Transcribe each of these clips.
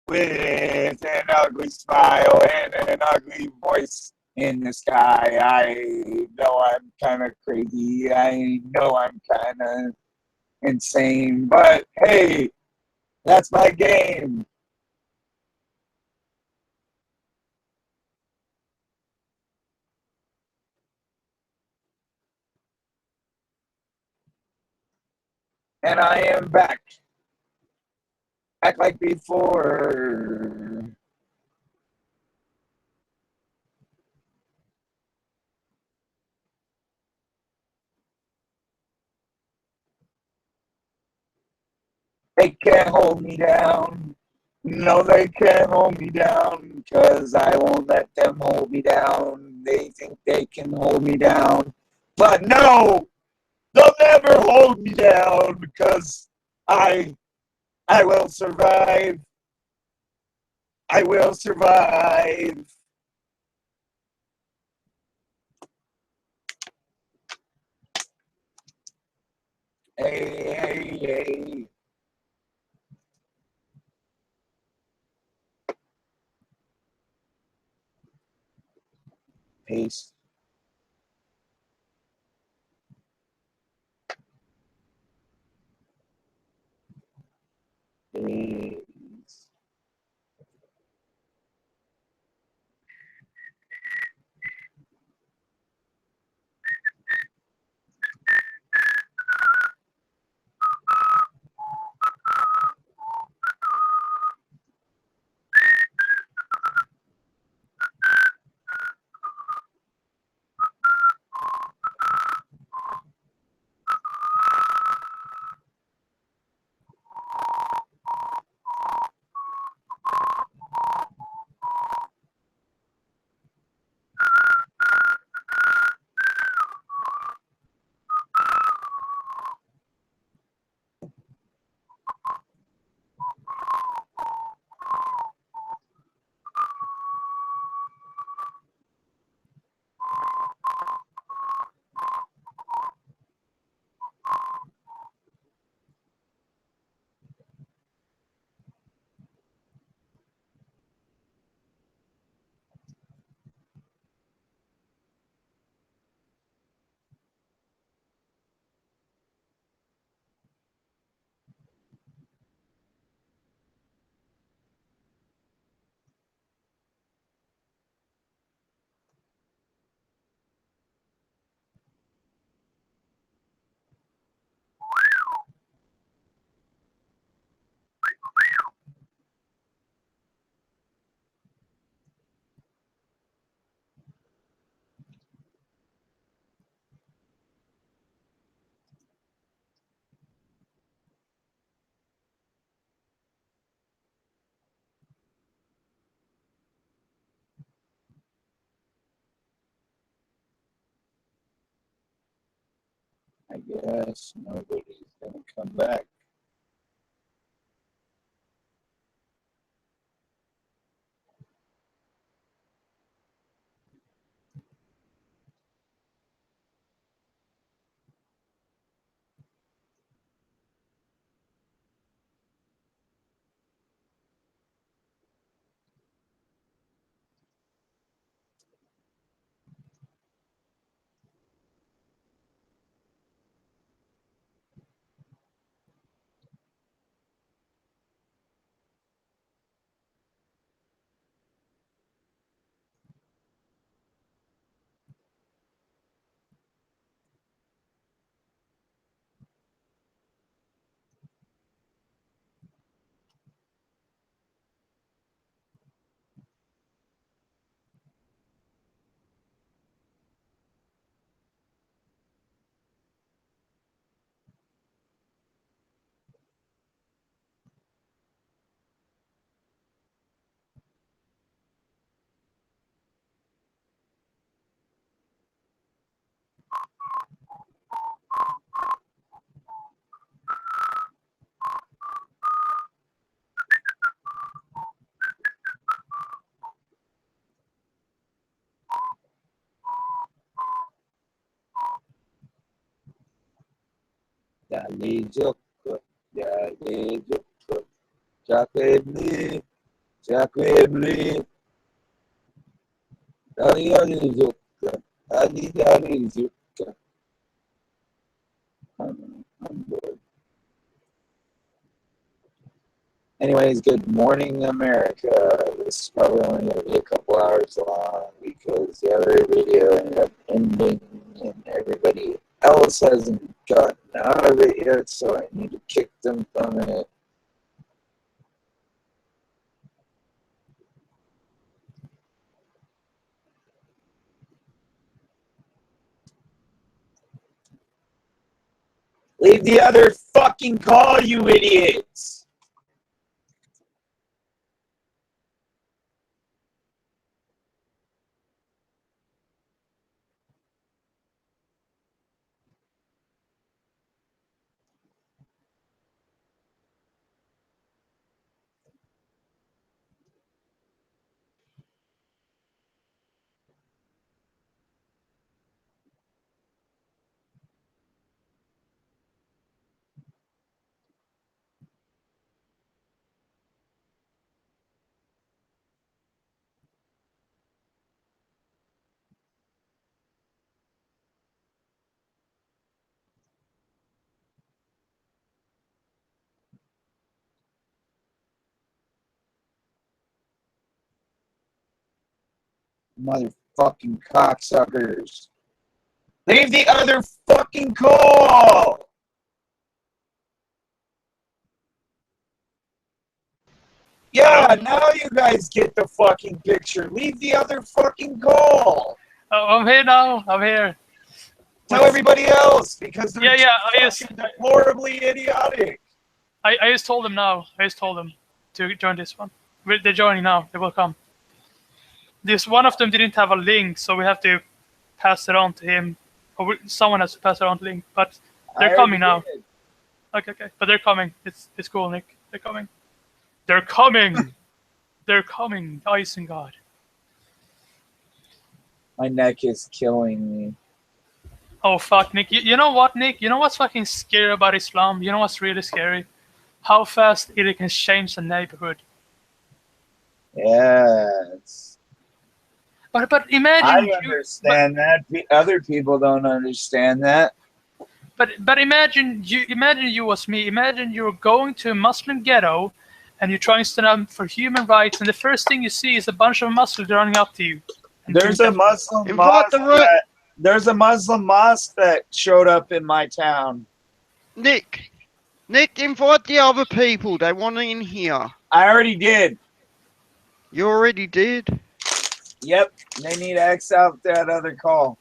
with an ugly smile and an ugly voice in the sky. I know I'm kind of crazy. I know I'm kind of insane, but hey, that's my game. And I am back. Back like before. They can't hold me down. No, they can't hold me down because I won't let them hold me down. They think they can hold me down. But no, they'll never hold me down because I I will survive. I will survive. Hey, hey, hey. Peace. Peace. I guess nobody's gonna come back. Dali Joko, Dali Joko, Chocolate deplorably. I'm bored. Anyways, good morning, America. This is probably only going to be a couple hours long because the other video ended up ending and everybody else hasn't gotten out of it yet, so I need to kick them from it. Leave the other fucking call, you idiots! Motherfucking cocksuckers. Leave the other fucking call! Yeah, now you guys get the fucking picture. Leave the other fucking call. Oh, I'm here now. I'm here. Tell everybody else because they're I deplorably idiotic. I just told them now. I just told them to join this one. They're joining now. They will come. This one of them didn't have a link, so we have to pass it on to him. Or someone has to pass it on to link. But they're coming now. Okay. But they're coming. It's cool, Nick. They're coming. They're coming. They're coming. Isengard. My neck is killing me. Oh, fuck, Nick. You know what, Nick? You know what's fucking scary about Islam? You know what's really scary? How fast it can change a neighborhood. Yes. But imagine... I understand that. Other people don't understand that. But imagine you was me. Imagine you're going to a Muslim ghetto and you're trying to stand up for human rights, and the first thing you see is a bunch of Muslims running up to you. There's a Muslim mosque that showed up in my town. Nick, invite the other people. They want in here. I already did. You already did? Yep. They need to X out that other call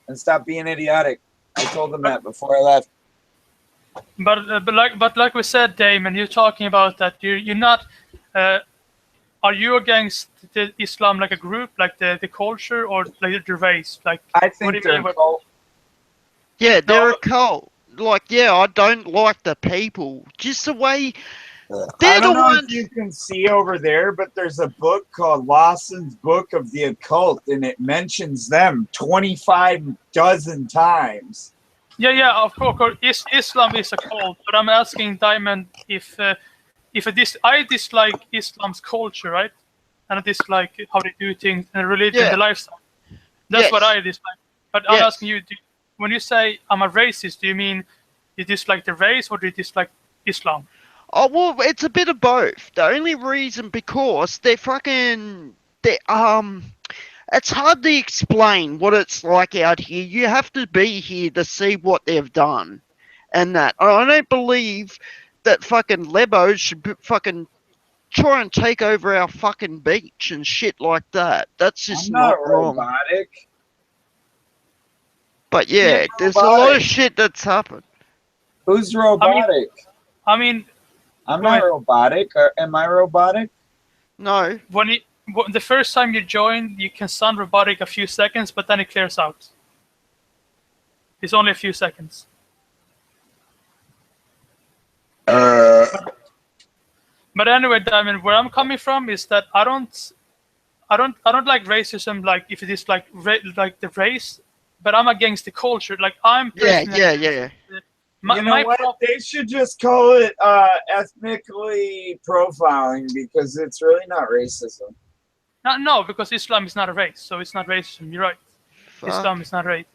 and stop being idiotic. I told them that before I left. But like we said, Damon, you're talking about that you're not. Are you against the Islam like a group, like the culture, or like the race? Like I think they're a cult. Yeah, they're a cult. Like, yeah, I don't like the people. Just the way. I don't know if you can see over there, but there's a book called Lawson's Book of the Occult, and it mentions them 25 dozen times. Yeah, of course. Islam is a cult, but I'm asking Diamond if I dislike Islam's culture, right? And I dislike how they do things and the religion, the lifestyle. That's what I dislike. But I'm asking you, when you say I'm a racist, do you mean you dislike the race or do you dislike Islam? Oh, well, it's a bit of both. The only reason because they're fucking... It's hard to explain what it's like out here. You have to be here to see what they've done. And that. I don't believe that fucking Lebos should fucking try and take over our fucking beach and shit like that. That's just not wrong. Robotic. But yeah, there's a lot of shit that's happened. Who's robotic? I mean I'm not robotic. Am I robotic? No. The first time you join, you can sound robotic a few seconds, but then it clears out. It's only a few seconds. But anyway, Diamond, where I'm coming from is that I don't like racism. Like if it is like the race, but I'm against the culture. Like I'm personally You know what? They should just call it ethnically profiling because it's really not racism. No, because Islam is not a race, so it's not racism. You're right. Fuck. Islam is not a race.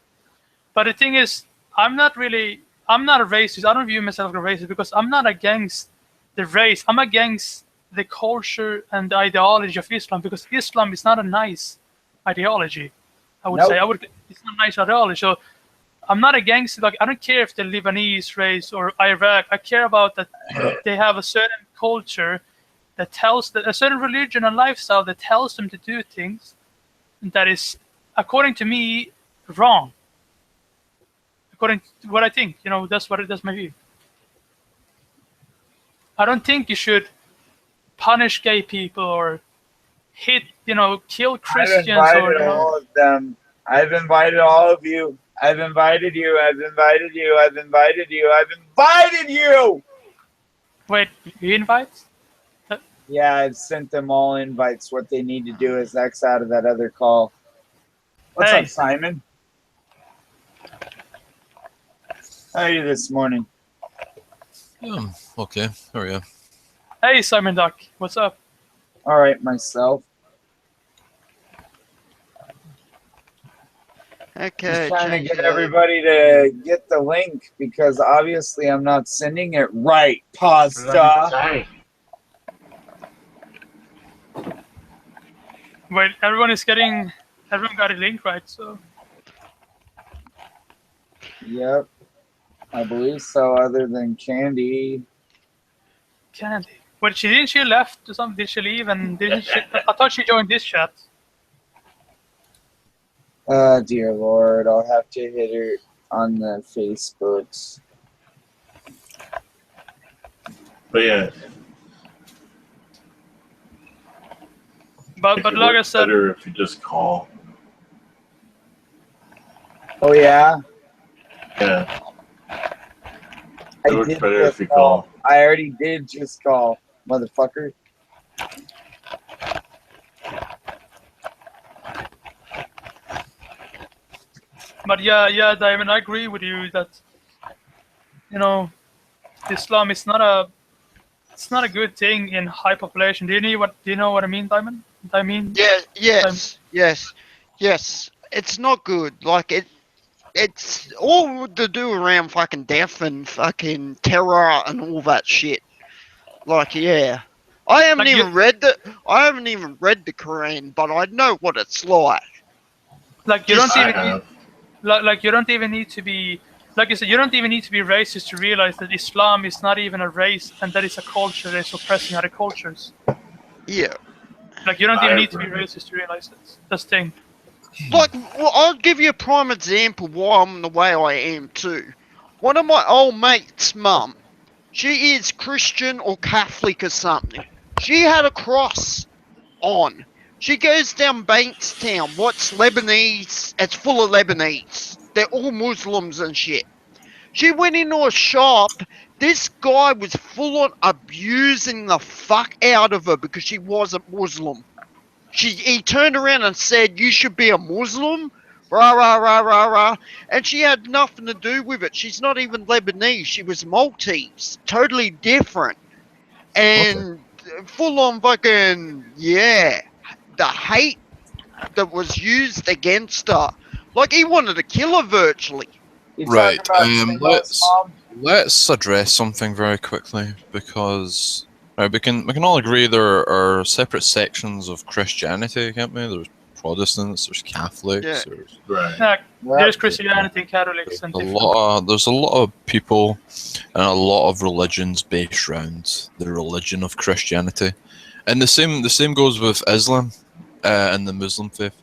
But the thing is, I'm not a racist. I don't view myself as a racist because I'm not against the race. I'm against the culture and the ideology of Islam because Islam is not a nice ideology. I would say it's not a nice ideology. So I'm not against it. Like, I don't care if the Lebanese race or Iraq. I care about that they have a certain culture that tells that a certain religion and lifestyle that tells them to do things that is, according to me, wrong. According to what I think, that's my view. I don't think you should punish gay people or hit, kill Christians. I've invited all of them. I've invited all of you. I've invited you. I've invited you. I've invited you. I've invited you. Wait, you invite? Yeah, I've sent them all invites. What they need to do is X out of that other call. What's up, Simon? How are you this morning? Okay. How are you? Hey, Simon Duck. What's up? All right, myself. Okay. Just trying to get everybody to get the link because obviously I'm not sending it right. Pasta. Wait, everyone got a link, right? So. Yep. I believe so, other than Candy. Candy. Well, she left or something? Did she leave? And I thought she joined this chat. Dear Lord, I'll have to hit her on the Facebooks. But yeah. But like I said, better if you just call. Oh yeah. Yeah. I It works did better just if you call. I already did just call, motherfucker. but yeah, Diamond, I agree with you that Islam is not a good thing in high population. Do you know what I mean, Diamond? Yes. It's not good. Like it's all to do around fucking death and fucking terror and all that shit. Like, yeah. I haven't even read the Quran, but I know what it's like. Like you don't even need to be, like you said, you don't even need to be racist to realize that Islam is not even a race and that it's a culture that's oppressing other cultures. Yeah. Like you don't even need to be racist to realize that. That's the thing. Like, well, I'll give you a prime example why I'm the way I am too. One of my old mates' mum, she is Christian or Catholic or something. She had a cross on. She goes down Bankstown. What's Lebanese? It's full of Lebanese. They're all Muslims and shit. She went into a shop. This guy was full on abusing the fuck out of her because she wasn't Muslim. He turned around and said, "You should be a Muslim." Rah, rah, rah, rah, rah. And she had nothing to do with it. She's not even Lebanese. She was Maltese. Totally different. And full on fucking, yeah. The hate that was used against her. Like, he wanted to kill her virtually. Right. Let's address something very quickly because we can all agree there are separate sections of Christianity, can't we? There's Protestants, there's Catholics, there's Christianity, Catholics, and there's a lot of people and a lot of religions based around the religion of Christianity, and the same goes with Islam and the Muslim faith.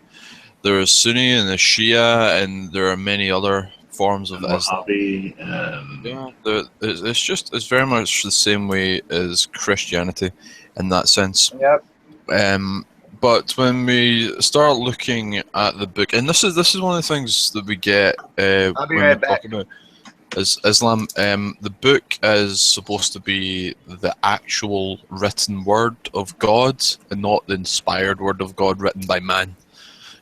There's Sunni and the Shia, and there are many other forms of Islam. It's very much the same way as Christianity in that sense. Yep. But when we start looking at the book, and this is one of the things that we get when we talk about Islam. The book is supposed to be the actual written word of God and not the inspired word of God written by man.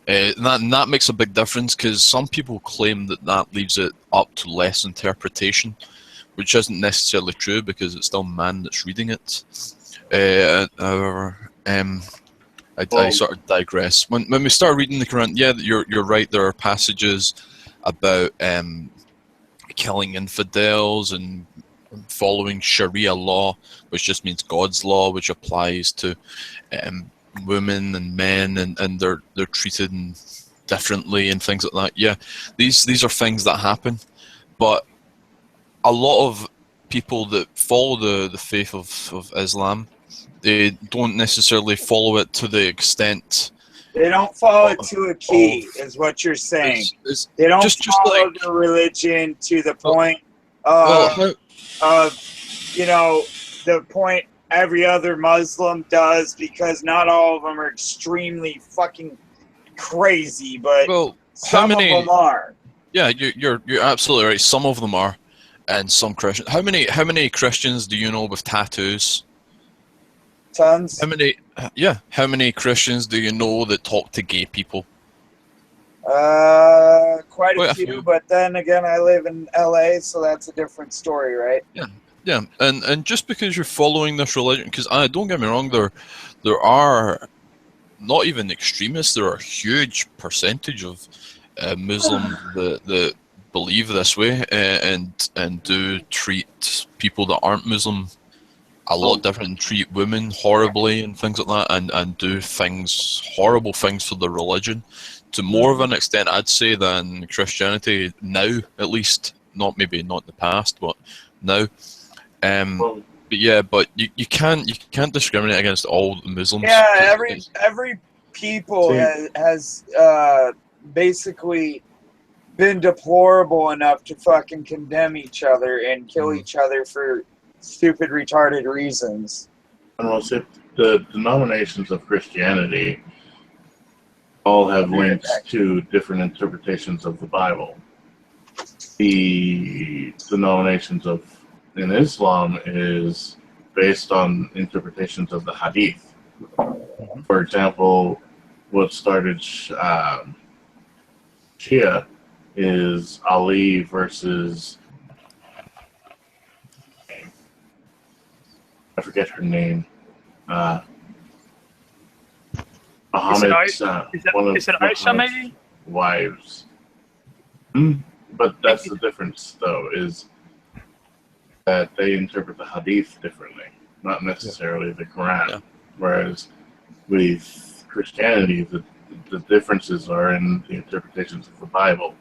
And that makes a big difference because some people claim that leaves it up to less interpretation, which isn't necessarily true because it's still man that's reading it. I sort of digress. When we start reading the Quran, yeah, you're right. There are passages about killing infidels and following Sharia law, which just means God's law, which applies to women and men, and they're treated differently and things like that. Yeah, these are things that happen, but a lot of people that follow the faith of Islam, they don't necessarily follow it to the extent. They don't follow it to a key, is what you're saying. They don't follow like, the religion to the point of, the point every other Muslim does, because not all of them are extremely fucking crazy, but some of them are. Yeah, you're absolutely right. Some of them are, and some Christians. How many Christians do you know with tattoos? Tons. How many Christians do you know that talk to gay people? Quite a few, but then again, I live in LA, so that's a different story, right? Yeah, and just because you're following this religion, because don't get me wrong, there are not even extremists. There are a huge percentage of Muslims that believe this way and do treat people that aren't Muslim a lot different, and treat women horribly and things like that, and do horrible things for the religion to more of an extent, I'd say, than Christianity now, at least. Maybe not in the past, but now. But yeah, but you can't discriminate against all the Muslims. Yeah, every people has basically been deplorable enough to fucking condemn each other and kill each other for stupid, retarded reasons. Well, the denominations of Christianity all have links to different interpretations of the Bible. The denominations in Islam is based on interpretations of the Hadith. For example, what started Shia is Ali versus, I forget her name. Muhammad's one of Muhammad's wives. But that's the difference, though, is that they interpret the Hadith differently, not necessarily the Quran. Yeah. Whereas with Christianity, the differences are in the interpretations of the Bible.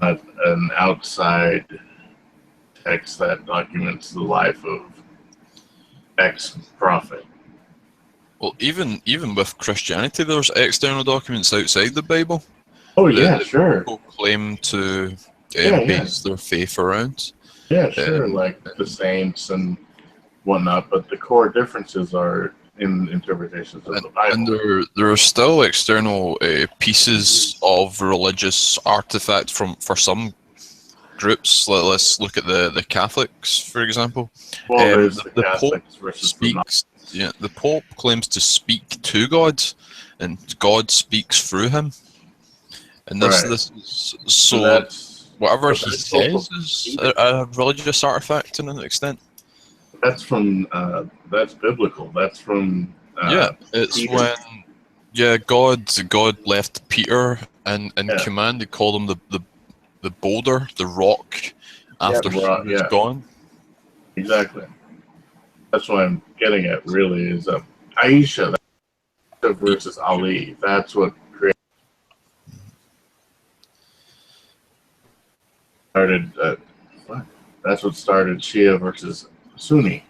Not an outside text that documents the life of X prophet. Well, even with Christianity, there's external documents outside the Bible. Oh yeah, sure. People claim to base their faith around. Yeah, sure, like the saints and whatnot, but the core differences are in interpretations of the Bible. And there are still external pieces of religious artifact for some groups. Let's look at the Catholics, for example. Well, there's the Catholics versus speaks. Yeah, the Pope claims to speak to God, and God speaks through him. And whatever he says is a religious artifact to an extent. That's that's biblical. That's from it's Peter. when God left Peter in command. He called him the boulder, the rock, after he was gone. Exactly. That's what I'm getting at. Really, is Aisha versus Ali. That's what started. That's what started Shia versus Sunni.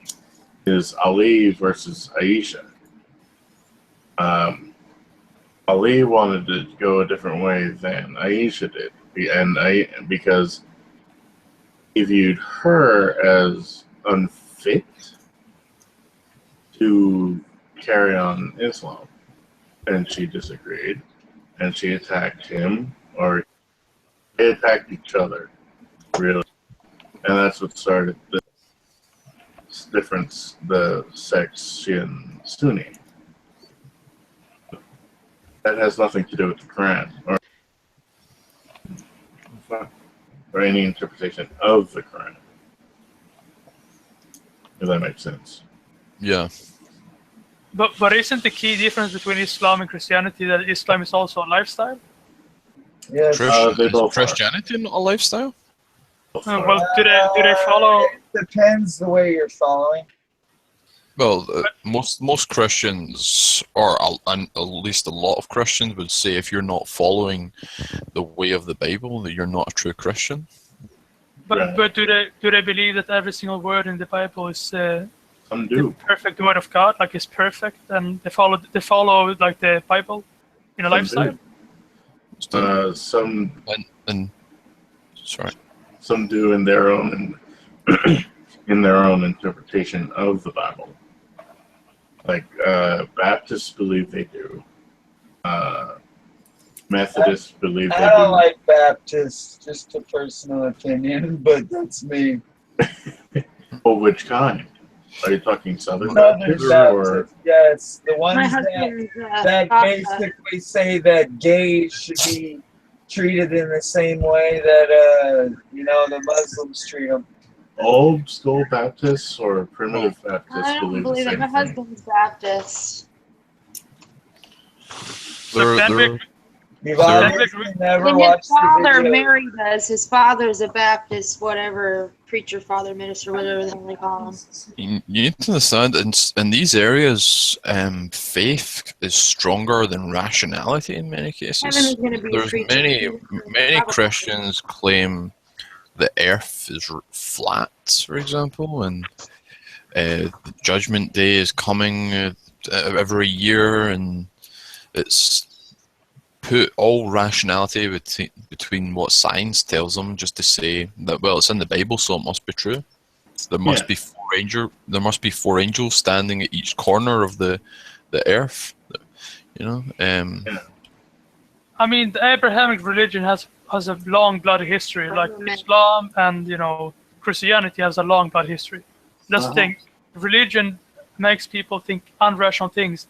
Is Ali versus Aisha. Ali wanted to go a different way than Aisha did, because he viewed her as unfit to carry on Islam, and she disagreed, and she attacked him, or they attacked each other, really, and that's what started the difference, the sects Shia and Sunni. That has nothing to do with the Quran. or any interpretation of the Quran. If that makes sense. Yeah. But isn't the key difference between Islam and Christianity that Islam is also a lifestyle? Yes. They both Christianity not a lifestyle? Well, do they follow? It depends the way you're following. Well, most Christians, or at least a lot of Christians, would say if you're not following the way of the Bible, that you're not a true Christian. But do they believe that every single word in the Bible is the perfect word of God, like it's perfect, and they follow like the Bible in a lifestyle? Some sorry. Some do in their own in their own interpretation of the Bible. Like Baptists believe they do. Methodists believe they do. I don't like Baptists, just a personal opinion, but that's me. Well, which kind? Are you talking Southern Baptists? or? Yes, the ones that basically say that gays should be treated in the same way that the Muslims treat them. Old school Baptists or primitive Baptists I don't believe the same My thing. husband's Baptist. You've obviously never watched the father, video. Mary does. His father's a Baptist, whatever, preacher, father, minister, whatever the hell they call him. You need to understand, in these areas, faith is stronger than rationality in many cases. There's many Christians claim the earth is flat, for example, and the Judgment Day is coming every year, and it's put all rationality between what science tells them, just to say that, well, it's in the Bible, so it must be true. There must be four angels standing at each corner of the earth. I mean, the Abrahamic religion has a long blood history, like Islam and Christianity has a long blood history. That's the thing. Religion makes people think irrational things.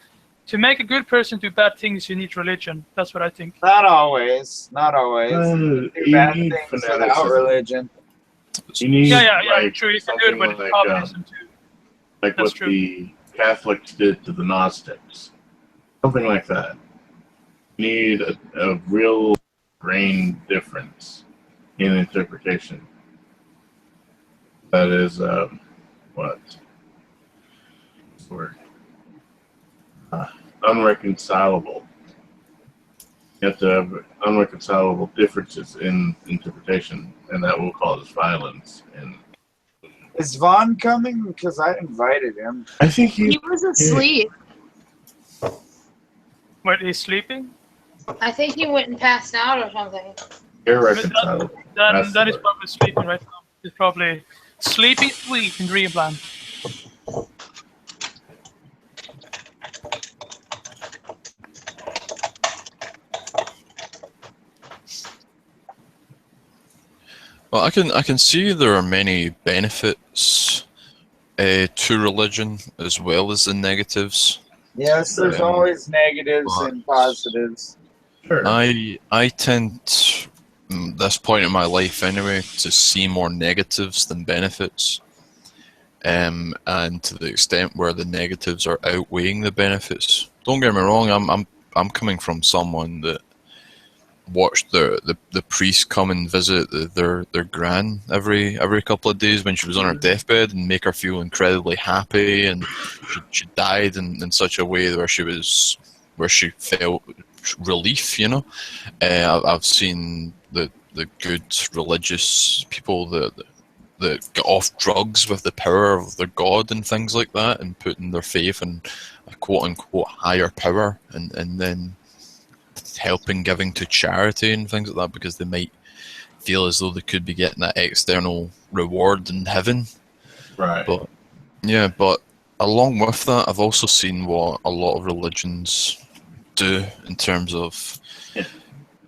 To make a good person do bad things, you need religion. That's what I think. Not always. You do bad things without religion. You need, true. You can do it with communism too. Like That's what true. the Catholics did to the Gnostics. Something like that. You need a real grain difference in interpretation. That is, unreconcilable. You have to have unreconcilable differences in interpretation, and that will cause violence. And is Vaughn coming? Because I invited him. I think he was asleep. Wait, he's sleeping? I think he went and passed out or something. Irreconcilable. That is probably sleeping right now. He's probably sleeping sweet in dreamland. Well, I can see there are many benefits to religion as well as the negatives. Yes, there's always negatives and positives. Sure. I tend, at this point in my life anyway, to see more negatives than benefits. And to the extent where the negatives are outweighing the benefits. Don't get me wrong, I'm coming from someone that watched the priest come and visit their gran every couple of days when she was on her deathbed and make her feel incredibly happy, and she died in such a way where she felt relief. I've seen the good religious people that get off drugs with the power of their God and things like that, and putting their faith in a quote unquote higher power, and then helping giving to charity and things like that because they might feel as though they could be getting that external reward in heaven. Right. But along with that, I've also seen what a lot of religions do in terms of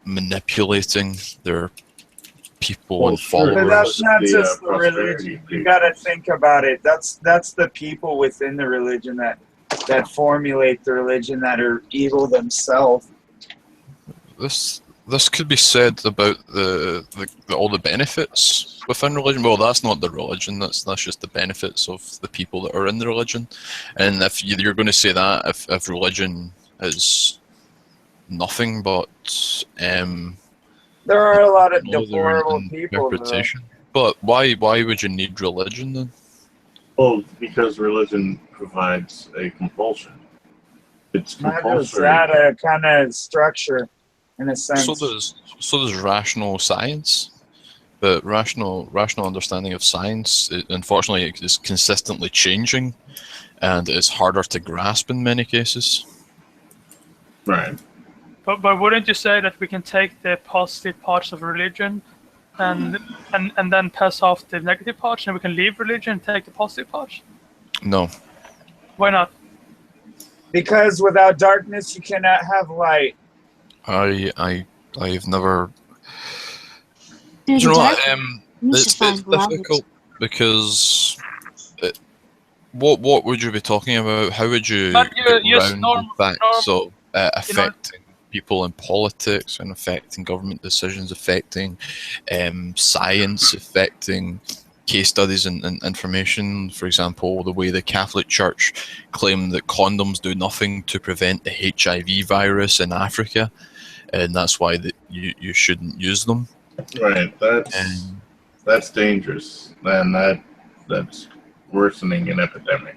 manipulating their people and followers. But that's not just the religion. You got to think about it. That's the people within the religion that formulate the religion that are evil themselves. this could be said about all the benefits within religion. Well, that's not the religion. That's just the benefits of the people that are in the religion. And if you're going to say that, if religion is nothing but there are a lot of another deplorable people, though. interpretation. But why would you need religion then? Well, because religion provides a compulsion. It's Not just compulsory. that, a kind of structure, in a sense. So does rational science. But rational understanding of science, unfortunately, is consistently changing, and it's harder to grasp in many cases. Right. But wouldn't you say that we can take the positive parts of religion and then pass off the negative parts, and we can leave religion and take the positive parts? No. Why not? Because without darkness, you cannot have light. I've never. There's You know a what? dark- It's difficult because what would you be talking about? How would you But get you around norm- the facts of affecting people in politics and affecting government decisions, affecting science, affecting case studies and information? For example, the way the Catholic Church claimed that condoms do nothing to prevent the HIV virus in Africa, and that's why you shouldn't use them. Right. That's dangerous, and that's worsening an epidemic.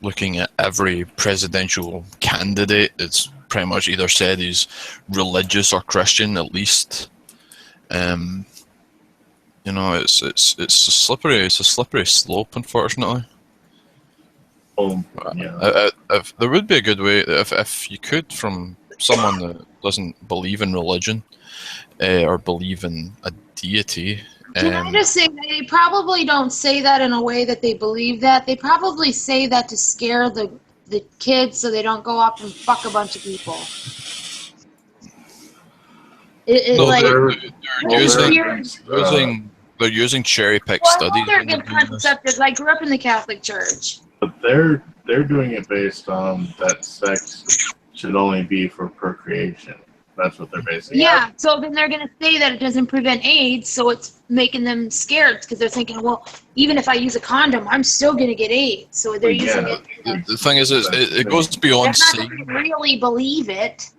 Looking at every presidential candidate, it's pretty much either said he's religious or Christian at least. You know, it's a slippery slope, unfortunately. Oh, yeah. If there would be a good way, if you could, from someone that doesn't believe in religion or believe in a deity. Can I just say, they probably don't say that in a way that they believe that. They probably say that to scare the kids so they don't go off and fuck a bunch of people. They're using cherry-picked studies. They're good contraceptives. I grew up in the Catholic Church. But they're doing it based on that sex should only be for procreation. That's what they're basing. Yeah, so then they're going to say that it doesn't prevent AIDS, so it's making them scared because they're thinking, well, even if I use a condom, I'm still going to get AIDS. So they're using it. The thing is, it goes beyond saying. They're not going to really believe it.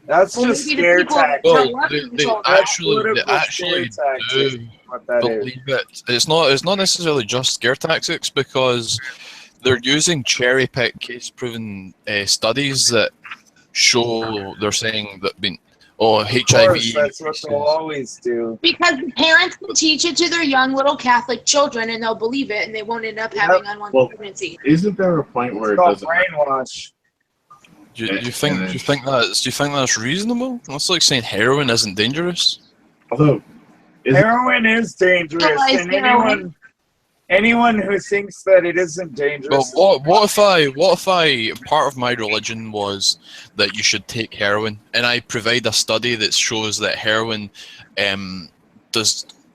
That's just scare tactics. Well, they actually do believe it. It's not necessarily just scare tactics, because they're using cherry-picked case-proven studies that show. They're saying that HIV. That's what they'll always do. Because parents can teach it to their young little Catholic children, and they'll believe it, and they won't end up having unwanted pregnancy. Isn't there a point where it doesn't brainwash? Do you think that's reasonable? That's like saying heroin isn't dangerous. Although heroin is dangerous, and anyone who thinks that it isn't dangerous. Well, what if I part of my religion was that you should take heroin, and I provide a study that shows that heroin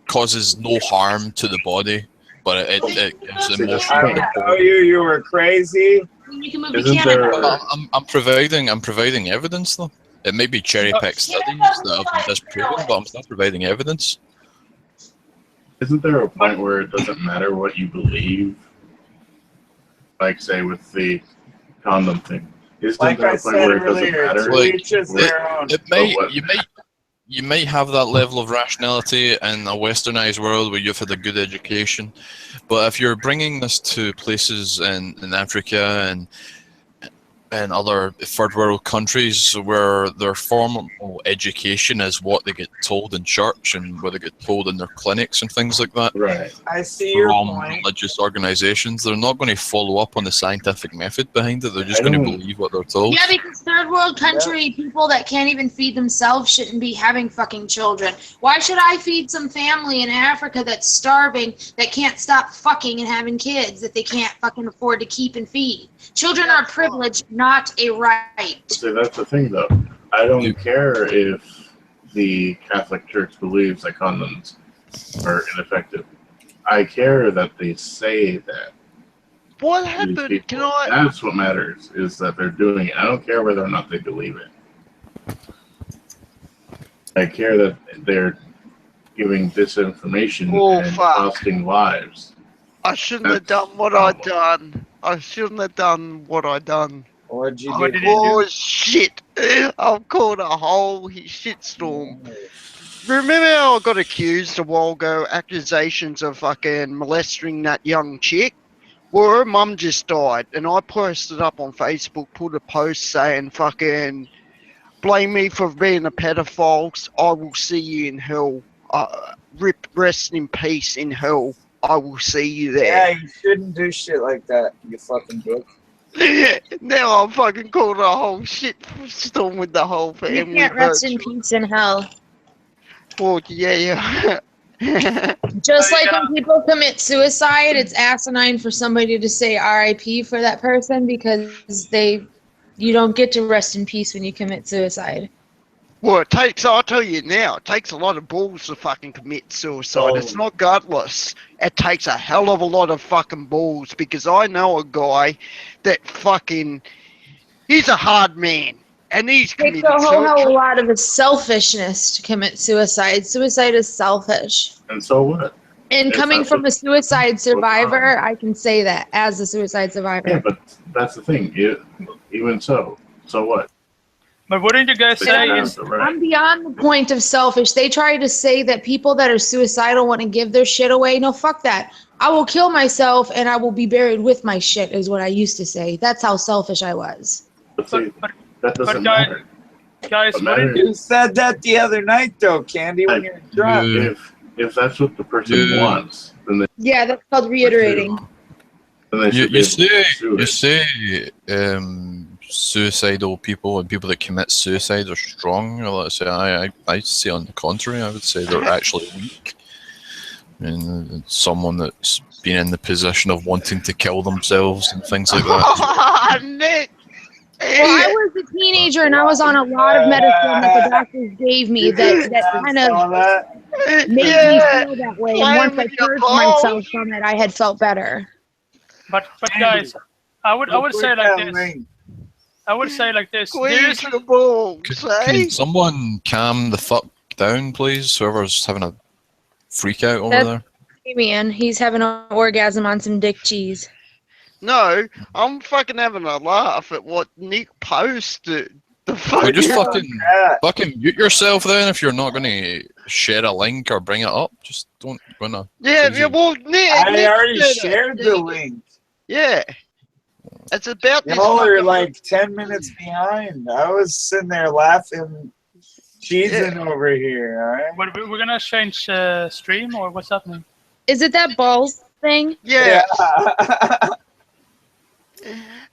causes no harm to the body, but it gives emotional. I tell you were crazy. You can move to Canada. I'm providing evidence though. It may be cherry-picked studies that have been disproven, but I'm still providing evidence. Isn't there a point where it doesn't matter what you believe? Like, say, with the condom thing. Isn't there a point where it doesn't matter? You might have that level of rationality in a westernized world where you've had a good education, but if you're bringing this to places in Africa and other third world countries where their formal education is what they get told in church and what they get told in their clinics and things like that. Right. I see your point. Religious organizations, they're not going to follow up on the scientific method behind it. They're just going to believe what they're told. Yeah, because third world country people that can't even feed themselves shouldn't be having fucking children. Why should I feed some family in Africa that's starving that can't stop fucking and having kids that they can't fucking afford to keep and feed? Children are a privilege, not a right. See, that's the thing, though. I don't care if the Catholic Church believes that condoms are ineffective. I care that they say that. What happened? That's what matters, is that they're doing it. I don't care whether or not they believe it. I care that they're giving disinformation and costing lives. I shouldn't have done what I done. I shouldn't have done what I done. What'd you What do? did you do? Oh shit! I've caught a whole shitstorm. Remember how I got accused a while ago, accusations of fucking molesting that young chick? Well, her mum just died, and I posted up on Facebook, put a post saying fucking, blame me for being a pedophile, I will see you in hell. Rest in peace in hell. I will see you there. Yeah, you shouldn't do shit like that, you fucking dick. Now I'm fucking caught a whole shit storm with the whole family. You can't rest in peace in hell. Well, yeah. Just like when people commit suicide, it's asinine for somebody to say RIP for that person because you don't get to rest in peace when you commit suicide. Well, I'll tell you now, it takes a lot of balls to fucking commit suicide. Oh. It's not gutless. It takes a hell of a lot of fucking balls because I know a guy that fucking, he's a hard man. And he's It takes committed a whole hell of a suicide. lot of selfishness to commit suicide. Suicide is selfish. And so what? And Yes, coming that's from what- a suicide what's wrong? survivor, I can say that as a suicide survivor. Yeah, but that's the thing. Even so what? But wouldn't you guys They say have is the right. I'm beyond the point of selfish. They try to say that people that are suicidal want to give their shit away. No, fuck that. I will kill myself and I will be buried with my shit, is what I used to say. That's how selfish I was. But see, but that doesn't guys- matter. guys, What wouldn't matters you You said that the other night, though, Candy, when you're drunk. Yeah. if that's what the person Yeah. wants, then they Yeah, that's called reiterating. should be You able to pursue say suicidal people and people that commit suicide are strong. Or let's say I say on the contrary, I would say they're actually weak. And someone that's been in the position of wanting to kill themselves and things like that. Nick! Well, I was a teenager and I was on a lot of medicine that the doctors gave me that kind of made me feel that way. And once I purged myself from it, I had felt better. But guys, I would say like this. I would say like this. Squeeze the balls, Can someone calm the fuck down, please? Whoever's having a freak out over That's- there. Hey man, he's having an orgasm on some dick cheese. No, I'm fucking having a laugh at what Nick posted. The Well, fuck. just fucking mute yourself then if you're not going to share a link or bring it up. Just don't gonna. Yeah, well, Nick. I already said it. shared the link. Yeah. It's about this. Y'all are fucking- like 10 minutes behind. I was sitting there laughing, cheesing over here, alright? But we're gonna change stream or what's happening? Is it that balls thing? Yeah.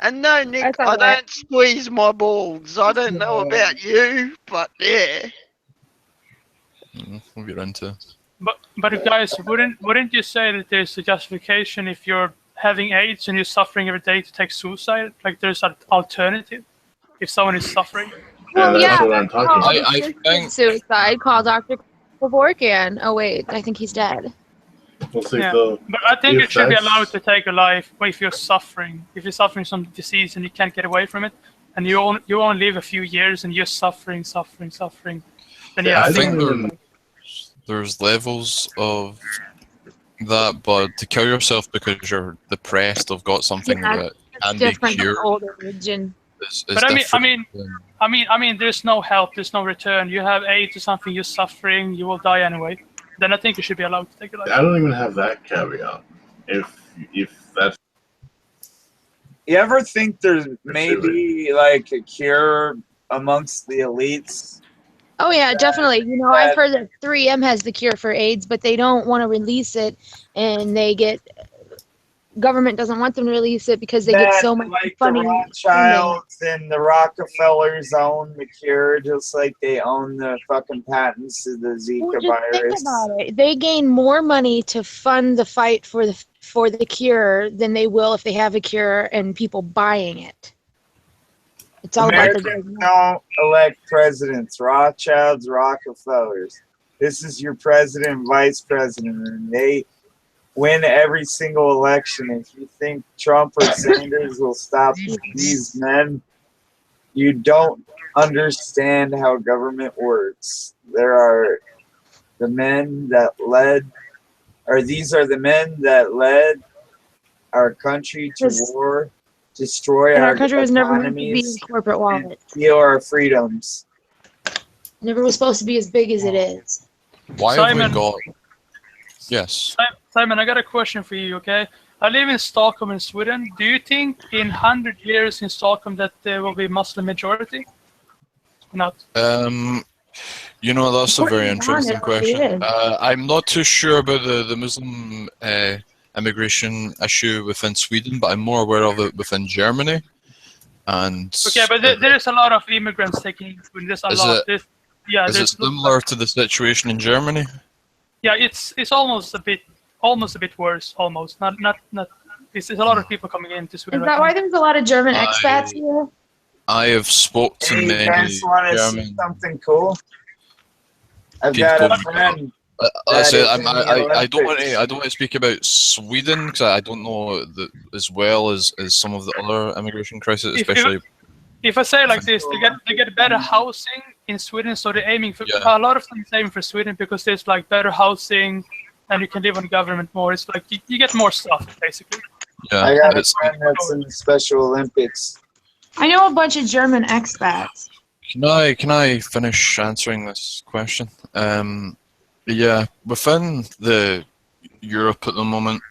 And no, Nick, That's I all right. don't squeeze my balls. I don't know about you, but yeah. What you're into. But guys, wouldn't you say that there's a justification if you're having AIDS and you're suffering every day to take suicide? Like there's an alternative if someone is suffering. Well, that's yeah, what I'm talking about. I think suicide. Call Dr. Kevorkian. Oh wait, I think he's dead. We'll see Yeah. though. But I think If it should be that's- allowed to take a life if you're suffering. If you're suffering some disease and you can't get away from it, and you only live a few years and you're suffering, then yeah, I think there's levels of that, but to kill yourself because you're depressed or got something Yeah, that can be Different cured older religion. is But I different. mean, there's no help, there's no return. You have AIDS or something, you're suffering, you will die anyway. Then I think you should be allowed to take a life. I don't even have that caveat. If that's You ever think there's maybe like a cure amongst the elites? Oh yeah, definitely. You know, I've heard that 3M has the cure for AIDS, but they don't want to release it, and government doesn't want them to release it because they get so much like funny. the Rothschilds and the Rockefellers own the cure, just like they own the fucking patents to the Zika Well, just virus. think about it. They gain more money to fund the fight for the cure than they will if they have a cure and people buying it. It's all about Americans don't elect presidents. Rothschilds, Rockefellers. This is your president, vice president, and they win every single election. If you think Trump or Sanders will stop these men, You don't understand how government works. There are the men that led, or these are the men that led our country to war, destroy And our our country was never meant to be economies, corporate and wallet. steal our freedoms. Never was supposed to be as big as it is. Why have Simon. we got... Yes. Simon, I got a question for you, okay? I live in Stockholm in Sweden. Do you think in 100 years in Stockholm that there will be Muslim majority? Not. You know, that's a very interesting question. is. I'm not too sure about the Muslim immigration issue within Sweden, but I'm more aware of it within Germany. And Okay, but there is a lot of immigrants taking Sweden. There's a lot. Is it similar to the situation in Germany? Yeah, it's almost a bit worse. Almost not. There's a lot of people coming into Sweden. Is that why there's a lot of German expats here? I have spoke to Hey, you many guys want to see German something cool? I've people. got a friend. I don't Olympics. want to speak about Sweden because I don't know as well as some of the other immigration crises, especially. If I say like this, they get better housing in Sweden, so they're aiming for a lot of things aiming for Sweden because there's like better housing and you can live on government more. It's like you get more stuff basically. Yeah, I got a friend that's in the Special Olympics. I know a bunch of German expats. Can I finish answering this question? Yeah, within the Europe at the moment,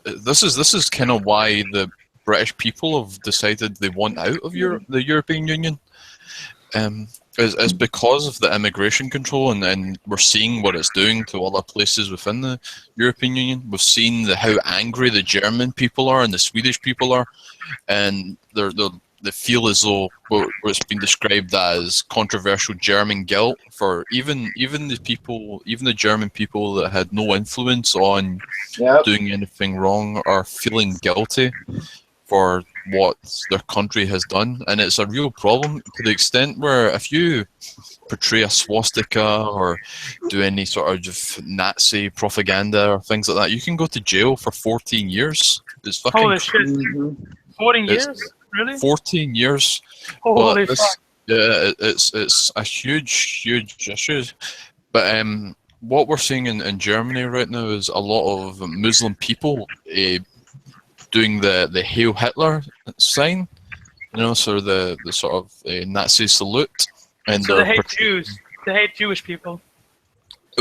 this is kind of why the British people have decided they want out of the European Union. Is because of the immigration control, and we're seeing what it's doing to other places within the European Union. We've seen how angry the German people are and the Swedish people are, and they feel as though what's been described as controversial German guilt for even the German people that had no influence on doing anything wrong are feeling guilty for what their country has done, and it's a real problem to the extent where if you portray a swastika or do any sort of Nazi propaganda or things like that, you can go to jail for 14 years. It's fucking holy shit! 14 years, really? 14 years. Holy fuck! Yeah, it's a huge issue. But what we're seeing in Germany right now is a lot of Muslim people doing the Hail Hitler sign, so the sort of Nazi salute, and so they hate Jews. They hate Jewish people.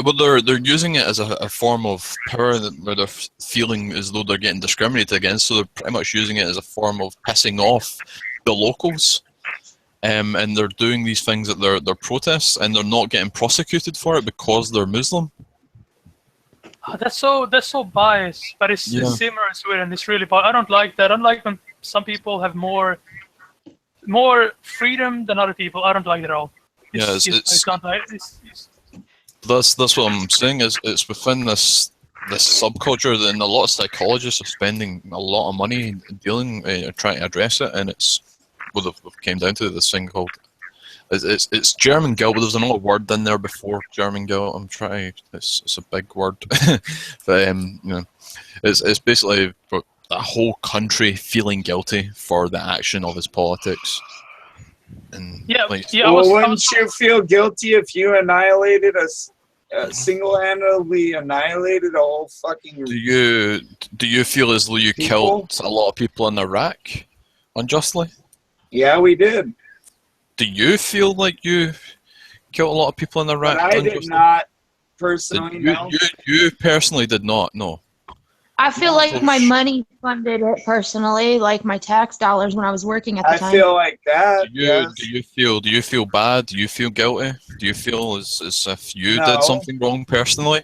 Well, they're using it as a form of power where they're feeling as though they're getting discriminated against. So they're pretty much using it as a form of pissing off the locals, and they're doing these things at their protests, and they're not getting prosecuted for it because they're Muslim. Oh, that's so biased, but it's similar in Sweden. It's really biased. I don't like that. I don't like when some people have more freedom than other people. I don't like it at all. That's what I'm saying. Is it's within this subculture, and a lot of psychologists are spending a lot of money dealing, trying to address it, and it's they've came down to this thing called. It's German guilt, but there's another word in there before German guilt. I'm trying. It's a big word, but it's basically a whole country feeling guilty for the action of its politics. And wouldn't you feel guilty if you annihilated single-handedly annihilated a whole fucking? Do you feel as though you killed a lot of people in Iraq unjustly? Yeah, we did. Do you feel like you killed a lot of people in Iraq? But I did not personally. You personally did not. No. I feel like my money funded it personally, like my tax dollars when I was working at the time. I feel like that. Do you feel bad? Do you feel guilty? Do you feel as if you did something wrong personally?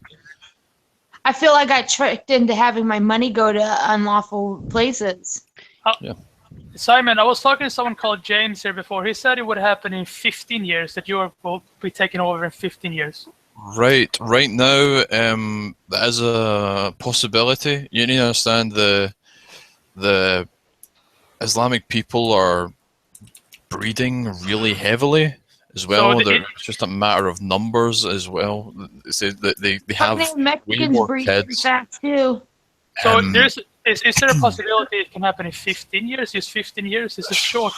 I feel like I tricked into having my money go to unlawful places. Simon, I was talking to someone called James here before. He said it would happen in 15 years, that you will be taken over in 15 years. Right now, that is a possibility. You need to understand the Islamic people are breeding really heavily as well. So it's just a matter of numbers as well. They have way more kids. Fast too. So is there a possibility it can happen in 15 years? Is 15 years? Is it short?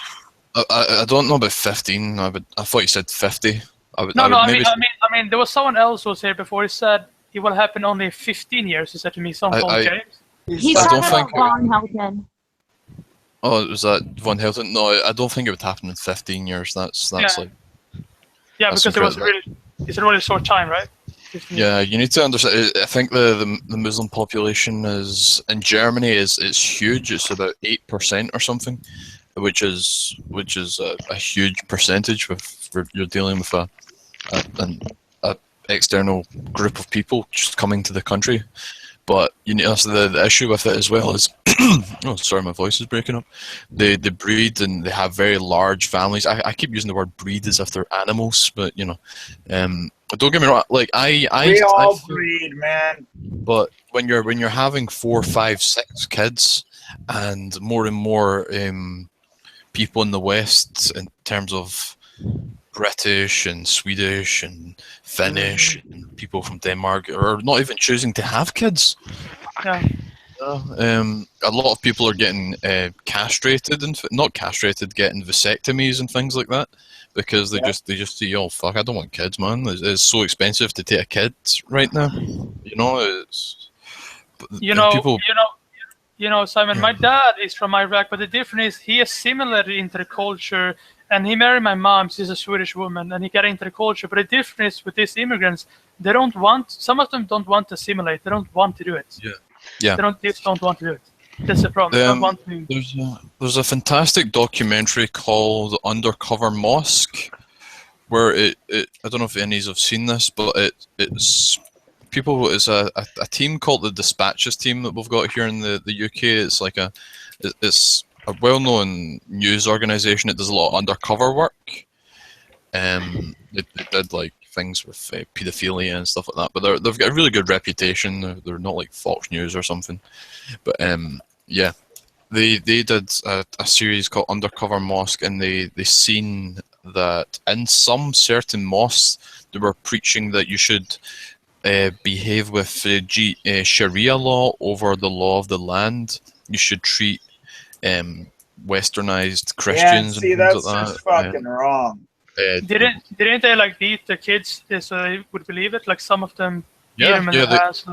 I don't know about 15. I thought you said 50. I mean, there was someone else who was here before. He said it will happen only in 15 years. He said to me, someone called James. He's talking about Von Helton. Oh, was that Von Helton? No, I don't think it would happen in 15 years. That's like... Yeah, because it was it's a really short time, right? Yeah, you need to understand. I think the Muslim population in Germany is huge. It's about 8% or something, which is a huge percentage. You're dealing with an external group of people just coming to the country. But you know, the issue with it as well is, oh, sorry, my voice is breaking up. They breed and they have very large families. I keep using the word breed as if they're animals, but you know, don't get me wrong. Like we all breed, man. But when you're having 4, 5, 6 kids, and more people in the West in terms of British and Swedish and Finnish and people from Denmark are not even choosing to have kids. Yeah. A lot of people are getting castrated and not castrated, getting vasectomies and things like that because they just see, oh fuck, I don't want kids, man. It's so expensive to take a kid right now. You know, Simon. My dad is from Iraq, but the difference is he is similarly into the culture. And he married my mom. She's a Swedish woman, and he got into the culture. But the difference with these immigrants, some of them don't want to assimilate. They don't want to do it. Yeah. They just don't want to do it. That's the problem. They don't want to. There's a fantastic documentary called Undercover Mosque, where I don't know if any of you have seen this, but it's a team called the Dispatches team that we've got here in the UK. It's like it's a well-known news organization that does a lot of undercover work. They did like things with paedophilia and stuff like that, but they've got a really good reputation. They're not like Fox News or something. But yeah, they did a series called Undercover Mosque, and they seen that in some certain mosques they were preaching that you should behave with Sharia law over the law of the land. You should treat westernized Christians and things that's like that. Just fucking wrong. Didn't they like beat the kids so they would believe it? Like some of them beat them in the ass.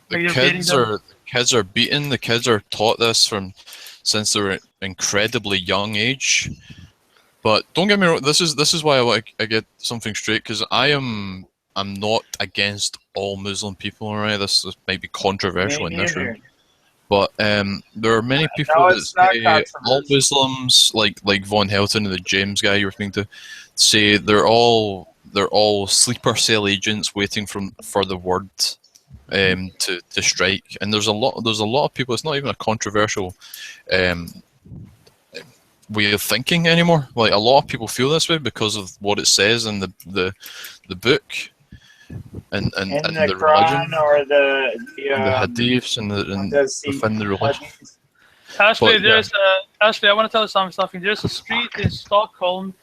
The kids are beaten. The kids are taught this since they were an incredibly young age. But don't get me wrong. This is why I get something straight, because I'm not against all Muslim people. Right, this might be controversial in this room. But there are many people that say all Muslims, like Von Helton and the James guy you were speaking to, say they're all sleeper cell agents waiting for the word to strike. And there's a lot of people. It's not even a controversial way of thinking anymore. Like a lot of people feel this way because of what it says in the book. And the religion, or the hadiths, and within the religion. Ashley, I want to tell you something. There's a street in Stockholm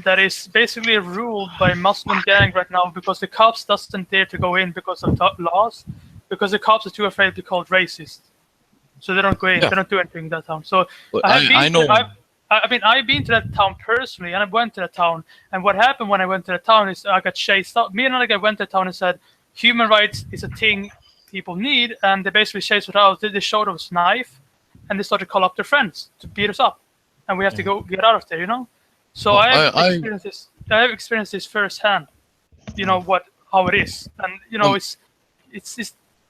that is basically ruled by a Muslim gang right now because the cops doesn't dare to go in because of laws, because the cops are too afraid to be called racist, so they don't go in. They don't do anything in that town. So I've been to that town personally, and I went to that town. And what happened when I went to the town is I got chased out. Me and another guy went to the town and said, human rights is a thing people need. And they basically chased us out. They showed us a knife, and they started to call up their friends to beat us up. And we have to go get out of there, you know? So I have experienced this firsthand, you know, how it is. And, you know, it's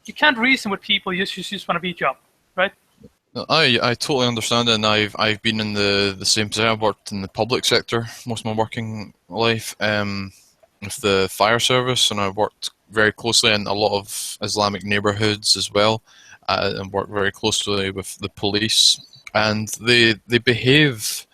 you can't reason with people, you just want to beat you up, right? I totally understand it, and I've been in the same position. I've worked in the public sector most of my working life, with the fire service, and I've worked very closely in a lot of Islamic neighborhoods as well, and worked very closely with the police, and they behave.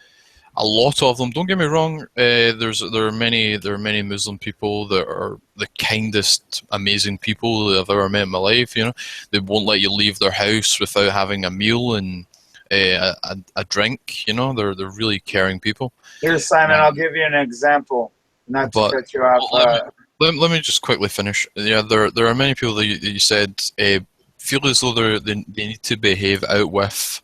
A lot of them. Don't get me wrong. There are many Muslim people that are the kindest, amazing people that I've ever met in my life. You know, they won't let you leave their house without having a meal and a drink. You know, they're really caring people. Here, Simon, I'll give you an example. Not to cut you off. Let me just quickly finish. Yeah, there are many people that you said feel as though they need to behave out with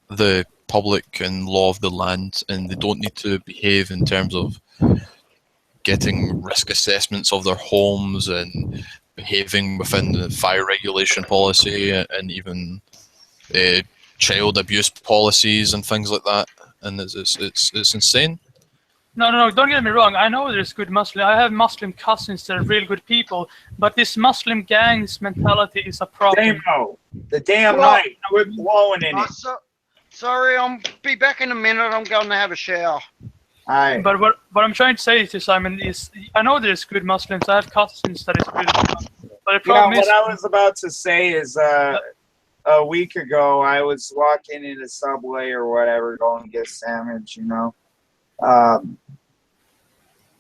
the public and law of the land, and they don't need to behave in terms of getting risk assessments of their homes and behaving within the fire regulation policy and even child abuse policies and things like that. And it's insane. No, don't get me wrong. I know there's good Muslim. I have Muslim cousins that are really good people, but this Muslim gangs mentality is a problem. The damn night, we're blowing in it. Sorry, I'll be back in a minute. I'm going to have a shower. Alright. But what I'm trying to say to Simon is, I know there's good Muslims. I have cousins that is really good. But the problem is, what I was about to say is, a week ago, I was walking in a Subway or whatever, going to get a sandwich, you know.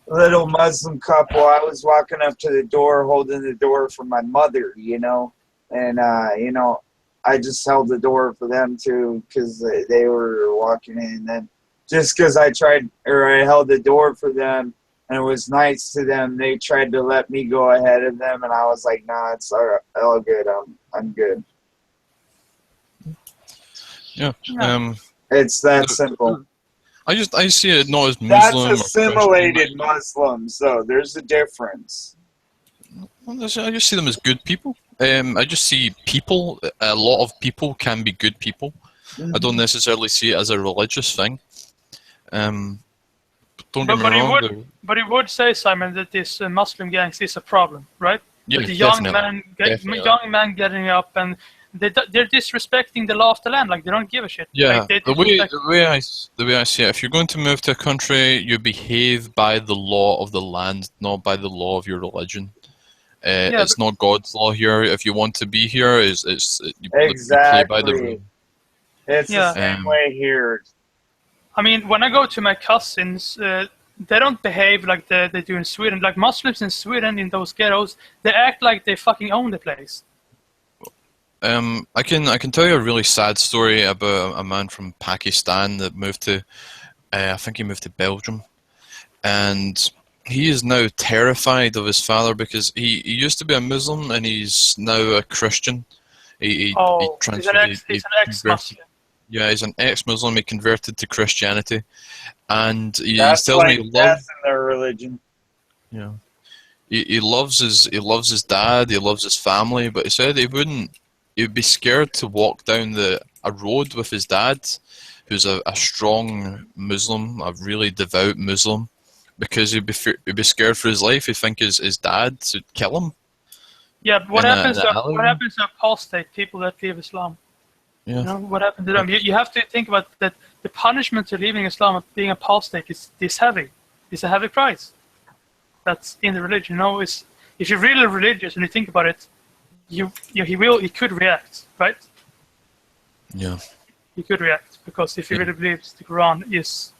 Little Muslim couple, I was walking up to the door, holding the door for my mother, you know. And, you know, I just held the door for them too, because they were walking in. And just because I held the door for them and it was nice to them, they tried to let me go ahead of them. And I was like, nah, it's all good. I'm good. Yeah. It's that simple. I see it not as Muslim. That's assimilated Muslims, though. There's a difference. I just see them as good people. I just see people. A lot of people can be good people. I don't necessarily see it as a religious thing. Don't get me wrong. But he would say, Simon, that this Muslim gangs is a problem, right? Yeah, the young man getting up and they're disrespecting the law of the land. Like, they don't give a shit. Yeah, like, the way I see it, if you're going to move to a country, you behave by the law of the land, not by the law of your religion. It's not God's law here. If you want to be here, you play by the rule. It's the same way here. I mean, when I go to my cousins, they don't behave like they do in Sweden. Like, Muslims in Sweden, in those ghettos, they act like they fucking own the place. I can tell you a really sad story about a man from Pakistan that moved to, I think he moved to Belgium, and he is now terrified of his father because he used to be a Muslim and he's now a Christian. He's an ex-Muslim. Yeah, he's an ex-Muslim. He converted to Christianity, and he tells me he loves their religion. Yeah, he loves his dad. He loves his family, but he said he'd be scared to walk down a road with his dad, who's a strong Muslim, a really devout Muslim, because he'd be scared for his life. He'd think his dad would kill him. Yeah, but what happens to apostate people that leave Islam? Yeah. You know, what happened to them? You have to think about that. The punishment to leaving Islam and being apostate is heavy. It's a heavy price. That's in the religion. You know, if you're really religious and you think about it, he could react, right? Yeah. He could react because if he really believes the Quran is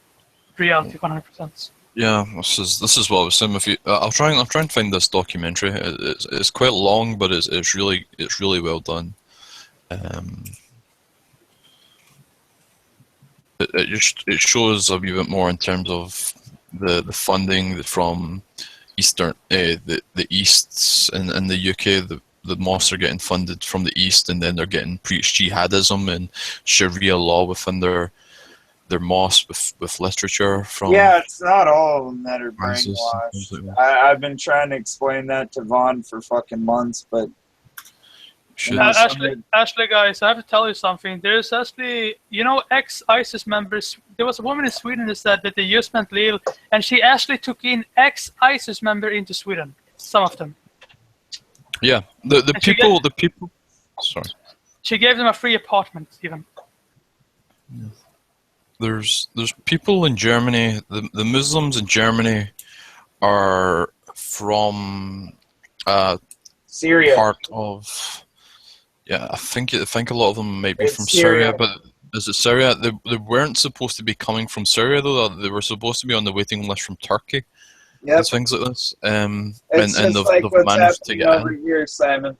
reality 100%. Yeah, this is what I was saying. If you, I'll try and find this documentary. It's quite long, but it's really well done. It shows a wee bit more in terms of the funding from Eastern the East in the UK. The mosques are getting funded from the East, and then they're getting preached jihadism and Sharia law within their mosques with literature from. Yeah, it's not all of them that are brainwashed. I've been trying to explain that to Vaughn for fucking months, but. Ashley, guys, I have to tell you something. There's actually, ex-ISIS members. There was a woman in Sweden that said that they used mentally ill, and she actually took in ex-ISIS member into Sweden. Some of them. Yeah, the people. Sorry. She gave them a free apartment, even. Yeah. There's people in Germany. The Muslims in Germany are from Syria. Part of. Yeah, I think a lot of them might be from Syria, but is it Syria? They weren't supposed to be coming from Syria though. They were supposed to be on the waiting list from Turkey. Yep. And things like this. It's just like what's happening over here, Simon.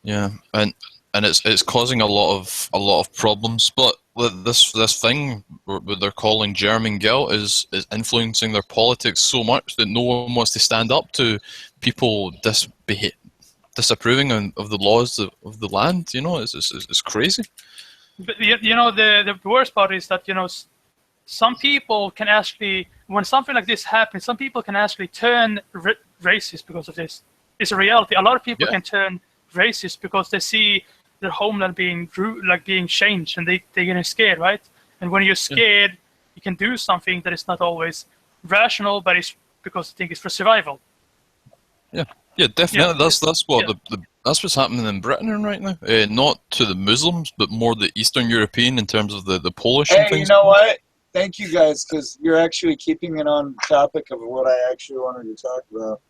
Yeah, and it's causing a lot of problems. But this thing what they're calling German guilt is influencing their politics so much that no one wants to stand up to people disapproving of the laws of the land. It's crazy. But you know, the worst part is that, you know, some people can actually, when something like this happens, some people can actually turn racist because of this. It's a reality. A lot of people can turn racist because they see their homeland being changed, and they're getting scared, right? And when you're scared, you can do something that is not always rational, but it's because you think it's for survival. Yeah, definitely. That's what that's what's happening in Britain right now. Not to the Muslims, but more the Eastern European in terms of the Polish and things. You know what? Thank you guys, because you're actually keeping it on topic of what I actually wanted to talk about.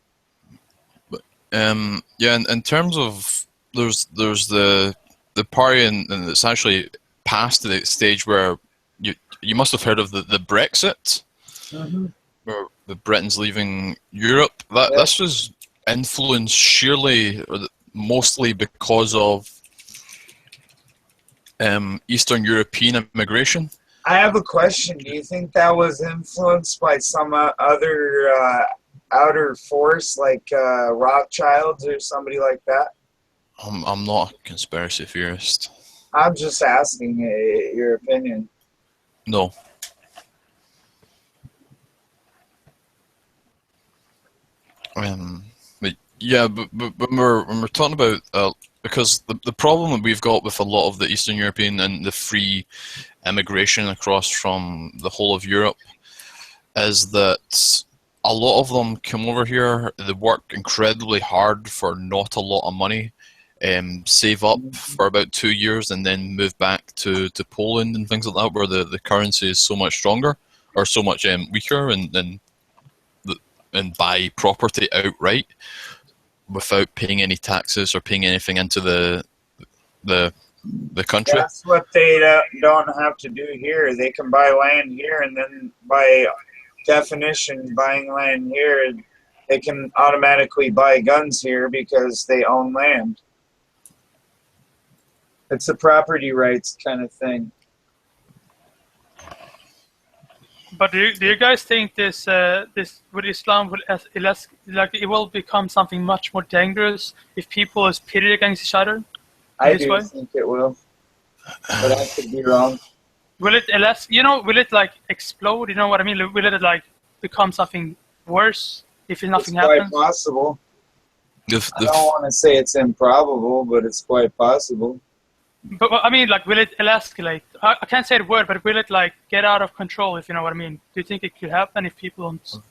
But in terms of there's the party and it's actually past the stage where you must have heard of the Brexit, where the Britain's leaving Europe. This was influenced surely mostly because of Eastern European immigration. I have a question. Do you think that was influenced by some other outer force, like Rothschilds or somebody like that? I'm not a conspiracy theorist. I'm just asking your opinion. No. But when we're talking about because the problem that we've got with a lot of the Eastern European and the free immigration across from the whole of Europe is that a lot of them come over here, they work incredibly hard for not a lot of money, save up for about 2 years and then move back to Poland and things like that, where the currency is so much stronger or so much weaker, and buy property outright without paying any taxes or paying anything into the country. That's what they don't have to do here. They can buy land here, and then by definition, buying land here, they can automatically buy guns here because they own land. It's a property rights kind of thing. But do you guys think this with Islam it will become something much more dangerous if people is pitted against each other? I do think it will, but I could be wrong. Will it will it like explode? You know what I mean? Will it like become something worse if nothing happens? It's quite possible. I don't want to say it's improbable, but it's quite possible. But I mean, like, will it escalate? I can't say the word, but will it like get out of control? If you know what I mean. Do you think it could happen if people don't?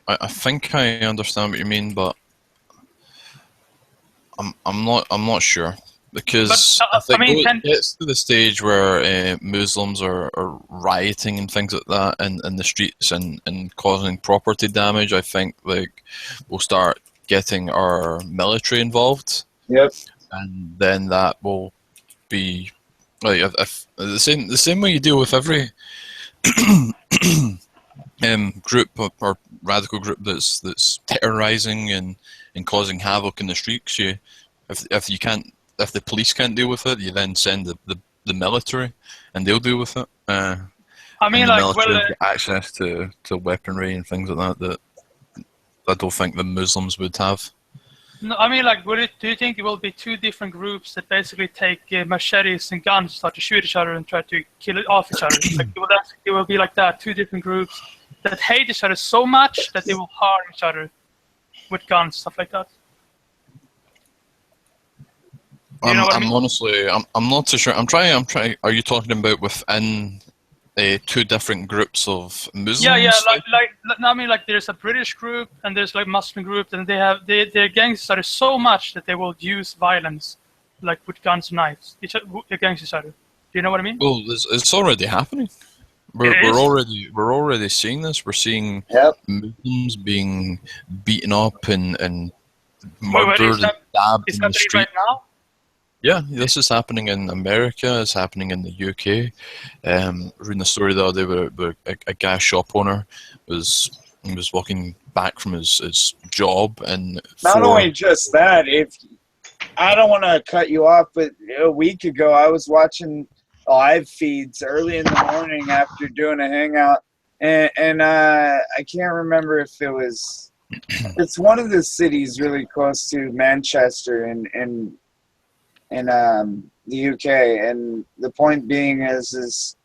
I think I understand what you mean, but I'm not sure, because it gets to the stage where Muslims are rioting and things like that in the streets and causing property damage. I think we'll start getting our military involved. Yep. And then that will be if the same way you deal with every group or radical group that's terrorizing and causing havoc in the streets. If the police can't deal with it, you then send the military, and they'll deal with it. I mean, like, get access to weaponry and things like that I don't think the Muslims would have. No, I mean, like, do you think it will be two different groups that basically take machetes and guns, start to shoot each other and try to kill it off each other? Like, it will be like that, two different groups that hate each other so much that they will harm each other with guns, stuff like that. Honestly, I'm not too sure. I'm trying. Are you talking about within two different groups of Muslims? Yeah. I mean, like, there's a British group and there's like Muslim group, and they're against each other so much that they will use violence, like with guns and knives, against each other. Do you know what I mean? Well, it's already happening. We're already seeing this. We're seeing Muslims being beaten up and murdered and stabbed in the street. Right now? Yeah, this is happening in America. It's happening in the UK. Reading the story the other day where a gas shop owner was walking back from his job, and not only just that. If I don't want to cut you off, but a week ago I was watching live feeds early in the morning after doing a hangout, and I can't remember if it was It's one of the cities really close to Manchester in the UK, and the point being is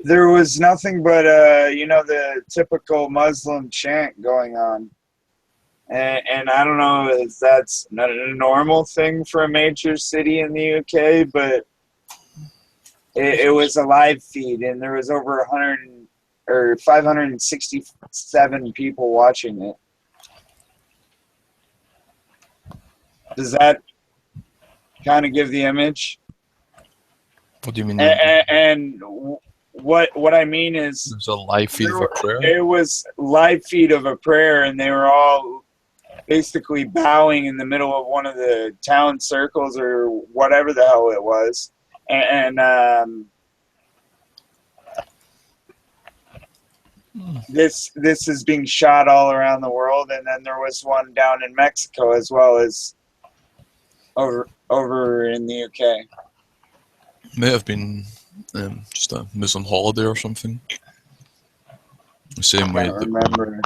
there was nothing but the typical Muslim chant going on, and I don't know if that's not a normal thing for a major city in the UK, but it was a live feed, and there was over 567 people watching it. Does that kind of give the image? What do you mean? And what I mean is, It was a live feed of a prayer. It was live feed of a prayer, and they were all basically bowing in the middle of one of the town circles or whatever the hell it was, and this is being shot all around the world, and then there was one down in Mexico as well as over in the UK. May have been just a Muslim holiday or something. The same way. I don't remember.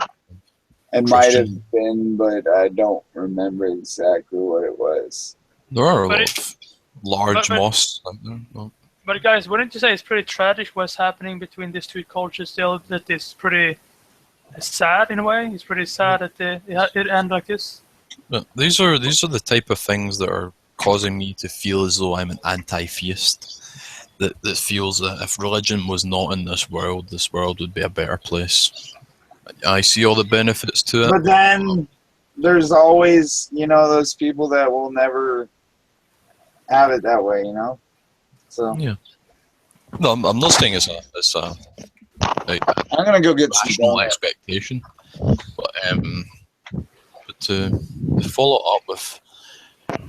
It might have been, but I don't remember exactly what it was. There are a lot of large mosques out there. No. But guys, wouldn't you say it's pretty tragic what's happening between these two cultures still? That is pretty sad in a way. It's pretty sad that it ends like this. But these are the type of things that are causing me to feel as though I'm an anti-theist. That feels that if religion was not in this world would be a better place. I see all the benefits to it. But then there's always, those people that will never have it that way, So yeah. No, I'm not saying it's a I'm gonna go get some rational expectation, but to follow up with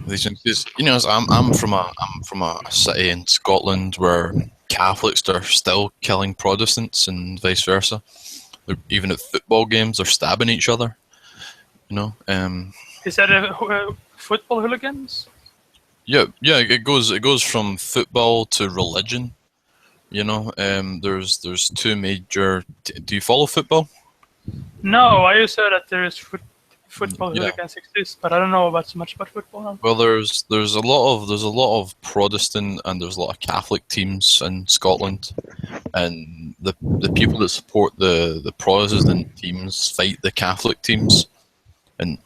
these things, because I'm from a city in Scotland where Catholics are still killing Protestants and vice versa. Even at football games, they're stabbing each other. Is that football hooligans? Yeah. It goes from football to religion. There's two major. Do you follow football? No, I used to say that there is football hooligans exist, but I don't know so much about football now. Well, there's a lot of Protestant and there's a lot of Catholic teams in Scotland, and the people that support the Protestant teams fight the Catholic teams, and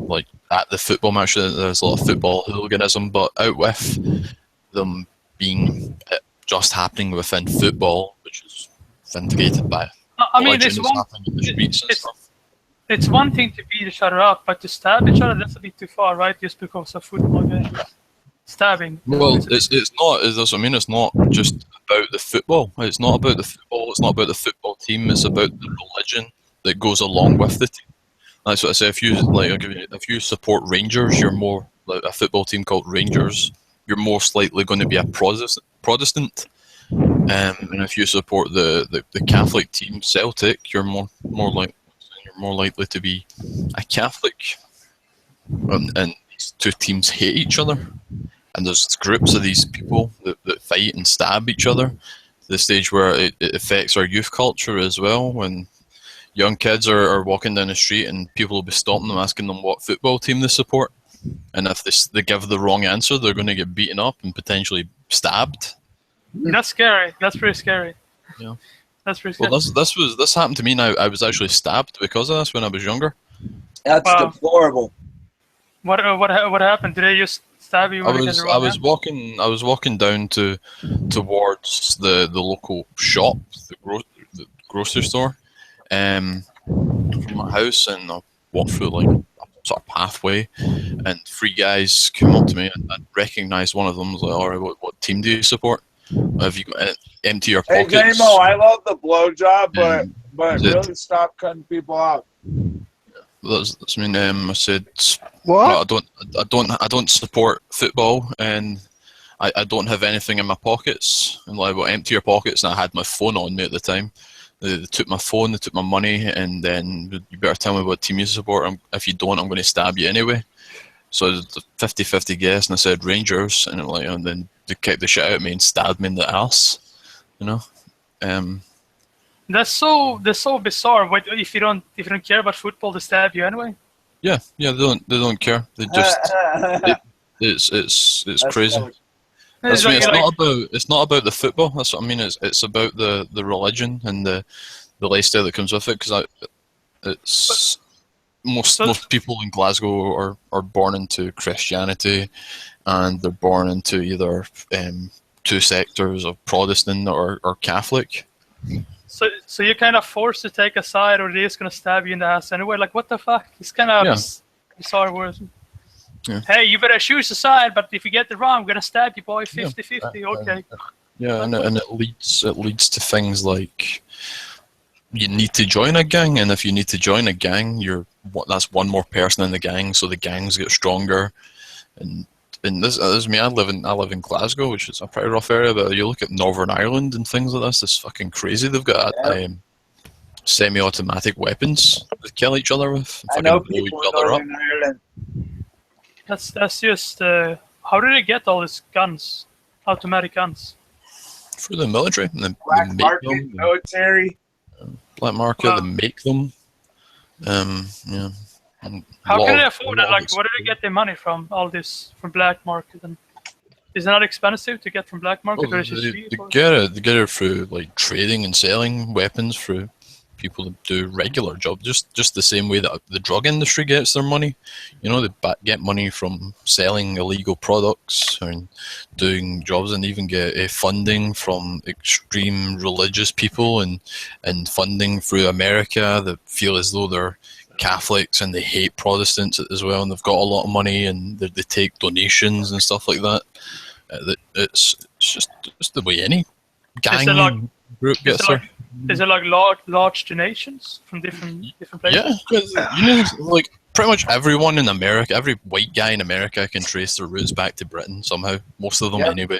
like at the football match there's a lot of football hooliganism, but out with them being just happening within football, which is vindicated by happening in the streets and stuff. It's one thing to beat each other up, but to stab each other, that's a bit too far, right? Just because of football games. Stabbing. Well, it's not. That's what I mean. It's not just about the football. It's not about the football. It's not about the football team. It's about the religion that goes along with the team. That's what I say. If you support Rangers, you're more like a football team called Rangers. You're most likely going to be a Protestant. And if you support the Catholic team Celtic, you're more likely to be a Catholic. And these two teams hate each other, and there's groups of these people that fight and stab each other to the stage where it affects our youth culture as well. When young kids are walking down the street and people will be stopping them, asking them what football team they support, and if they give the wrong answer, they're going to get beaten up and potentially stabbed. That's scary. That's pretty scary. Yeah. That's pretty scary. Well, this happened to me now. I was actually stabbed because of this when I was younger. That's deplorable. What happened? Did they just stab you? I was walking down towards the local shop, the grocery store, from my house, and I walked through like a sort of pathway, and three guys came up to me, and I recognised one of them. Was like, "All right, what team do you support? Have you got empty your pockets?" Hey, J-Mo, I love the blowjob, but really stop cutting people out. That's I mean, I said, what? I don't support football, and I don't have anything in my pockets. And like, well, empty your pockets, and I had my phone on me at the time. They took my phone, they took my money, and then you better tell me what team you support. If you don't, I'm going to stab you anyway. So it was a 50-50 guess, and I said Rangers, and then they kicked the shit out of me and stabbed me in the ass. That's so bizarre. What if you don't care about football, they stab you anyway? Yeah, they don't care. They just it's crazy. That's what I mean. It's not about the football. That's what I mean. It's about the religion and the lifestyle that comes with it. Because it's most people in Glasgow are born into Christianity, and they're born into either two sectors of Protestant or Catholic. So you're kind of forced to take a side, or they're just gonna stab you in the ass anyway. Like, what the fuck? It's kind of bizarre words. Yeah. Hey, you better choose a side, but if you get it wrong, I'm gonna stab you, boy. 50-50. Okay. Yeah, and it leads to things like you need to join a gang, and if you need to join a gang, that's one more person in the gang, so the gangs get stronger. And this is me. I live in Glasgow, which is a pretty rough area. But you look at Northern Ireland and things like this. It's fucking crazy. They've got semi-automatic weapons to kill each other with. I know people in Northern Ireland. That's just. How did they get all these guns, automatic guns? Through the military. Black market, military. Black market. They make them. Yeah. How can they afford it? Like, where do they get their money from? All this from black market, and is it not expensive to get from black market? Or is it cheap? They get it through like trading and selling weapons through people that do regular jobs, just the same way that the drug industry gets their money. You know, they get money from selling illegal products and doing jobs, and even get funding from extreme religious people and funding through America that feel as though they're Catholics and they hate Protestants as well, and they've got a lot of money and they take donations and stuff like that. It's just the way any gang group gets there. Is it like large donations from different places? Yeah, like pretty much everyone in America, every white guy in America can trace their roots back to Britain somehow. Most of them anyway.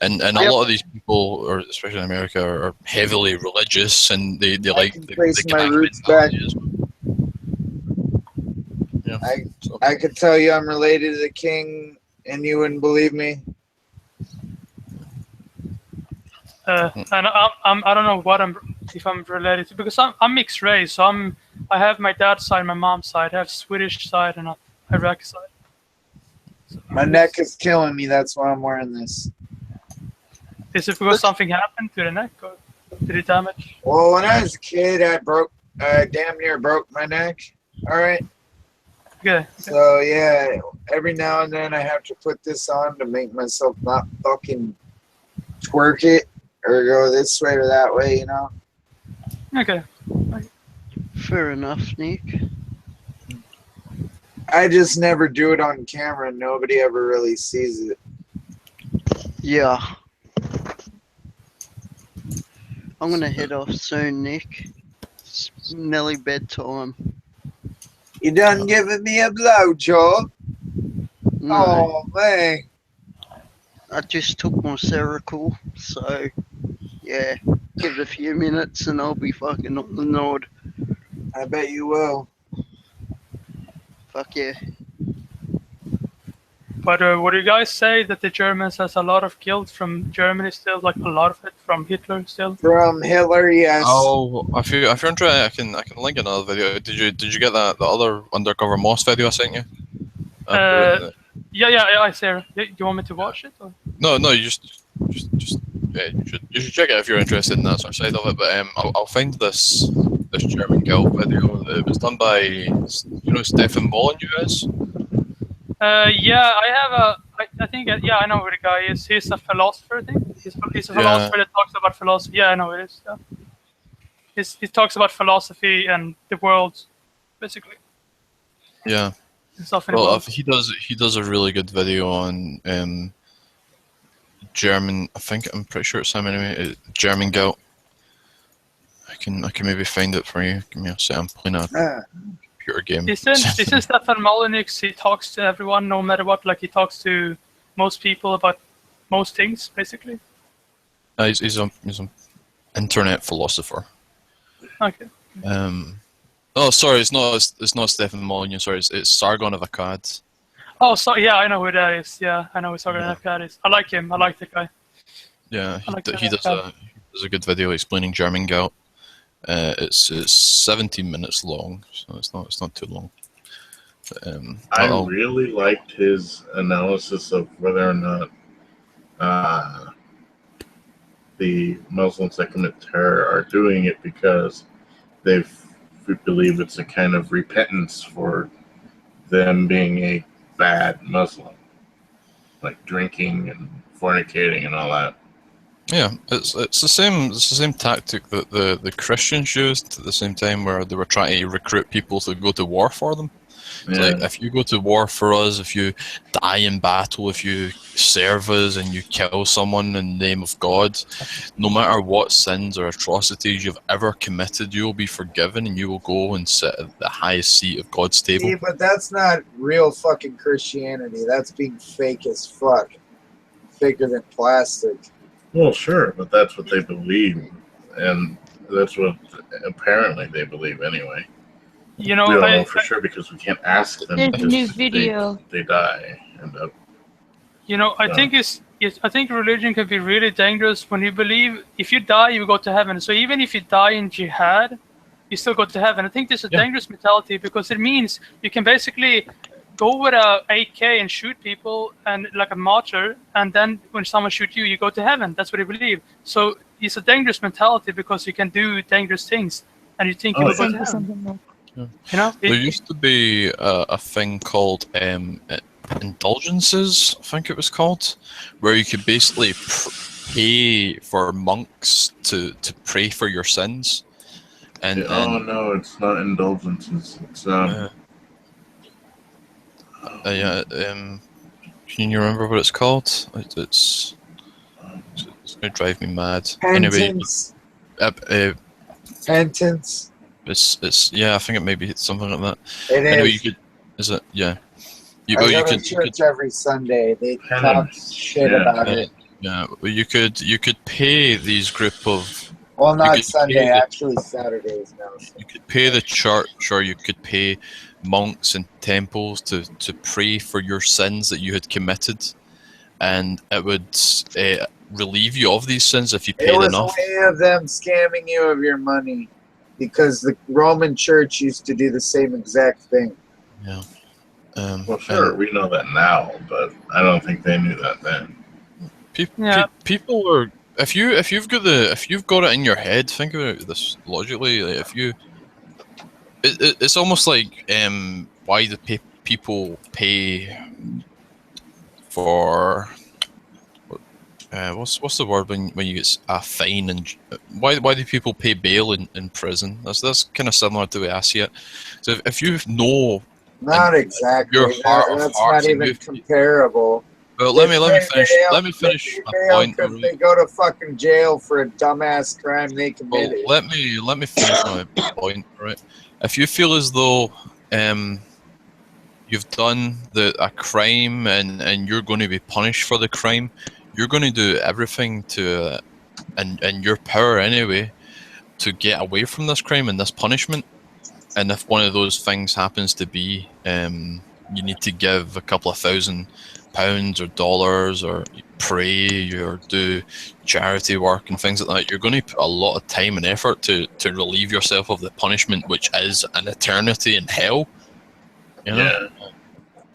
And a lot of these people, or especially in America, are heavily religious, and they like trace my roots back. I could tell you I'm related to the king, and you wouldn't believe me. And I don't know if I'm related to, because I'm mixed race. So I have my dad's side, my mom's side. I have Swedish side and Iraqi side. So my neck is killing me. That's why I'm wearing this. Is it because something happened to the neck, or did it damage? Well, when I was a kid, I damn near broke my neck. All right. Okay. So yeah, every now and then I have to put this on to make myself not fucking twerk it or go this way or that way, you know. Okay. Fair enough, Nick. I just never do it on camera. Nobody ever really sees it. Yeah. I'm gonna head off soon, Nick. It's nearly bedtime. You done giving me a blowjob? No, Oh, man. I just took my Seroquel, so yeah, give it a few minutes and I'll be fucking on the nod. I bet you will. Fuck yeah. But what do you guys say that the Germans has a lot of guilt from Germany still, like a lot of it from Hitler still? From Hitler, yes. Oh, if you're interested, I can link another video. Did you get the other undercover Moss video I sent you? Yeah, I see it. Do you want me to watch it? Or? No, you just you should check it if you're interested in that sort of side of it. But I'll find this German guilt video. It was done by, you know, Stefan Molyneux is. Yeah, I think I know who the guy is. He's a philosopher, I think. He's a philosopher that talks about philosophy. Yeah, I know it is. Yeah. He talks about philosophy and the world, basically. Yeah. Well, he does a really good video on German. I'm pretty sure it's him anyway. German guilt. I can maybe find it for you. Give me a second. I'm playing a computer game. Isn't Stefan Molyneux? He talks to everyone, no matter what. Like, he talks to most people about most things, basically. He's an internet philosopher. Okay. Oh, sorry, it's not Stefan Molyneux. Sorry, it's Sargon of Akkad. Oh, sorry. Yeah, I know who that is. Yeah, I know who Sargon of Akkad is. I like him. I like the guy. Yeah, he does a good video explaining German guilt. It's 17 minutes long, so it's not too long. But, I really liked his analysis of whether or not the Muslims that commit terror are doing it because they believe it's a kind of repentance for them being a bad Muslim, like drinking and fornicating and all that. Yeah, it's the same tactic that the Christians used at the same time, where they were trying to recruit people to go to war for them. It's like, if you go to war for us, if you die in battle, if you serve us and you kill someone in the name of God, no matter what sins or atrocities you've ever committed, you will be forgiven and you will go and sit at the highest seat of God's table. See, but that's not real fucking Christianity. That's being fake as fuck. Faker than plastic. Well, sure, but that's what they believe, and that's what apparently they believe anyway. You know, we don't know for sure because we can't ask them. There's a new video. They die. And, you know, I think I think religion can be really dangerous when you believe if you die, you go to heaven. So even if you die in jihad, you still go to heaven. I think this is a dangerous mentality because it means you can basically go with a AK and shoot people and like a martyr, and then when someone shoots you, you go to heaven. That's what they believe. So it's a dangerous mentality because you can do dangerous things, and you think you will go to heaven. Yeah. You know, there used to be a thing called indulgences, I think it was called, where you could basically pay for monks to pray for your sins. And no, it's not indulgences. It's can you remember what it's called? It's gonna drive me mad. Penance. Anyway, Penance. It's I think it may be something like that. It anyway, is. you could, is it? Yeah. I go to church every Sunday. They talk shit about it. Yeah, well, you could pay these group of. Well, not Sunday, actually Saturdays now. You could pay the church, or you could pay monks and temples to pray for your sins that you had committed, and it would relieve you of these sins if you paid enough. It was a way of them scamming you of your money, because the Roman Church used to do the same exact thing. Yeah. Well, sure, we know that now, but I don't think they knew that then. People are. If you've got it in your head, think about this logically. Like it's almost like why do people pay for what's the word when you get a fine, and why do people pay bail in prison? That's kind of similar to the way I see it. So if you know. Not exactly. That's not even comparable. Well, let me finish. Let me finish my point. Because they go to fucking jail for a dumbass crime they committed. Well, let me finish my point. Right. If you feel as though you've done a crime and you're going to be punished for the crime, you're going to do everything to, and your power anyway, to get away from this crime and this punishment. And if one of those things happens to be, you need to give a couple of £1,000 or dollars, or pray, or do charity work and things like that, you're going to put a lot of time and effort to relieve yourself of the punishment, which is an eternity in hell. You know? Yeah,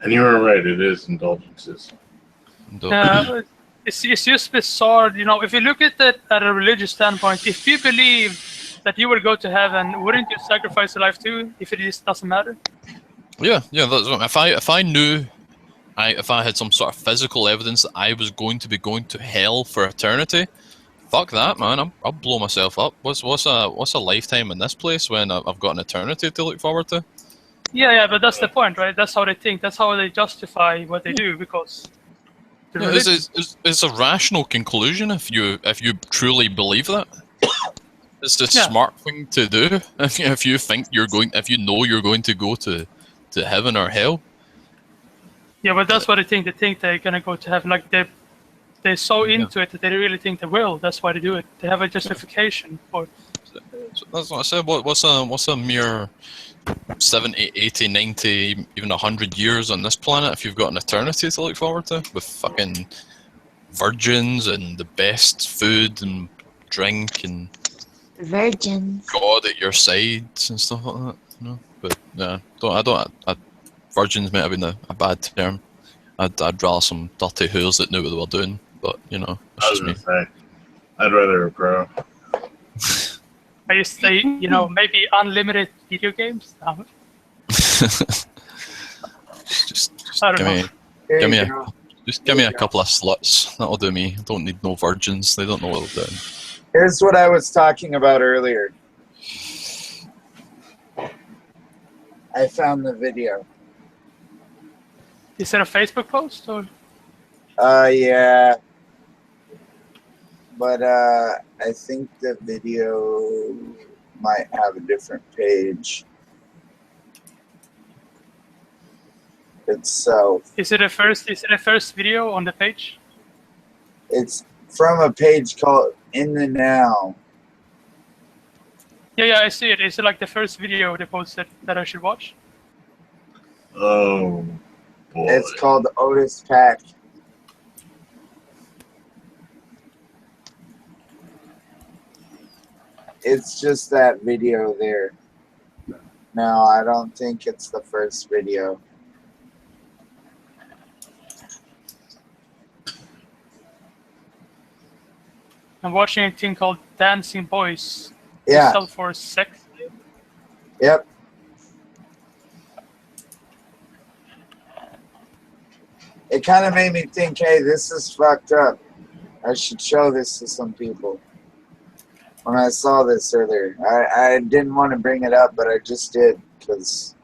and you were right. It is indulgences. It's just bizarre. You know, if you look at that at a religious standpoint, if you believe that you will go to heaven, wouldn't you sacrifice your life too if it just doesn't matter? Yeah. If I knew, if I had some sort of physical evidence that I was going to be going to hell for eternity, fuck that, man. I'll blow myself up. What's a lifetime in this place when I've got an eternity to look forward to? Yeah, but that's the point, right? That's how they think. That's how they justify what they do, because. It's a rational conclusion if you truly believe that. It's a smart thing to do if you think you're going to go to heaven or hell. Yeah, but that's what they think. They think they're gonna go to heaven. Like they're so into it that they really think they will. That's why they do it. They have a justification for it. That's what I said. What's a mere 70, 80, 90, even 100 years on this planet if you've got an eternity to look forward to with fucking virgins and the best food and drink and Virgins. God at your sides and stuff like that, you know. But yeah, virgins might have been a bad term. I'd rather some dirty whores that knew what they were doing. But you know, that's I was just me. gonna say, I'd rather a pro. I used to say, you know, maybe unlimited video games. just I don't know. give me a couple of sluts. That'll do me. I don't need no virgins. They don't know what they're doing. Here's what I was talking about earlier. I found the video. Is it a Facebook post or? Yeah. But I think the video might have a different page itself. Is it a first video on the page? It's from a page called In the Now. Yeah, I see it. Is it like the first video they posted that I should watch? Oh boy. It's called Otis Pack. It's just that video there. No, I don't think it's the first video. I'm watching a thing called Dancing Boys. Yeah. Sell for sex. Yep. It kind of made me think, hey, this is fucked up. I should show this to some people. When I saw this earlier, I didn't want to bring it up, but I just did because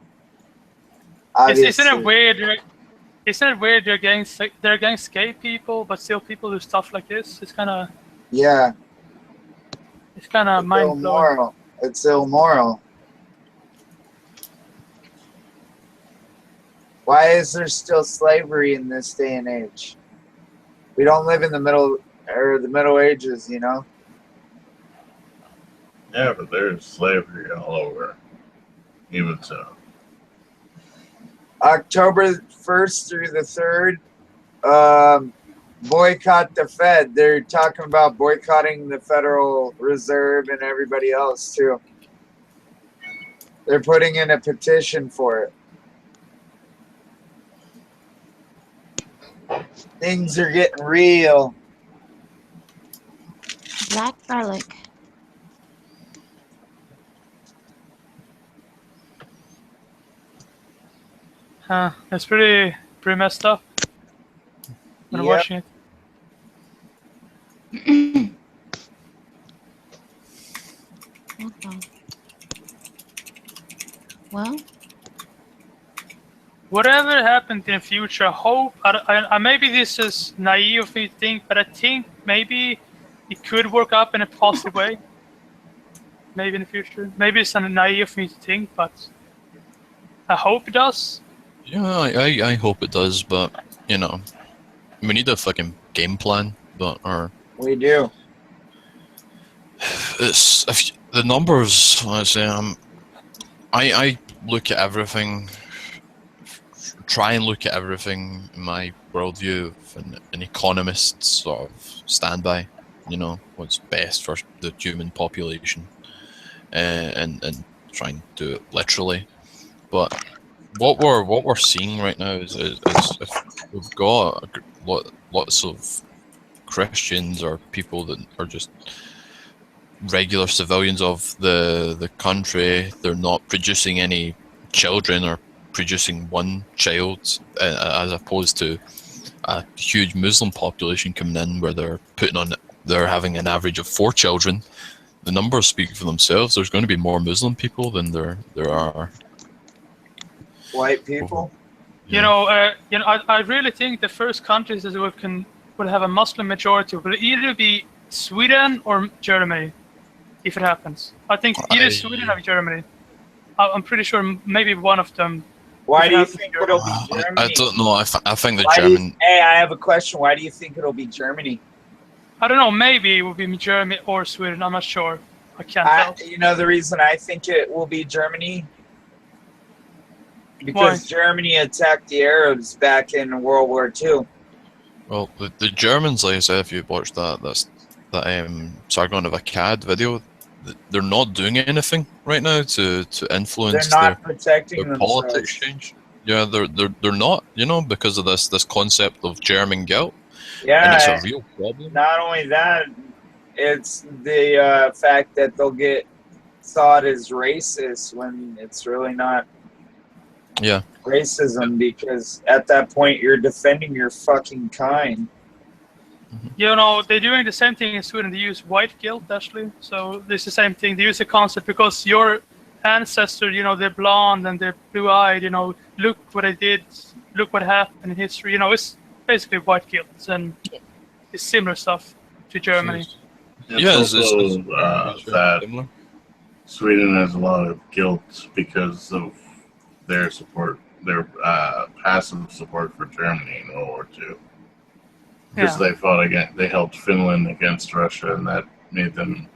Isn't it weird? Isn't it weird they're against gay people, but still people do stuff like this? It's kind of yeah. It's kind of mind blowing. It's immoral. Why is there still slavery in this day and age? We don't live in the Middle Ages, you know. Yeah, but there's slavery all over. Even so. October 1st through the 3rd, boycott the Fed. They're talking about boycotting the Federal Reserve and everybody else, too. They're putting in a petition for it. Things are getting real. Black garlic. It's pretty messed up when I'm watching it. Okay. Well, whatever happened in the future, I hope. I maybe this is naive of me to think, but I think maybe it could work up in a positive way. Maybe in the future. Maybe it's naive of me to think, but I hope it does. Yeah, I hope it does, but you know, we need a fucking game plan. We do. It's the numbers. I say, I look at everything. Try and look at everything in my worldview of an economist's sort of standby. You know, what's best for the human population, and try and do it literally. But what we're seeing right now is we've got lots of Christians or people that are just regular civilians of the country. They're not producing any children or producing one child, as opposed to a huge Muslim population coming in where they're having an average of 4 children. The numbers speak for themselves. There's going to be more Muslim people than there are white people. Yeah. I really think the first countries that will have a Muslim majority will either be Sweden or Germany, if it happens. I think either Sweden or Germany. I'm pretty sure maybe one of them. Why do you think it'll be Germany? I don't know. I think the German. Hey, I have a question. Why do you think it'll be Germany? I don't know. Maybe it will be Germany or Sweden. I'm not sure. I can't tell. You know the reason I think it will be Germany? Because Germany attacked the Arabs back in World War II. Well, the Germans, like I said, if you watched that Sargon of Akkad video, they're not doing anything right now to influence They're not protecting their themselves. politics change. Yeah, they're not, because of this concept of German guilt. Yeah, and it's a real problem. Not only that, it's the fact that they'll get thought as racist when it's really not racism, because at that point you're defending your fucking kind. They're doing the same thing in Sweden. They use white guilt, actually. So it's the same thing. They use the concept because your ancestor, they're blonde and they're blue-eyed, look what I did, look what happened in history. It's basically white guilt, and it's similar stuff to Germany. It's also that Sweden has a lot of guilt because of their support, their passive support for Germany in World War II. Because they fought they helped Finland against Russia, and that made them,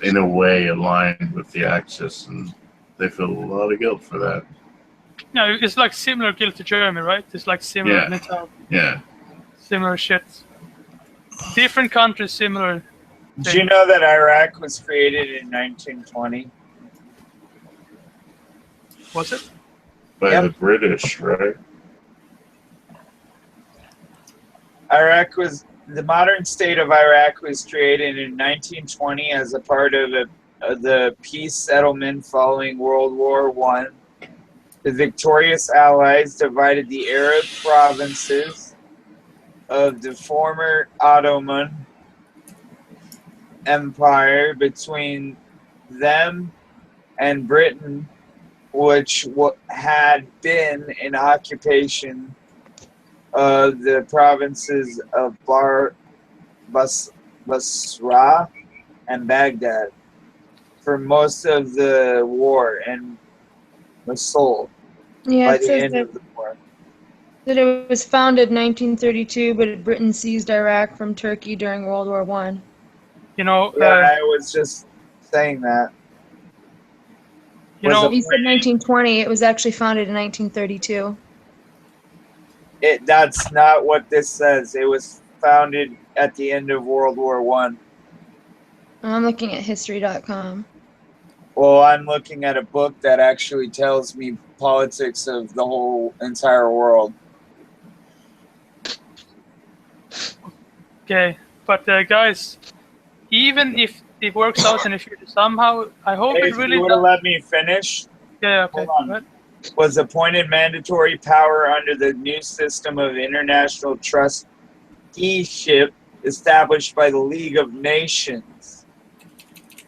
in a way, aligned with the Axis, and they feel a lot of guilt for that. No, it's like similar guilt to Germany, right? It's like similar mentality. Yeah. Similar shit. Different countries, similar. Did you know that Iraq was created in 1920? Was it? By the British, right? The modern state of Iraq was created in 1920 as a part of the peace settlement following World War I. The victorious Allies divided the Arab provinces of the former Ottoman Empire between them and Britain, which had been in occupation of the provinces of Basra and Baghdad for most of the war, and Mosul by the end of the war. That it was founded in 1932, but Britain seized Iraq from Turkey during World War I. I was just saying that. He said 1920. It was actually founded in 1932. That's not what this says. It was founded at the end of World War I. I'm looking at history.com. Well, I'm looking at a book that actually tells me politics of the whole entire world. Okay, but guys, even if it works out in the future somehow, I hope it really. You would have let me finish. Yeah. Okay. Hold on. Was appointed mandatory power under the new system of international trusteeship established by the League of Nations.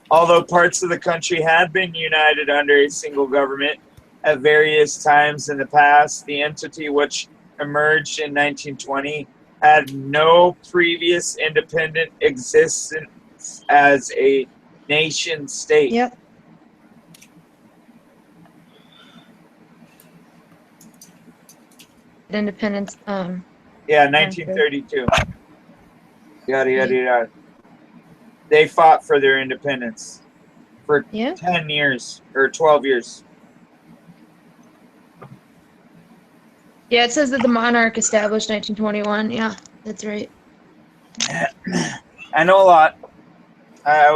Although parts of the country had been united under a single government at various times in the past, the entity which emerged in 1920 had no previous independent existence as a nation state. Yep. Independence. Yeah, 1932. Yada yada yada. They fought for their independence for 10 years or 12 years. Yeah, it says that the monarch established 1921. Yeah, that's right. I know a lot. I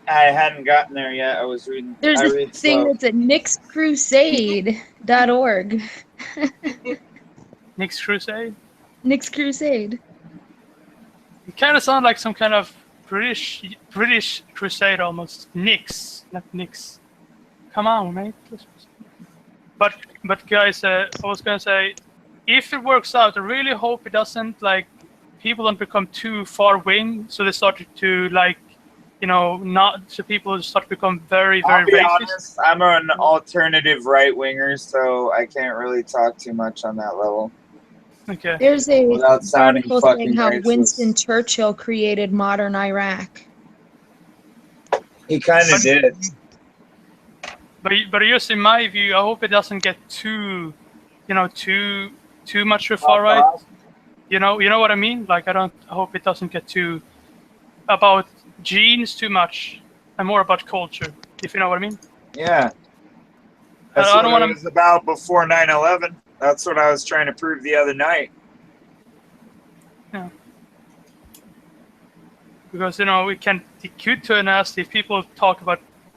hadn't gotten there yet. I was reading. There's a thing that's at nixcrusade.org. Nix Crusade? Nix Crusade. It kind of sounds like some kind of British crusade almost. Nix, not Nix. Come on, mate. But guys, I was gonna say, if it works out, I really hope it doesn't, like, people don't become too far wing, so they start to, like, so people start to become very, very racist. Honest, I'm an alternative right winger, so I can't really talk too much on that level. Okay. There's a article saying how racist. Winston Churchill created modern Iraq. He kind of did. But just in my view, I hope it doesn't get too much to far right. You know what I mean? Like, I hope it doesn't get too about genes too much and more about culture, if you know what I mean. Yeah. That's what it was about before 9/11. That's what I was trying to prove the other night. Yeah. because it could turn nasty if people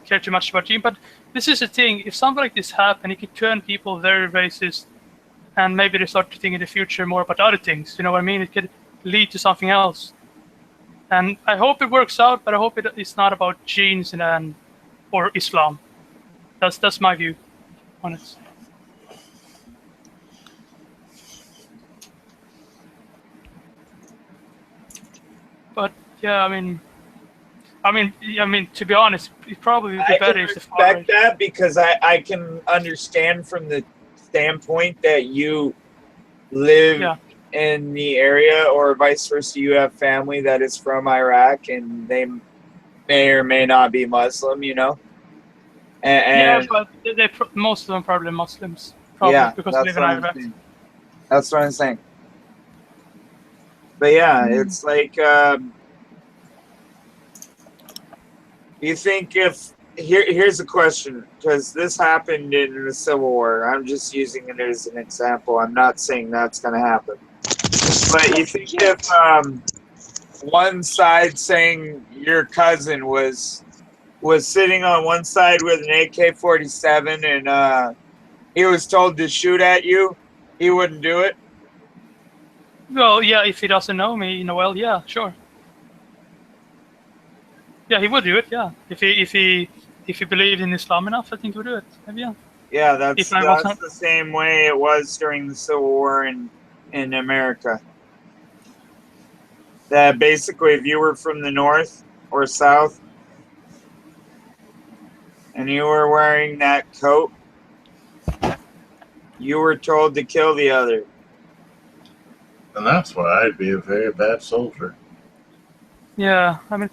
care too much about Gene. But this is the thing: if something like this happens, it could turn people very racist, and maybe they start to think in the future more about other things. You know what I mean? It could lead to something else. And I hope it works out, but I hope it's not about genes or Islam. That's my view on it. But yeah, I mean, to be honest, it probably would be better if the father. I respect that because I can understand from the standpoint that you live in the area, or vice versa. You have family that is from Iraq, and they may or may not be Muslim. You know. And yeah, but most of them probably Muslims. Probably because they live in Iraq. That's what I'm saying. But yeah, it's like, you think here's a question, because this happened in the Civil War. I'm just using it as an example. I'm not saying that's going to happen. But you think if one side saying your cousin was sitting on one side with an AK-47 and he was told to shoot at you, he wouldn't do it? Well, yeah, if he doesn't know me, well, yeah, sure. Yeah, he would do it, yeah. If he believed in Islam enough, I think he would do it. Maybe, yeah. Yeah, that's the same way it was during the Civil War in America. That basically, if you were from the North or South, and you were wearing that coat, you were told to kill the other. And that's why I'd be a very bad soldier. Yeah, I mean,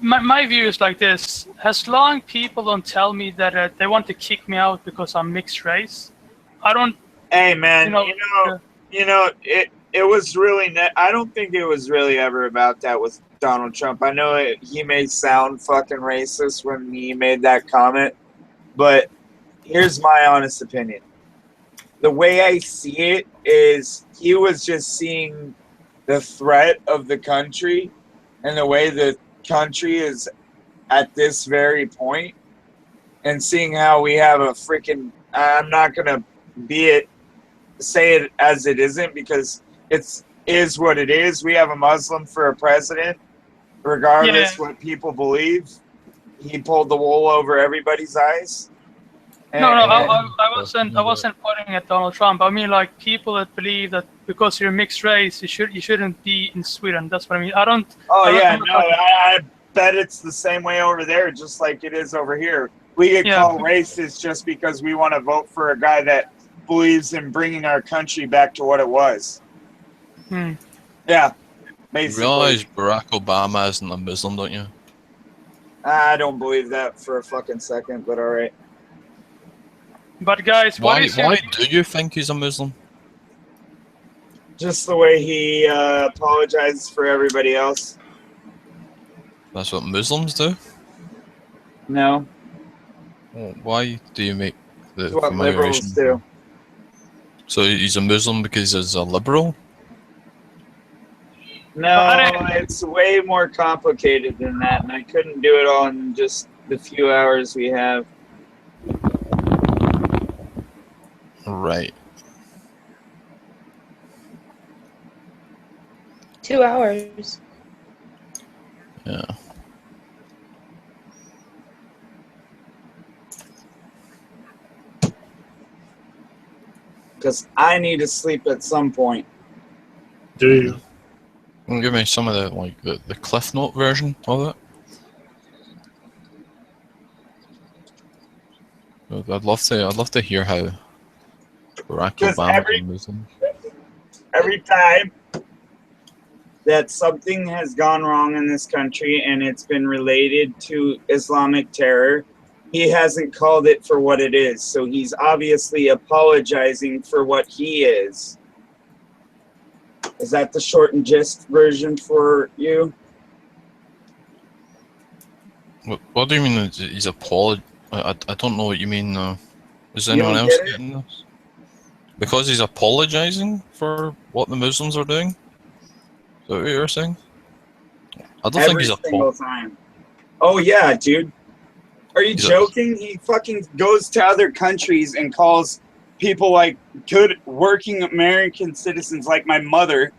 my view is like this: as long people don't tell me that they want to kick me out because I'm mixed race, I don't. Hey man, it was really. I don't think it was really ever about that with Donald Trump. I know he may sound fucking racist when he made that comment, but here's my honest opinion. The way I see it is he was just seeing the threat of the country and the way the country is at this very point, and seeing how we have a freaking, I'm not going to say it as it isn't, because it is what it is. We have a Muslim for a president, regardless what people believe. He pulled the wool over everybody's eyes. I wasn't pointing at Donald Trump. I mean, like, people that believe that because you're mixed race, you shouldn't be in Sweden. That's what I mean. I bet it's the same way over there, just like it is over here. We get called racist just because we want to vote for a guy that believes in bringing our country back to what it was. Yeah, basically. You realize Barack Obama isn't a Muslim, don't you? I don't believe that for a fucking second, but all right. But guys, why do you think he's a Muslim? Just the way he apologizes for everybody else. That's what Muslims do? No. Well, why do you make the That's what liberals do. So he's a Muslim because he's a liberal? No, it's way more complicated than that, and I couldn't do it all in just the few hours we have. Right. 2 hours. Yeah. Because I need to sleep at some point. Do you? Give me some of the Cliff Note version of it. I'd love to hear how Barack Obama Muslim. Every time that something has gone wrong in this country and it's been related to Islamic terror, he hasn't called it for what it is. So he's obviously apologizing for what he is. Is that the short and gist version for you? What do you mean he's apologizing? I don't know what you mean. Is anyone else getting this? Because he's apologizing for what the Muslims are doing? Is that what you were saying? I don't think Every he's a single cop. time. Oh yeah, dude. Are you joking? He fucking goes to other countries and calls people like good working American citizens like my mother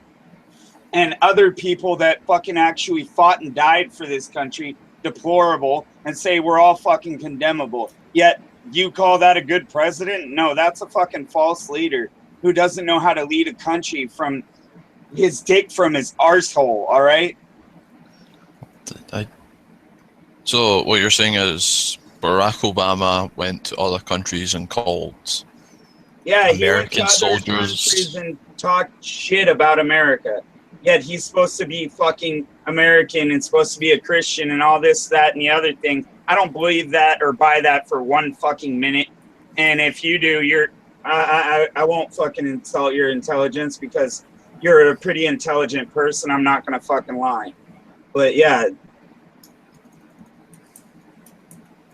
and other people that fucking actually fought and died for this country deplorable and say we're all fucking condemnable. Yet you call that a good president? No, that's a fucking false leader who doesn't know how to lead a country from his dick from his arsehole, all right? So what you're saying is Barack Obama went to other countries and called American soldiers and talk shit about America. Yet he's supposed to be fucking American and supposed to be a Christian and all this, that, and the other thing. I don't believe that or buy that for one fucking minute. And if you do, I won't fucking insult your intelligence because you're a pretty intelligent person. I'm not gonna fucking lie. But yeah.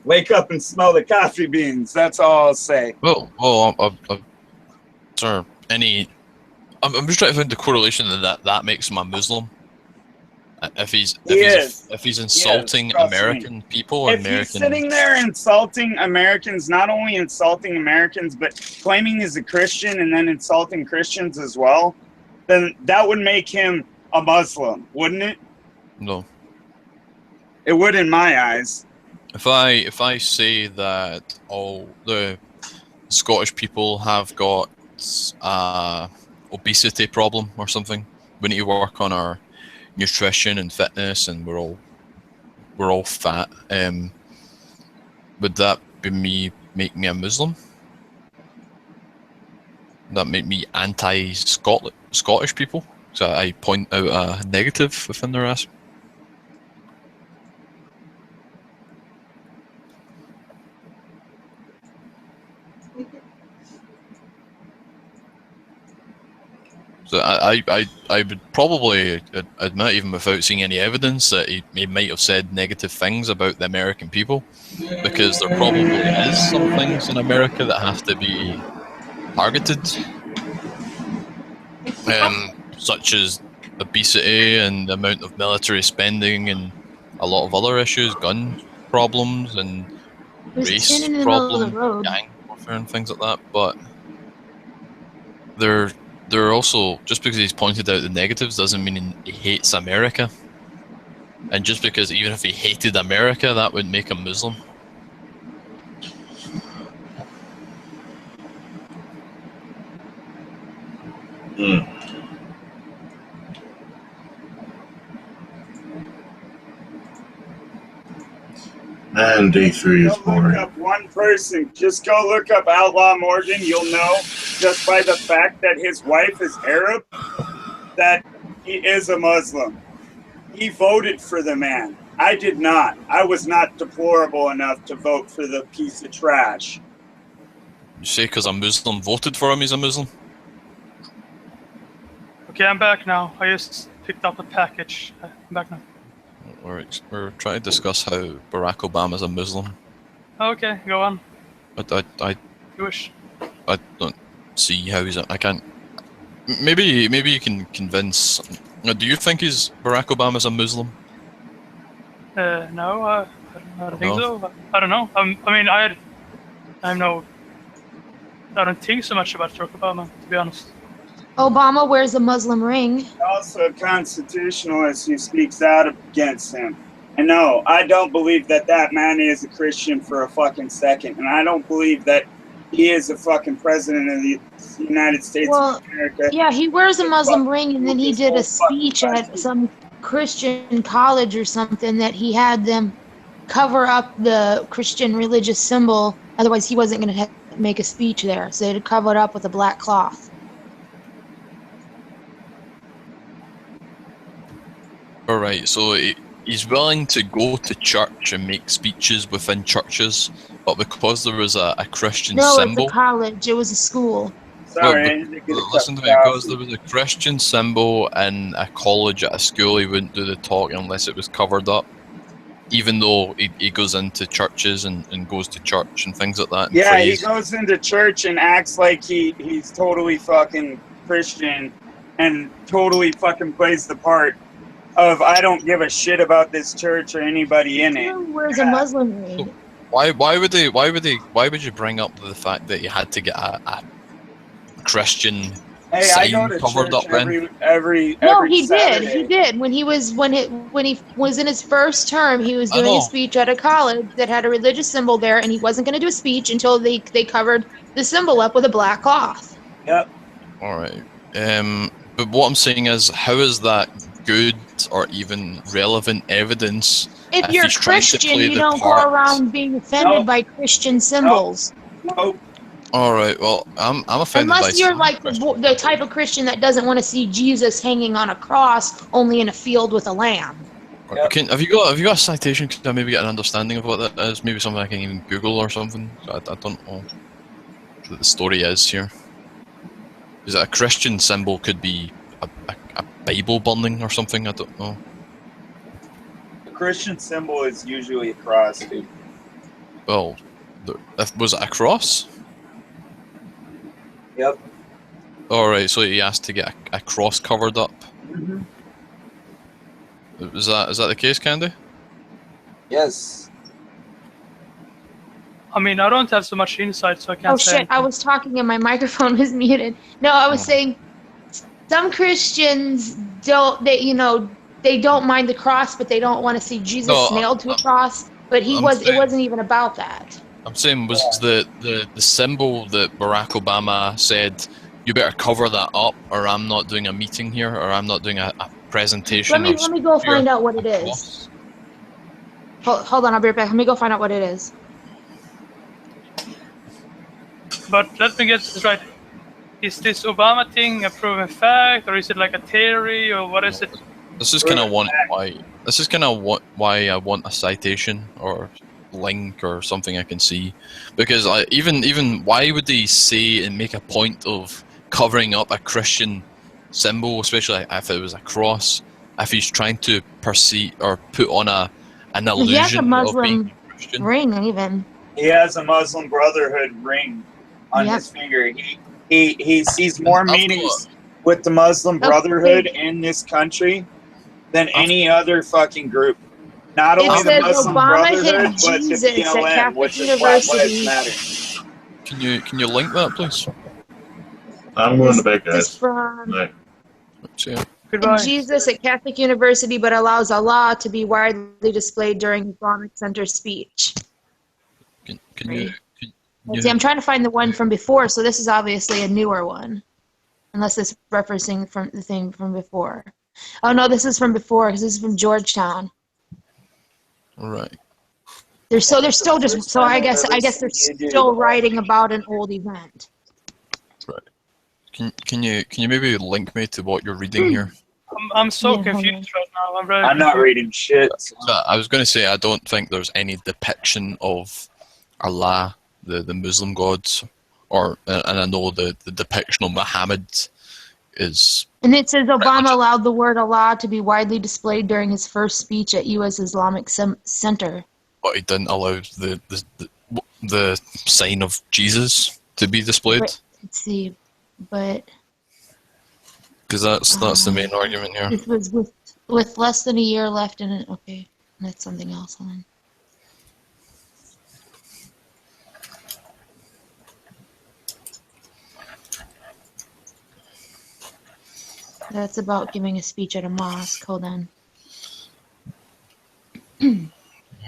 Wake up and smell the coffee beans. That's all I'll say. Well, sorry. I'm just trying to find the correlation that makes him a Muslim. If he's insulting American people, if he's sitting there insulting Americans, not only insulting Americans, but claiming he's a Christian and then insulting Christians as well, then that would make him a Muslim, wouldn't it? No. It would in my eyes. If I say that all the Scottish people have got obesity problem or something, we need to work on our nutrition and fitness, and we're all fat. Would that make me a Muslim? Would that make me anti-Scottish people? So I point out a negative within their ass. So I would probably admit, even without seeing any evidence, that he might have said negative things about the American people, because there probably is some things in America that have to be targeted, such as obesity and the amount of military spending and a lot of other issues, gun problems and race problems, gang warfare and things like that. But they're also, just because he's pointed out the negatives doesn't mean he hates America. And just because even if he hated America, that would make him Muslim. And D3 is boring. Look up one person. Just go look up Outlaw Morgan. You'll know just by the fact that his wife is Arab that he is a Muslim. He voted for the man. I did not. I was not deplorable enough to vote for the piece of trash. You say because a Muslim voted for him, he's a Muslim? Okay, I'm back now. I just picked up a package. I'm back now. We're trying to discuss how Barack Obama's a Muslim. Okay, go on. You wish. I don't see how I can't. Maybe you can convince. Do you think Barack Obama's a Muslim? No, I don't think so. I don't know. I don't think so much about Barack Obama, to be honest. Obama wears a Muslim ring. Also a constitutionalist who speaks out against him. And no, I don't believe that man is a Christian for a fucking second. And I don't believe that he is a fucking president of the United States of America. Yeah, he wears a Muslim ring, and then he did a speech at some Christian college or something that he had them cover up the Christian religious symbol. Otherwise, he wasn't going to make a speech there. So they had to cover it up with a black cloth. Alright, so he's willing to go to church and make speeches within churches, but because there was a Christian symbol... No, it was a college. It was a school. Sorry, listen to me, because there was a Christian symbol in a college at a school, he wouldn't do the talk unless it was covered up. Even though he goes into churches and goes to church and things like that. Yeah, he goes into church and acts like he's totally fucking Christian and totally fucking plays the part of I don't give a shit about this church or anybody in it. He wears a Muslim ring. Why would you bring up the fact that you had to get a Christian Hey, I go to covered church up then? every No, he Saturday. did. He did. When he was in his first term, he was I doing a know. speech at a college that had a religious symbol there, and he wasn't going to do a speech until they covered the symbol up with a black cloth. Yep. All right. But what I'm saying is, how is that good or even relevant evidence? If you're he's trying to Christian, play you the don't part? go around being offended by Christian symbols. Nope. All right. Well, I'm offended by Unless you're some like Christian the type of Christian that doesn't want to see Jesus hanging on a cross, only in a field with a lamb. Yep. Have you got a citation? Could I maybe get an understanding of what that is? Maybe something I can even Google or something. I don't know what the story is here. Is it a Christian symbol? Could be a Bible burning or something. I don't know. The Christian symbol is usually a cross, dude. Well, was it a cross? Yep. All right. So he asked to get a cross covered up. Mm-hmm. Is that the case, Candy? Yes. I mean, I don't have so much insight, so I can't say Oh shit! anything. I was talking and my microphone was muted. No, I was saying some Christians don't. They don't mind the cross, but they don't want to see Jesus nailed to a cross. But it wasn't even about that. I'm saying was the symbol that Barack Obama said, you better cover that up, or I'm not doing a meeting here, or I'm not doing a presentation. Let me go find out what it is. Hold on, I'll be right back. Let me go find out what it is. But let me get this right. Is this Obama thing a proven fact, or is it like a theory, or what is it? This is kind of why I want a citation or link or something I can see, because even why would they say and make a point of covering up a Christian symbol, especially if it was a cross, if he's trying to perceive or put on an illusion he has a Muslim of being Christian? ring, even. He has a Muslim Brotherhood ring on his finger. He sees more meetings with the Muslim Brotherhood in this country than any other fucking group. Not only the Muslim Brotherhood, but the BLM, which is Black Lives Matter. Can you link that, please? I'm going to bed, guys. Goodbye. Jesus at Catholic University, but allows Allah to be widely displayed during Islamic Center speech. Can you See, I'm trying to find the one from before, so this is obviously a newer one. Unless it's referencing from the thing from before. Oh no, this is from before, because this is from Georgetown. Right. They're still just so I guess they're still writing about an old event. Right. Can you maybe link me to what you're reading here? I'm so confused right now. I'm not reading shit. I was going to say I don't think there's any depiction of Allah, the Muslim gods, and I know the depiction of Muhammad is. And it says Obama allowed the word Allah to be widely displayed during his first speech at U.S. Islamic Center. But he didn't allow the sign of Jesus to be displayed. Let's see, but because that's the main argument here. It was with less than a year left in it. Okay, that's something else. On. That's about giving a speech at a mosque. Hold on.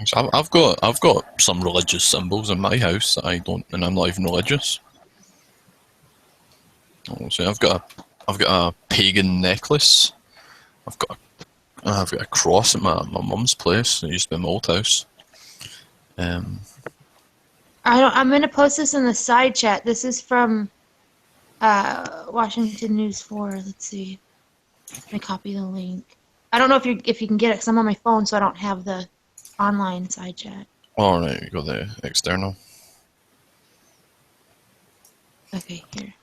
So I've got some religious symbols in my house that I don't, and I'm not even religious. So I've got a pagan necklace. I've got a cross at my mum's place. It used to be my old house. I'm gonna post this in the side chat. This is from Washington News 4. Let's see. Let me copy the link. I don't know if you can get it, because I'm on my phone, so I don't have the online side chat. All right, you got the external. Okay, here.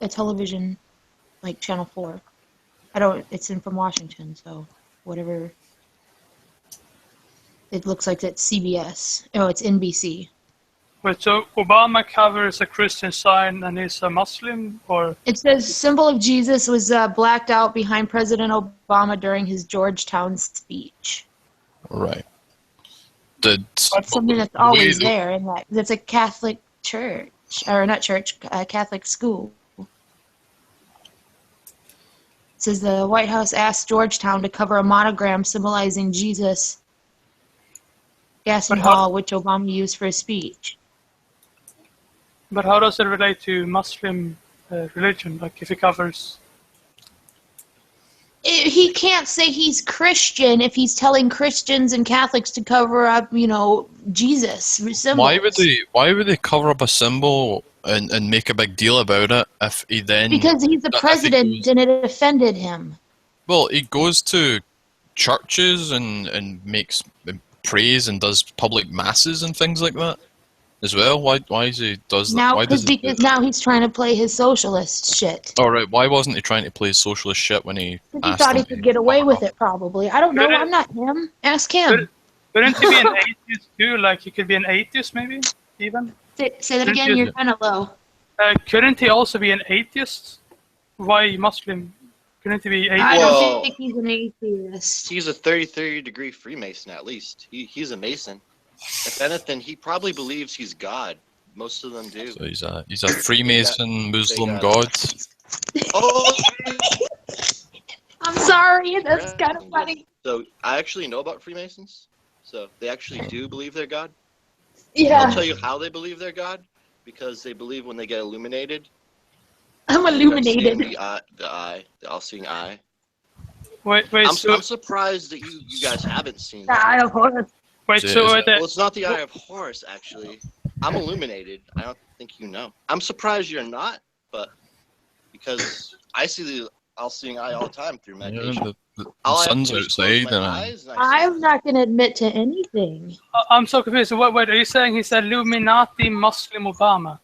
A television, like Channel 4. It's from Washington, so whatever. it looks like it's CBS. Oh, it's NBC. Wait, so Obama covers a Christian sign and he's a Muslim, or? It says symbol of Jesus was blacked out behind President Obama during his Georgetown speech. Right. That's something that's always there, and that's a Catholic church, or not church, Catholic school. It says the White House asked Georgetown to cover a monogram symbolizing Jesus, Gaston Hall, which Obama used for his speech. But how does it relate to Muslim religion? Like, if he covers... He can't say he's Christian if he's telling Christians and Catholics to cover up, Jesus symbols. Why would they cover up a symbol and make a big deal about it if he then... Because he's the president and it offended him. Well, he goes to churches and makes prays and does public masses and things like that as well. Why is he does that? Now, because now he's trying to play his socialist shit. All right. Why wasn't he trying to play socialist shit when he? He thought he could get away with it. Probably. I don't know. I'm not him. Ask him. Couldn't he be an atheist too? Like, he could be an atheist, maybe even. Say that again. You're kind of low. Couldn't he also be an atheist? Why Muslim? Couldn't he be atheist? I don't think he's an atheist. He's a 33-degree Freemason, at least. He's a Mason. If anything, he probably believes he's God. Most of them do. So he's a Freemason Muslim god. Oh! I'm sorry, that's kind of funny. So I actually know about Freemasons. So they actually do believe they're God. Yeah. I'll tell you how they believe they're God. Because they believe when they get illuminated. I'm illuminated. The all-seeing eye. Wait. I'm surprised that you guys haven't seen that. Eye of Horus. Wait, well, it's not the Eye of Horus, actually. I'm illuminated. I don't think you know. I'm surprised you're not, but because I see the all-seeing eye all the time through meditation. Yeah, the sun's outside, and I'm not going to admit to anything. I'm so confused. Wait, are you saying he's Illuminati Muslim Obama?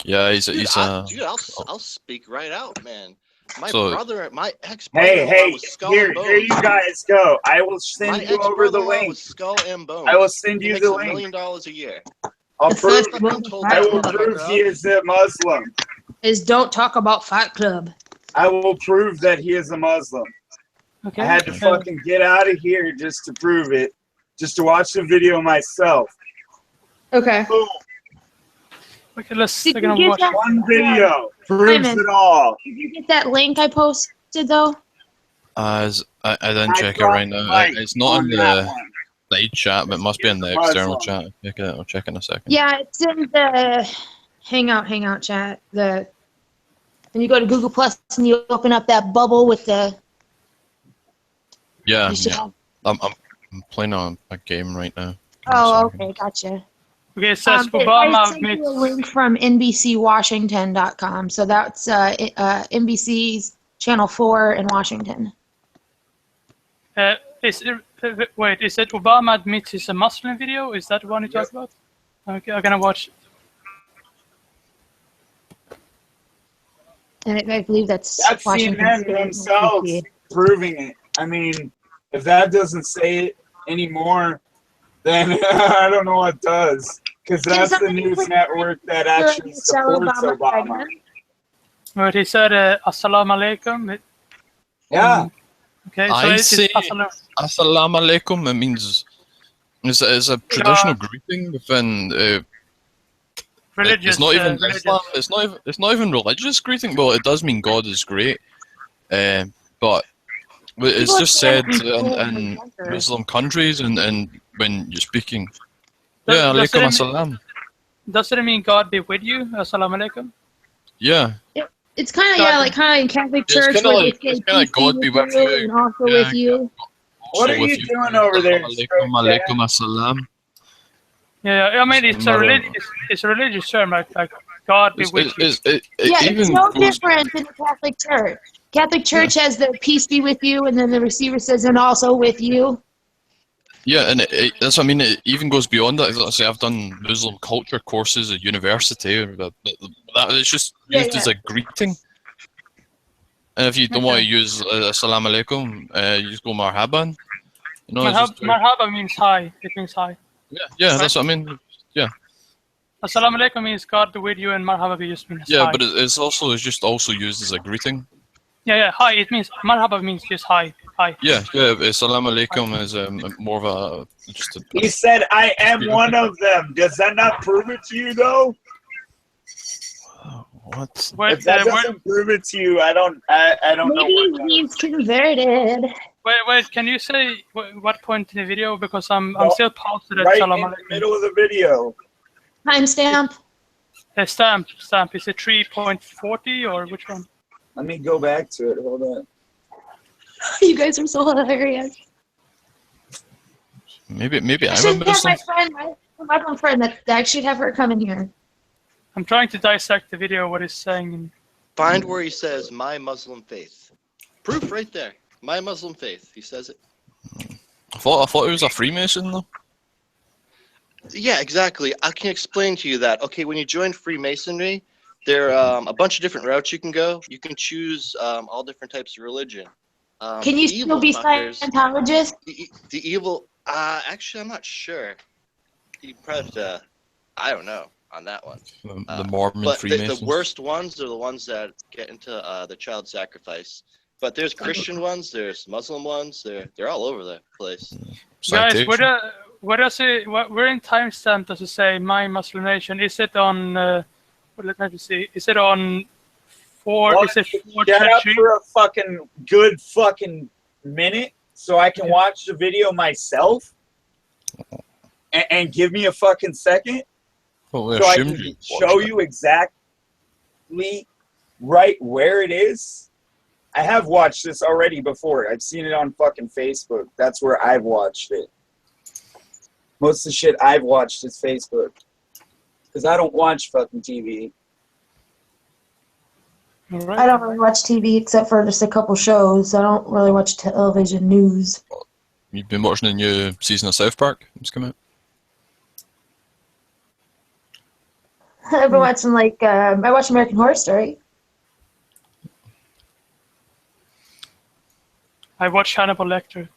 Yeah, he's dude, a. Dude, I'll speak right out, man. My ex-brother Hey, was Skull here and Bones. here you guys go. I will send you over the link. Was Skull and Bones. I will send you the $1 link. million a year. I will that prove he is a Muslim. Don't talk about Fight Club. I will prove that he is a Muslim. Okay. I had to fucking get out of here just to prove it, just to watch the video myself. Okay. Boom. Okay, let's Did take you a get watch. that? One video proves it all. Did you get that link I posted though? I didn't check it right now. It's not in the side chat, but it must be in the external chat. I'll check in a second. Yeah, it's in the Hangout chat. And you go to Google Plus and you open up that bubble with the. Yeah. I'm playing on a game right now. Oh, okay, gotcha. Okay, it says I Obama sent you meets. a link from NBCWashington.com. So that's NBC's Channel 4 in Washington. Is it Obama admits he's a Muslim video? Is that the one you talk about? Okay, I'm gonna watch. And I believe that's Washington CNN State themselves NBC. proving it. I mean, if that doesn't say it anymore, then I don't know what does. Because that's the news network that actually supports Obama. But he said, Assalamu alaikum. Yeah. Okay, so I it's say Assalamu alaikum. It means it's a traditional greeting within. religious. It's not even religious. Islam. It's not even religious greeting. Well, it does mean God is great, but it's just said in Muslim countries and when you're speaking. Yeah, alaikum assalam. Does it mean God be with you? Assalamu alaikum. Yeah. It's kind of in Catholic Yeah, Church it's where kinda they say like God be with you. and also with you. What are you doing over there? Alaikum assalam. Yeah, I mean it's a religious term, like God be with you. It's no different in the Catholic Church. Catholic Church has the peace be with you, and then the receiver says, and also with you. Yeah, and that's what I mean. It even goes beyond that. Like I say, I've done Muslim culture courses at university. That it's just used as a greeting. And if you don't want to use assalamu alaikum, you just go marhaban. You know, just, Marhaba means hi. It means hi. Yeah, that's what I mean. Yeah. Assalamu alaikum means God with you, and marhaba just means hi. Yeah, but it's just also used as a greeting. Yeah. Hi. It means marhaba means just hi. Hi. Yeah. Assalamu alaikum is more of a just. He said, "I am one of them." Does that not prove it to you, though? What? If that doesn't prove it to you, I don't know. Maybe he's converted. Wait. Can you say what point in the video? Because I'm still posted at right Salam in alaikum. the middle of the video. Timestamp. Stamp. Is it 3.40 or which one? Let me go back to it. Hold on. You guys are so hilarious. Maybe I I'm a should have Muslim. my Muslim friend that I should have her come in here. I'm trying to dissect the video. What he's saying. Find where he says my Muslim faith. Proof right there. My Muslim faith. He says it. I thought it was a Freemason though. Yeah, exactly. I can explain to you that. Okay, when you join Freemasonry, there are a bunch of different routes you can go. You can choose all different types of religion. Can you still be Scientologist? The evil. Actually, I'm not sure. You probably have to. I don't know on that one. The Mormon but Freemasons. The worst ones are the ones that get into the child sacrifice. But there's Christian ones, there's Muslim ones. They're all over the place. Guys, where does it? Where in timestamp does it say my Muslim nation? Is it on? Let me see. Is it on 4? Well, is it 4? Get up for a fucking good fucking minute so I can watch the video myself and give me a fucking second Well, so I can show you exactly right where it is. I have watched this already before. I've seen it on fucking Facebook. That's where I've watched it. Most of the shit I've watched is Facebook. Because I don't watch fucking TV. Right. I don't really watch TV except for just a couple shows. I don't really watch television news. You've been watching the new season of South Park? It's come out. I've been watching I watch American Horror Story. I watched Hannibal Lecter.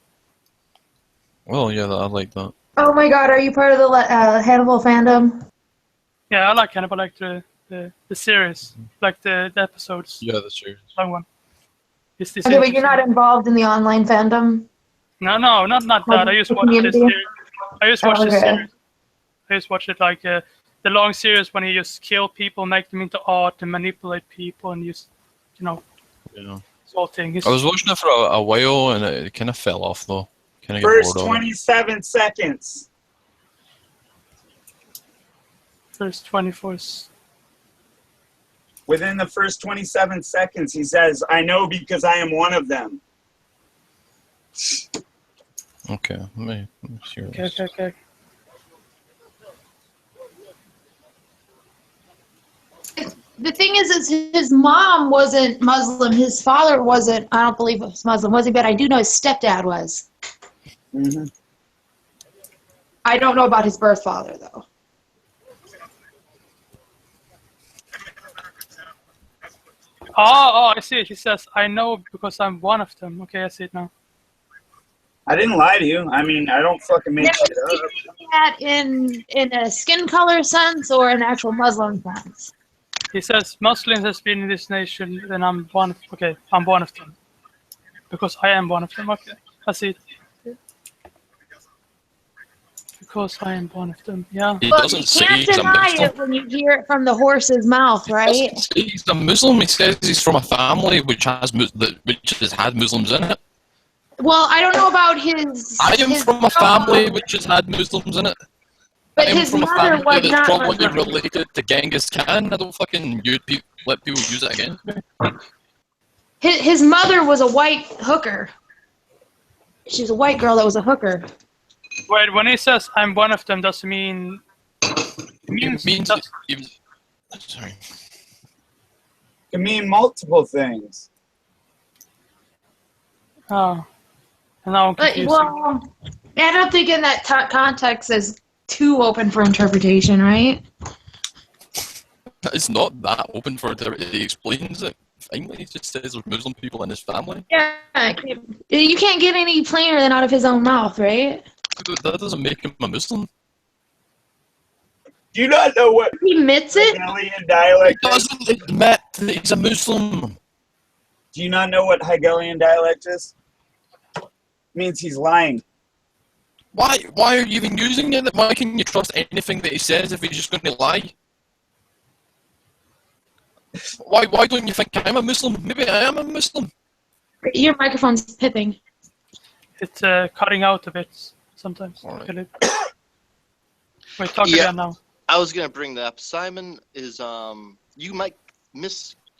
Well, yeah, I like that. Oh my God, are you part of the Hannibal fandom? Yeah, I like Hannibal Lecter, the series, like the episodes. Yeah, the series. Long one. Okay, but you're not involved in the online fandom? No, not that. I just watched this series. I just watched this series. I just watched it like the long series when he just kill people, make them into art, and manipulate people, and just, Yeah. this whole thing. I was watching it for a while, and it kind of fell off though. Kind of First 27 seconds. First 24. Within the first 27 seconds, he says, "I know because I am one of them." Okay, let me see. Okay. The thing is his mom wasn't Muslim. His father wasn't. I don't believe he was Muslim, was he? But I do know his stepdad was. Mm-hmm. I don't know about his birth father, though. Oh, I see it. He says, "I know because I'm one of them." Okay, I see it now. I didn't lie to you. I mean, I don't fucking make shit up. That in a skin color sense or an actual Muslim sense? He says, "Muslims has been in this nation, and I'm one of." Okay, I'm one of them because I am one of them. Okay, I see it. Because I am one of them. Yeah. He But doesn't you say can't he's a deny Muslim. it when you hear it from the horse's mouth, right? He doesn't say he's a Muslim. He says he's from a family which has had Muslims in it. Well, I don't know about his. I am from a family which has had Muslims in it. But I am his from a mother family was that's not probably Muslim. related to Genghis Khan. I don't fucking let people use it against me. His mother was a white hooker. She was a white girl that was a hooker. Wait, when he says I'm one of them, does it mean? It means sorry. It can mean multiple things. Oh, and now I'm confused. Well, I don't think in that context is too open for interpretation, right? It's not that open for it. He explains it finally. He just says there's Muslim people in his family. Yeah, you can't get any plainer than out of his own mouth, right? That doesn't make him a Muslim. Do you not know what He admits it? Hegelian dialect He is? doesn't admit that he's a Muslim. Do you not know what Hegelian dialect is? It means he's lying. Why are you even using it? Why can you trust anything that he says if he's just going to lie? Why don't you think I'm a Muslim? Maybe I am a Muslim. Your microphone's pipping. It's cutting out a bit sometimes. Right. Wait, talk again now. I was gonna bring that up. Simon is you might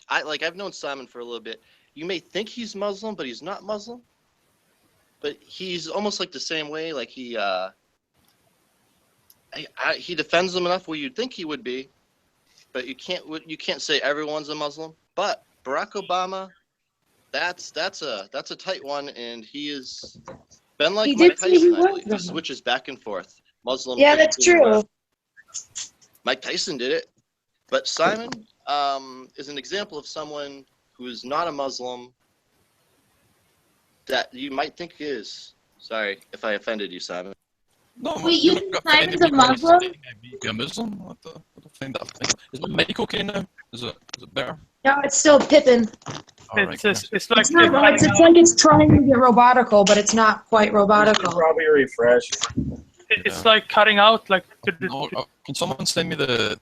I've known Simon for a little bit. You may think he's Muslim, but he's not Muslim. But he's almost like the same way. Like he defends them enough where you'd think he would be, but you can't say everyone's a Muslim. But Barack Obama, that's a tight one, and he has been like Mike Tyson. I believe he switches back and forth. Muslim. Yeah, that's true. Mike Tyson did it, but Simon is an example of someone who is not a Muslim that you might think is. Sorry if I offended you, Simon. No, wait, you think Simon's a Muslim? A Muslim? I don't think that. Is my mic okay now? Is it better? No, it's still pipping. It's like It's like it's trying to get robotical, but it's not quite robotical. Probably refresh. It's like cutting out. Like. Can someone send me the?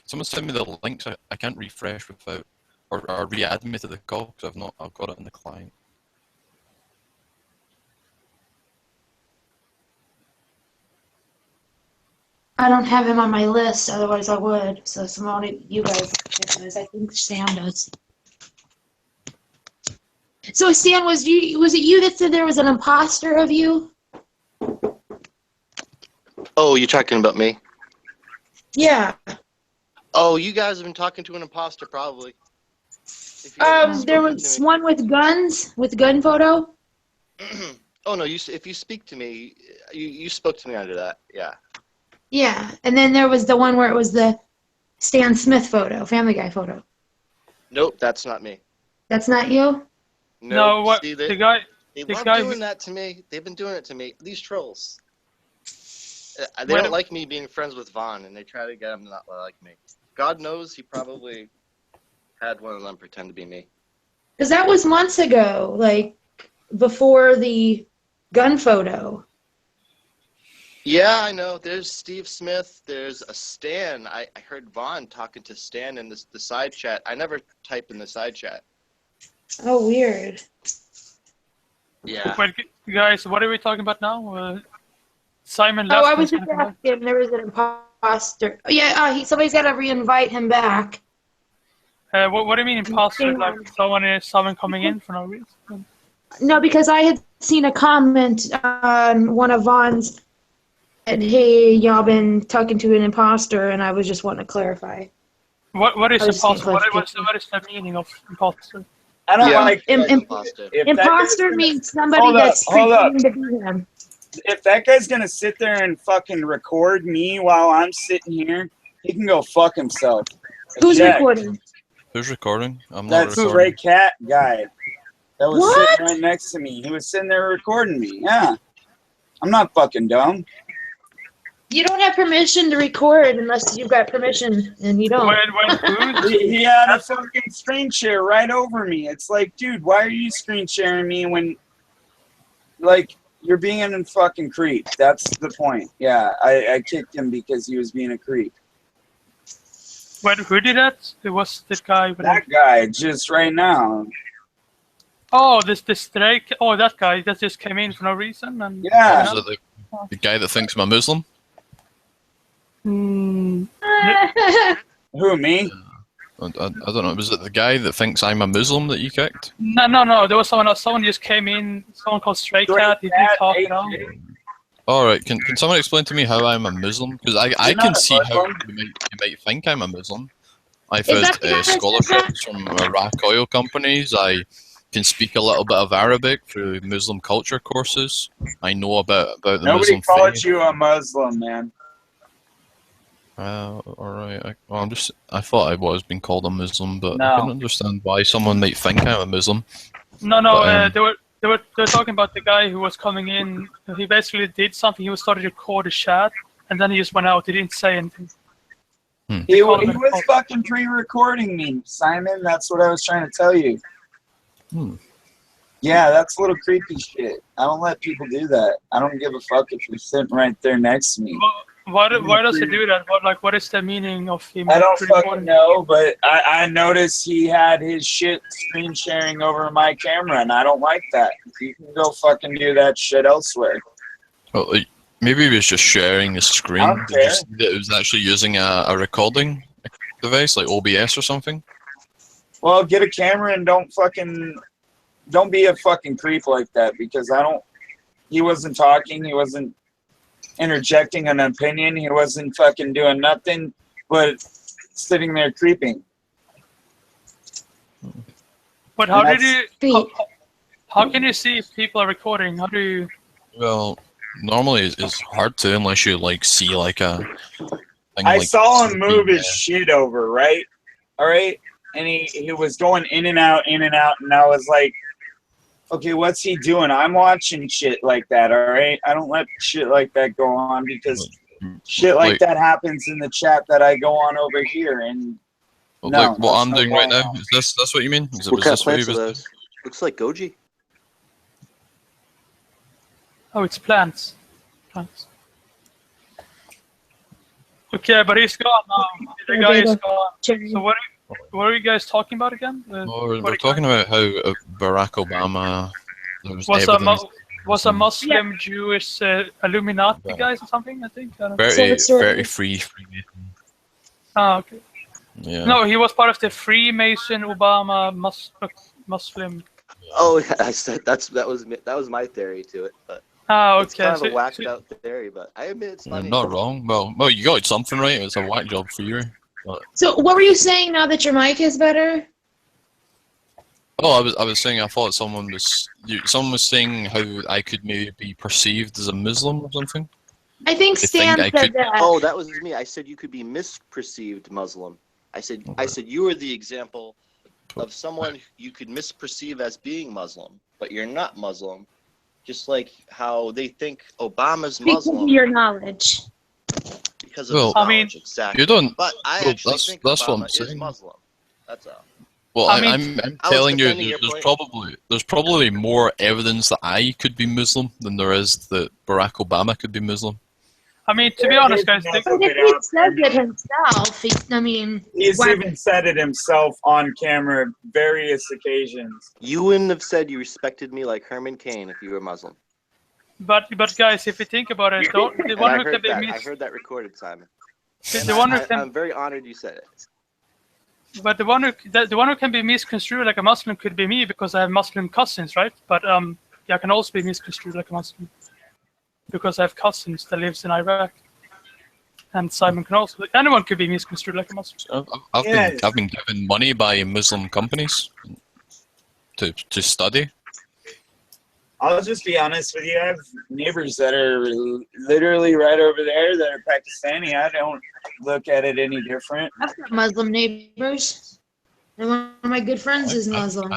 Someone send me the links. I can't refresh without or re-add me to the call because I've got it in the client. I don't have him on my list, otherwise I would. So someone, you guys, I think Sam does. So Stan, was it you that said there was an imposter of you? Oh, you're talking about me? Yeah. Oh, you guys have been talking to an imposter, probably. There was one with guns, with gun photo. Oh no, if you speak to me, you spoke to me under that, yeah. Yeah, and then there was the one where it was the Stan Smith photo, Family Guy photo. Nope, that's not me. That's not you? No, what? See, the guy. They love doing that to me. They've been doing it to me. These trolls. They don't like me being friends with Vaughn, and they try to get him to not like me. God knows he probably had one of them pretend to be me. Because that was months ago, like before the gun photo. Yeah, I know. There's Steve Smith. There's a Stan. I heard Vaughn talking to Stan in the side chat. I never type in the side chat. Oh, weird. Yeah. Wait, guys, what are we talking about now? Simon left. Oh, I was just asking. There was an imposter. Oh, yeah, somebody's got to re-invite him back. What do you mean imposter? Like someone coming in for no reason? No, because I had seen a comment on one of Vaughn's. And hey, y'all been talking to an imposter, and I was just wanting to clarify. What is imposter? What is the meaning of imposter? I don't like imposter. Imposter means somebody that's pretending to be him. If that guy's gonna sit there and fucking record me while I'm sitting here, he can go fuck himself. Who's recording? Who's recording? I'm not recording. That's recording. Ray Cat guy that was sitting right next to me. He was sitting there recording me. Yeah, I'm not fucking dumb. You don't have permission to record unless you've got permission, and you don't. He had a fucking screen share right over me. It's like, dude, why are you screen sharing me when, like, you're being a fucking creep? That's the point. Yeah, I kicked him because he was being a creep. Wait, who did that? It was this guy. That guy, just right now. Oh, this strike. Oh, that guy that just came in for no reason. And yeah. Is it the guy that thinks I'm a Muslim? Who, me? I don't know. Was it the guy that thinks I'm a Muslim that you kicked? No. There was someone else. Someone just came in. Someone called Stray Cat. He didn't talk at all. All right. Can someone explain to me how I'm a Muslim? Because I can see how you might think I'm a Muslim. I've had scholarships from Iraq oil companies. I can speak a little bit of Arabic through Muslim culture courses. I know about the Nobody Muslim faith. called you a Muslim, man. Alright. I thought I was being called a Muslim, but No. I can understand why someone might think I'm a Muslim. No, But, they were talking about the guy who was coming in. He basically did something. He was starting to record a chat, and then he just went out. He didn't say anything. He was fucking pre-recording me, Simon. That's what I was trying to tell you. Yeah, that's a little creepy shit. I don't let people do that. I don't give a fuck if you're sitting right there next to me. Why does he do that? What is the meaning of him? I don't fucking know, but I noticed he had his shit screen sharing over my camera, and I don't like that. You can go fucking do that shit elsewhere. well, maybe he was just sharing the screen. I don't Did you care. see that it was actually using a recording device, like OBS or something? Well, get a camera and don't be a fucking creep like that, because he wasn't talking, he wasn't interjecting an opinion, he wasn't fucking doing nothing but sitting there creeping. But how did you? How can you see if people are recording? How do you? Well, normally it's hard to unless you like see like a thing. I like saw him move his shit over, right? All right, and he was going in and out, and I was like, okay, what's he doing? I'm watching shit like that, all right? I don't let shit like that go on, because shit like that happens in the chat that I go on over here, and like what I'm doing right now. Is that's what you mean? What kind of plants are those? Looks like goji. Oh, it's plants. Okay, but he's gone now. The guy is gone. So what are you guys talking about again? We're talking about how Barack Obama was a Muslim Jewish Illuminati guys or something, I think. I don't know. Very free. Oh, okay. Yeah. No, he was part of the Freemason Obama Muslim. Oh, yeah, I said that was my theory to it, but okay. It's kind of a whacked out theory, but I admit it's funny. Not wrong. Well, you got something right. It's a whack job for you. But... So, what were you saying now that your mic is better? Oh, I was saying I thought someone was saying how I could maybe be perceived as a Muslim or something. I think Stan said that. Oh, that was me. I said you could be misperceived Muslim. I said you were the example of someone you could misperceive as being Muslim, but you're not Muslim. Just like how they think Obama's Muslim. Because of your knowledge. Because of his knowledge, exactly. You don't. But I actually think that's Obama what I'm is saying. Muslim. That's all. Well, I'm telling you, there's probably more evidence that I could be Muslim than there is that Barack Obama could be Muslim. I mean, to be honest, guys, but if he says it himself, he's even said it himself on camera various occasions. You wouldn't have said you respected me like Herman Cain if you were Muslim. But guys, if you think about it, the one who can be I heard that recorded, Simon. I'm very honored you said it. But the one who can be misconstrued like a Muslim could be me, because I have Muslim cousins, right? But I can also be misconstrued like a Muslim because I have cousins that lives in Iraq. And Simon can also. Anyone could be misconstrued like a Muslim. I've been given money by Muslim companies to study. I'll just be honest with you. I have neighbors that are literally right over there that are Pakistani. I don't look at it any different. I've got Muslim neighbors. And one of my good friends is Muslim.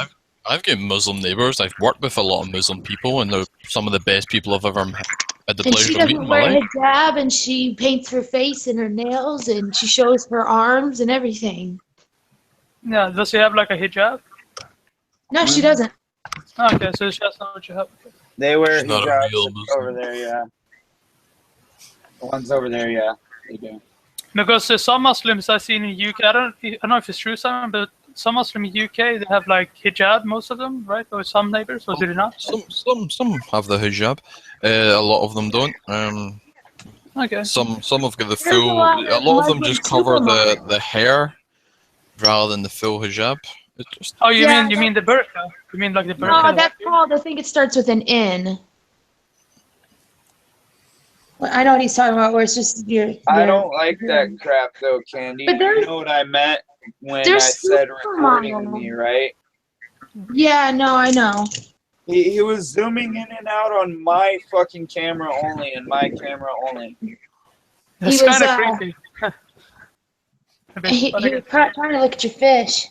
I've got Muslim neighbors. I've worked with a lot of Muslim people, and they're some of the best people I've ever had the pleasure of meeting in my life. And she doesn't wear hijab, and she paints her face and her nails, and she shows her arms and everything. Yeah, does she have like a hijab? No, she doesn't. Okay, so she has no hijab. They wear hijabs over there, yeah. The ones over there, yeah, they do. Because some Muslims I've seen in the UK, I don't know if it's true, Simon, but some Muslims in the UK, they have like hijab, most of them, right? Or some neighbors, or do they not? Some have the hijab. A lot of them don't. Okay. Some have got the full. A lot of them just cover the hair rather than the full hijab. Just, you mean the burqa? You mean like the burqa? No, that's called. I think it starts with an N. Well, I know what he's talking about. Where it's just your. I don't like that crap though, Candy. But you know what I meant when I said recording me, right? Yeah, no, I know. He was zooming in and out on my fucking camera only, and my camera only. That's kind of creepy. a bit. He But was trying to look at your fish.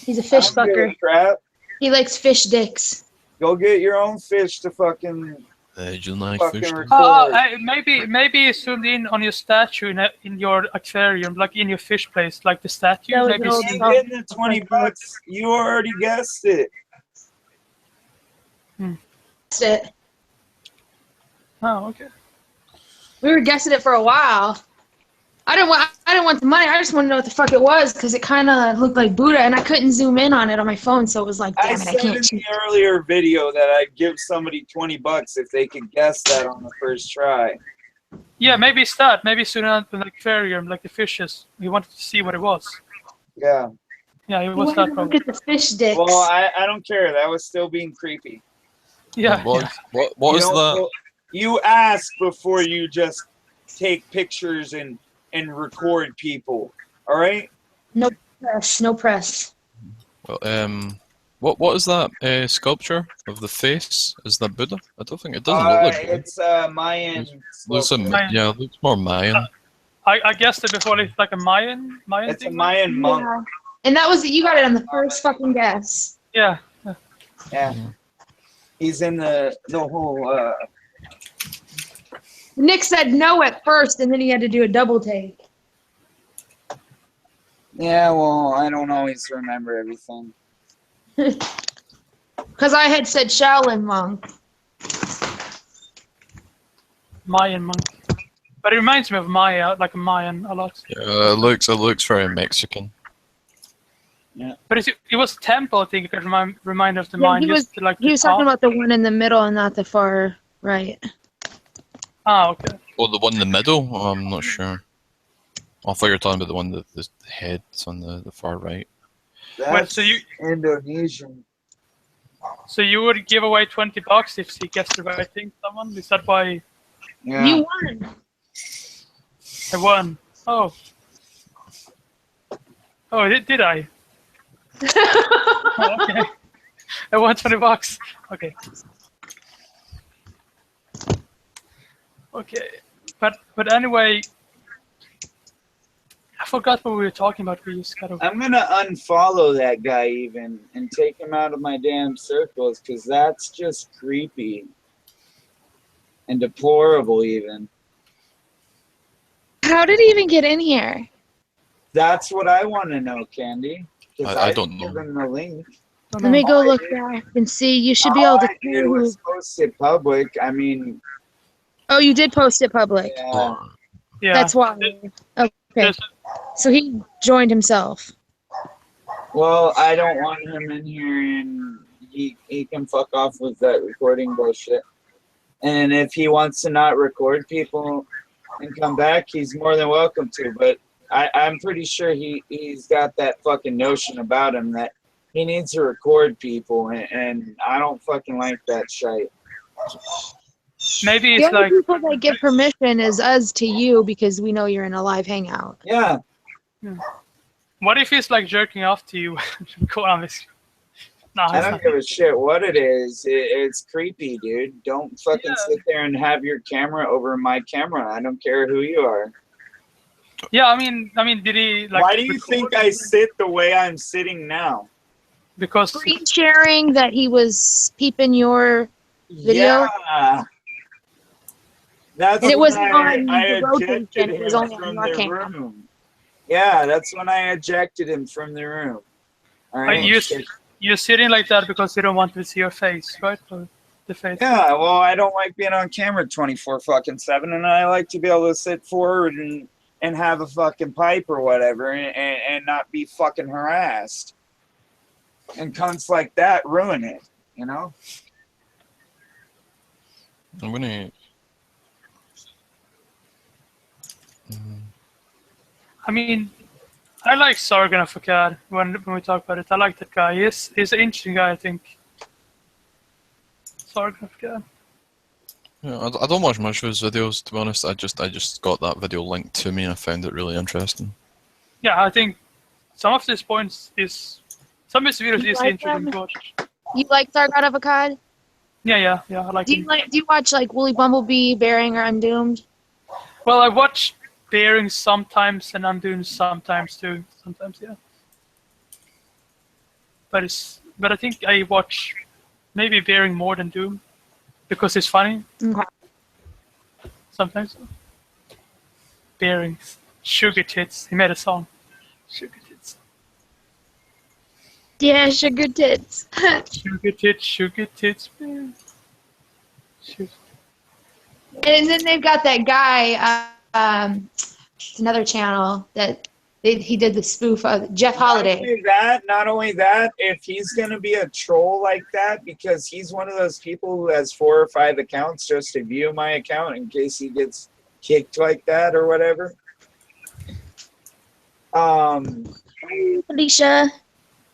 He's a fish I don't give a fucker. crap. He likes fish dicks. Go get your own fish to fucking You like fucking fish? record. maybe zoomed in on your statue in your aquarium, like in your fish place, like the statue. That was Maybe an old zoom- song. Getting the $20. You already guessed it. That's it. Oh, okay. We were guessing it for a while. I didn't want the money. I just wanted to know what the fuck it was because it kind of looked like Buddha, and I couldn't zoom in on it on my phone, so it was like, damn it, I said can't in choose. the earlier video that I'd give somebody $20 if they could guess that on the first try. Yeah, maybe it's that. Maybe zoom in on the aquarium, like the fishes. We wanted to see what it was. Yeah. Yeah, it You was wanted that to probably. look at the fish dicks. Well, I don't care. That was still being creepy. Yeah. What You is don't- that? You ask before you just take pictures and record people. All right? No press. Well, what is that sculpture of the face? Is that Buddha? I don't think it doesn't look like Buddha. It's Mayan. Looks sculpture. yeah, it looks more Mayan. I guessed it before. It's like a Mayan It's a thing. Mayan monk. Yeah. And that was you got it on the first fucking guess. Yeah. Yeah. He's in the whole. Nick said no at first, and then he had to do a double take. Yeah, well, I don't always remember everything. Because I had said Shaolin monk. Mayan monk. But it reminds me of Maya, like a Mayan a lot. Yeah, it looks very Mexican. But it was a temple, I think. It could remind of the Yeah, Mayan. he was talking about the one in the middle and not the far right. Ah, okay. Oh, the one in the middle? Oh, I'm not sure. I thought you were talking about the one that the head's on the far right. That's so you Indonesian. So you would give away $20 if he gets the right thing, someone? Is that why Yeah. You won. I won? Oh. Oh, did I? Oh, okay. I won $20. Okay. Okay. But anyway, I forgot what we were talking about. We just kind of. I'm gonna unfollow that guy even and take him out of my damn circles because that's just creepy and deplorable even. How did he even get in here? That's what I want to know, Candy. I don't know. Give him the link. Let me go look back and see. You should be able to see It who. was posted public. I mean, Oh, you did post it public. yeah. Yeah. That's why. Okay. There's- So he joined himself. Well, I don't want him in here, and he can fuck off with that recording bullshit. And if he wants to not record people and come back, he's more than welcome to. But I'm pretty sure he's got that fucking notion about him that he needs to record people, and I don't fucking like that shit. Maybe The it's only like. people that give permission is us to you because we know you're in a live hangout. Yeah. What if he's like jerking off to you? Go on this. No, I it's don't not. give a shit what it is. It's creepy, dude. Don't fucking Yeah. sit there and have your camera over my camera. I don't care who you are. Yeah, I mean, did he like? Why do you record think it? I sit the way I'm sitting now? Because Screen sharing that he was peeping your video. Yeah. That's And it when wasn't on I the rotation, ejected it was him only on from your the camera. room. Yeah, that's when I ejected him from the room. All right. you're sitting like that because you don't want to see your face, right? Or the face. Yeah, well, I don't like being on camera 24/7, and I like to be able to sit forward and have a fucking pipe or whatever, and not be fucking harassed. And cunts like that ruin it, you know? I'm gonna. I mean, I like Sargon of Akkad when we talk about it. I like that guy. He's an interesting guy, I think. Sargon of Akkad. Yeah, I don't watch much of his videos, to be honest. I just got that video linked to me and I found it really interesting. Yeah, I think some of his points some of his videos You is like interesting them? to watch. You like Sargon of Akkad? Yeah, I like Do him. you watch like Woolly Bumblebee, Bearing, or Undoomed? Well, I watched Bearing sometimes, and I'm doing sometimes too. Sometimes, yeah. But I think I watch maybe Bearing more than Doom because it's funny. Okay. Sometimes. Bearings, Sugar Tits. He made a song. Sugar Tits. Yeah, sugar tits. Sugar tits, man. Sugar. And then they've got that guy, it's another channel that he did the spoof of Jeff Holiday. Not only that, if he's going to be a troll like that, because he's one of those people who has 4 or 5 accounts just to view my account in case he gets kicked like that or whatever. Felicia.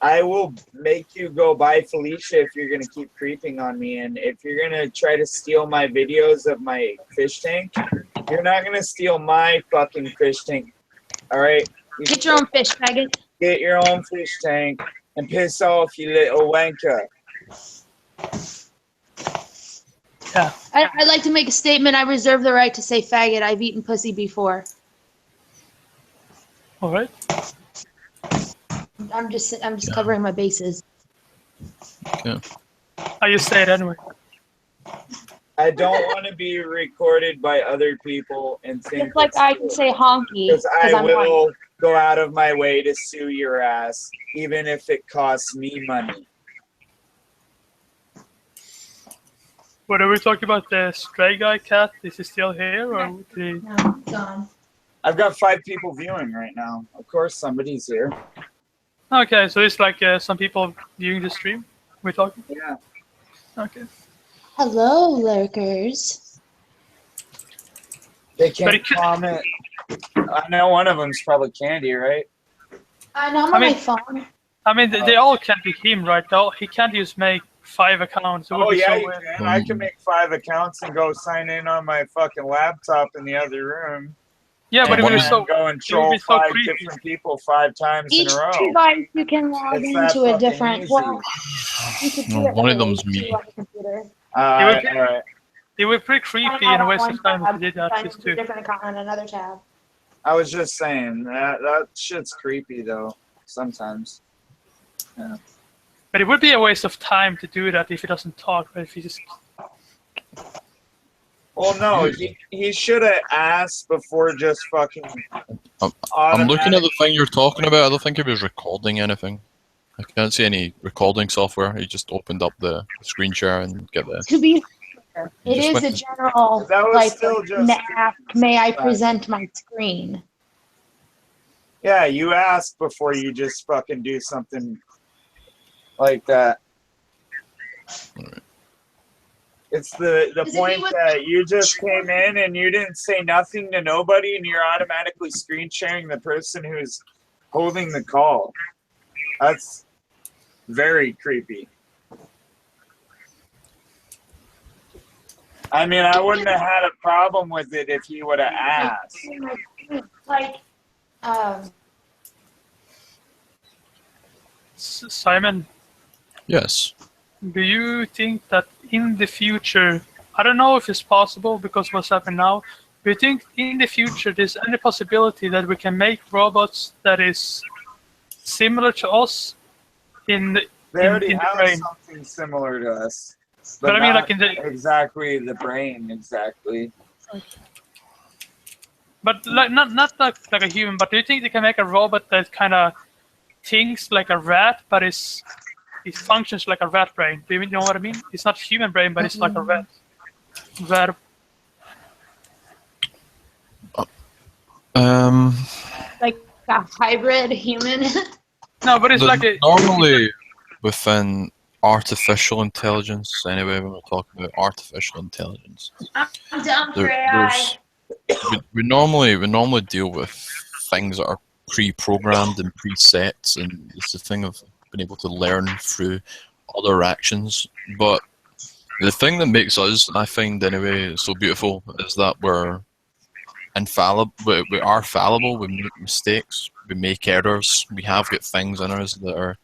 I will make you go buy Felicia if you're going to keep creeping on me. And if you're going to try to steal my videos of my fish tank, you're not going to steal my fucking fish tank. All right? Get your own fish, faggot. Get your own fish tank and piss off, you little wanker. Yeah. I'd like to make a statement. I reserve the right to say faggot. I've eaten pussy before. All right. I'm just covering my bases. Yeah. I just say it anyway. I don't want to be recorded by other people and think It's like I can say honky. because I I'm will white. go out of my way to sue your ass, even if it costs me money. What are we talking about? The stray guy cat? Is he still here, or did he... No, it's gone. I've got 5 people viewing right now. Of course, somebody's here. Okay, so it's like some people viewing the stream. We're talking. Yeah. Okay. Hello, lurkers. They But can't it could- comment. I know one of them's probably Candy, right? I'm on I mean- my phone. I mean, they all can be him, right? He can't just make 5 accounts. It would Oh be yeah, so you weird. can. I can make 5 accounts and go sign in on my fucking laptop in the other room. Yeah, but it and would be so. go and would troll be so 5 creepy. different people 5 times Each in a row. device you can log It's that into a fucking different. easy. Well, you could do it One of manually, them's me. too, on the computer. Alright. It would be pretty creepy and a waste of time if you did that. Sign Just into a to. different account on another tab. I was just saying that shit's creepy though. Sometimes. But it would be a waste of time to do that if he doesn't talk. But if he just. Well, no, he should have asked before just fucking. I'm looking at the thing you're talking about. I don't think he was recording anything. I can't see any recording software. He just opened up the screen share and get the. To be fair, it just is went a to- general, That was like, still just- may I present my screen? Yeah, you ask before you just fucking do something like that. Alright. It's the Because if point he was- that you just came in and you didn't say nothing to nobody and you're automatically screen sharing the person who's holding the call. That's very creepy. I mean, I wouldn't have had a problem with it if he would have asked. Like, Simon, Yes. do you think that in the future, I don't know if it's possible because what's happening now, do you think in the future there's any possibility that we can make robots that is similar to us in the, They already in the have brain? something similar to us. But I mean, not like in the, exactly the brain, exactly. but like not like a human. But do you think they can make a robot that kind of thinks like a rat, but it functions like a rat brain? Do you know what I mean? It's not human brain, but it's like a rat. like a hybrid human. No, but it's like a. Normally within artificial intelligence, anyway, when we're talking about artificial intelligence, I'm down for there, AI. we normally deal with things that are pre-programmed and presets, and it's the thing of being able to learn through other actions. But the thing that makes us, I find anyway, so beautiful is that we're infallible. We are fallible. We make mistakes. We make errors. We have got things in us that are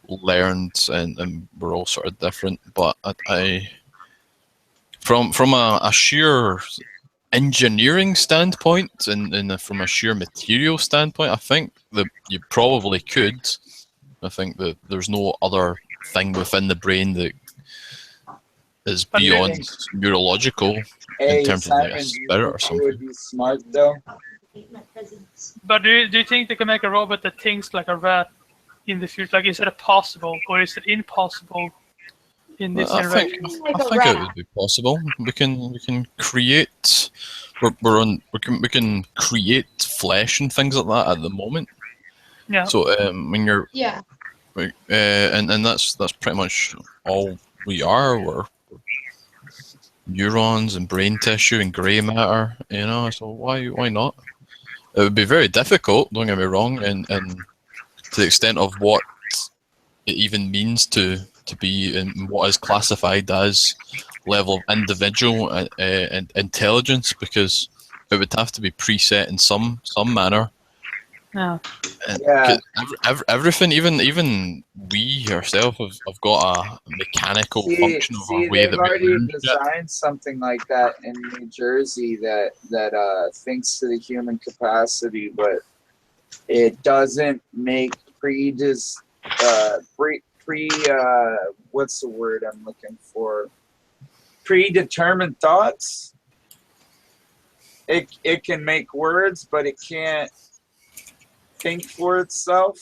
learned, and we're all sort of different. But I from a sheer engineering standpoint and from a sheer material standpoint, I think that you probably could. I think that there's no other thing within the brain that is beyond neurological in terms of like a spirit or something. It would be smart though. But do you think they can make a robot that thinks like a rat in the future? Like, is it possible or is it impossible in this generation? I think it would be possible. We can create. We can create flesh and things like that at the moment. Yeah. So when you're and that's pretty much all we are. We're neurons and brain tissue and grey matter. You know. So why not? It would be very difficult. Don't get me wrong, and to the extent of what it even means to be in what is classified as level of individual and intelligence, because it would have to be preset in some manner. Yeah. Everything, even we ourselves have got a mechanical function of our way that we already learn designed something like that in New Jersey that thinks to the human capacity, but it doesn't make what's the word I'm looking for? Predetermined thoughts. It can make words, but it can't think for itself.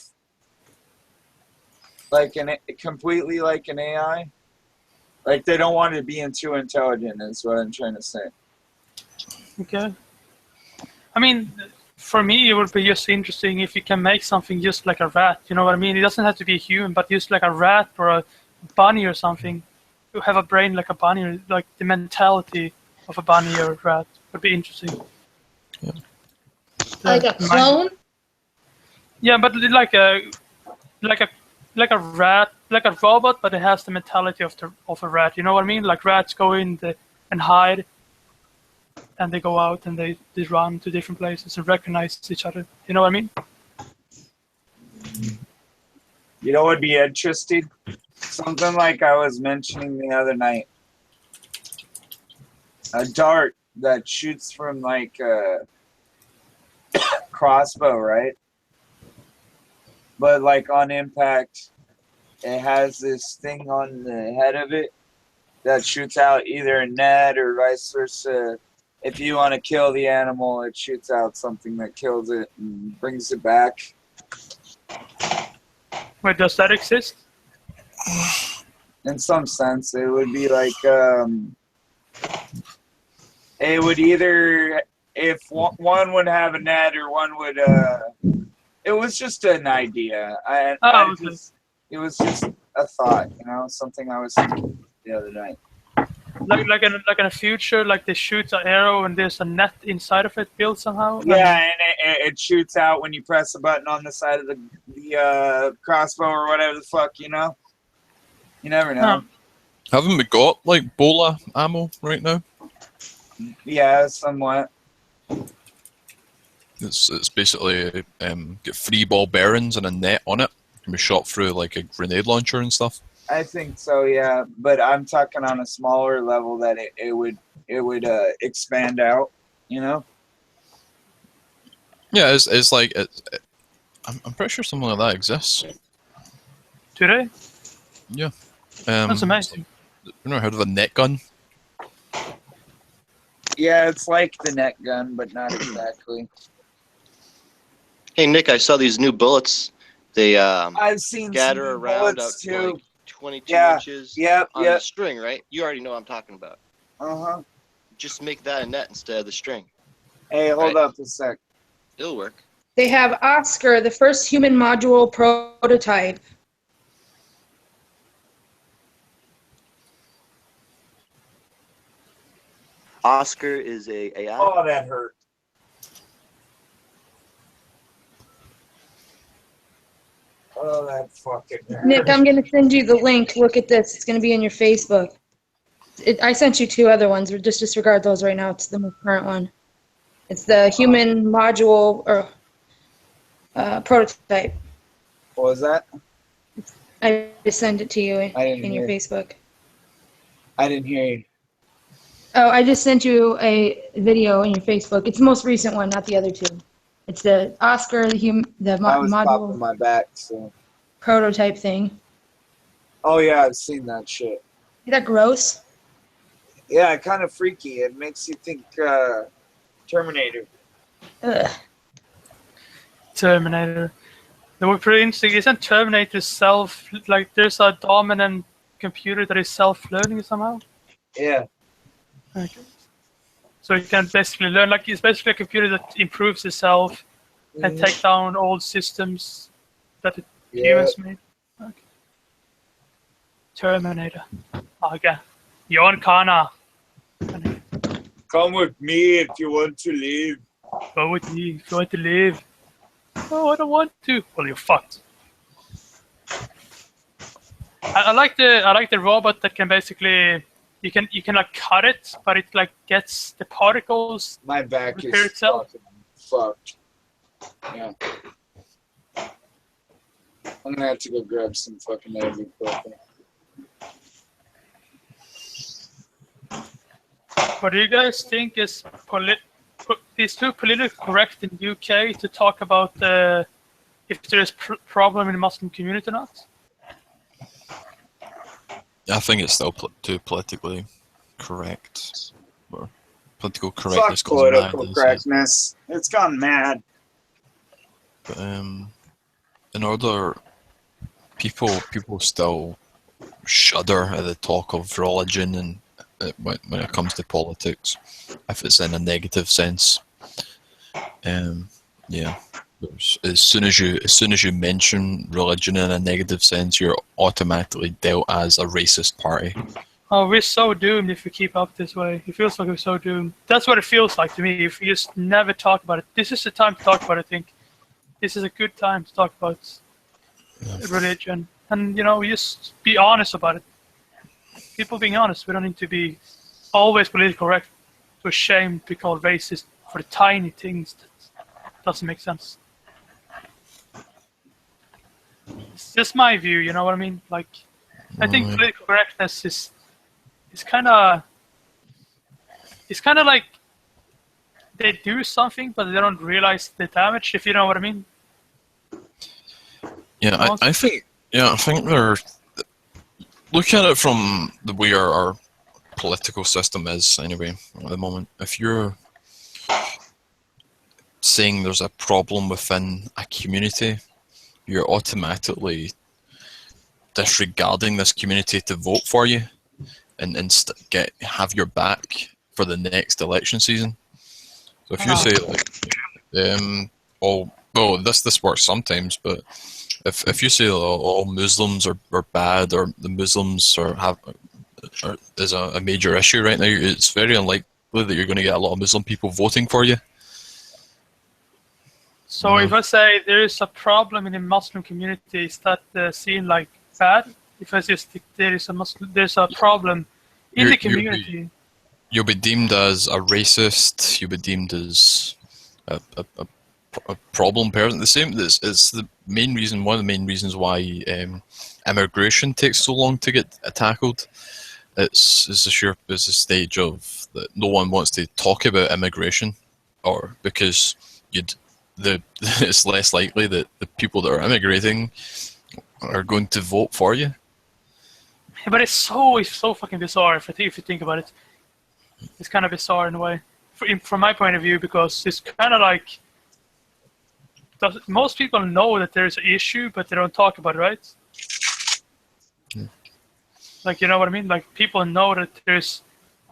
Completely like an AI. Like they don't want it being too intelligent is what I'm trying to say. Okay. I mean, for me, it would be just interesting if you can make something just like a rat. You know what I mean? It doesn't have to be a human, but just like a rat or a bunny or something. You have a brain like a bunny, or like the mentality of a bunny or a rat would be interesting. Yeah. Like a clone? Yeah, but like a rat, like a robot, but it has the mentality of a rat. You know what I mean? Like rats go in and hide, and they go out and they run to different places and recognize each other. You know what I mean? You know what would be interesting? Something like I was mentioning the other night. A dart that shoots from like a crossbow, right? But like on impact, it has this thing on the head of it that shoots out either a net or vice versa. If you want to kill the animal, it shoots out something that kills it and brings it back. Wait, does that exist? In some sense, it would be like it would either, if one would have a net or one would it was just an idea. It was just a thought, you know, something I was thinking the other night. Like in a future, like they shoot an arrow and there's a net inside of it built somehow. Yeah, and it shoots out when you press a button on the side of the crossbow or whatever the fuck, you know. You never know. Haven't we got like Bola ammo right now? Yeah, somewhat. It's basically get 3 ball bearings and a net on it. Can be shot through like a grenade launcher and stuff. I think so, yeah. But I'm talking on a smaller level that it would expand out, you know. Yeah, it's like I'm pretty sure something like that exists. Do they? Yeah. That's amazing. You never heard of a net gun? Yeah, it's like the net gun, but not exactly. Hey Nick, I saw these new bullets. They I've seen scatter some around bullets up too. to like 22 inches on the string, right? You already know what I'm talking about. Uh-huh. Just make that a net instead of the string. Hey, hold up a sec. It'll work. They have Oscar, the first human module prototype. Oscar is a AI. Oh, that hurt. Oh, that fucking hurt. Nick, I'm going to send you the link. Look at this. It's going to be in your Facebook. I sent you 2 other ones. Just disregard those right now. It's the most current one. It's the human module or prototype. What was that? I just sent it to you in your Facebook. I didn't hear you. Oh, I just sent you a video on your Facebook. It's the most recent one, not the other two. It's the Oscar, the I was popping model my back, so. prototype thing. Oh yeah, I've seen that shit. Is that gross? Yeah, kind of freaky. It makes you think Terminator. Ugh. Terminator. That would be pretty interesting. Isn't Terminator there's a dominant computer that is self-learning somehow? Yeah. Okay. So it can basically learn, like it's basically a computer that improves itself and take down old systems that humans made. Okay. Terminator. Okay. John Connor. Come with me if you want to leave. Go with me if you want to live. Oh, I don't want to. Well, you're fucked. I like the robot that can basically you can like cut it, but it like gets the particles. My back is itself. fucked. Yeah. I'm gonna have to go grab some fucking ibuprofen. What do you guys think is too politically correct in UK to talk about if there is problem in the Muslim community or not? I think it's still too politically correct. Or political correctness. Fuck political correctness. It's gone mad. But, in order, people still shudder at the talk of religion and when it comes to politics, if it's in a negative sense. Yeah. As soon as you mention religion in a negative sense, you're automatically dealt as a racist party. Oh, we're so doomed if we keep up this way. It feels like we're so doomed. That's what it feels like to me. If we just never talk about it, this is the time to talk about it. I think this is a good time to talk about religion, and we just be honest about it. People being honest. We don't need to be always politically correct. We're ashamed to be called racist for the tiny things that doesn't make sense. It's just my view, you know what I mean? Like, I think political correctness is kind of like they do something, but they don't realize the damage. If you know what I mean? Yeah, I think they're look at it from the way our political system is anyway at the moment. If you're saying there's a problem within a community, you're automatically disregarding this community to vote for you and have your back for the next election season. So if you say this works sometimes, but if you say all Muslims are bad or the Muslims is a major issue right now, it's very unlikely that you're going to get a lot of Muslim people voting for you. So if I say there is a problem in the Muslim community, is that seen like bad? If I just think there's a problem in the community, you'll be deemed as a racist. You'll be deemed as a problem person. The same. It's the main reason. One of the main reasons why immigration takes so long to get tackled. It's a stage of that no one wants to talk about immigration, or because it's less likely that the people that are immigrating are going to vote for you. Yeah, but it's so fucking bizarre if you think about it. It's kind of bizarre in a way, from my point of view, because it's kind of like most people know that there's an issue, but they don't talk about it, right? Yeah. Like, you know what I mean? Like, people know that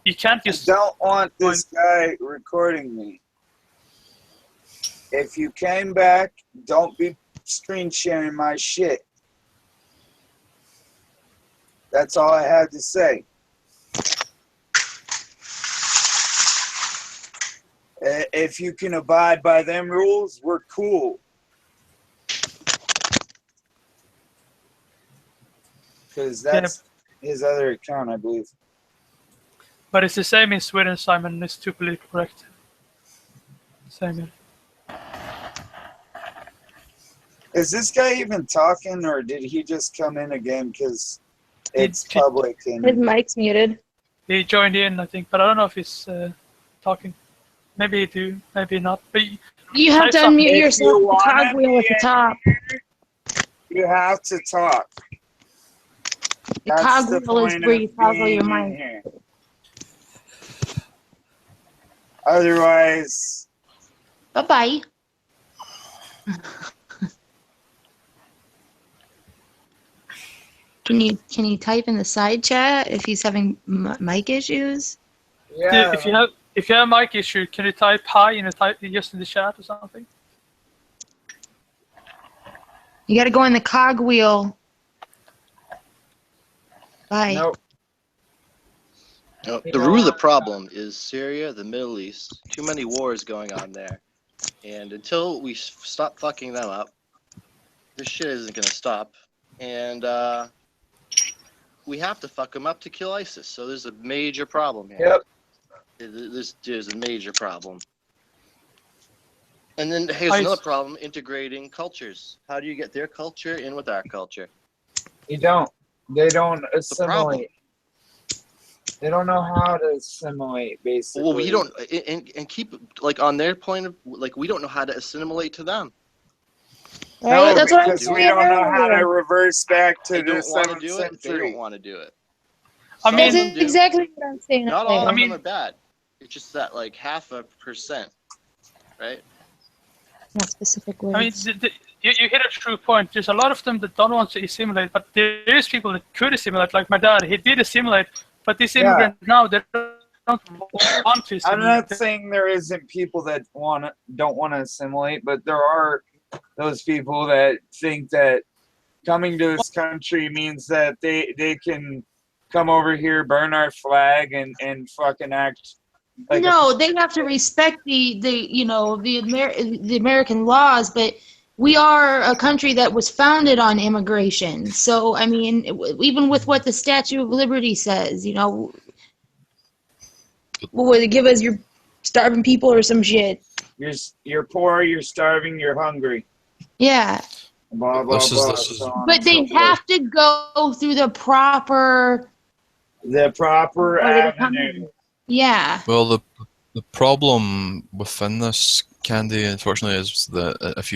you can't just... I don't want this guy recording me. If you came back, don't be screen sharing my shit. That's all I had to say. If you can abide by them rules, we're cool. Because that's his other account, I believe. But it's the same in Sweden, Simon. It's too politically correct. Same here. Is this guy even talking, or did he just come in again because it's public? And His mic's muted. He joined in, I think, but I don't know if he's talking. Maybe he do, maybe not. But You have to type something. unmute If yourself you with the wanna cogwheel at be the top. You have to talk. The That's the cogwheel is point where of you toggle being your in mic. here. Otherwise, Bye-bye. Can you type in the side chat if he's having mic issues? yeah. If you have a mic issue, can you type hi and type just in the chat or something? You got to go in the cogwheel. Bye. Nope. No, the root of the problem is Syria, the Middle East. Too many wars going on there. And until we stop fucking them up, this shit isn't going to stop. And we have to fuck them up to kill ISIS. So there's a major problem here. Yep. There's a major problem. And then here's another problem, integrating cultures. How do you get their culture in with our culture? You don't. They don't The problem. assimilate. They don't know how to assimilate, basically. Well, we don't, and keep, like, on their point of, like, we don't know how to assimilate to them. Right? No, That's what I'm because we saying don't know how to earlier. reverse back to They the don't want to 7th do it. They century. don't want to do it. I Some mean, of them That's do. exactly what I'm saying Not all earlier. of them are bad. It's just that, like, 0.5%, right? Not specific I mean, words. you hit a true point. There's a lot of them that don't want to assimilate, but there is people that could assimilate. Like my dad, he did assimilate, but these immigrants now they don't want to assimilate. I'm not saying there isn't people that don't want to assimilate, but there are those people that think that coming to this country means that they can come over here, burn our flag, and fucking act like No, they have to respect the American laws, but we are a country that was founded on immigration. So I mean, even with what the Statue of Liberty says, what would it give us? You're starving people or some shit. you're poor, you're starving, you're hungry. Yeah. Blah blah This is- blah. this is- so on But and they so forth. have to go through the proper avenue. Yeah. Well, the problem within this, Candy, unfortunately, is that if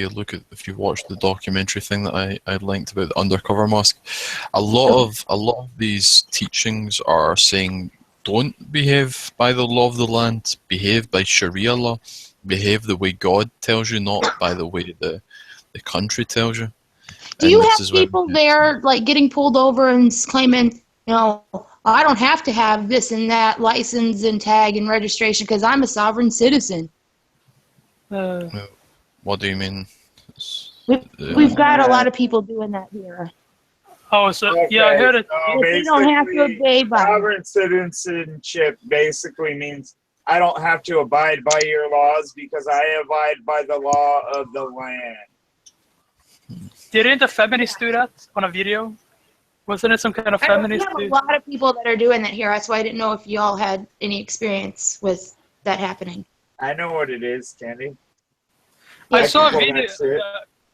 you watch the documentary thing that I linked about the undercover mosque, a lot of these teachings are saying don't behave by the law of the land, behave by Sharia law, behave the way God tells you, not by the way the country tells you. Do you have people there like getting pulled over and claiming, I don't have to have this and that license and tag and registration because I'm a sovereign citizen? What do you mean? We've got a lot of people doing that here. Oh, so yeah, I heard it. So They don't have to obey by it. sovereign citizenship basically means I don't have to abide by your laws because I abide by the law of the land. Didn't a feminist do that on a video? Wasn't it some kind of feminist? We have a lot of people that are doing that here. That's why I didn't know if y'all had any experience with that happening. I know what it is, Candy. I saw a can video. answer it.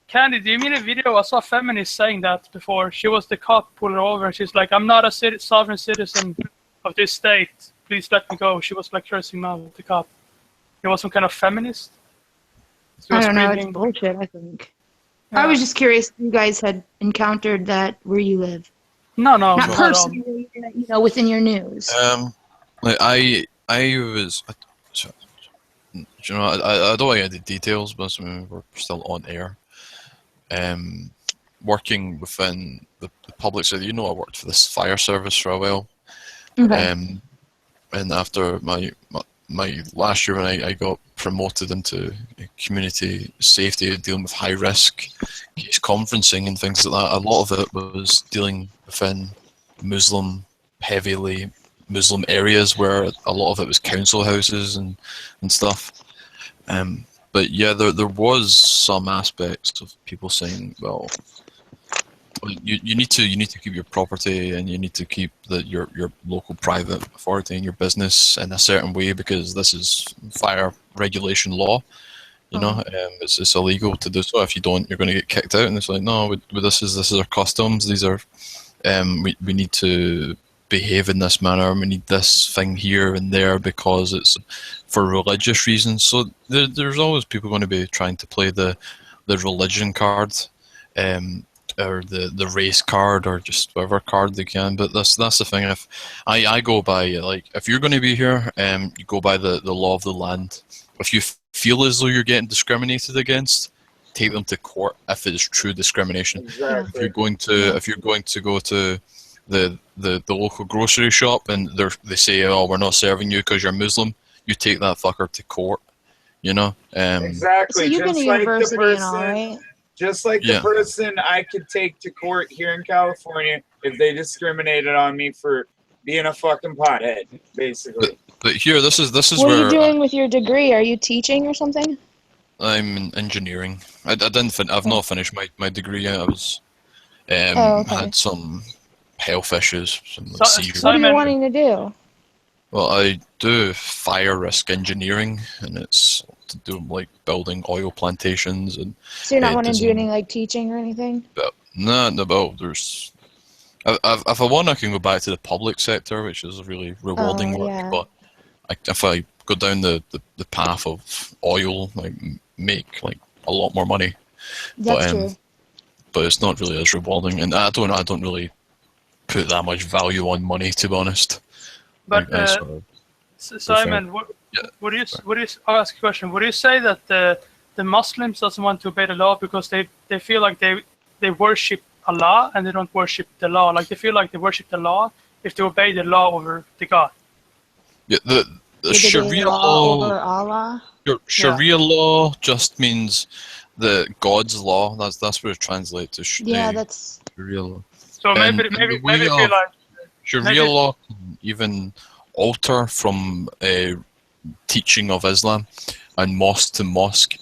Candy, do you mean a video? I saw a feminist saying that before. She was the cop pulled her over, and she's like, "I'm not a sovereign citizen of this state. Please let me go." She was like cursing out the cop. He was some kind of feminist. She I was don't know. It's screaming. bullshit, I think. Yeah. I was just curious if you guys had encountered that where you live. No, Not not at all. personally, within your news. Like I was, I don't want to get the details, but we're still on air. Working within the public sector, I worked for this fire service for a while. Okay. And after my last year when I got promoted into community safety, dealing with high risk case conferencing and things like that, a lot of it was dealing within heavily Muslim areas where a lot of it was council houses and stuff. But yeah, there was some aspects of people saying, well, you need to keep your property and you need to keep your local private authority and your business in a certain way because this is fire regulation law. It's illegal to do so. If you don't, you're going to get kicked out. And it's like, no, this is our customs. These are we need to behave in this manner. We need this thing here and there because it's for religious reasons. So there's always people going to be trying to play the religion card, or the race card, or just whatever card they can. But that's the thing. If I go by, like, if you're going to be here, you go by the law of the land. If you feel as though you're getting discriminated against, take them to court if it is true discrimination. Exactly. If you're going to go to the local grocery shop and they say, oh, we're not serving you because you're Muslim, you take that fucker to court. You know. Exactly. So you've been to Just like university the and all, right? Just like the person I could take to court here in California if they discriminated on me for being a fucking pothead, basically. But here, this is What where are you doing with your degree? Are you teaching or something? I'm in engineering. I've not finished my degree yet. I was okay. had some health issues. What are you wanting to do? Well, I do fire risk engineering, and it's to do like building oil plantations and. So you're not wanting to do any like teaching or anything? But no. There's. If I want, I can go back to the public sector, which is really rewarding work. Yeah. But if I go down the path of oil, like make like a lot more money. That's true. But it's not really as rewarding, and I don't really put that much value on money, to be honest. But Simon, what do you? I'll ask a question. Would you say that the Muslims doesn't want to obey the law because they feel like they worship Allah and they don't worship the law? Like they feel like they worship the law if they obey the law over the God. Yeah, the Sharia law over Allah. Sharia law just means the God's law. That's what it translates to. That's Sharia law. So maybe they feel like Sharia law can even alter from teaching of Islam and mosque to mosque.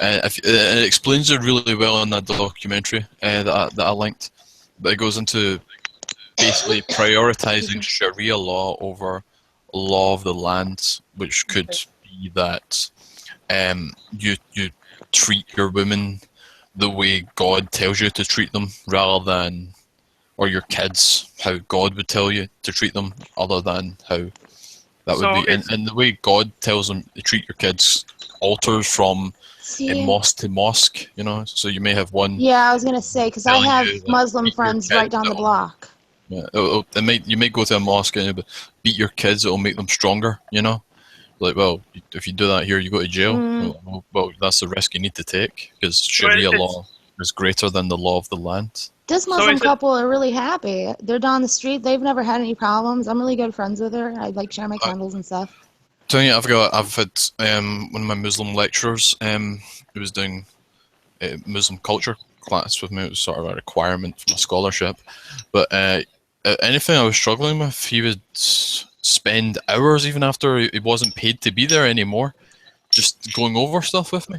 It explains it really well in that documentary that I linked. But it goes into basically prioritizing Sharia law over law of the land, which could be that you treat your women the way God tells you to treat them, rather than, or your kids, how God would tell you to treat them, other than how that would be. And the way God tells them to treat your kids alters from mosque to mosque, you know. So you may have one. Yeah, I was gonna say, because I have Muslim friends right down the block. Yeah, you may go to a mosque and beat your kids. It'll make them stronger, you know. Like, well, if you do that here, you go to jail. Well, that's the risk you need to take, because Sharia law is greater than the law of the land. This Muslim couple are really happy. They're down the street. They've never had any problems. I'm really good friends with her. I like share my candles and stuff. Telling you, I've had one of my Muslim lecturers who was doing Muslim culture class with me. It was sort of a requirement for my scholarship. But anything I was struggling with, he would spend hours, even after he wasn't paid to be there anymore, just going over stuff with me.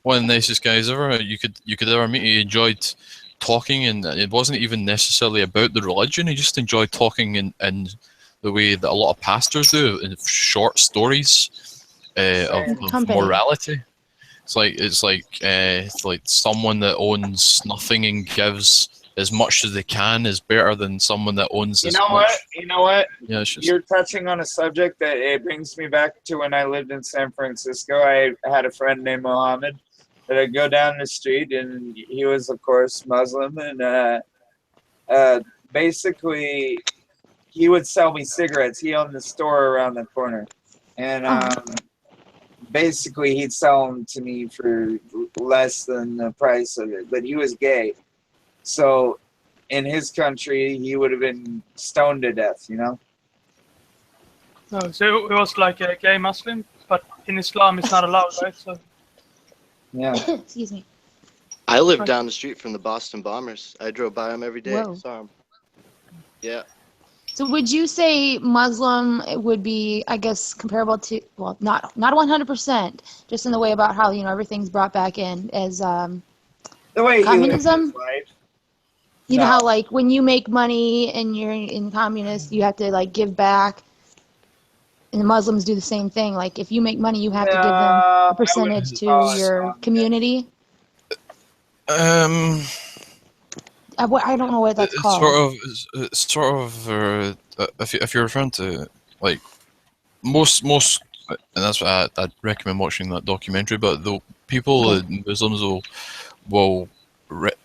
One of the nicest guys ever you could ever meet. He enjoyed talking, and it wasn't even necessarily about the religion. He just enjoyed talking in the way that a lot of pastors do, in short stories of morality. It's like someone that owns nothing and gives as much as they can is better than someone that owns this much. You know what? Yeah, you're touching on a subject that it brings me back to when I lived in San Francisco. I had a friend named Mohammed that I'd go down the street, and he was, of course, Muslim, and basically he would sell me cigarettes. He owned the store around the corner, and basically he'd sell them to me for less than the price of it, but he was gay. So in his country, he would have been stoned to death, you know? Oh, so it was like a gay Muslim, but in Islam it's not allowed, right? So. Yeah. Excuse me. I live down the street from the Boston Bombers. I drove by them every day. Whoa. Saw them. Yeah. So would you say Muslim would be, I guess, comparable to, well, not 100%, just in the way about how, everything's brought back in as the way communism? You know No. how, like, when you make money and you're in communist, you have to, like, give back. And the Muslims do the same thing. Like, if you make money, you have to give them a percentage to your community. I don't know what that's It's called. sort of if you're referring to like most, and that's why I'd recommend watching that documentary. But the people, Muslims will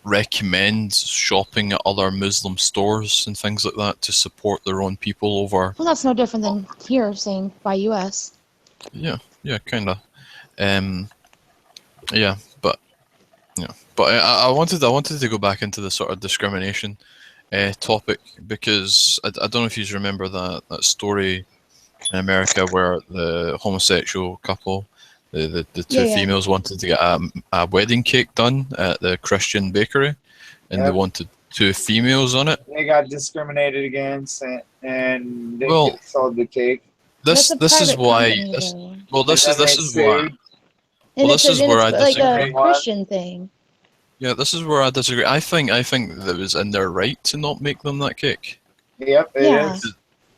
recommend shopping at other Muslim stores and things like that to support their own people over. Well, that's no different than here saying buy U.S. Yeah, kinda. Yeah, but I wanted to go back into the sort of discrimination topic because I don't know if you remember that story in America where the homosexual couple, the two females wanted to get a wedding cake done at the Christian bakery, and they wanted two females on it. They got discriminated against, and they sold the cake. This is why. This is why. And this is where I disagree. Like a Christian thing. Yeah, this is where I disagree. I think that it was in their right to not make them that cake. Yep, it is.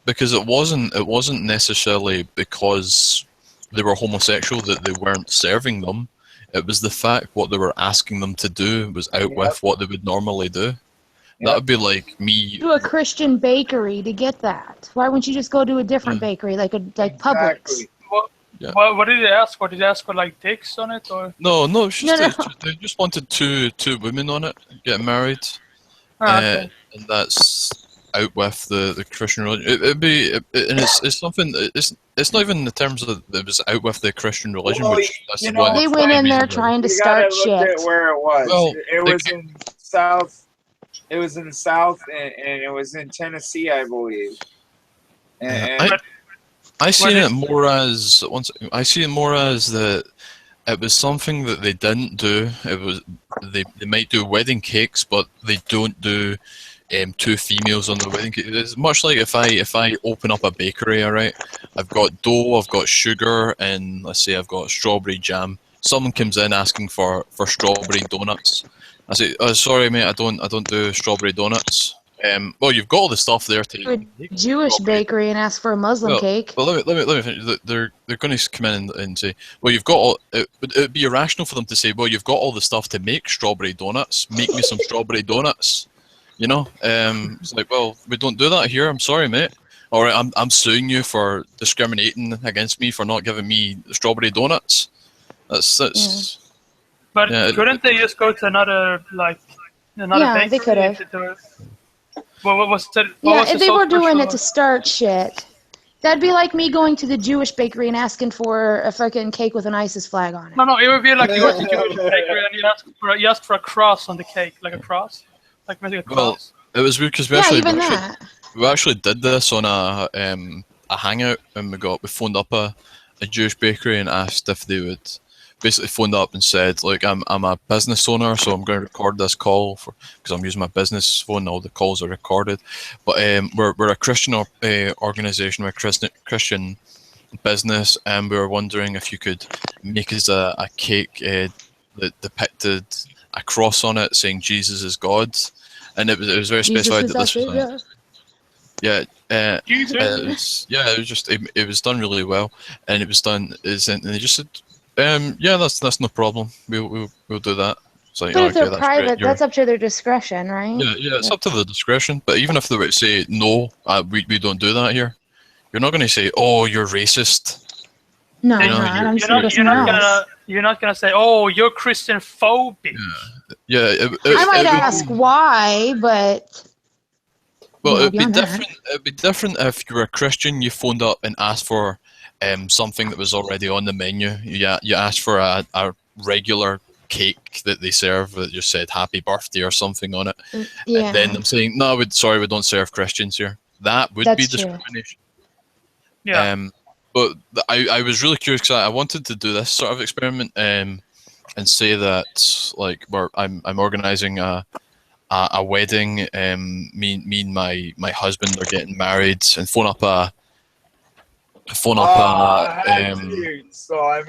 Because it wasn't necessarily because they were homosexual that they weren't serving them. It was the fact what they were asking them to do was out with what they would normally do. That would be like me. To a Christian bakery to get that. Why wouldn't you just go to a different bakery, like Publix? What did they ask for? Did they ask for like dicks on it, or? No. They just wanted two women on it, get married, okay. And that's out with the Christian religion. It's something. It's not even in the terms of it was out with the Christian religion. Well, which that's they went in there trying to start shit. Look at where it was. Well, it was in South. It was in the South, and it was in Tennessee, I believe. I see it more as that it was something that they didn't do. It was they might do wedding cakes, but they don't do two females on the wedding cake. It's much like if I open up a bakery, all right, I've got dough, I've got sugar, and let's say I've got strawberry jam. Someone comes in asking for strawberry donuts. I say, oh, sorry, mate, I don't do strawberry donuts. Well, you've got all the stuff there to a Jewish bakery and ask for a Muslim cake. Well, let me finish. They're going to come in and say, well, you've got all. It would be irrational for them to say, well, you've got all the stuff to make strawberry donuts. Make me some strawberry donuts. You know, it's like, well, we don't do that here. I'm sorry, mate. All right, I'm suing you for discriminating against me for not giving me strawberry donuts. That's. Yeah. But couldn't they just go to another bakery? They could have. If they were doing it to start shit, that'd be like me going to the Jewish bakery and asking for a fucking cake with an ISIS flag on it. No, it would be like you go to the Jewish bakery and you ask for a cross on the cake, like a cross, like maybe a cross. Well, it was weird because we actually did this on a hangout, and we phoned up a Jewish bakery and asked if they would. Basically phoned up and said, like, I'm a business owner, so I'm going to record this call because I'm using my business phone. All the calls are recorded, but we're a Christian organization, we're a Christian business, and we were wondering if you could make us a cake that depicted a cross on it saying Jesus is God, and it was very specified that this was. It was done really well, and it was done. And they just said. That's no problem. We'll do that. So, but if they're private, that's up to their discretion, right? Yeah, it's up to the discretion. But even if they were to say no, we don't do that here. You're not going to say, "Oh, you're racist." No, you're not gonna say, "Oh, you're Christian phobic." Yeah. I might ask why, but. Well, it'd be different. It'd be different if you were a Christian. You phoned up and asked for. Something that was already on the menu. You asked for a regular cake that they serve that just said "Happy Birthday" or something on it, and then I'm saying, "No, we don't serve Christians here." That would be discrimination. True. Yeah. But I was really curious because I wanted to do this sort of experiment and say that like I'm organizing a wedding. Me and my husband are getting married, and phone up a phone up a sort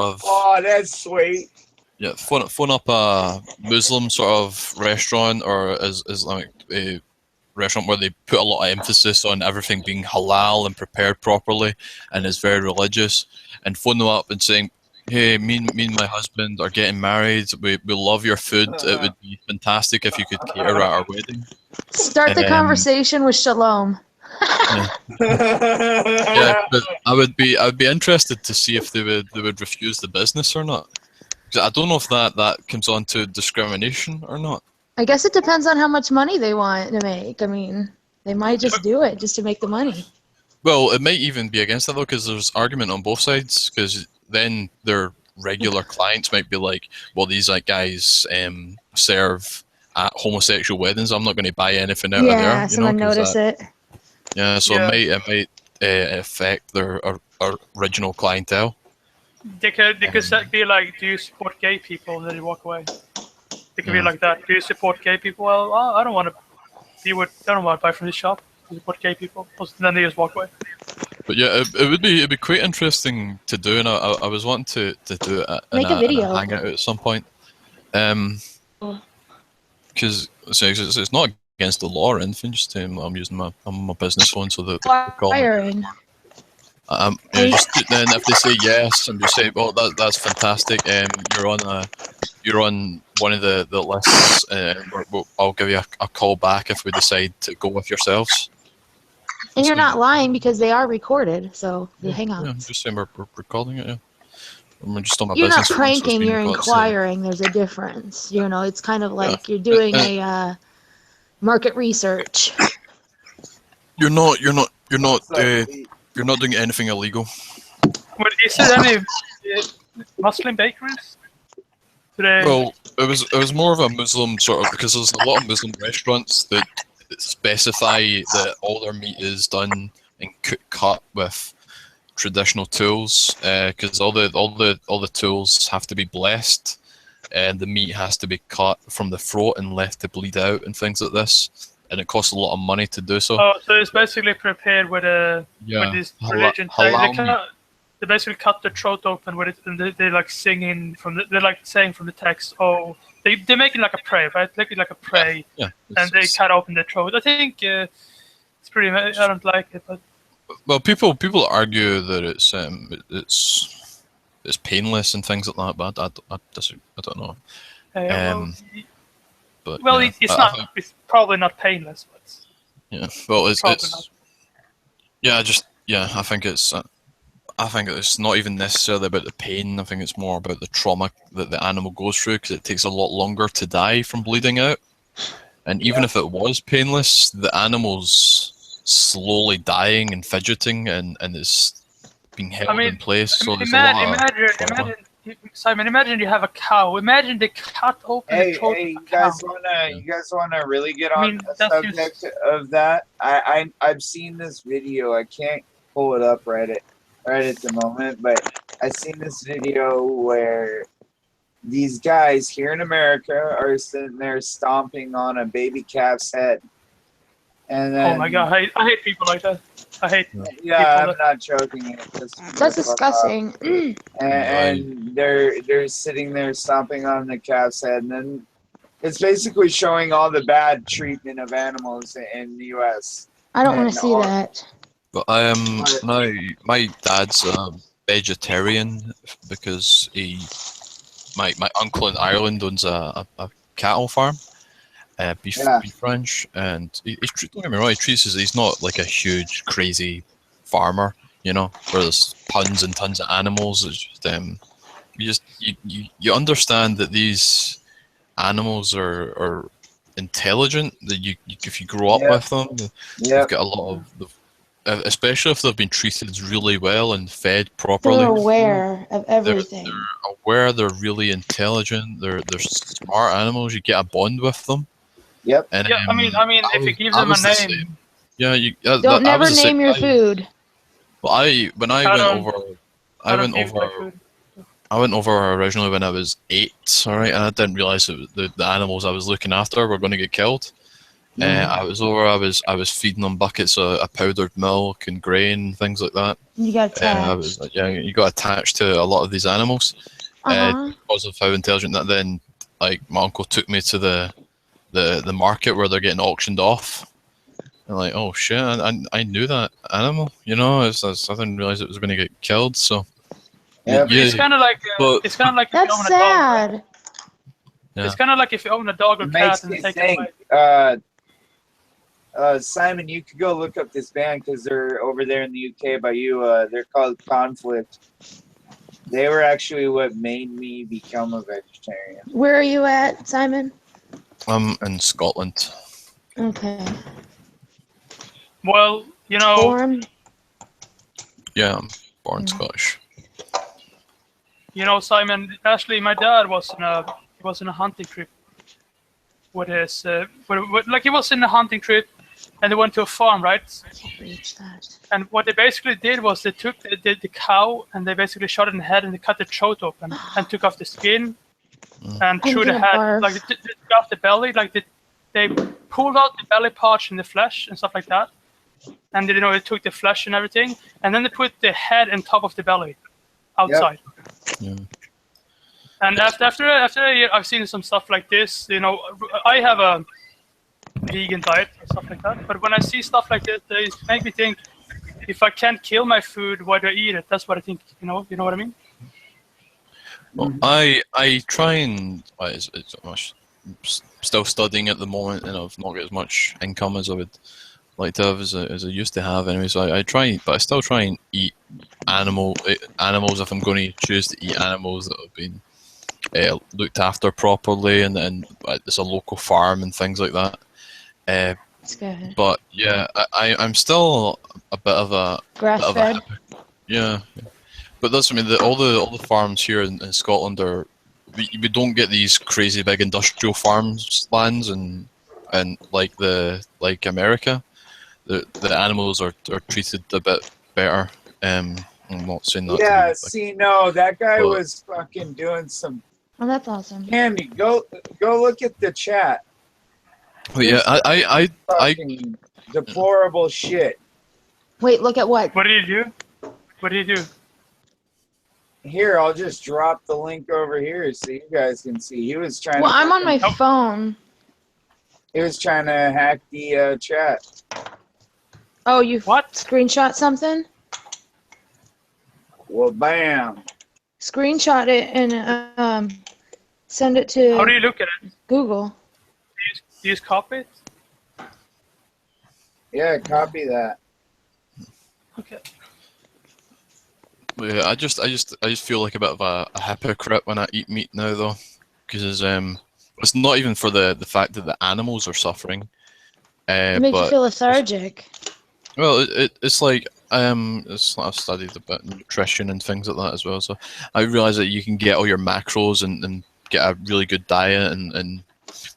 of. Oh, that's sweet. Yeah, phone up a Muslim sort of restaurant or Islamic restaurant where they put a lot of emphasis on everything being halal and prepared properly and is very religious, and phone them up and saying, hey, me and my husband are getting married. We love your food. It would be fantastic if you could cater at our wedding. Start the conversation with shalom. Yeah. Yeah, but I would be interested to see if they would refuse the business or not. 'Cause I don't know if that comes on to discrimination or not. I guess it depends on how much money they want to make. I mean, they might just do it just to make the money. Well, it might even be against that though, because there's argument on both sides. Because then their regular clients might be like, "Well, these guys serve at homosexual weddings. I'm not going to buy anything out of there." Yeah, someone notice it. Yeah, so it might affect their original clientele. They could be like, "Do you support gay people?" And then you walk away. They could be like that. Do you support gay people? Well, I don't want to be with. I don't want to buy from this shop. Do you support gay people? And then they just walk away. But yeah, it'd be quite interesting to do, and I was wanting to do it Make a video. hangout at some point. Because it's not against the law or anything. Just I'm using my business phone, so that Firing. just then if they say yes and you say, "Well, that's fantastic," you're on one of the lists. I'll give you a call back if we decide to go with yourselves. And you're not lying because they are recorded, so the hangouts. Yeah, just saying we're recording it. Yeah, we're just on my you're business not phone, so pranking. You're inquiring. There's a difference. You know, it's kind of like you're doing a market research. You're not doing anything illegal. But is there any Muslim bakeries? Well, it was more of a Muslim sort of, because there's a lot of Muslim restaurants that specify that all their meat is done and cut with traditional tools, because all the tools have to be blessed, and the meat has to be cut from the throat and left to bleed out and things like this, and it costs a lot of money to do so. Oh, so it's basically prepared with this religion. They basically cut the throat open with it, and they're like singing they're like saying from the text. Oh, they're making like a prayer, right? Making like a prayer, and they cut open the throat. I think it's pretty. I don't like it, but well, people argue that it's painless and things like that, but I don't know. It's not. It's probably not painless, but yeah. Well, it's not. I think it's not even necessarily about the pain. I think it's more about the trauma that the animal goes through, because it takes a lot longer to die from bleeding out. And even if it was painless, the animal's slowly dying and fidgeting, and it's being held in place. So imagine you have a cow. Imagine they cut open the throat of a cow. You guys wanna really get on the subject of that? I've seen this video. I can't pull it up right at the moment, but I've seen this video where these guys here in America are sitting there stomping on a baby calf's head. And then, oh my god, I hate people like that. I hate I'm not joking. That's disgusting. And they're sitting there stomping on the calf's head, and then it's basically showing all the bad treatment of animals in the U.S. I don't want to see that. But my dad's a vegetarian because my uncle in Ireland owns a cattle farm, beef ranch, and don't get me wrong, he's not like a huge crazy farmer, you know, where there's tons and tons of animals. It's just you understand that these animals are intelligent. That if you grow up with them, you've got a lot of especially if they've been treated really well and fed properly. They're aware of everything. They're aware. They're really intelligent. They're smart animals. You get a bond with them. Yep. And, I mean, if you give them a name. Don't never name your food. Well, I went over originally when I was 8. All right, and I didn't realize that the animals I was looking after were going to get killed. I was feeding them buckets of powdered milk and grain, things like that. You got attached. You got attached to a lot of these animals because of how intelligent that. Then, like, my uncle took me to the market where they're getting auctioned off. And like, oh shit, I knew that animal, you know. I didn't realize it was going to get killed. So Yeah, It's kind of like but- it's kind of like if you That's own a dog. sad. Right? Yeah. It's kind of like if you own a dog or it cat makes and me they take it think. away. Simon, you could go look up this band because they're over there in the UK by you. They're called Conflict. They were actually what made me become a vegetarian. Where are you at, Simon? I'm in Scotland. Okay. Well, you know, Born? Yeah, I'm born Scottish. you know, Simon. Actually, my dad was in a hunting trip with his like he was in a hunting trip, and they went to a farm, right? I can't reach that. And what they basically did was they took the cow and they basically shot it in the head and they cut the throat open and took off the skin and I'm threw the gonna head, barf. like they took off the belly, like they pulled out the belly parts and the flesh and stuff like that. And you know, they took the flesh and everything, and then they put the head on top of the belly outside. Yeah. And after a year, I've seen some stuff like this. You know, I have a vegan diet and stuff like that. But when I see stuff like this, they make me think: if I can't kill my food, why do I eat it? That's what I think. You know what I mean? Well, I try and I'm still studying at the moment, and I've not got as much income as I would like to have as I used to have. Anyway, so I try, but I still try and eat animals if I'm going to choose to eat animals that have been looked after properly, and it's a local farm and things like that. That's good. But yeah, I'm still a bit of a Grass fed? yeah. But that's, I mean, all the farms here in Scotland are, we don't get these crazy big industrial farms lands and like America. The animals are treated a bit better. I'm not saying that. Yeah, to be, see, no, that guy but- was fucking doing some Oh, that's awesome. candy. Go look at the chat. But yeah, I Fucking deplorable shit. Wait, look at what? What do you do? What do you do? Here, I'll just drop the link over here so you guys can see. He was trying. Well, to I'm on my Nope. phone. He was trying to hack the chat. Oh, you What? screenshot something? Well, bam. Screenshot it and send it How do to you look at it? Google. Do you use copy it? Yeah, copy that. Okay. Yeah, I just feel like a bit of a hypocrite when I eat meat now, though, because it's not even for the fact that the animals are suffering. It makes you but feel lethargic. well, it's like I've studied a bit nutrition and things like that as well. So I realize that you can get all your macros and get a really good diet and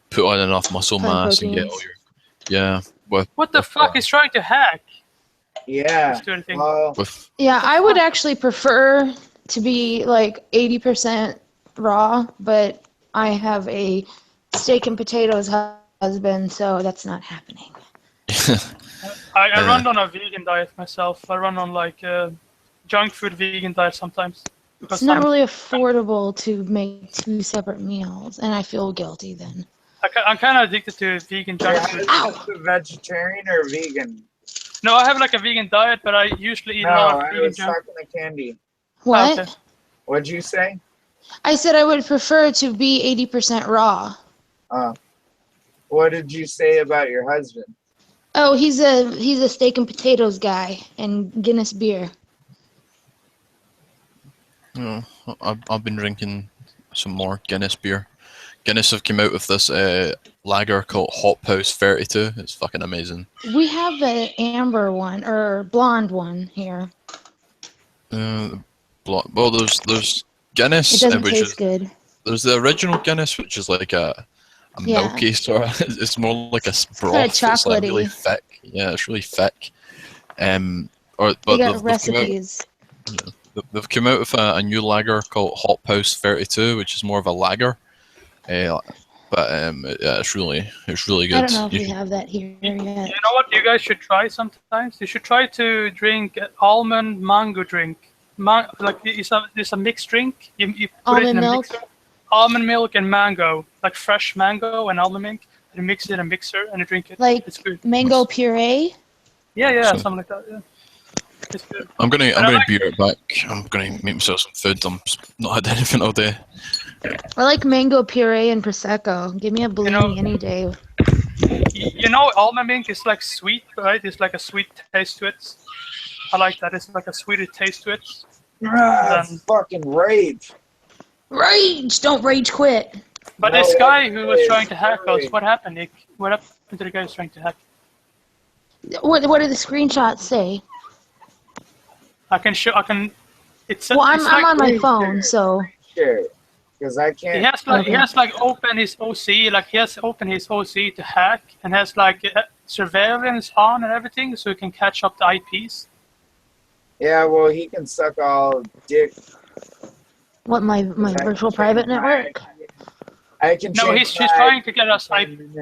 put on enough muscle Plant mass and get proteins. all your What the fuck is trying to hack? Yeah. Just do anything. Well, with Yeah, I would actually prefer to be like 80% raw, but I have a steak and potatoes husband, so that's not happening. I run on a vegan diet myself. I run on like junk food vegan diet sometimes. It's Because not really affordable to make 2 separate meals, and I feel guilty then. I'm kind of addicted to vegan junk food. Ow! a vegetarian or vegan? No, I have like a vegan diet, but I usually eat a No, lot of I vegan was junk. talking to Candy. What? Okay. What'd you say? I said I would prefer to be 80% raw. What did you say about your husband? Oh, he's a steak and potatoes guy and Guinness beer. you know, I've been drinking some more Guinness beer. Guinness have come out with this lager called Hop House 32. It's fucking amazing. We have the amber one or blonde one here. Well, there's Guinness, It doesn't which taste is good. there's the original Guinness, which is like a Yeah. milky sort of. It's more like a broth. kinda It's like really chocolatey. thick. Yeah, it's really thick. They But got they've come out, recipes. they've come out with a new lager called Hop House 32, which is more of a lager. Yeah, it's really good. I don't know if You we should- have that here You yet. know what you guys should try sometimes? You should try to drink almond mango drink. It's a mixed drink. You put it in Almond a milk? mixer. Almond milk and mango, like fresh mango and almond milk. You mix it in a mixer and you drink it. Like It's good. mango puree. Yeah, So- something like that. Yeah. It's good. I'm gonna like- be right back. I'm gonna make myself some food. I'm not had anything all day. I like mango puree and prosecco. Give me a Bellini any day. You know, almond milk is like sweet, right? It's like a sweet taste to it. I like that. It's like a sweeter taste to it. Fucking rage. Rage! Don't rage quit. But No, this guy who was it's trying to hack us, rage. what happened, Nick? What happened to the guy who's trying to hack? What do the screenshots say? I can show. I can. It's. Well, it's I'm like, on my phone, so. Sure. Because I can't. He has like open his OC, like he has opened his OC to hack, and has like surveillance on and everything, so he can catch up the IPs. Yeah, well, he can suck all dick. What, my virtual private network? I can. No, he's trying to get us.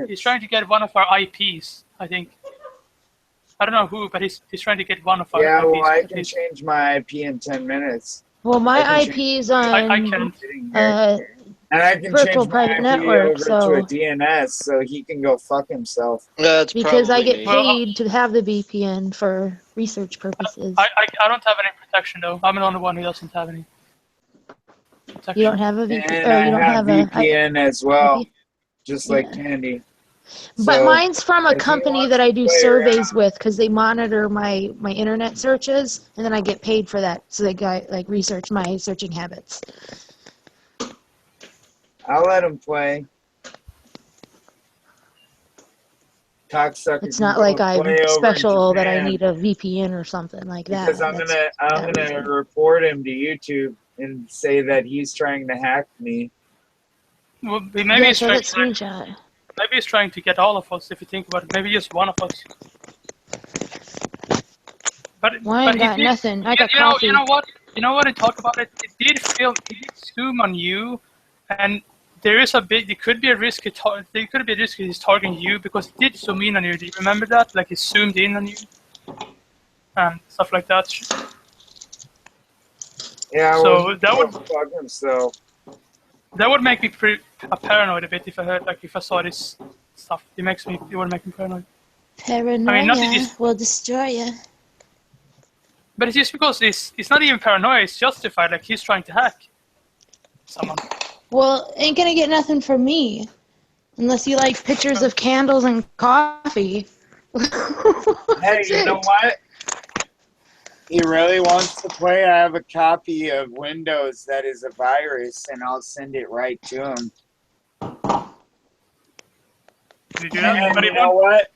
He's trying to get one of our IPs, I think. I don't know who, but he's trying to get one of our IPs. Yeah, well, I can change my IP in 10 minutes. Well, my IP is on I can. And I can virtual change private my IP network, over so to a DNS, so he can go fuck himself. That's because I get probably paid to have the VPN for research purposes. I don't have any protection though. I'm the only one who doesn't have any protection. You don't have a VPN, And or I you don't have have VPN as well, IP? just like Yeah. Candy. But So, mine's from a if he company wants that I to do play surveys around- with because they monitor my internet searches, and then I get paid for that. So they like research my searching habits. I'll let him play. Cocksucker. It's can not go like I'm play over in special that I Japan. need a VPN or something like that. Because I'm gonna report him to YouTube and say that he's trying to hack me. Well, maybe Yeah, he's show trying that to. screenshot. Maybe he's trying to get all of us. If you think about it, maybe just one of us. But Well, I but ain't got nothing. I got coffee. You know what? You know what? I talk about it. It did zoom on you, and there could be a risk. There could be a risk he's targeting you because it did zoom in on you. Do you remember that? Like it zoomed in on you, and stuff like that. Yeah. So well, that would fuck himself. That would make me paranoid a bit if I saw this stuff. It would make me paranoid. Paranoia not that it's- will destroy you. But it's just because it's not even paranoia. It's justified. Like he's trying to hack someone. Well, ain't gonna get nothing from me. Unless you like pictures of candles and coffee. Hey, you know what? He really wants to play. I have a copy of Windows that is a virus, and I'll send it right to him. Did you do that? And But you know what?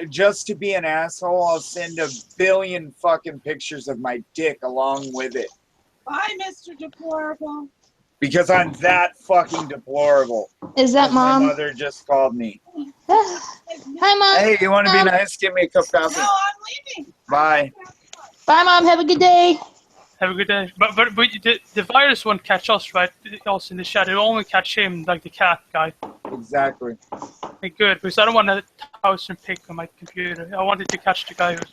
Just to be an asshole, I'll send 1 billion fucking pictures of my dick along with it. Bye, Mr. Deplorable. Because I'm that fucking deplorable. Is that As my Mom? mother just called me. Hi, Mom. Hey, you want to be Mom. nice? Give me a cup of coffee. No, I'm leaving. Bye. Bye, Mom. Have a good day. Have a good day. But the virus won't catch us, right? Us in the chat. It'll only catch him, like the cat guy. Exactly. Okay, good, because I don't want a 1,000 pick on my computer. I wanted to catch the guy who's...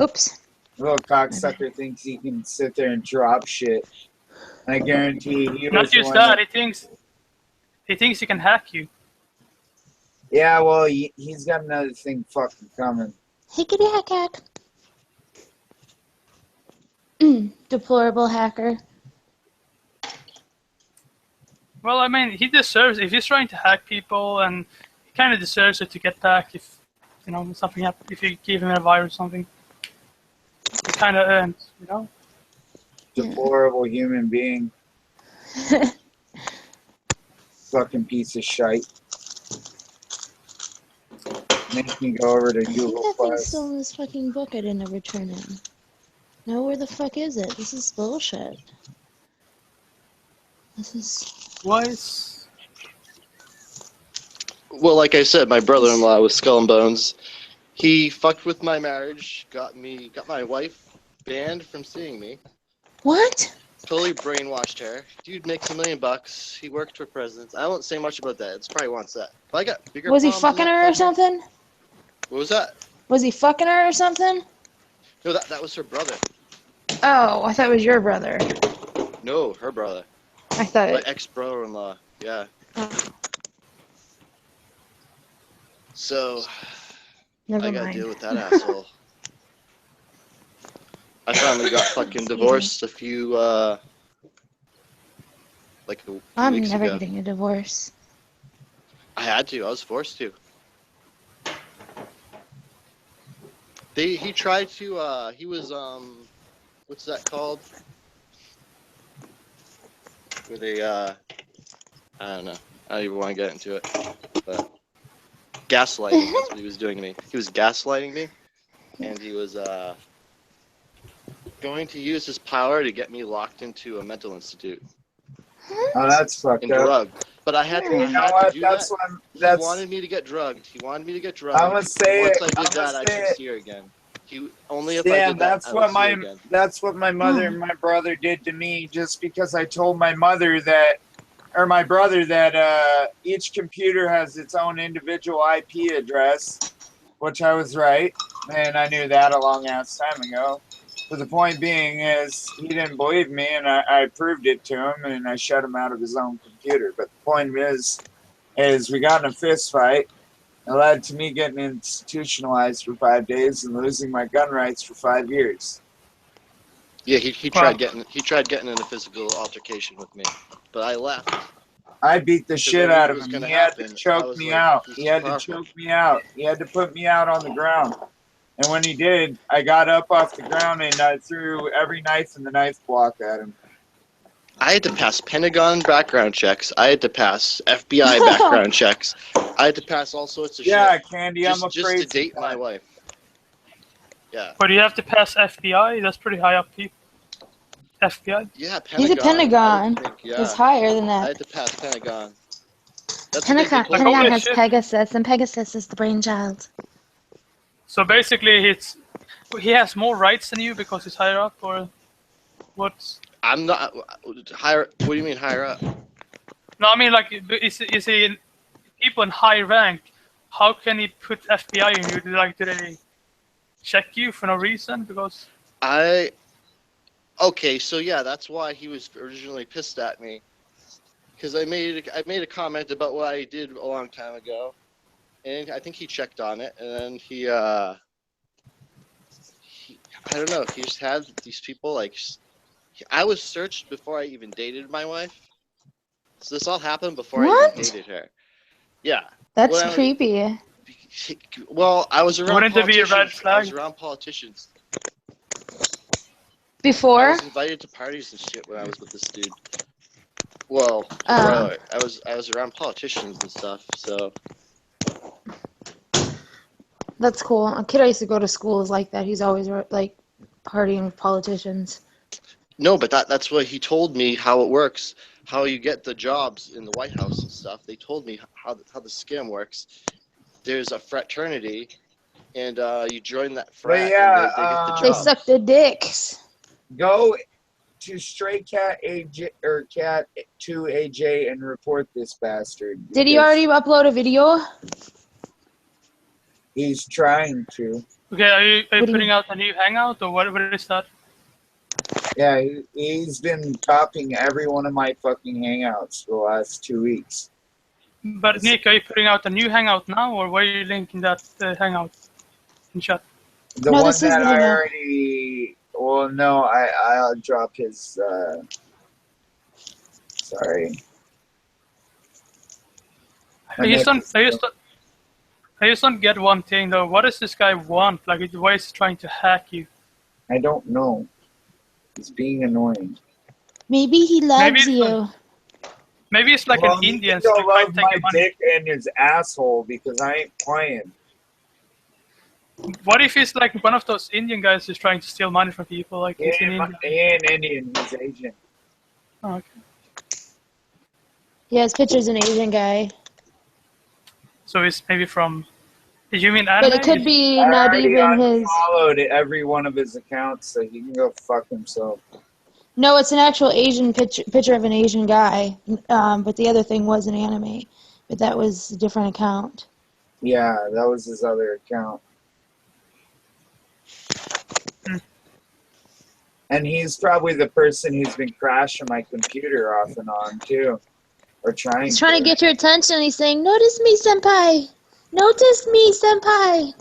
Oops. Little cocksucker thinks he can sit there and drop shit. I guarantee he was Not the just one that, he thinks he can hack you. Yeah, well, he's got another thing fucking coming. Hey, kitty hack. Deplorable hacker. Well, I mean, he deserves, if he's trying to hack people, and he kind of deserves it to get back if, you know, something happens, if you give him a virus or something. He kind of earns, you know? Deplorable human being. Fucking piece of shite. Makes me go over to I think Google that thing's Plus. still in this fucking book I didn't ever turn in. No, where the fuck is it? This is bullshit. This is... Was... Well, like I said, my brother-in-law with Skull and Bones, he fucked with my marriage, got my wife banned from seeing me. What? Totally brainwashed her. Dude makes $1 million. He worked for presidents. I won't say much about that. It's probably once that. But I got bigger. Was he problems than fucking that her or problem. something? What was that? Was he fucking her or something? No, that was her brother. Oh, I thought it was your brother. No, her brother. I thought My it... ex-brother-in-law. Yeah. Oh, So never I gotta mind. deal with that asshole. I finally got fucking divorced a few, like a few I'm weeks never ago. getting a divorce. I had to. I was forced to. He tried to, he was, what's that called? Where they, I don't know. I don't even want to get into it. But gaslighting, that's what he was doing to me. He was gaslighting me, and he was, going to use his power to get me locked into a mental institute Oh, that's fucked and up. drugged. But I had to do That's that. what I'm. He That's. wanted me to get drugged. He wanted me to get I'm drugged. gonna say Once it. I did I'm that, gonna I say could it. see her again. Only if I Damn, did that, that's I what would see her again. that's what my mother and my brother did to me. Just because I told my mother that, or my brother that, each computer has its own individual IP address, which I was right, and I knew that a long ass time ago. But the point being is, he didn't believe me, and I proved it to him, and I shut him out of his own computer. But the point is we got in a fist fight. It led to me getting institutionalized for 5 days and losing my gun rights for 5 years. Yeah, he tried getting in a physical altercation with me, but I left. I beat the shit out of him. He had to choke me out. He's He had to powerful. choke me out. He had to put me out on the ground. And when he did, I got up off the ground and I threw every knife in the knife block at him. I had to pass Pentagon background checks. I had to pass FBI background checks. I had to pass all sorts of Yeah, shit. Candy, I'm Just afraid to date my wife. Yeah. But you have to pass FBI. That's pretty high up, people. FBI. Yeah, Pentagon. He's a Pentagon. It's higher than I that. had to pass Pentagon. That's Pentagon has Pegasus, and Pegasus is the brainchild. So basically, he has more rights than you because he's higher up, or what's? I'm not higher. What do you mean higher up? No, I mean like, is he people in high rank? How can he put FBI in you? Like, do they check you for no reason? Because okay, so yeah, that's why he was originally pissed at me, because I made a comment about what I did a long time ago, and I think he checked on it, and then he I don't know, he just had these people like. I was searched before I even dated my wife. So this all happened before I even dated her. Yeah. That's creepy. Well, I was around Wouldn't there be a red politicians. flag? I was around politicians. Before? I was invited to parties and shit when I was with this dude. Well, I was around politicians and stuff, so. That's cool. A kid I used to go to school is like that. He's always like partying with politicians. No, but that's what he told me how it works, how you get the jobs in the White House and stuff. They told me how the scam works. There's a fraternity, and you join that frat, yeah, and they get the jobs. They suck the dicks. Go to Stray Cat AJ or Cat 2AJ and report this bastard. Did he already upload a video? He's trying to. Okay, are you putting out a new hangout, or what is that? Yeah, he's been copying every one of my fucking hangouts for the last 2 weeks. But Nick, are you putting out a new hangout now, or where are you linking that hangout in chat? The one that I already. Well, no, I'll drop his. Sorry. I just don't get one thing though. What does this guy want? Like, why is he trying to hack you? I don't know. He's being annoying. Maybe he loves you. Maybe it's like an Indian. So he love my dick and his asshole because I ain't playing. What if he's like one of those Indian guys who's trying to steal money from people? Like he's in India. He ain't Indian. He's Asian. Oh, okay. Yeah, his picture's an Asian guy. So he's maybe from. You mean anime? But it could be not even his. I followed every one of his accounts, so he can go fuck himself. No, it's an actual Asian picture of an Asian guy. But the other thing was an anime. But that was a different account. Yeah, that was his other account. And he's probably the person who's been crashing my computer off and on, too. Or trying He's trying to get your attention. He's saying, "Notice me, senpai! Notice me, senpai!"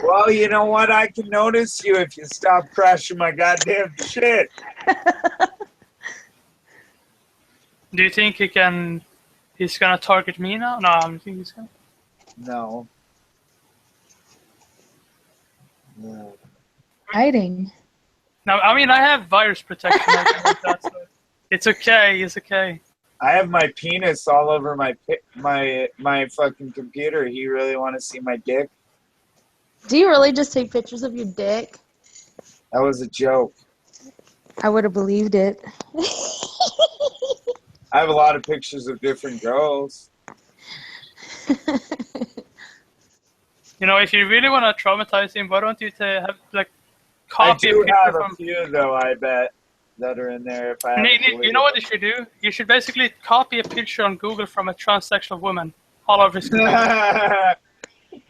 Well, you know what? I can notice you if you stop crashing my goddamn shit. Do you think he's gonna target me now? No, I don't think he's gonna. No. No. Hiding. No, I mean, I have virus protection. Like that, so it's okay. It's okay. I have my penis all over my fucking computer. You really want to see my dick? Do you really just take pictures of your dick? That was a joke. I would have believed it. I have a lot of pictures of different girls. You know, if you really want to traumatize him, why don't you have like copy? I do have a few, though. I bet that are in there. If I you know what you should do? You should basically copy a picture on Google from a transsexual woman all over his computer.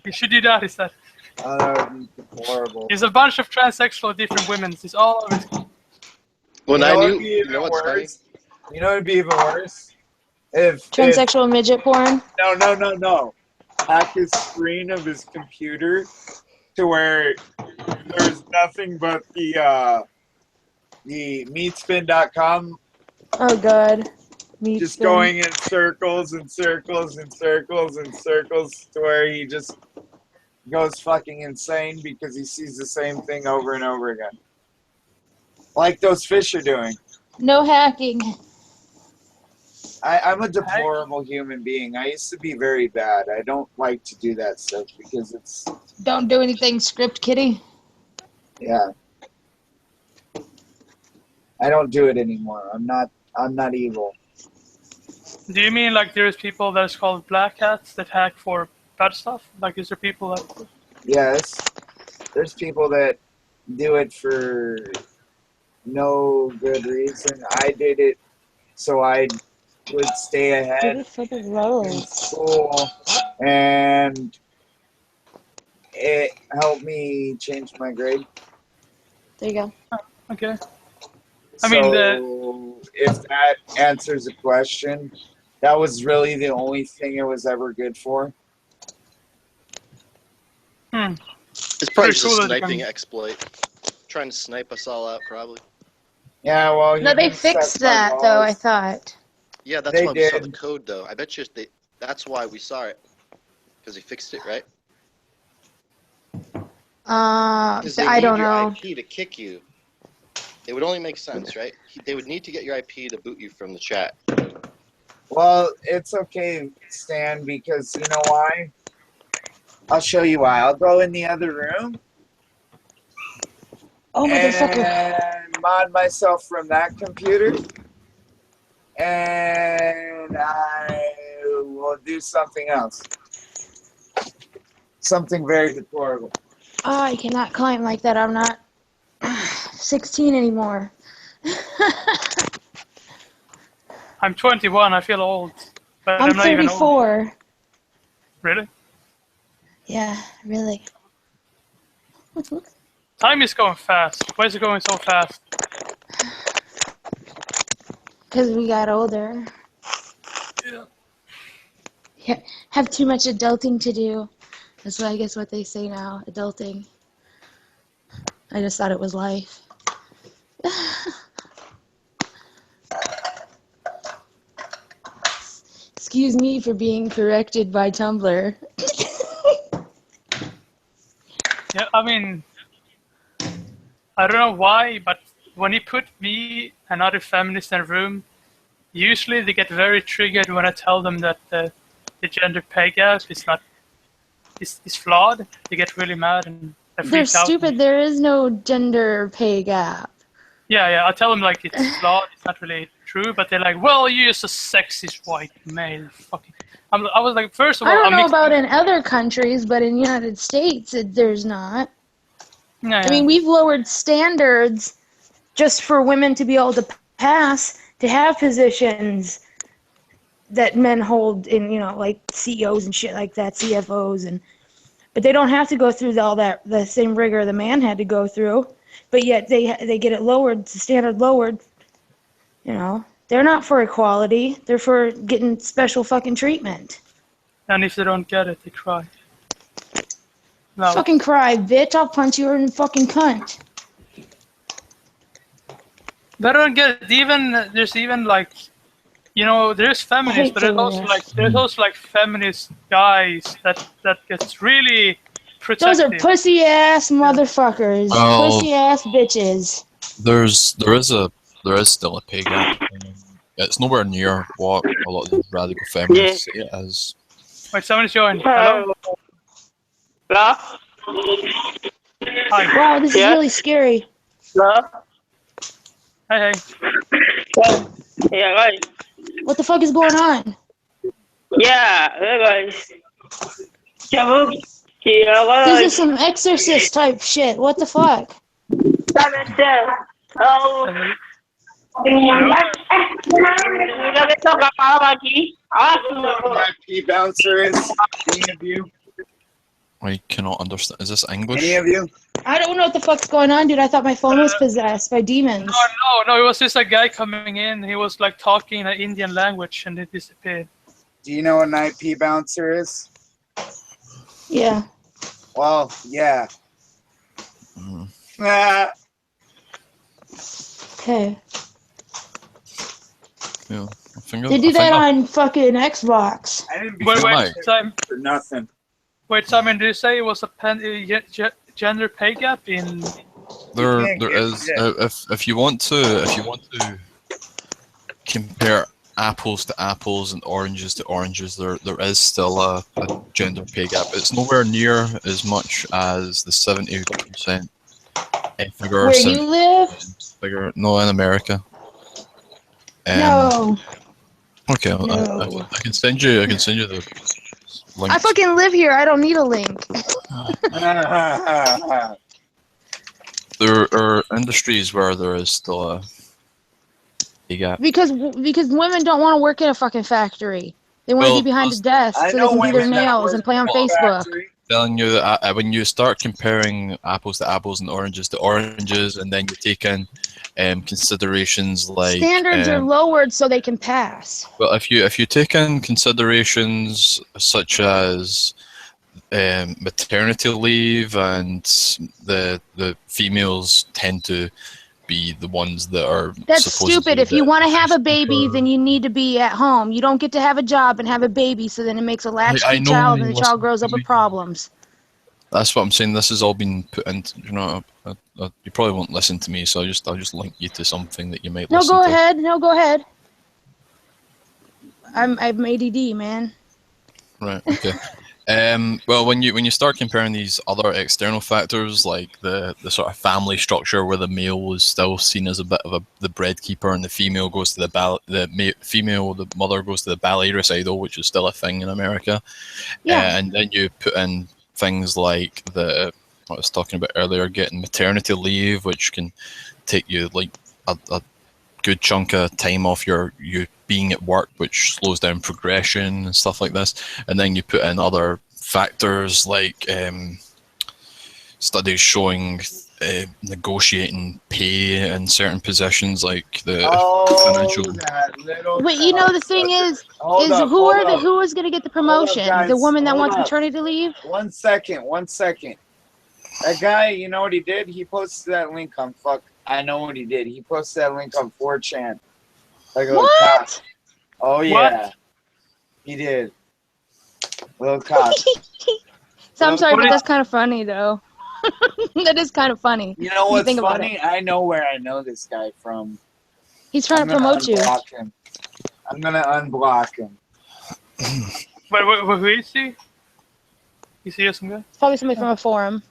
You should do that instead. Oh, that would be horrible. There's a bunch of transsexual different women. It's all over his computer. Well, you know what's funny? You know it'd be even worse? Transsexual midget porn? No. Hack his screen of his computer to where there's nothing but the meatspin.com. Oh, God. Just going in circles and circles and circles and circles to where he just goes fucking insane because he sees the same thing over and over again. Like those fish are doing. No hacking. I'm a deplorable human being. I used to be very bad. I don't like to do that stuff because it's... Don't do anything, script kitty. Yeah. I don't do it anymore. I'm not evil. Do you mean like there's people that's called black hats that hack for bad stuff? Like is there people that... Yes. There's people that do it for no good reason. I did it so I would stay ahead in school, and it helped me change my grade. There you go. Oh, okay. If that answers the question, that was really the only thing it was ever good for. It's probably just a sniping exploit. Trying to snipe us all out, probably. Yeah, well... No, they fixed that, though, I thought. Yeah, that's why we saw the code, though. I bet you that's why we saw it. Because he fixed it, right? I don't know. IP to kick you. It would only make sense, right? They would need to get your IP to boot you from the chat. Well, it's okay, Stan, because you know why? I'll show you why. I'll go in the other room. Oh, motherfucker. And mod myself from that computer. And I will do something else. Something very deplorable. Oh, I cannot climb like that. I'm not 16 anymore. I'm 21. I feel old. But I'm not even old. 34. Really? Yeah, really. Time is going fast. Why is it going so fast? Because we got older. Yeah. Have too much adulting to do. That's what I guess what they say now, adulting. I just thought it was life. Excuse me for being corrected by Tumblr. Yeah, I mean, I don't know why, but when you put me and other feminists in a room, usually they get very triggered when I tell them that the gender pay gap is flawed. They get really mad and they're stupid. There is no gender pay gap. Yeah. I tell them like it's flawed. It's not really true, but they're like, "Well, you're just a sexist white male." Fucking. I was like, first of all, I don't know about in other countries, but in the United States, there's not. Yeah. I mean, we've lowered standards just for women to be able to pass to have positions that men hold in, like CEOs and shit like that, CFOs, but they don't have to go through all that, the same rigor the man had to go through, but yet they get it lowered, the standard lowered, They're not for equality, they're for getting special fucking treatment. And if they don't get it, they cry. No. Fucking cry, bitch. I'll punch you in the fucking cunt. But I don't get it. Even there's even like, you know, there's feminists, hate but there's doing also like feminist guys that gets really protective. Those are pussy ass motherfuckers. Well, Pussy ass bitches. there is still a pay gap. It's nowhere near what a lot of the radical feminists say it is. Wait, someone's joined. Hello? Hello? Hi. Wow, this is really scary. Hello? Hey. Yeah, guys. What the fuck is going on? Yeah, guys. This is some exorcist type shit. What the fuck? IP bouncers. Any of you? I cannot understand. Is this English? Any of you? I don't know what the fuck's going on, dude. I thought my phone was possessed by demons. No, it was just a guy coming in. He was like talking an Indian language and it disappeared. Do you know what an IP bouncer is? Yeah. Well, yeah. Okay. Yeah, They do that on fucking Xbox. I didn't Wait, Simon. for nothing. Wait, Simon, did you say it was a gender pay gap in? There is. If you want to compare apples to apples and oranges to oranges, there is still a gender pay gap. It's nowhere near as much as the 70% figure. Where you live? Figure. No, in America. No. Okay, No. I can send you. The link. I fucking live here. I don't need a link. There are industries where there is still a pay gap. Because women don't want to work in a fucking factory. They want to be behind a desk so they can do their nails and play on Facebook. Telling you that when you start comparing apples to apples and oranges to oranges, and then you take in considerations like standards are lowered so they can pass. Well, if you take in considerations such as maternity leave, and the females tend to be the ones that are. That's stupid. If you want to have a baby, then you need to be at home. You don't get to have a job and have a baby, so then it makes a latchkey child, and the child grows up with problems. That's what I'm saying. This has all been put into. You know, you probably won't listen to me, so I'll just link you to something that you might listen to. No, go ahead. I'm ADD, man. Right. Okay. Well, when you start comparing these other external factors, like the sort of family structure where the male is still seen as a bit of the bread keeper, and the female goes to the mother goes to the ballet recital, which is still a thing in America. Yeah. And then you put in things like what I was talking about earlier, getting maternity leave, which can take you like a good chunk of time off you being at work, which slows down progression and stuff like this. And then you put in other factors like studies showing negotiating pay in certain positions, like the financial. But you know, the thing is who is going to get the promotion? The woman that wants maternity leave? 1 second. That guy, you know what he did? He posted that link on I know what he did. He posted that link on 4chan. Like a little cop. Oh yeah. What? He did. Little cop. So I'm sorry, but that's kind of funny though. That is kind of funny. You know what's funny? I know where I know this guy from. He's trying to promote you. I'm gonna unblock him. Wait, who is he? You see some guy? It's probably somebody from a forum.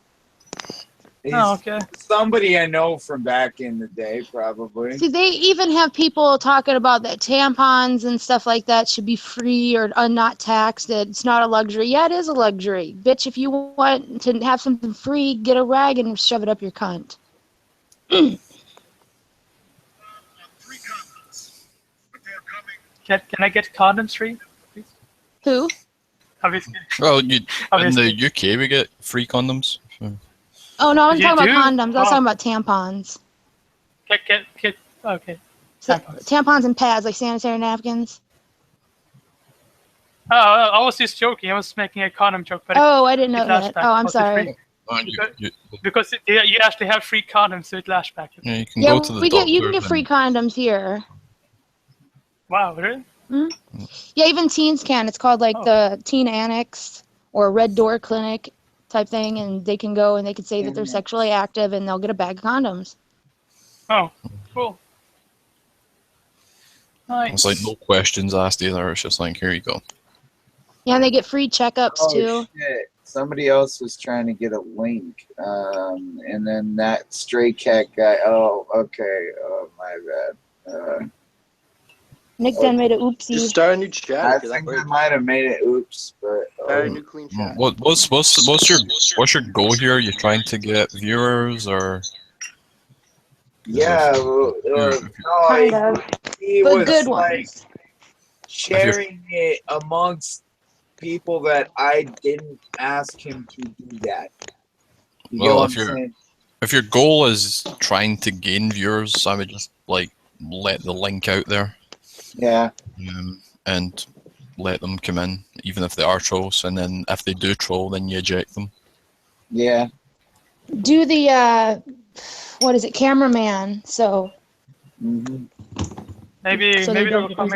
Okay. Somebody I know from back in the day, probably. See, they even have people talking about that tampons and stuff like that should be free or not taxed. That it's not a luxury. Yeah, it is a luxury. Bitch, if you want to have something free, get a rag and shove it up your cunt. Can I get condoms free, please? Who? Obviously. Well, in the UK we get free condoms. So. Oh no, I'm talking about condoms. I was talking about tampons. Okay. So, tampons and pads, like sanitary napkins. I was just joking. I was making a condom joke, but Oh, I didn't know it that. back. Oh, I'm Was it sorry. free? You, Because you actually have free condoms, so it lashed back. yeah, you can Yeah, go to the doctor. you can get free condoms here. Wow, really? Mm-hmm. Yeah, even teens can. It's called like the Teen Annex or Red Door Clinic type thing, and they can go and they can say that they're sexually active, and they'll get a bag of condoms. Oh, cool. Nice. It's like no questions asked either. It's just like, here you go. Yeah, and they get free checkups too. Shit. Somebody else was trying to get a link, and then that stray cat guy. Oh, okay. Oh, my bad. Nick done made a oopsie. Just start a new chat. I think I might have made it oops, but Start a new clean chat. What's your goal here? You're trying to get viewers or? Yeah, Kind of. He But was good like ones. sharing it amongst people that I didn't ask him to do that. You know what I'm saying? If your goal is trying to gain viewers, I would just like let the link out there. Yeah. And let them come in, even if they are trolls, and then if they do troll, then you eject them. Yeah. Do the what is it, cameraman? So. Mm-hmm. Maybe So there will come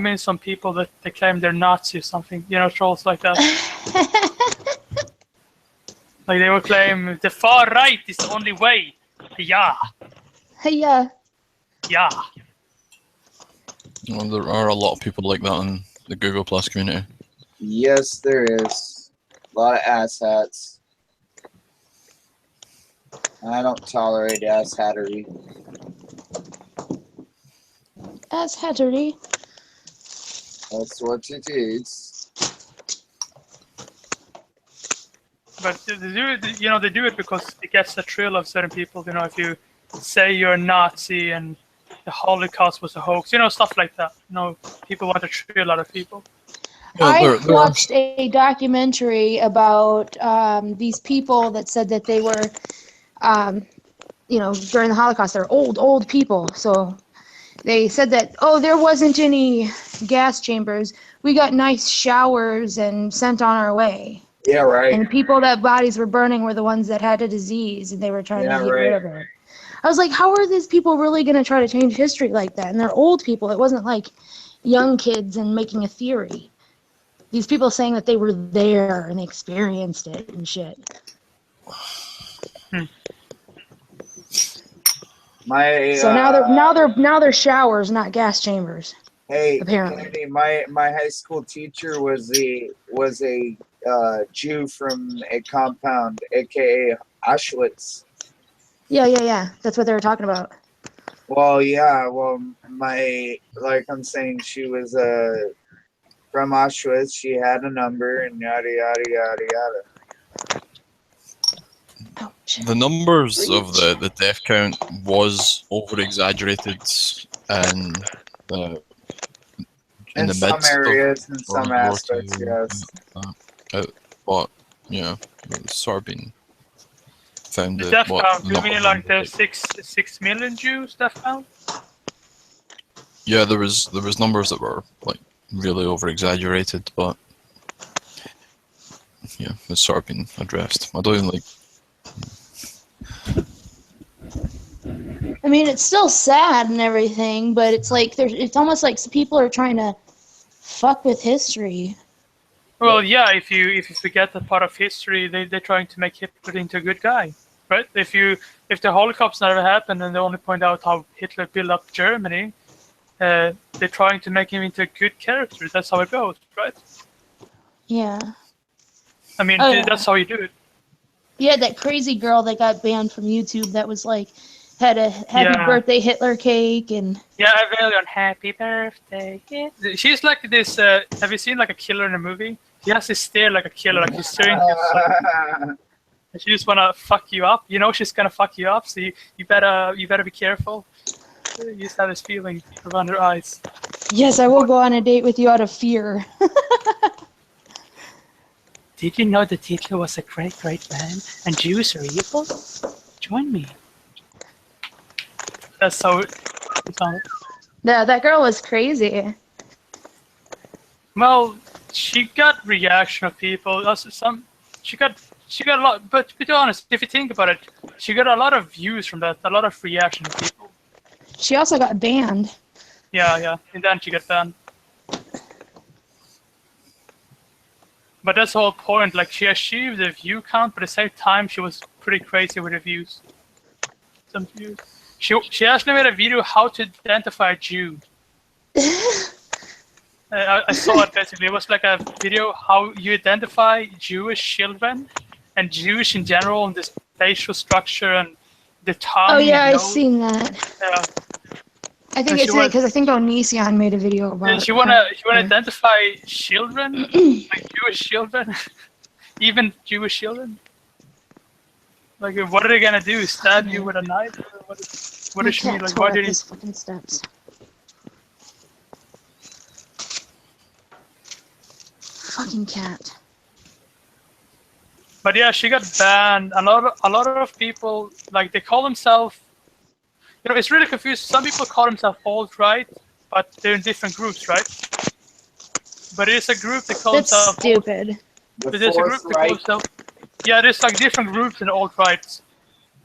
in some people that they claim they're Nazi or something. You know, trolls like that. Like they will claim the far right is the only way. Yeah. Yeah. Yeah. Well, there are a lot of people like that in the Google Plus community. Yes, there is. A lot of asshats. I don't tolerate asshattery. Asshattery. That's what it is. But they do it because it gets the thrill of certain people. You know, if you say you're a Nazi and the Holocaust was a hoax, you know, stuff like that. You know, people want to thrill out of people. I watched a documentary about these people that said that they were, during the Holocaust, they're old people. So they said that, there wasn't any gas chambers. We got nice showers and sent on our way. Yeah, right. And the people that bodies were burning were the ones that had a disease, and they were trying to get rid of it. I was like, how are these people really going to try to change history like that? And they're old people. It wasn't like young kids and making a theory. These people saying that they were there and they experienced it and shit. So now they're showers, not gas chambers. Hey, apparently. Kennedy, my high school teacher was a Jew from a compound, aka Auschwitz. Yeah. That's what they were talking about. Well, yeah. Well, like I'm saying, she was from Auschwitz. She had a number and yada yada yada yada. Ouch. The numbers of the death count was over exaggerated and in the some midst areas, in of some World War aspects, II, yes. But it's sort of been found. The death count, you mean like the 6 million Jews death count? Yeah, there was numbers that were like really over exaggerated, but yeah, it's sort of been addressed. I don't even like. I mean, it's still sad and everything, but it's like it's almost like people are trying to fuck with history. Well, yeah, if you forget that part of history, they're trying to make Hitler into a good guy, right? If the Holocaust never happened and they only point out how Hitler built up Germany, they're trying to make him into a good character. That's how it goes, right? Yeah. I mean, that's how you do it. Yeah, that crazy girl that got banned from YouTube that was like, had a happy birthday Hitler cake and... Yeah, a very unhappy birthday. Yeah. She's like this, have you seen like a killer in a movie? He has to stare like a killer, like he's staring at you. She just wanna fuck you up. You know she's gonna fuck you up, so you better be careful. You just have this feeling around her eyes. Yes, I will go on a date with you out of fear. Did you know that Hitler was a great, great man and Jews are evil? Join me. That's how it sounded. Yeah, that girl was crazy. Well, she got reaction of people. She got a lot. But to be honest, if you think about it, she got a lot of views from that. A lot of reaction of people. She also got banned. Yeah. And then she got banned. But that's the whole point. Like, she achieved the view count, but at the same time, she was pretty crazy with the views. Some views. She actually made a video how to identify a Jew. I saw it basically. It was like a video how you identify Jewish children and Jewish in general, and this facial structure and the tongue. Oh yeah, and I've seen that. Yeah. I think it's it because I think Onision made a video about it. She wanna identify children, like Jewish children, even Jewish children. Like, what are they gonna do? Stab you with a knife? What is she mean? Like, why did he? Fucking steps. Fucking cat. But yeah, she got banned. A lot of people, like, they call themselves. You know, it's really confusing. Some people call themselves alt-right, but they're in different groups, right? But there's a group that calls themselves. That's stupid. But there's a group that calls themselves. Yeah, there's like different groups in alt-rights,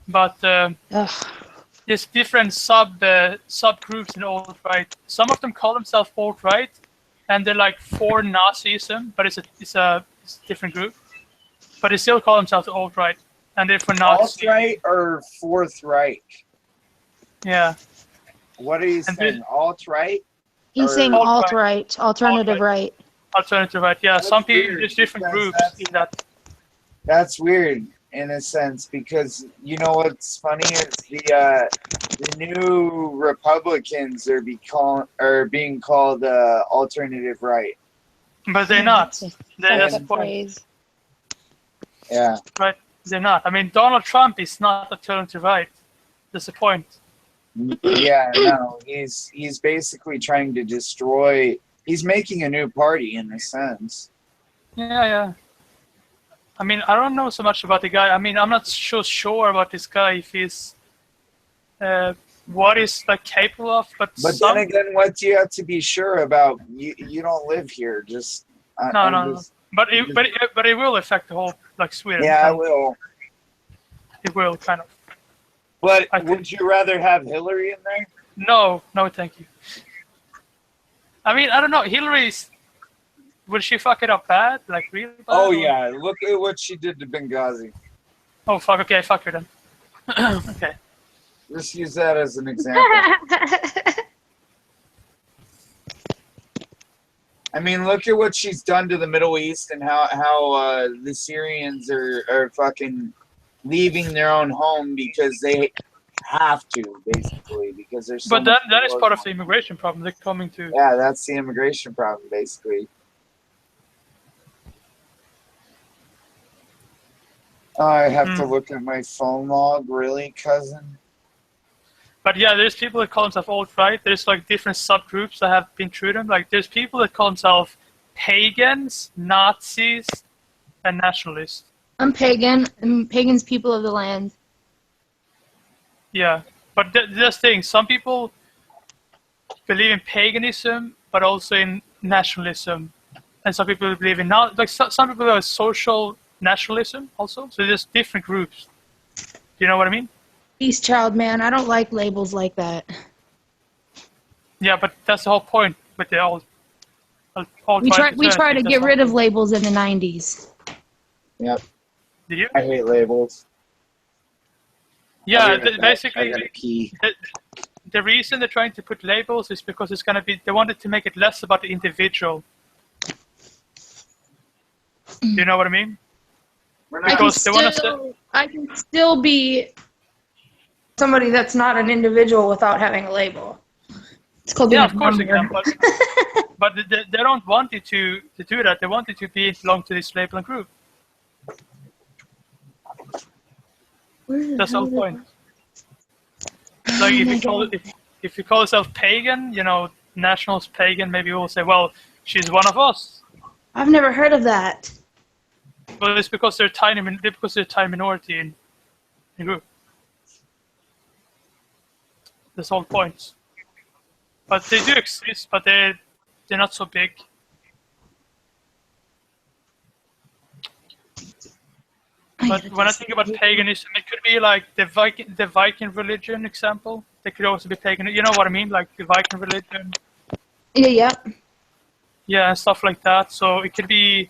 but there's different subgroups in alt-right. Some of them call themselves alt-right, and they're like for Nazism, but it's a different group. But they still call themselves alt-right, and they're for Nazi. Alt-right or Fourth Reich? Yeah. What are you saying? Alt-right? He's saying alt-right, alternative right. Alternative right, yeah. Some people, there's different groups in that. That's weird in a sense, because you know what's funny is the new Republicans are being called alternative right. But they're not. That's the point. Yeah. Right, they're not. I mean, Donald Trump is not alternative right. That's the point. Yeah, no, he's basically trying to destroy. He's making a new party in a sense. Yeah. I mean, I don't know so much about the guy. I mean, I'm not so sure about this guy if he's what he's like capable of. But then again, what do you have to be sure about? You don't live here. Just no. But it will affect the whole like Sweden. Yeah, it will. It will kind of. But would you rather have Hillary in there? No, thank you. I mean, I don't know. Hillary's. Would she fuck it up bad? Like, really bad? Oh, yeah. Look at what she did to Benghazi. Oh, fuck. Okay, fuck her then. Okay. Just use that as an example. I mean, look at what she's done to the Middle East and how the Syrians are fucking leaving their own home because they have to, basically, because there's so But that is part of the immigration problem. They're coming to... Yeah, that's the immigration problem, basically. I have to look at my phone log, really, cousin? But yeah, there's people that call themselves alt-right. There's like different subgroups that have been through them. Like, there's people that call themselves pagans, Nazis, and nationalists. I'm pagan. Pagan's people of the land. Yeah, but this thing, some people believe in paganism, but also in nationalism, and some people believe in some people have social nationalism also. So there's different groups. Do you know what I mean? Peace, child, man. I don't like labels like that. Yeah, but that's the whole point with the alt. We try to get rid of labels in the 90s. Yep. Did you? I hate labels. Yeah, basically, the reason they're trying to put labels is because it's gonna be. They wanted to make it less about the individual. Do you know what I mean? I can still be somebody that's not an individual without having a label. It's called being of course they can, but they don't want you to do that. They want you to belong to this label and group. That's the whole point. Like if you call yourself pagan, you know, nationalist pagan, maybe we'll say, well, she's one of us. I've never heard of that. Well, it's because they're tiny minority in the group. That's the whole point. But they do exist, but they're not so big. But when I think about paganism, it could be like the Viking religion example. They could also be pagan. You know what I mean? Like the Viking religion. Yeah. Yeah, and stuff like that. So it could be.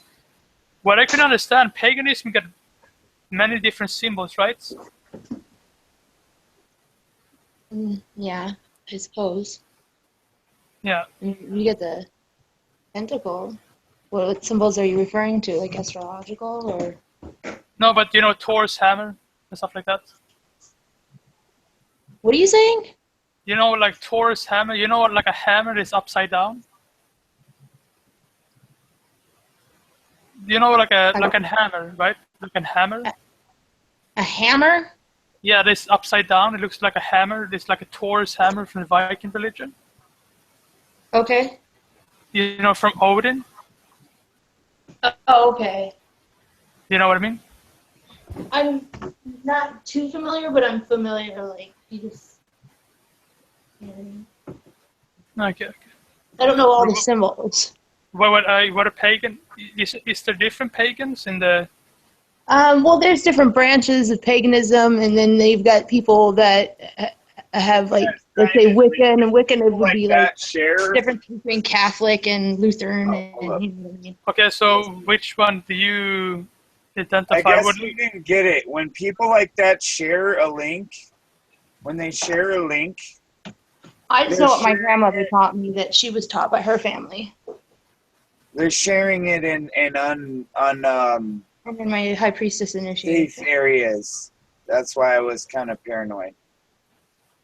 What I can understand, paganism got many different symbols, right? Yeah, I suppose. Yeah. You get the pentacle. What symbols are you referring to? Like astrological or? No, but you know Thor's hammer and stuff like that. What are you saying? You know, like Thor's hammer. You know, like a hammer is upside down. You know, like a hammer, right? Like a hammer. A hammer? Yeah, this upside down. It looks like a hammer. It's like a Thor's hammer from the Viking religion. Okay. You know, from Odin. Oh, okay. You know what I mean? I'm not too familiar, but I'm familiar. Like you just. You know what I mean? Okay. I don't know all the symbols. What a pagan? Is there different pagans in the? Well, there's different branches of paganism, and then they've got people that have like, let's say Wiccan, and Wiccan would be like difference between Catholic and Lutheran. And, you know what I mean? Okay, so which one do you identify? I guess you didn't get it. When people like that share a link, I just know what my grandmother taught me, that she was taught by her family. They're sharing it in And then my high priestess initiation. safe areas. That's why I was kind of paranoid.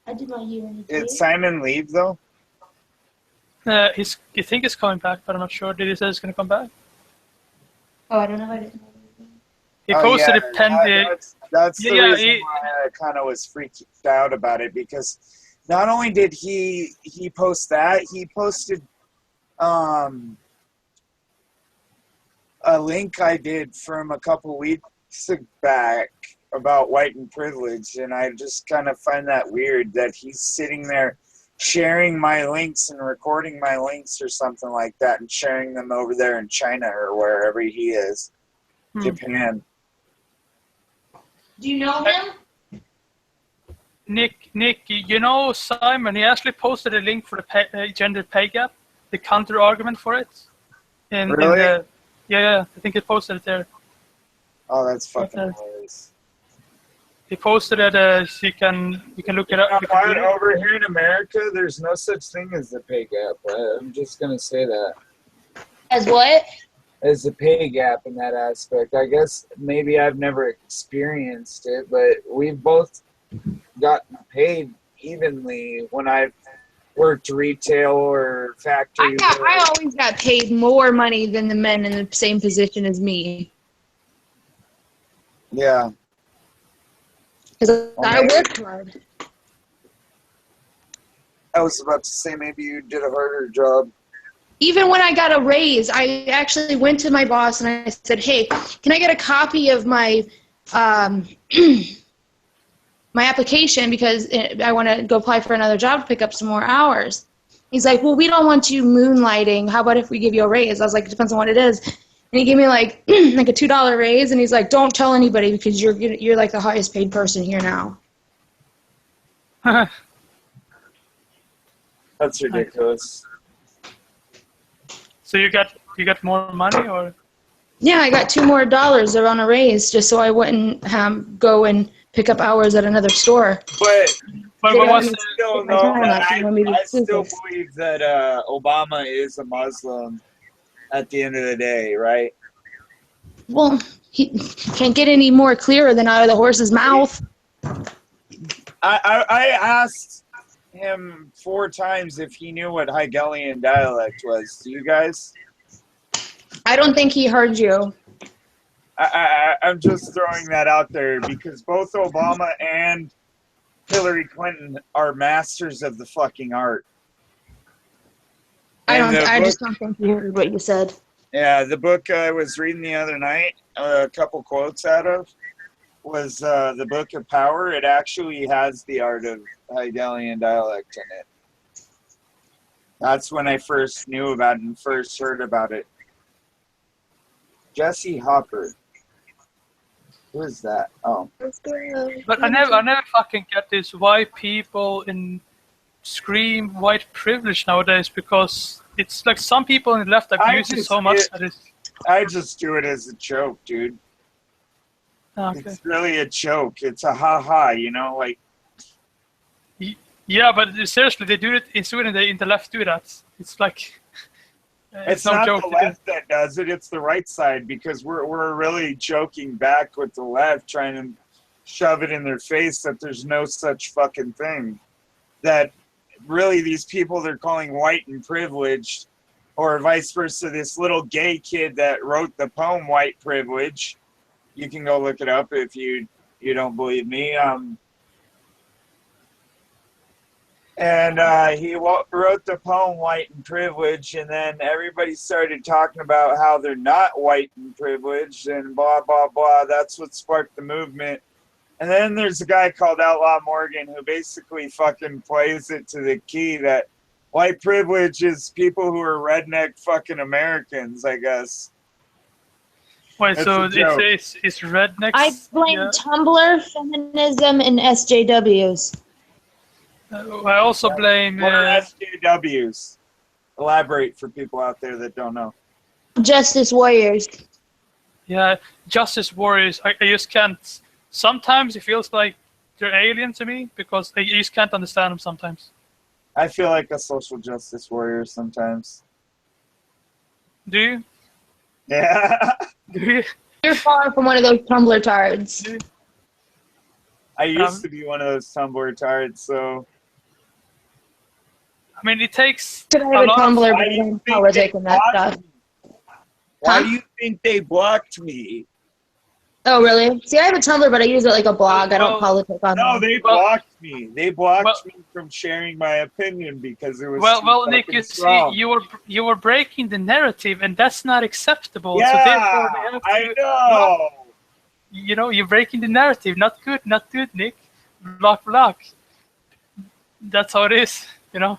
I did my unity. Did Simon leave though? You think he's coming back, but I'm not sure. Did he say he's going to come back? Oh, I don't know. I didn't know. He posted a pen. That's the reason why I kind of was freaked out about it, because not only did he post that, he posted a link I did from a couple weeks back about white and privilege, and I just kind of find that weird that he's sitting there sharing my links and recording my links or something like that and sharing them over there in China or wherever he is, Japan. Do you know him? Nick, you know Simon, he actually posted a link for the gender pay gap, the counter argument for it. Really? Yeah, I think he posted it there. Oh, that's fucking hilarious. He posted it, so you can look it up. Over here in America, there's no such thing as the pay gap. I'm just going to say that. As what? As the pay gap in that aspect. I guess maybe I've never experienced it, but we've both gotten paid evenly when I've worked retail or factory. I always got paid more money than the men in the same position as me. Yeah. Because I worked hard. I was about to say maybe you did a harder job. Even when I got a raise, I actually went to my boss and I said, "Hey, can I get a copy of my my application, because I want to go apply for another job to pick up some more hours." He's like, "Well, we don't want you moonlighting. How about if we give you a raise?" I was like, "It depends on what it is." And he gave me like like a $2 raise, and he's like, "Don't tell anybody because you're like the highest paid person here now." That's ridiculous. So you got more money, or? Yeah, I got $2 more on a raise just so I wouldn't go and pick up hours at another store. But I still know that I still believe that Obama is a Muslim at the end of the day, right? Well, he can't get any more clearer than out of the horse's mouth. I asked him 4 times if he knew what Hegelian dialect was. Do you guys? I don't think he heard you. I'm just throwing that out there because both Obama and Hillary Clinton are masters of the fucking art. I just don't think he heard what you said. Yeah, the book I was reading the other night, a couple quotes out of, was the Book of Power. It actually has the art of Hegelian dialect in it. That's when I first knew about it and first heard about it. Jesse Hopper. Who is that? Oh. But I never fucking get this why people scream white privilege nowadays, because it's like some people on the left abuse it so much that it's. I just do it as a joke, dude. Okay. It's really a joke. It's a ha-ha, you know, like. Yeah, but seriously, they do it in Sweden. They in the left do that. It's like. It's no not joke the left that does it. It's the right side, because we're really joking back with the left, trying to shove it in their face that there's no such fucking thing. That really these people they're calling white and privileged, or vice versa. This little gay kid that wrote the poem "White Privilege," you can go look it up if you don't believe me. And he wrote the poem "White and Privilege," and then everybody started talking about how they're not white and privileged, and blah, blah, blah. That's what sparked the movement. And then there's a guy called Outlaw Morgan who basically fucking plays it to the key that white privilege is people who are redneck fucking Americans, I guess. Wait, so it's rednecks? I blame Tumblr, feminism, and SJWs. I also blame... What are SJWs? Elaborate for people out there that don't know. Justice Warriors. Yeah, Justice Warriors. I just can't... Sometimes it feels like they're alien to me, because I just can't understand them sometimes. I feel like a social justice warrior sometimes. Do you? Yeah. Do you? You're far from one of those Tumblr tards. I used to be one of those Tumblr tards, so... I mean, it takes I have a Tumblr, but I don't politic and that stuff. Why do you think they blocked me? Oh, really? See, I have a Tumblr, but I use it like a blog. I don't politic on No, they blocked me. They blocked me from sharing my opinion because it was well, Nick, you see, you were breaking the narrative, and that's not acceptable. Yeah, so therefore they have to, I know. You know, you're breaking the narrative. Not good, Nick. Block. That's how it is, you know.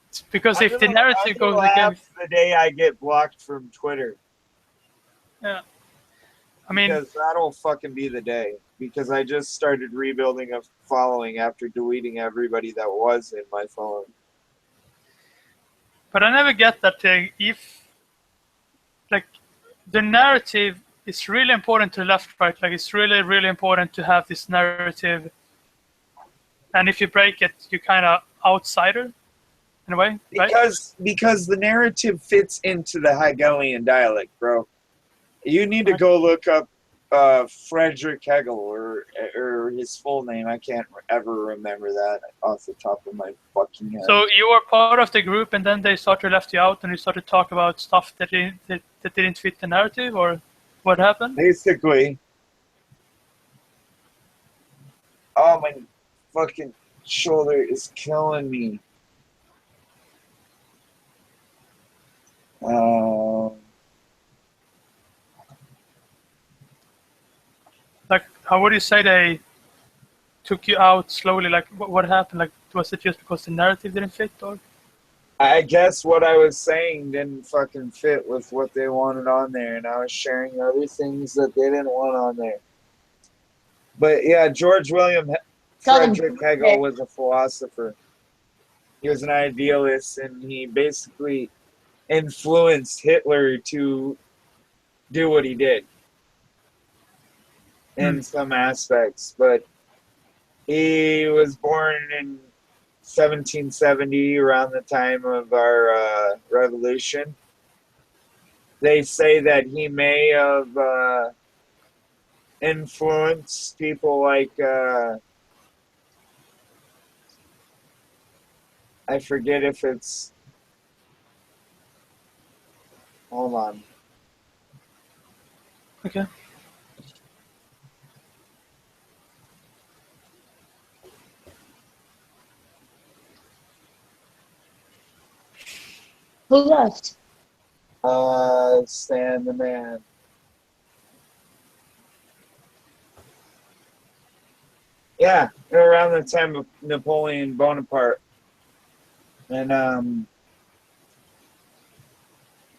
It's because if the narrative goes against the day I get blocked from Twitter. Yeah. I mean, because that'll fucking be the day. Because I just started rebuilding a following after deleting everybody that was in my following. But I never get that thing. If, like, the narrative is really important to left, right? Like, it's really, really important to have this narrative. And if you break it, you're kind of outsider, in a way, right? Because the narrative fits into the Hegelian dialect, bro. You need to go look up Frederick Hegel or his full name. I can't ever remember that off the top of my fucking head. So you were part of the group, and then they sort of left you out, and you started to talk about stuff that didn't fit the narrative, or what happened? Basically. Oh, my fucking shoulder is killing me. Like, how would you say they took you out slowly? Like, what happened? Like, was it just because the narrative didn't fit, or? I guess what I was saying didn't fucking fit with what they wanted on there, and I was sharing other things that they didn't want on there. But yeah, George William Frederick Hegel was a philosopher. He was an idealist, and he basically influenced Hitler to do what he did in some aspects. But he was born in 1770, around the time of our revolution. They say that he may have influenced people like I forget if it's, hold on. Okay. Who left? Stan the Man. Yeah, around the time of Napoleon Bonaparte. And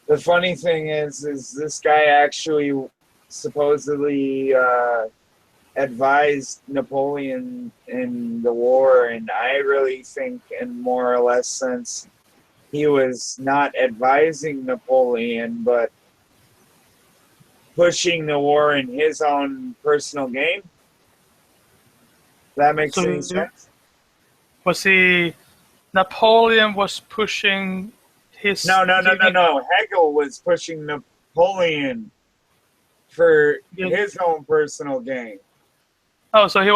the funny thing is this guy actually supposedly advised Napoleon in the war, and I really think, in more or less sense, he was not advising Napoleon, but pushing the war in his own personal gain. That makes any sense? Was he... Napoleon was pushing his... No. Hegel was pushing Napoleon for his own personal gain. Oh, so he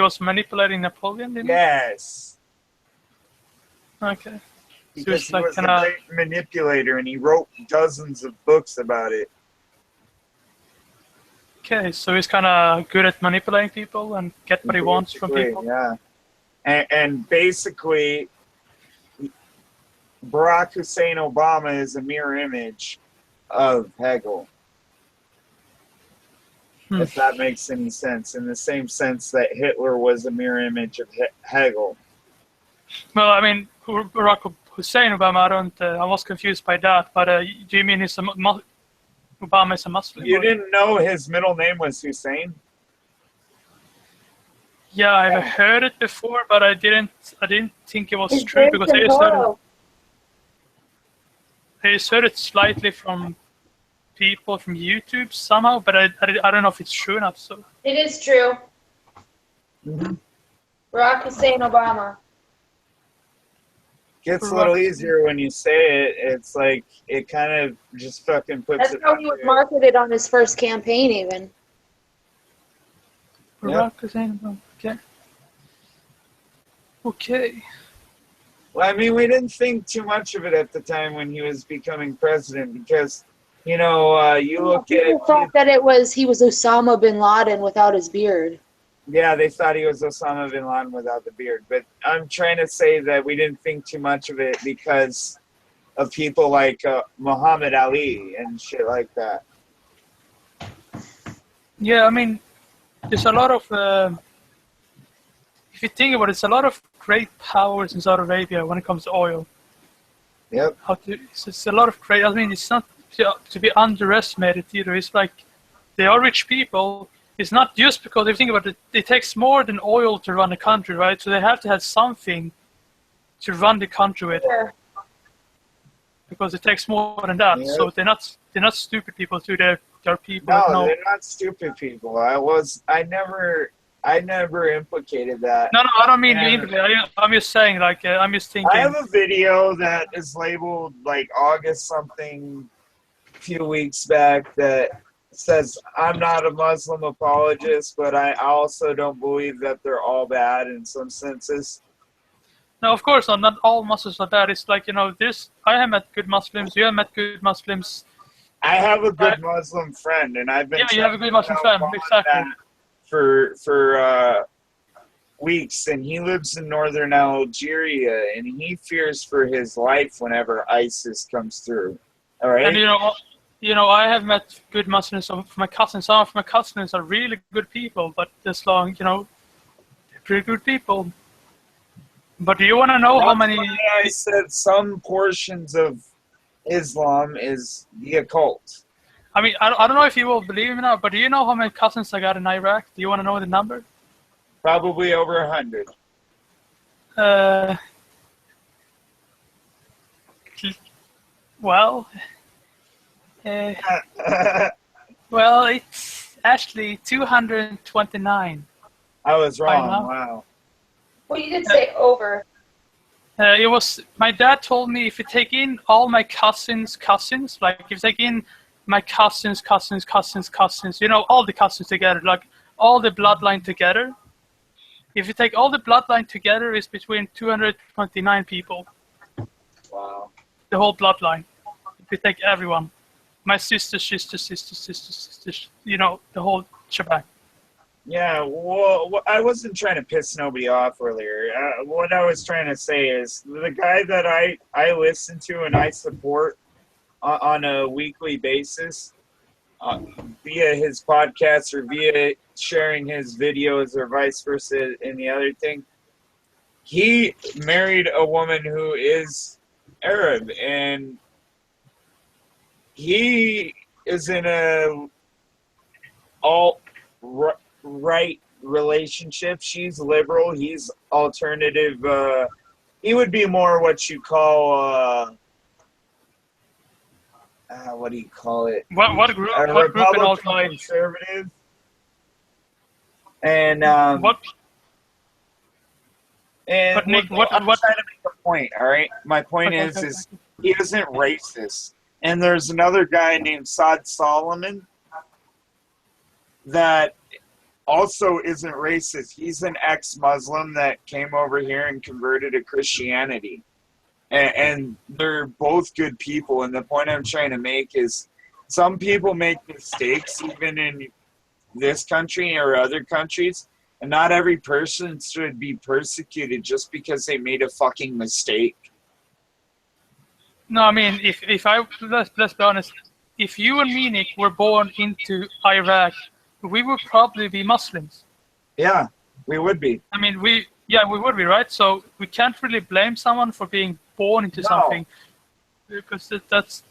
was manipulating Napoleon, didn't he? Yes. Okay. Because he was a great manipulator, and he wrote dozens of books about it. Okay, so he's kind of good at manipulating people and get what he wants from people. Yeah. And basically, Barack Hussein Obama is a mirror image of Hegel. If that makes any sense, in the same sense that Hitler was a mirror image of Hegel. Well, I mean, Barack Hussein Obama, I was confused by that, but do you mean Obama is a Muslim? You didn't know his middle name was Hussein? Yeah, I've heard it before, but I didn't think it was true, because I just heard it slightly from people from YouTube somehow, but I don't know if it's true enough. So it is true. Barack Hussein Obama. Gets a little easier when you say it. It's like it kind of just fucking puts. That's how he was marketed on his first campaign, even. Barack Hussein Obama. Okay. Okay. Well, I mean, we didn't think too much of it at the time when he was becoming president, because, you know, you look at... People thought that he was Osama bin Laden without his beard. Yeah, they thought he was Osama bin Laden without the beard. But I'm trying to say that we didn't think too much of it because of people like Muhammad Ali and shit like that. Yeah, I mean, there's a lot of... if you think about it, it's a lot of great powers in Saudi Arabia when it comes to oil. Yep. It's a lot of great... I mean, it's not to be underestimated either. It's like they are rich people. It's not just because, if you think about it, it takes more than oil to run a country, right? So they have to have something to run the country with. Yeah. Because it takes more than that. Yeah. So they're not stupid people too. They're people. No, they're not stupid people. I never implicated that. No, I don't mean implicate. I'm just saying, like, I'm just thinking. I have a video that is labeled like August something a few weeks back that says I'm not a Muslim apologist, but I also don't believe that they're all bad in some senses. No, of course not. Not all Muslims are bad. It's like, you know, I have met good Muslims. You have met good Muslims. I have a good Muslim friend, and I've been... Yeah, you have a good Muslim friend, exactly. For weeks, and he lives in northern Algeria, and he fears for his life whenever ISIS comes through. All right. And you know, I have met good Muslims from my cousins. Some of my cousins are really good people, but just long, you know, they're pretty good people. But do you want to know how many? I said some portions of Islam is the occult. I mean, I don't know if you will believe me now, but do you know how many cousins I got in Iraq? Do you want to know the number? Probably over 100. Well, well, it's actually 229. I was wrong. Wow. Well, you did say over. It was, my dad told me if you take in all my cousins, like if you take in my cousins, you know, all the cousins together, like all the bloodline together. If you take all the bloodline together, it's between 229 people. Wow. The whole bloodline. If you take everyone. My sisters, you know, the whole shebang. Yeah, well, I wasn't trying to piss nobody off earlier. What I was trying to say is the guy that I listen to and I support on a weekly basis via his podcast or via sharing his videos or vice versa in the other thing, he married a woman who is Arab, and he is in a right relationship. She's liberal. He's alternative. He would be more what you call what do you call it? What group? A What group in all Republican conservative. And what? And but Nick, I'm trying to make a point. All right, my point is he isn't racist. And there's another guy named Saad Solomon that also isn't racist. He's an ex-Muslim that came over here and converted to Christianity. And they're both good people. And the point I'm trying to make is some people make mistakes even in this country or other countries. And not every person should be persecuted just because they made a fucking mistake. No, I mean, if let's be honest, if you and me, Nick, were born into Iraq, we would probably be Muslims. Yeah, we would be. I mean, we would be, right? So we can't really blame someone for being born into something, because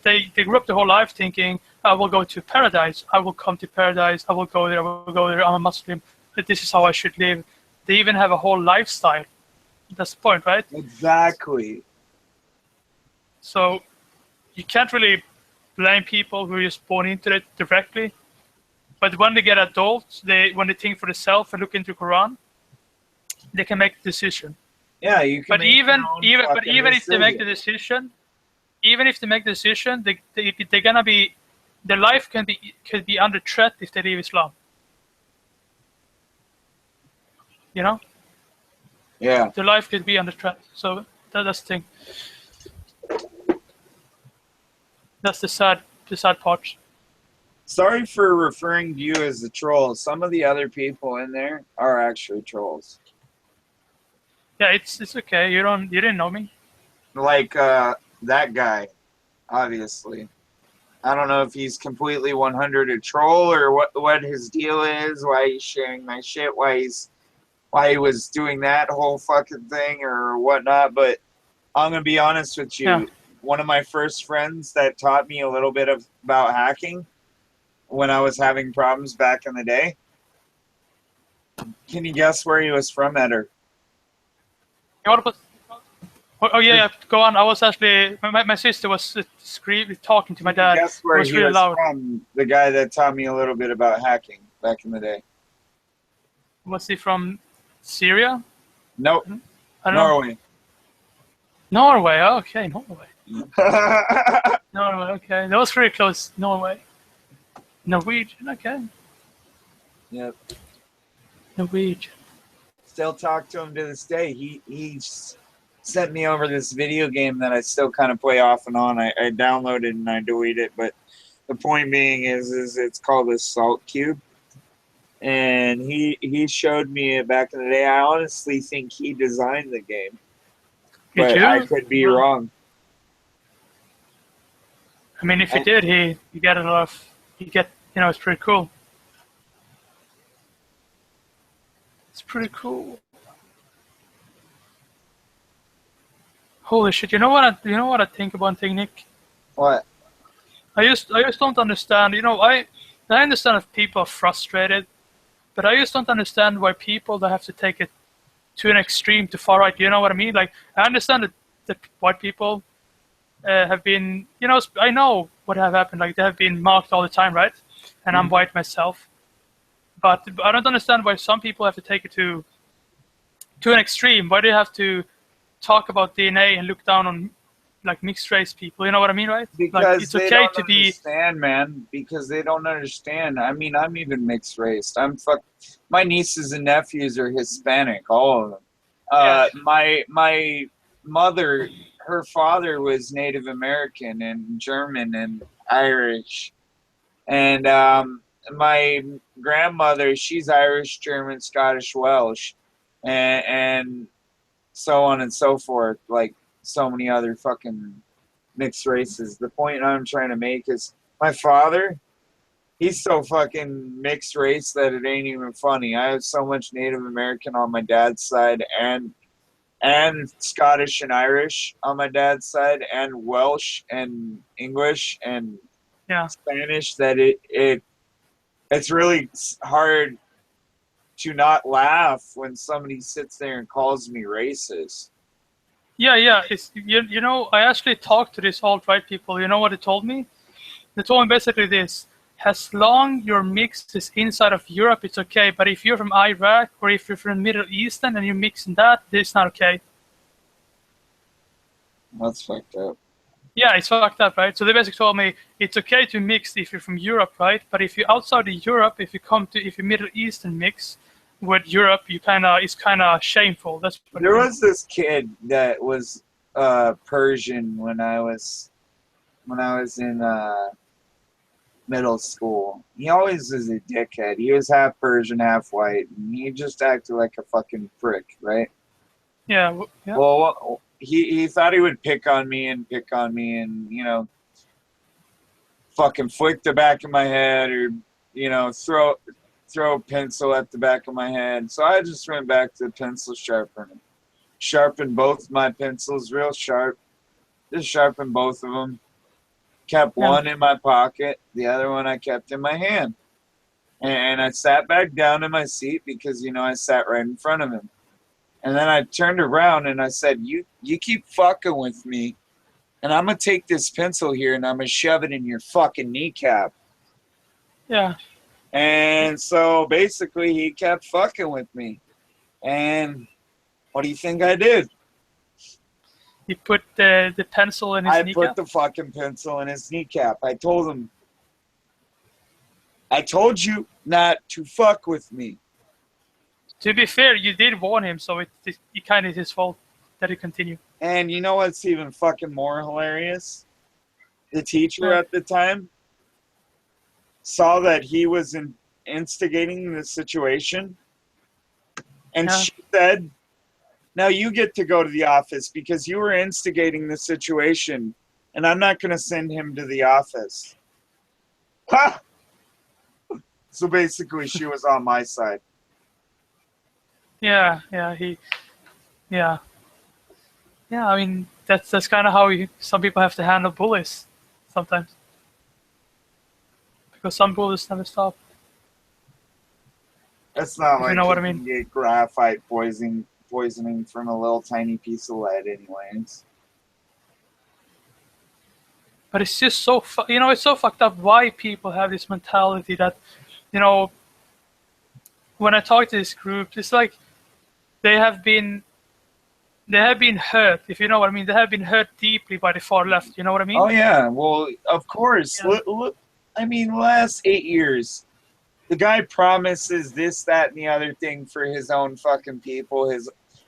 they grew up their whole life thinking, I will go to paradise, I will come to paradise, I will go there, I'm a Muslim, this is how I should live. They even have a whole lifestyle. That's the point, right? Exactly. So you can't really blame people who are just born into it directly. But when they get adults, when they think for themselves and look into the Quran, they can make a decision. Yeah, you can. But even if they make the decision, they're gonna be, their life could be under threat if they leave Islam. You know? Yeah. Their life could be under threat. So that's the thing. That's the sad part. Sorry for referring to you as a troll. Some of the other people in there are actually trolls. Yeah, it's okay. You didn't know me. Like that guy, obviously. I don't know if he's completely 100 a troll or what his deal is, why he's sharing my shit, why he was doing that whole fucking thing or whatnot, but I'm gonna be honest with you. Yeah. One of my first friends that taught me a little bit about hacking when I was having problems back in the day. Can you guess where he was from, Eder? Oh yeah, go on. I was actually my sister was talking to my dad. Guess where it was he really was loud. from? The guy that taught me a little bit about hacking back in the day. Was he from Syria? Nope. I don't Norway. know. Norway. Okay, Norway. Norway. Okay, that was pretty close. Norway. Norwegian. Okay. Yep. Norwegian. Still talk to him to this day. He sent me over this video game that I still kind of play off and on. I downloaded and I deleted it, but the point being is it's called Assault Cube. And he showed me it back in the day. I honestly think he designed the game. But I could be wrong. I mean, if he did, he get a lot of, it's pretty cool. It's pretty cool. Holy shit! You know what I think about thing, Nick? What? I just don't understand. I understand if people are frustrated, but I just don't understand why people that have to take it to an extreme, to far right. You know what I mean? Like, I understand that white people have been, I know what have happened. Like, they have been marked all the time, right? And I'm white myself, but I don't understand why some people have to take it to an extreme. Why do you have to talk about DNA and look down on like mixed race people? You know what I mean, right? Because like, it's okay to be. Understand, man. Because they don't understand. I mean, I'm even mixed race. My nieces and nephews are Hispanic, all of them. My mother, her father was Native American and German and Irish, and my grandmother, she's Irish, German, Scottish, Welsh, and so on and so forth, like so many other fucking mixed races. The point I'm trying to make is my father, he's so fucking mixed race that it ain't even funny. I have so much Native American on my dad's side and Scottish and Irish on my dad's side and Welsh and English and Spanish that it's really hard to not laugh when somebody sits there and calls me racist. Yeah. It's you know, I actually talked to these alt-right people. You know what they told me? They told me basically this: as long your mix is inside of Europe, it's okay. But if you're from Iraq or if you're from Middle Eastern and you mix in that, it's not okay. That's fucked up. Yeah, it's fucked up, right? So they basically told me it's okay to mix if you're from Europe, right? But if you're outside of Europe, if you Middle Eastern mix with Europe, it's kind of shameful. That's what there was this kid that was Persian when I was in middle school. He always was a dickhead. He was half Persian, half white, and he just acted like a fucking prick, right? Yeah. Well, he thought he would pick on me and you know, fucking flick the back of my head or, you know, throw a pencil at the back of my head. So I just went back to the pencil sharpener. Sharpened both my pencils real sharp. Just sharpened both of them. Kept one in my pocket. The other one I kept in my hand. And I sat back down in my seat because, you know, I sat right in front of him. And then I turned around and I said, you keep fucking with me, and I'm going to take this pencil here and I'm going to shove it in your fucking kneecap. Yeah. And so basically he kept fucking with me. And what do you think I did? You put the pencil in his kneecap? I put the fucking pencil in his kneecap. I told him, I told you not to fuck with me. To be fair, you did warn him, so it kind of his fault that he continued. And you know what's even fucking more hilarious? The teacher at the time saw that he was instigating the situation, and she said, now you get to go to the office because you were instigating the situation, and I'm not going to send him to the office. Ha! So basically she was on my side. Yeah, I mean, that's kind of how some people have to handle bullies sometimes, because some bullies never stop. That's not like you know what I you mean. can get graphite poisoning from a little tiny piece of lead, anyways. But it's just so it's so fucked up why people have this mentality that, you know, when I talk to this group, it's like they have been hurt, if you know what I mean. They have been hurt deeply by the far left, you know what I mean? Oh yeah, well, of course. Yeah. Look, I mean, last 8 years, the guy promises this, that, and the other thing for his own fucking people.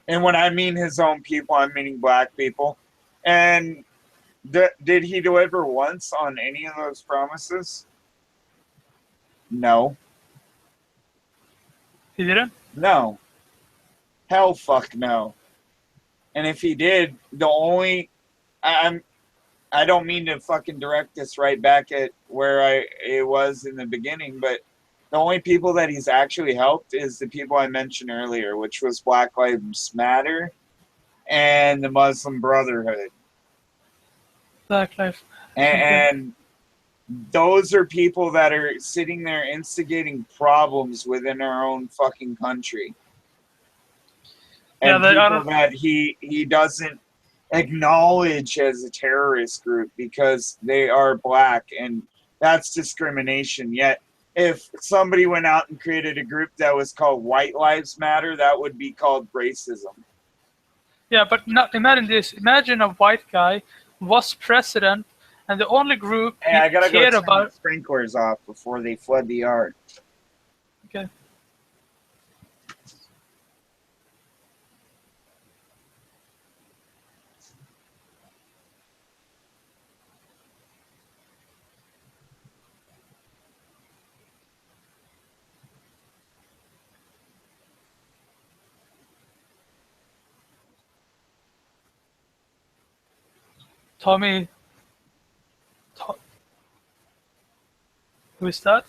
And when I mean his own people, I'm meaning black people. And did he deliver once on any of those promises? No. He didn't? No. Hell fuck no. And if he did, I don't mean to fucking direct this right back at where it was in the beginning, but the only people that he's actually helped is the people I mentioned earlier, which was Black Lives Matter and the Muslim Brotherhood. Black Lives. And those are people that are sitting there instigating problems within our own fucking country. And people that he doesn't acknowledge as a terrorist group because they are black, and that's discrimination. Yet if somebody went out and created a group that was called White Lives Matter, that would be called racism. Yeah, but imagine this. Imagine a white guy was president, and the only group Hey, I gotta go turn about the sprinklers off before they flood the yard. Okay. Tommy. Who is that?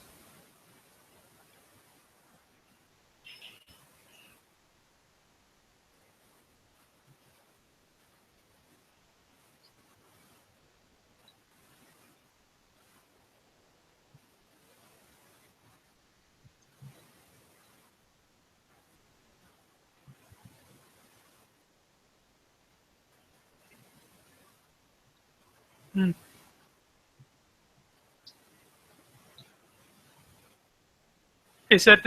Hmm. Is it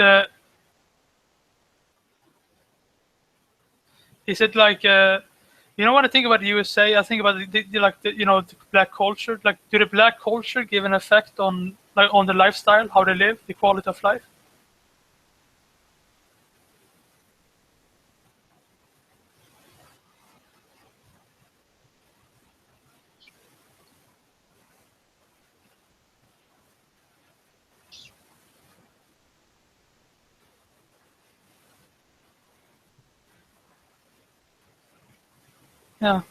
like when I think about the USA, I think about the black culture. Like, do the black culture give an effect on the lifestyle, how they live, the quality of life? Yeah.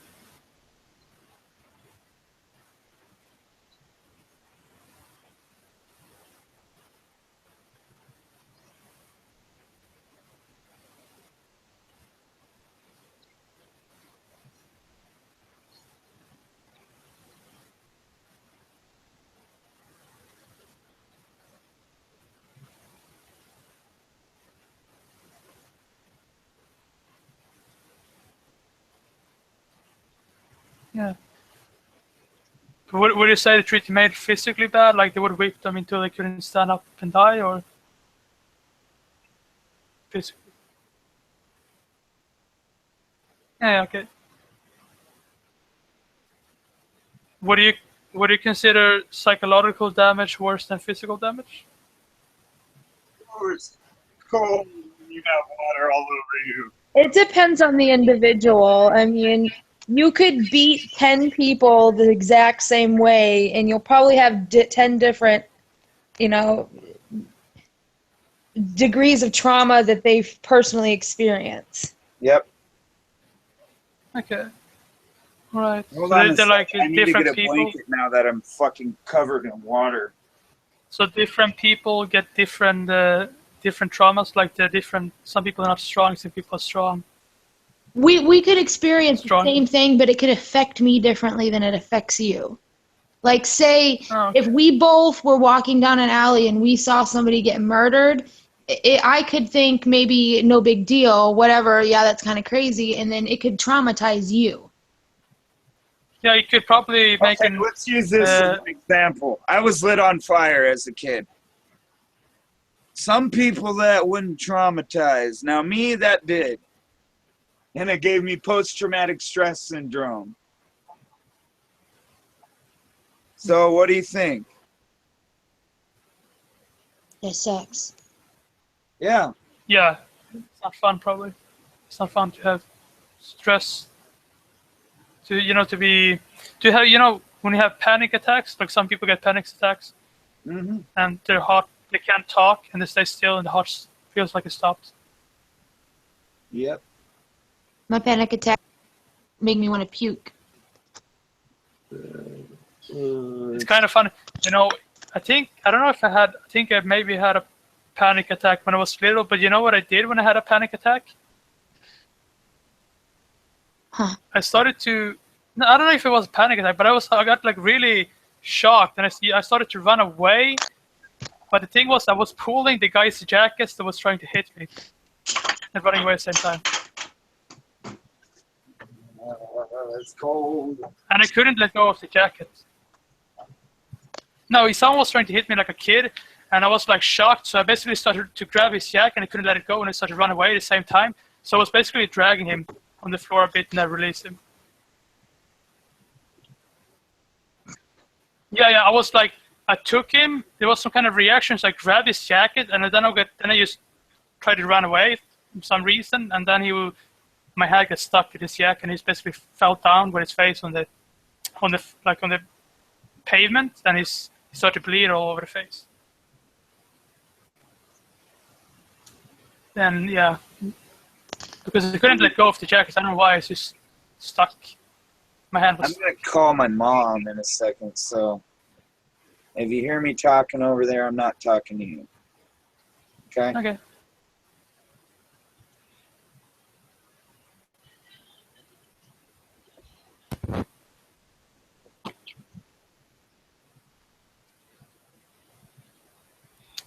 Yeah. Would you say the treaty made physically bad, like they would whip them until they couldn't stand up and die, or physically? Yeah, okay. Would you consider psychological damage worse than physical damage? It's cold. You got water all over you. It depends on the individual. I mean, you could beat 10 people the exact same way, and you'll probably have 10 different, degrees of trauma that they've personally experienced. Yep. Okay. Right. Hold So on a they're like second. I need to different get a people. blanket now that I'm fucking covered in water. So different people get different traumas. Like they're different. Some people are not strong. Some people are strong. We could experience Strong. the same thing, but it could affect me differently than it affects you. Like, say, okay. if we both were walking down an alley and we saw somebody get murdered, I could think maybe no big deal, whatever, yeah, that's kind of crazy, and then it could traumatize you. Yeah, you could probably make Okay, let's use this as an example. I was lit on fire as a kid. Some people that wouldn't traumatize. Now, me, that did. And it gave me post-traumatic stress syndrome. So, what do you think? It sucks. Yeah. Yeah, it's not fun. Probably, it's not fun to have stress. To have when you have panic attacks, like some people get panic attacks, and their heart, they can't talk and they stay still, and the heart feels like it stopped. Yep. My panic attack made me want to puke. It's kind of funny, I don't know if I think I maybe had a panic attack when I was little, but you know what I did when I had a panic attack? Huh. I started to, I don't know if it was a panic attack, but I got like really shocked, and I started to run away. But the thing was, I was pulling the guy's jacket that was trying to hit me, and running away at the same time. It's cold. And I couldn't let go of the jacket. No, someone was trying to hit me like a kid, and I was like shocked. So I basically started to grab his jacket, and I couldn't let it go, and I started to run away at the same time. So I was basically dragging him on the floor a bit, and I released him. Yeah, I was like, I took him. There was some kind of reaction, so I grabbed his jacket, and then I just tried to run away for some reason, and then my head got stuck in his jacket, and he basically fell down with his face on the pavement, and he started to bleed all over the face. Then yeah, because I couldn't let go of the jacket. I don't know why. It's just stuck. My hand was. I'm gonna call my mom in a second, so if you hear me talking over there, I'm not talking to you. Okay? Okay.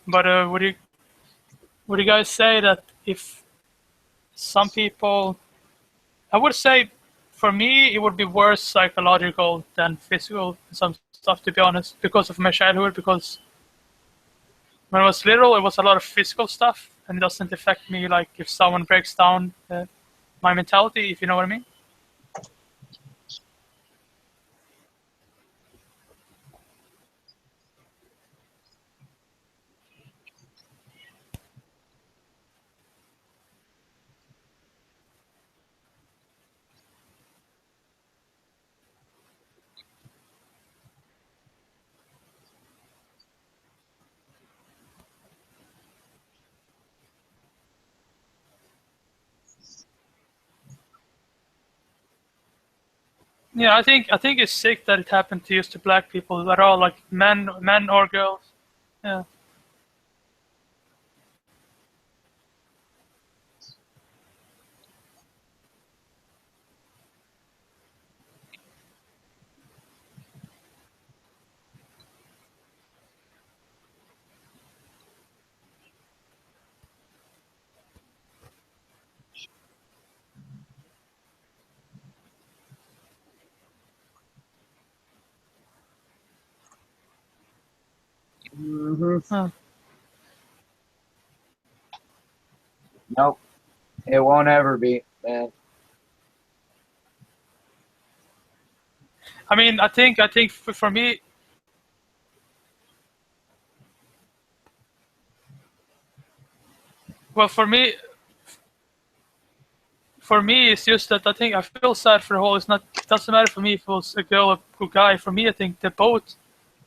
But would you guys say that if some people, I would say for me, it would be worse psychological than physical. Some stuff, to be honest, because of my childhood. Because when I was little, it was a lot of physical stuff, and it doesn't affect me like if someone breaks down my mentality, if you know what I mean. Yeah, I think it's sick that it happened to just to black people at all, like men or girls. Yeah. Huh. Nope. It won't ever be, man. I mean, I think for me, well, for me, it's just that I think I feel sad for the whole. It doesn't matter for me if it was a girl or a guy. For me, I think that both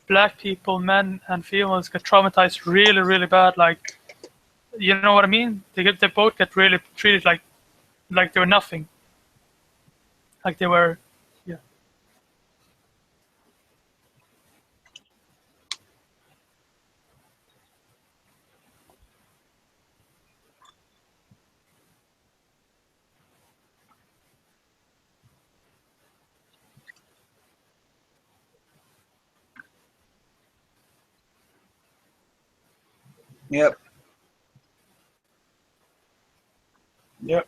black people, men and females, get traumatized really, really bad. Like, you know what I mean? They both get really treated like they were nothing. Like they were, yeah. Yep. Yep.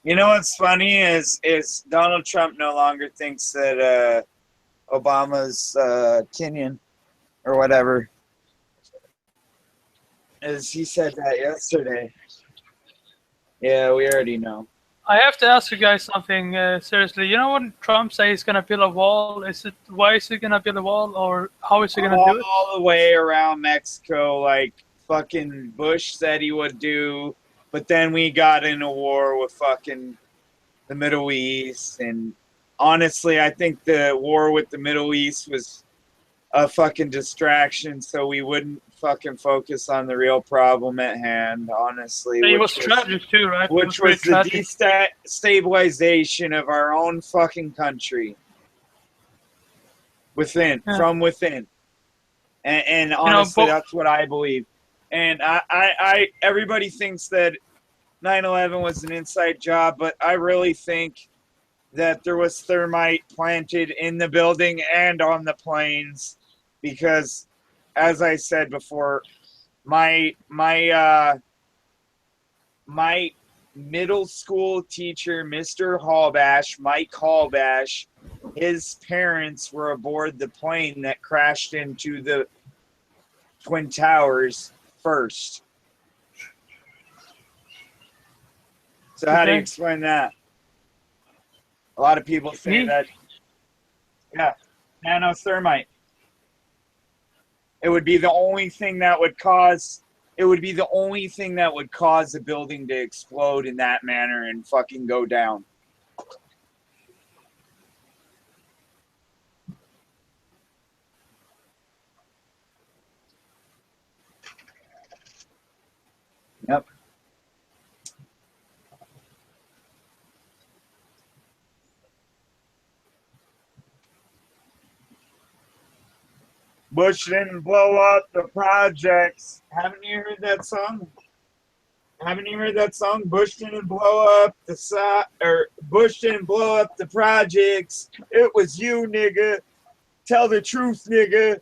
You know what's funny is Donald Trump no longer thinks that Obama's Kenyan or whatever. As he said that yesterday. Yeah, we already know. I have to ask you guys something seriously. You know when Trump says he's gonna build a wall? Why is he gonna build a wall, or how is he gonna do it? All the way around Mexico, like fucking Bush said he would do, but then we got in a war with fucking the Middle East, and honestly, I think the war with the Middle East was a fucking distraction, so we wouldn't fucking focus on the real problem at hand. Honestly, It was tragic too, right? Which was the destabilization of our own fucking country from within, and honestly, that's what I believe. And I everybody thinks that 9/11 was an inside job, but I really think that there was thermite planted in the building and on the planes, because, as I said before, my middle school teacher, Mr. Mike Hallbash, his parents were aboard the plane that crashed into the Twin Towers first. So how do you explain that? A lot of people say that, yeah, nanothermite. It would be the only thing that would cause a building to explode in that manner and fucking go down. Yep. Bush didn't blow up the projects. Haven't you heard that song? Bush didn't blow up Bush didn't blow up the projects. It was you, nigga. Tell the truth, nigga.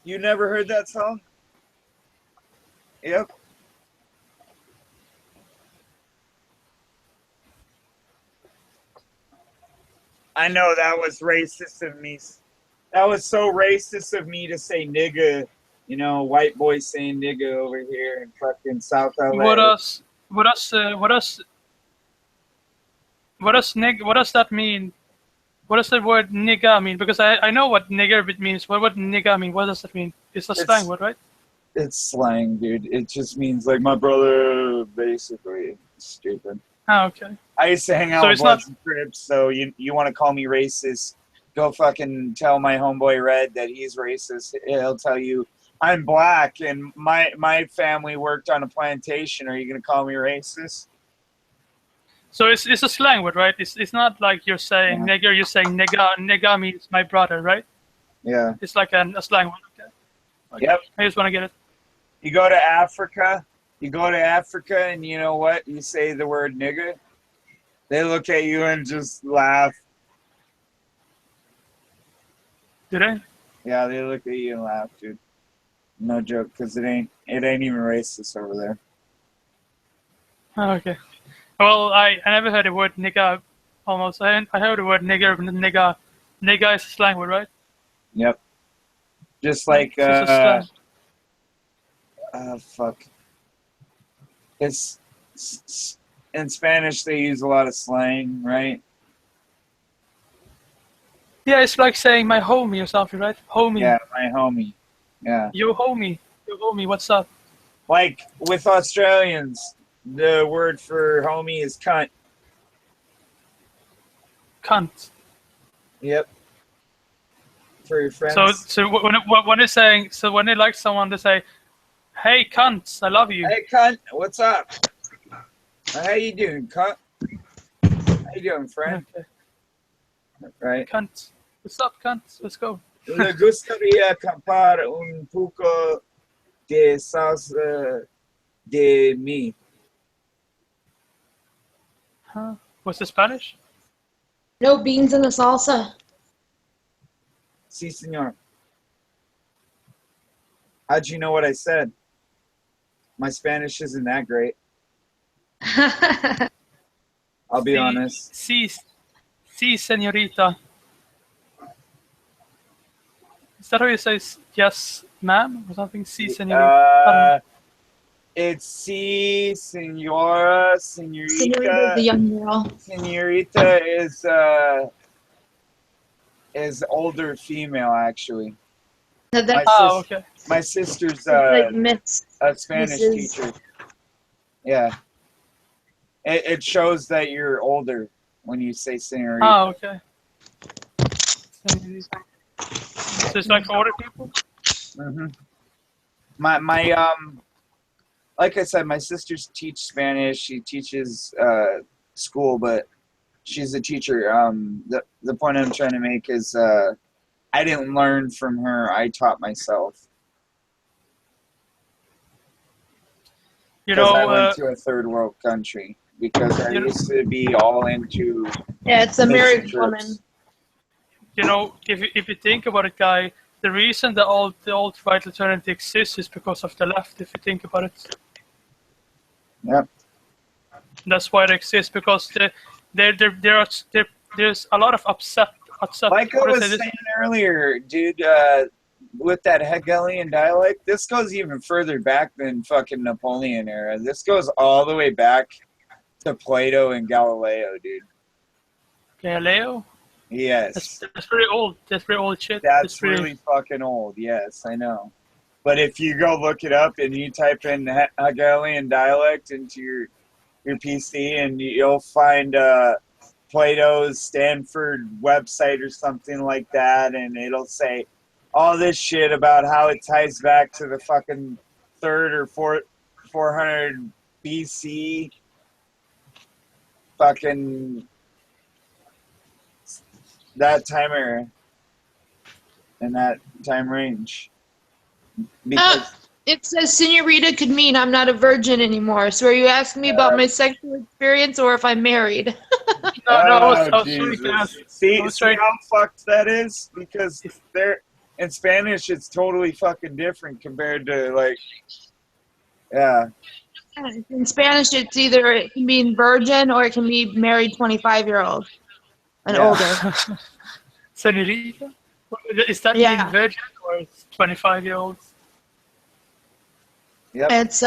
You never heard that song? Yep. I know that was racist of me. That was so racist of me to say nigga. You know, white boy saying nigga over here in fucking South LA. What does that mean? What does the word nigga mean? Because I know what nigger means. What nigga mean? What does that mean? It's a slang word, right? It's slang, dude. It just means like my brother, basically. Stupid. Oh, okay. I used to hang out with Bloods and Crips, so you want to call me racist, go fucking tell my homeboy Red that he's racist. He'll tell you I'm black and my family worked on a plantation. Are you going to call me racist? So it's a slang word, right? It's not like you're saying nigger, you're saying nigga. Nigga means my brother, right? Yeah. It's like a slang word. Okay. Yep. I just want to get it. You go to Africa, and you know what? You say the word nigga, they look at you and just laugh. Do they? Yeah, they look at you and laugh, dude. No joke, because it ain't even racist over there. Oh, okay. Well, I never heard the word nigga. Almost. I heard the word nigger. Nigga is a slang word, right? Yep. Just like fuck. It's in Spanish they use a lot of slang, right? Yeah, it's like saying my homie or something, right? Homie. Yeah, my homie. Yeah. Yo homie, what's up? Like with Australians, the word for homie is cunt. Cunt. Yep. For your friends. So when they're saying, so when they like someone, they say, "Hey cunts, I love you." Hey cunt, what's up? How you doing, cunt? How you doing, friend? Okay. Right. Cunt. What's up, cunts? Let's go. Le gustaría comprar un poco de salsa de mí. Huh? What's the Spanish? No beans in the salsa. Sí, señor. How'd you know what I said? My Spanish isn't that great. I'll be honest. Sí, señorita. Is that how you say yes, ma'am, or something? Sí, señorita. It's sí, señora, señorita. Señorita, the young girl. Señorita is older female, actually. Okay. My sister's like Miss, a Spanish Mrs. teacher. Yeah. It shows that you're older when you say señorita. Oh, okay. So it's like for older people? Mm-hmm. My like I said, my sisters teach Spanish. She teaches school, but she's a teacher. The point I'm trying to make is I didn't learn from her. I taught myself. Because I went to a third world country. Because I used to be all into it's a married woman. You know, if you think about it, guy, the reason the alt-right alternative exists is because of the left. If you think about it. Yep. That's why it exists, because there's a lot of upset. Like I was saying earlier, dude, with that Hegelian dialect, this goes even further back than fucking Napoleon era. This goes all the way back to Plato and Galileo, dude. Galileo? Yes. That's pretty old. That's pretty old shit. That's really fucking old, yes, I know. But if you go look it up and you type in Hegelian dialect into your PC, and you'll find Plato's Stanford website or something like that, and it'll say all this shit about how it ties back to the fucking 3rd or 400 BC. Fucking that time era and that time range. Because it says señorita could mean I'm not a virgin anymore. So are you asking me about my sexual experience or if I'm married? No, Jesus. See how fucked that is? Because in Spanish it's totally fucking different compared to like Yeah. In Spanish, it's either it can be virgin or it can be married 25-year-old and older. Senorita? Is that Yeah. mean virgin or 25-year-olds? Yep. It's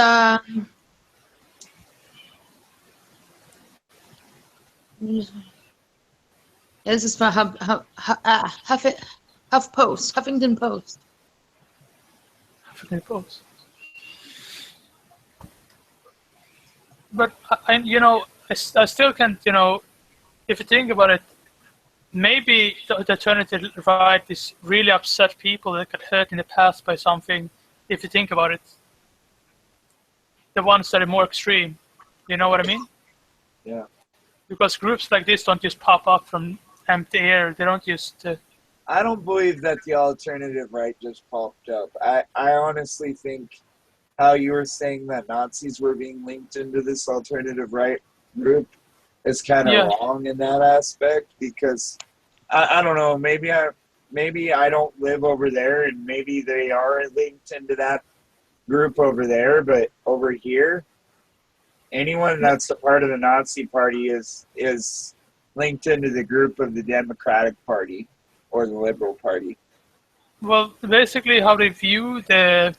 this is from Huffington Post. Huffington Post. But I still can't. If you think about it, maybe the alternative right is really upset people that got hurt in the past by something. If you think about it, the ones that are more extreme. You know what I mean? Yeah. Because groups like this don't just pop up from empty air. They don't just. I don't believe that the alternative right just popped up. I honestly think how you were saying that Nazis were being linked into this alternative right group is kind of wrong in that aspect, because I don't know, maybe I don't live over there and maybe they are linked into that group over there, but over here, anyone that's a part of the Nazi Party is linked into the group of the Democratic Party or the Liberal Party. Well, basically, how they view the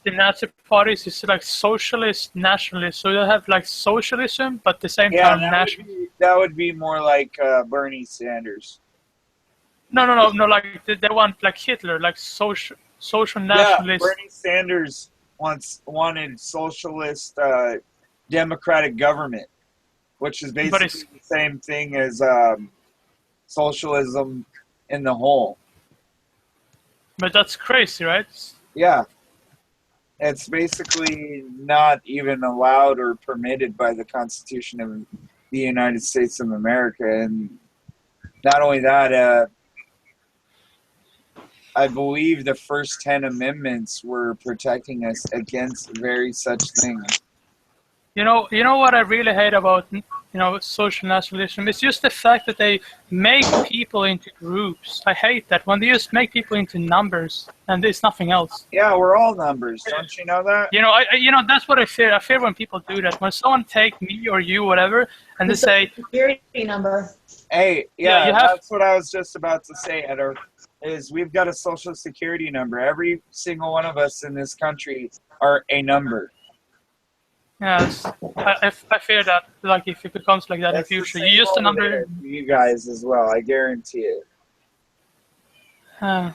Nazi parties is like socialist nationalist. So they have like socialism, but at the same time nationalism. That would be more like Bernie Sanders. No. Like they want like Hitler, like social nationalist. Yeah, Bernie Sanders wanted socialist democratic government, which is basically the same thing as socialism in the whole. But that's crazy, right? Yeah. It's basically not even allowed or permitted by the Constitution of the United States of America. And not only that, I believe the first 10 amendments were protecting us against very such things. You know what I really hate about social nationalism? It's just the fact that they make people into groups. I hate that when they just make people into numbers and there's nothing else. Yeah, we're all numbers. Don't you know that? That's what I fear. I fear when people do that. When someone take me or you, whatever, and they say security number. Hey, that's what I was just about to say, Eder. Is we've got a social security number. Every single one of us in this country are a number. Yes, I fear that. Like if it becomes like that in the future, you use the number. You guys as well, I guarantee it. I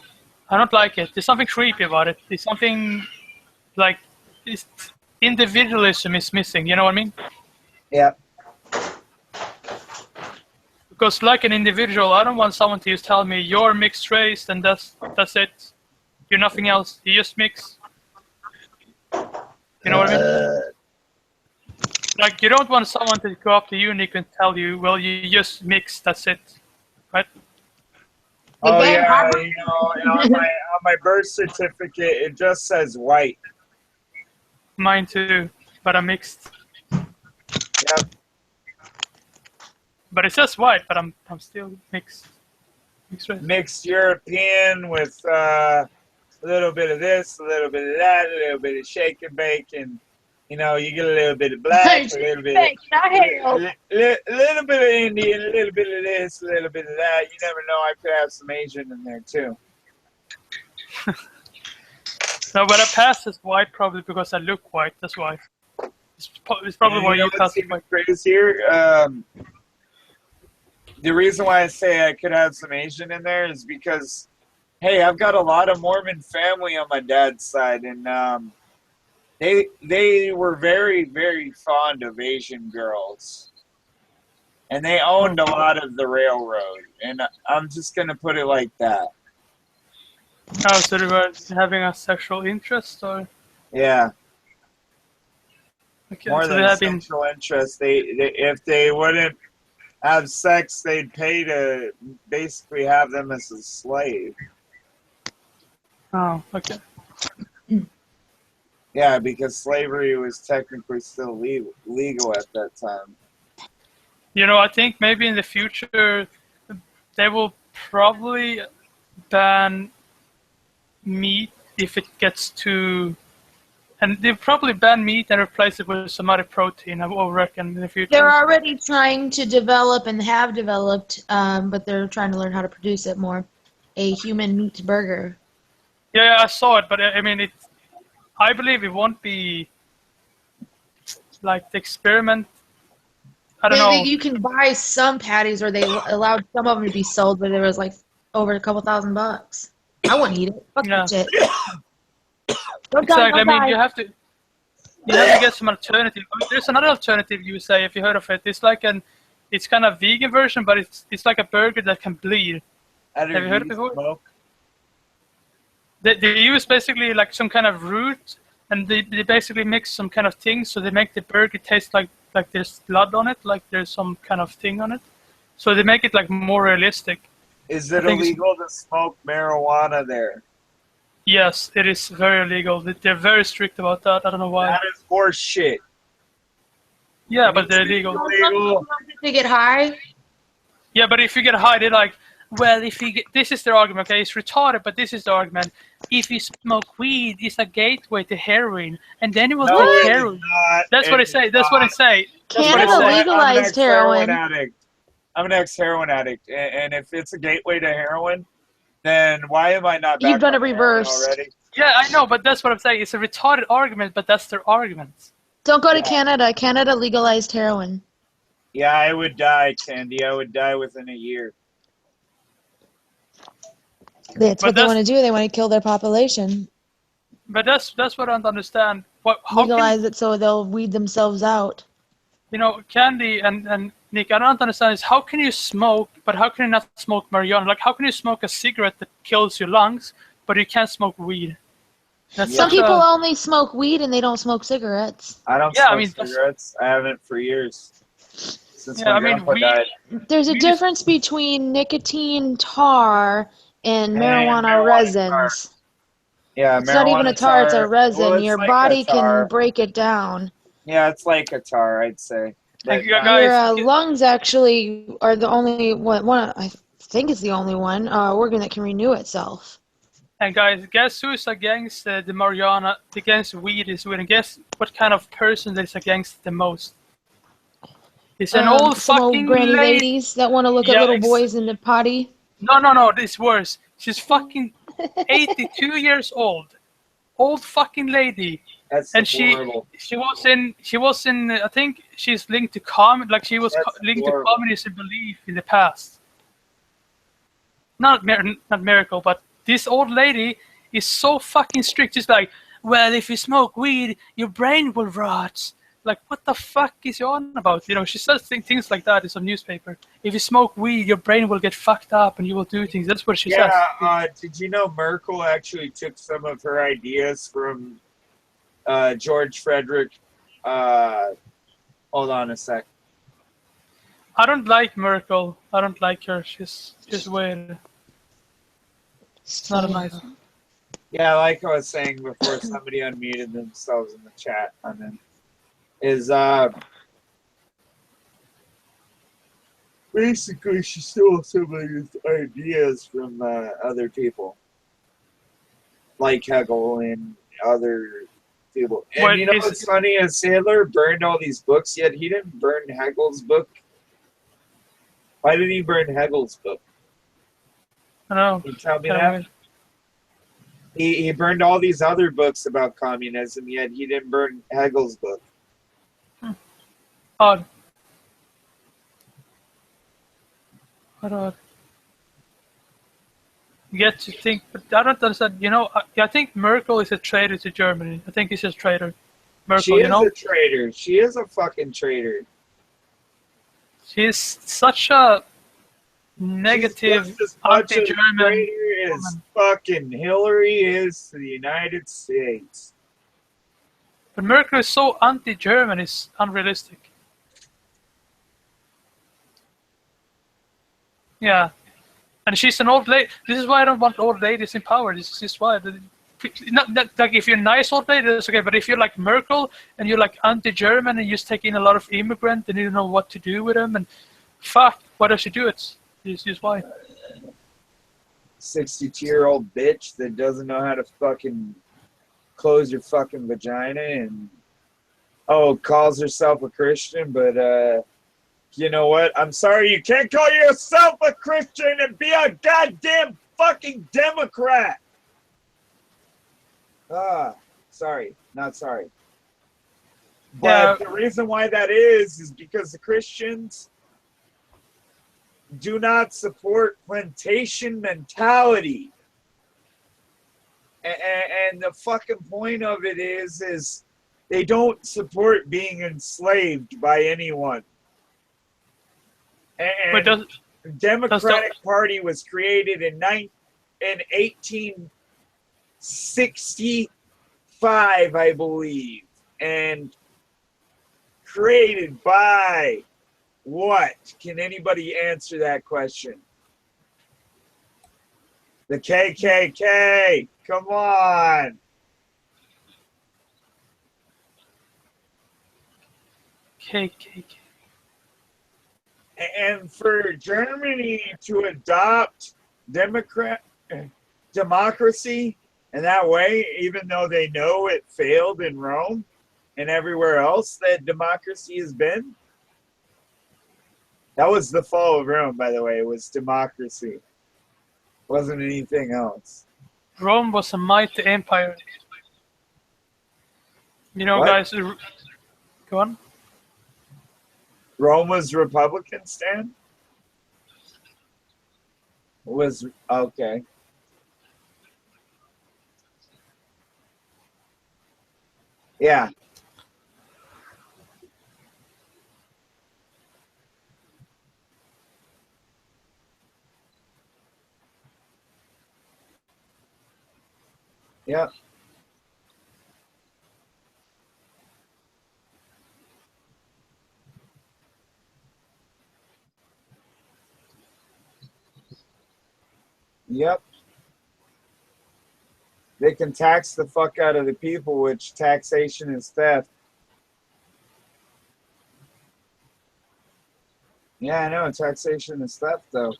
don't like it. There's something creepy about it. There's something like individualism is missing. You know what I mean? Yeah. Because like an individual, I don't want someone to just tell me you're mixed race and that's it. You're nothing else. You just mix. You know what I mean? Like you don't want someone to go up to you and and tell you, well, you just mix. That's it, right? Oh yeah, on my birth certificate it just says white. Mine too, but I'm mixed. Yep. But it says white, but I'm still mixed. Mixed European with a little bit of this, a little bit of that, a little bit of shake and bake, and you get a little bit of black, a little bit of Indian, a little bit of this, a little bit of that. You never know, I could have some Asian in there too. No, but I passed as white probably because I look white. That's why. It's probably why you passed as white. Crazier. The reason why I say I could have some Asian in there is because, hey, I've got a lot of Mormon family on my dad's side, and they were very, very fond of Asian girls, and they owned a lot of the railroad, and I'm just gonna put it like that. Oh, so they were having a sexual interest, or? Yeah. Okay, more so than sexual interest. They if they wouldn't have sex, they'd pay to basically have them as a slave. Oh, okay. Yeah, because slavery was technically still legal at that time. I think maybe in the future they will probably ban meat if it gets too And they'll probably ban meat and replace it with some other protein, I reckon, in the future. They're already trying to develop and have developed, but they're trying to learn how to produce it more. A human meat burger. Yeah, I saw it, but I mean, I believe it won't be like the experiment. I don't know. You can buy some patties, or they allowed some of them to be sold, but there was like over a couple $1,000. I wouldn't eat it. Fuck that shit. Exactly. I mean, you have to get some alternative. There's another alternative, you say, if you heard of it. It's like it's kind of vegan version, but it's like a burger that can bleed. Have you heard of it before? Smoke? They use basically like some kind of root, and they basically mix some kind of thing, so they make the burger taste like there's blood on it, like there's some kind of thing on it. So they make it like more realistic. Is it illegal to smoke marijuana there? Yes, it is very illegal. They're very strict about that. I don't know why. That is horse shit. Yeah, but they're illegal. To get high? Yeah, but if you get high, they're like, well, if you get, this is their argument, okay? It's retarded, but this is the argument. If you smoke weed, it's a gateway to heroin, and then you will take heroin. That's what I say. That's what I say. Canada legalized heroin. I'm an ex-heroin addict, and if it's a gateway to heroin, then why am I not back? You've done it reversed already? Yeah, I know, but that's what I'm saying. It's a retarded argument, but that's their argument. Don't go to Canada. Canada legalized heroin. Yeah, I would die, Candy. I would die within a year. That's what they want to do. They want to kill their population. But that's what I don't understand. Legalize it so they'll weed themselves out. You know, Candy and Nick, I don't understand is how can you smoke, but how can you not smoke marijuana? Like, how can you smoke a cigarette that kills your lungs, but you can't smoke weed? Some people only smoke weed and they don't smoke cigarettes. I don't smoke cigarettes. I haven't for years. Since my grandpa died. There's a difference between nicotine tar and marijuana resins. Yeah, it's not even a tar, it's a resin. Well, your body can break it down. Yeah, it's like a tar, I'd say. Your lungs actually are the only one, I think it's the only one, organ that can renew itself. And guys, guess who's against the marijuana, against weed is weed, and guess what kind of person is against the most? It's an old fucking granny ladies that want to look at little boys in the potty. No, it's worse. She's fucking 82 years old. Old fucking lady. That's deplorable. she was in I think she's linked to linked to communism belief in the past. Not miracle, but this old lady is so fucking strict. She's like, well, if you smoke weed, your brain will rot. Like, what the fuck is you on about? You know, she says things like that in some newspaper. If you smoke weed, your brain will get fucked up and you will do things. That's what she says. Yeah, did you know Merkel actually took some of her ideas from George Frederick? Hold on a sec. I don't like Merkel. I don't like her. She's weird. It's not a nice. Yeah, like I was saying before, somebody unmuted themselves in the chat. I mean, is basically she stole some of his ideas from other people, like Hegel and other people. And you know what's funny is Hitler burned all these books, yet he didn't burn Hegel's book. Why did he burn Hegel's book? I don't know. Can you tell me that? He burned all these other books about communism, yet he didn't burn Hegel's book. Odd. Odd. You get to think, but I don't understand. You know, I think Merkel is a traitor to Germany. I think he's a traitor. Merkel, she is a traitor. She is a fucking traitor. She's such a negative, anti-German. As fucking Hillary is to the United States. But Merkel is so anti-German, it's unrealistic. Yeah, and she's an old lady. This is why I don't want old ladies in power. This is why. Not that, like, if you're a nice old lady, that's okay. But if you're like Merkel and you're like anti-German and you just take in a lot of immigrants and you don't know what to do with them, and fuck, why does she do it? This is why. 62-year-old bitch that doesn't know how to fucking close your fucking vagina and calls herself a Christian, but you know what? I'm sorry, you can't call yourself a Christian and be a goddamn fucking Democrat. Sorry, not sorry. But the reason why that is because the Christians do not support plantation mentality. And the fucking point of it is they don't support being enslaved by anyone. And the Democratic Party was created in 1865, I believe, and created by what? Can anybody answer that question? The KKK. Come on. KKK. And for Germany to adopt democracy in that way, even though they know it failed in Rome and everywhere else that democracy has been, that was the fall of Rome, by the way. It was democracy. It wasn't anything else. Rome was a mighty empire. You know, what? guys, go on. Rome was Republican, Stan? Was, okay. Yeah. Yep. Yep. They can tax the fuck out of the people, which taxation is theft. Yeah, I know. Taxation is theft, though.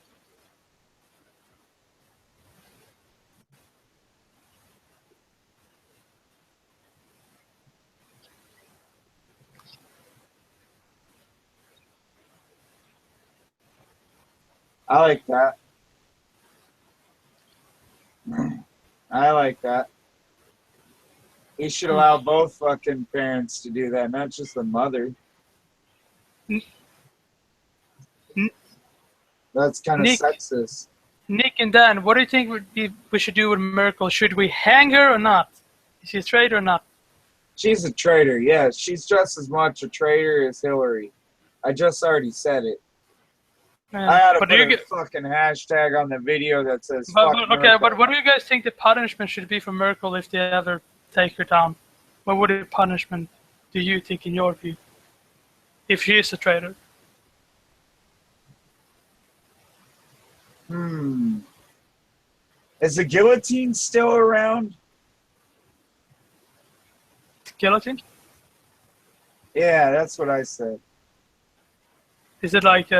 I like that. I like that. He should allow both fucking parents to do that, not just the mother. That's kind of sexist. Nick and Dan, what do you think we should do with Merkel? Should we hang her or not? Is she a traitor or not? She's a traitor, yeah. She's just as much a traitor as Hillary. I just already said it. I had to put a fucking hashtag on the video that says fuck okay, Merkel. but what do you guys think the punishment should be for Merkel if they ever take her down? What would the punishment do you think in your view? If she is a traitor? Is the guillotine still around? Guillotine? Yeah, that's what I said. Is it like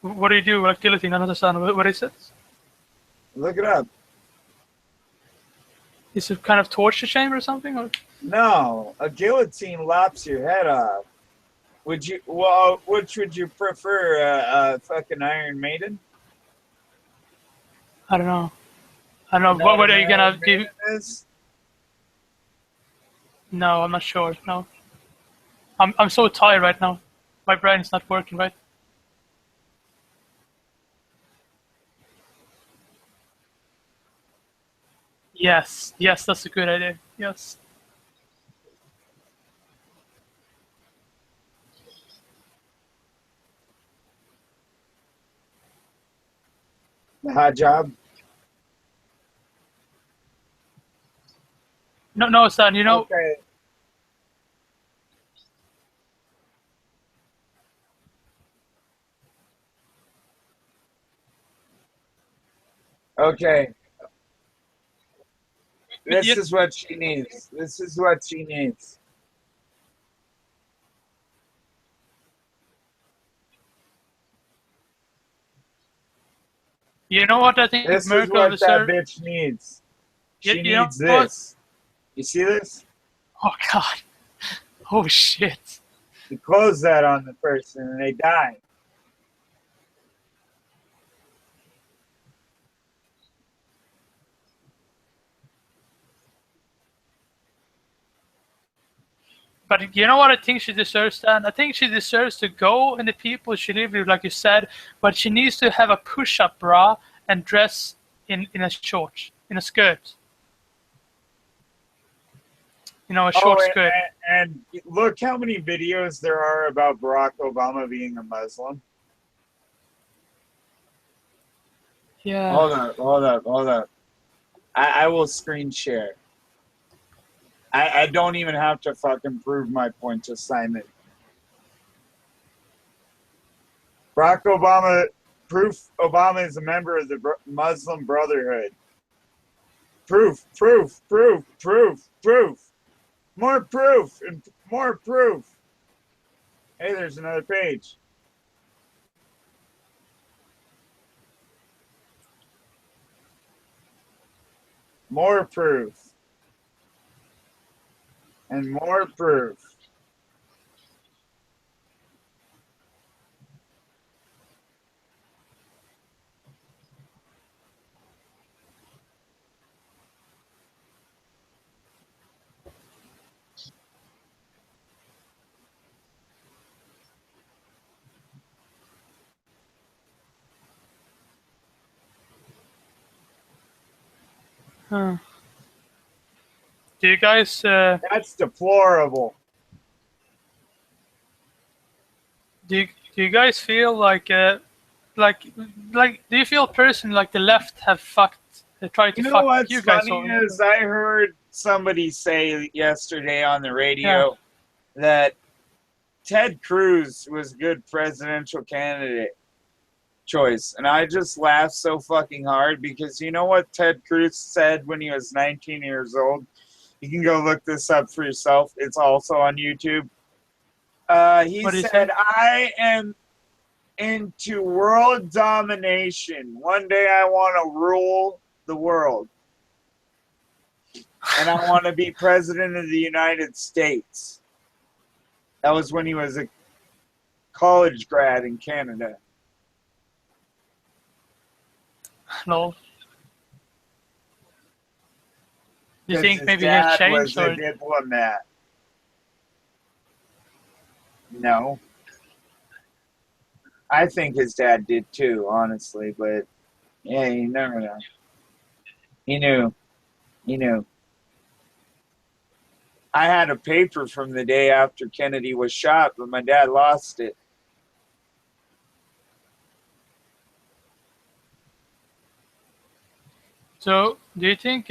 what do you do with guillotine? I don't understand. What is it? Look it up. Is it kind of torture chamber or something? Or? No, a guillotine lops your head off. Which would you prefer, a fucking Iron Maiden? I don't know. I don't know. What are you gonna do? No, I'm not sure. No. I'm so tired right now. My brain is not working right. Yes, that's a good idea. Yes. The hot job? No, son, you know. Okay. Okay. This is what she needs. This is what she needs. You know what I think This Merkel is what deserves? that bitch needs. She you needs know what? this. You see this? Oh God. Oh shit. You close that on the person and they die. But you know what I think she deserves, Dan? I think she deserves to go and the people she lives with, like you said, but she needs to have a push-up bra and dress in a short, in a skirt. You know, a short skirt. And look how many videos there are about Barack Obama being a Muslim. Yeah. Hold up. I will screen share. I don't even have to fucking prove my point to Simon. Barack Obama, proof Obama is a member of the Muslim Brotherhood. Proof. More proof and more proof. Hey, there's another page. More proof. And more proof. Huh. Do you guys? That's deplorable. Do you guys feel like do you feel personally like the left have tried to You know fuck what's you guys? funny is I heard somebody say yesterday on the radio that Ted Cruz was a good presidential candidate choice. And I just laughed so fucking hard because you know what Ted Cruz said when he was 19 years old? You can go look this up for yourself. It's also on YouTube. He said, I am into world domination. One day I want to rule the world. And I want to be president of the United States. That was when he was a college grad in Canada. No. You 'Cause think his maybe he has dad changed? was a diplomat. No. I think his dad did too, honestly, but yeah, you never know. He knew. I had a paper from the day after Kennedy was shot, but my dad lost it. So, do you think,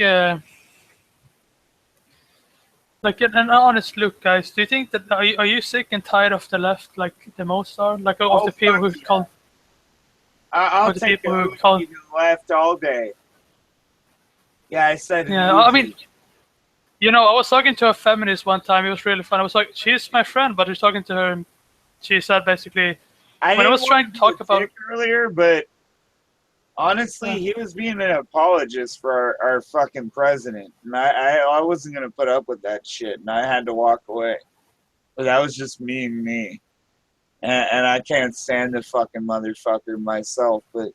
like an honest look, guys, do you think that, are you sick and tired of the left, like the most are? Like of the people who call... I'll the take people the who call... left all day. Yeah, I said Yeah, I mean, you know, I was talking to a feminist one time. It was really fun. I was like, she's my friend, but I was talking to her, and she said basically, when I was trying to talk about earlier, but honestly, he was being an apologist for our fucking president, and I wasn't gonna put up with that shit, and I had to walk away. But that was just me and me, and I can't stand the fucking motherfucker myself. But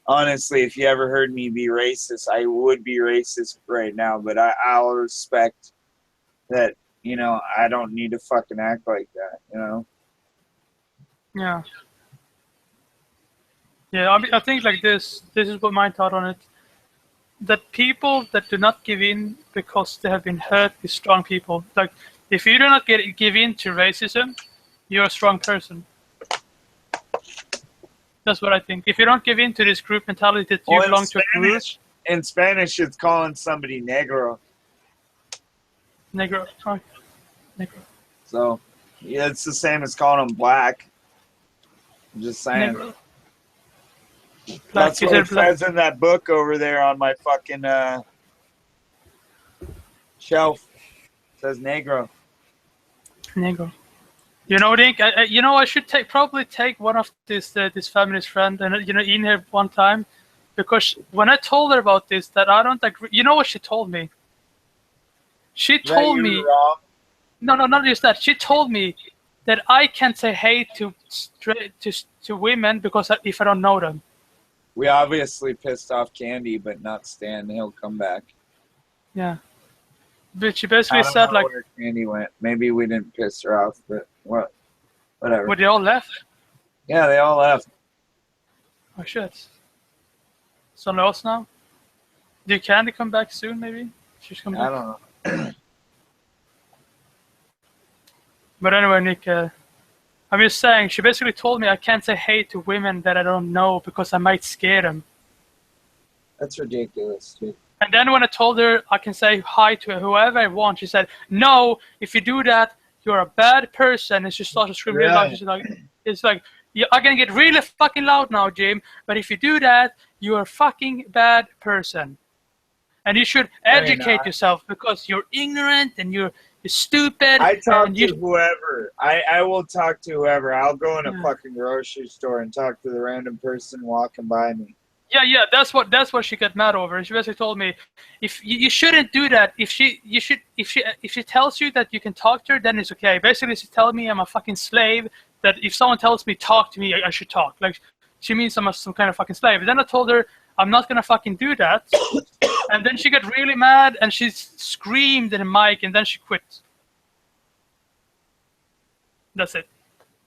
honestly, if you ever heard me be racist, I would be racist right now. But I'll respect that. You know, I don't need to fucking act like that. You know. Yeah. Yeah, I mean, I think like this is what my thought on it. That people that do not give in because they have been hurt is strong people. Like, if you do not give in to racism, you're a strong person. That's what I think. If you don't give in to this group mentality that you belong to a group. In Spanish, it's calling somebody negro. Negro. Oh, negro. So, yeah, it's the same as calling them black. I'm just saying. Negro. That's what it says in that book over there on my fucking shelf. It says negro. Negro. You know, Dink, I should probably take one of this feminist friend and in here one time, because when I told her about this, that I don't agree. You know what she told me? She told me. Wrong? No, not just that. She told me that I can't say hey to women because if I don't know them. We obviously pissed off Candy, but not Stan. He'll come back. Yeah. But she basically said like. Where Candy went. Maybe we didn't piss her off, but whatever. But they all left. Yeah, they all left. Oh shit. So lost now. Did Candy come back soon? Maybe she's coming back. I don't know. But anyway, Nick, I'm just saying, she basically told me I can't say hey to women that I don't know because I might scare them. That's ridiculous, dude. And then when I told her I can say hi to whoever I want, she said, no, if you do that, you're a bad person. And she started screaming really loud. It's like, yeah, I can get really fucking loud now, Jim, but if you do that, you're a fucking bad person. And you should educate yourself because you're ignorant and you're stupid. I talk to whoever. I will talk to whoever. I'll go in a fucking grocery store and talk to the random person walking by me. Yeah, that's what she got mad over. She basically told me, if you shouldn't do that. If she tells you that you can talk to her, then it's okay. Basically, she's telling me I'm a fucking slave. That if someone tells me talk to me, I should talk. Like she means I'm some kind of fucking slave. And then I told her I'm not gonna fucking do that. And then she got really mad and she screamed in the mic and then she quit. That's it.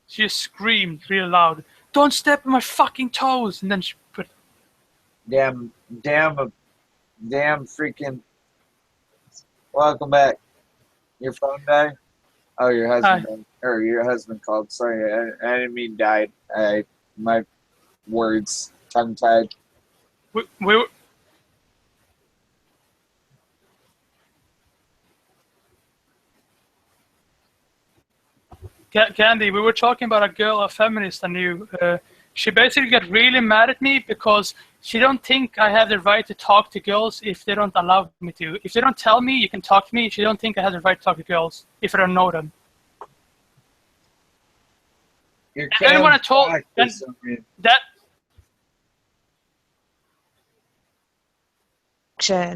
She screamed real loud. Don't step on my fucking toes, and then she quit. Damn freaking. Welcome back. Your phone died? Oh, your husband died. Or your husband called. Sorry, I didn't mean died. My words tongue-tied. We were... Candy, we were talking about a girl, a feminist I knew. She basically got really mad at me because she don't think I have the right to talk to girls if they don't allow me to. If they don't tell me you can talk to me, she don't think I have the right to talk to girls if I don't know them. And then when I told that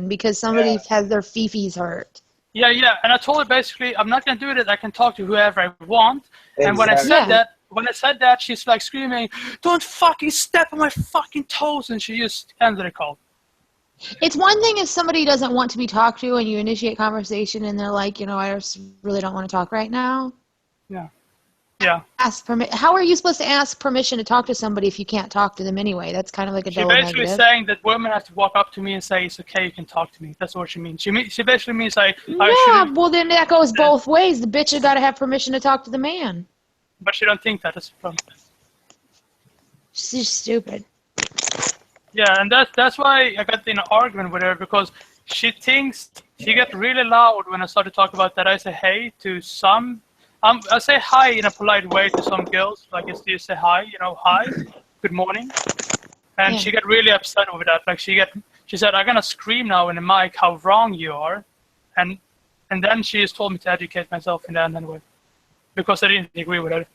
because somebody has their fifis hurt. Yeah, and I told her basically I'm not gonna do it. I can talk to whoever I want. Exactly. And when I said that, she's like screaming, "Don't fucking step on my fucking toes!" And she just ended the call. It's one thing if somebody doesn't want to be talked to and you initiate conversation and they're like, I just really don't want to talk right now. Yeah. How are you supposed to ask permission to talk to somebody if you can't talk to them anyway? That's kind of like a double negative. She's basically saying that women have to walk up to me and say, it's okay, you can talk to me. That's what she means. She basically means well, then that goes both ways. The bitch has got to have permission to talk to the man. But she don't think that. That's the problem. She's stupid. Yeah, and that's why I got in an argument with her, because she thinks, she got really loud when I started talking about that. I say hey to some... I say hi in a polite way to some girls, like you say hi, hi, good morning. And she got really upset over that. Like she said, I'm gonna scream now in the mic how wrong you are. And then she just told me to educate myself in that anyway. Because I didn't agree with her.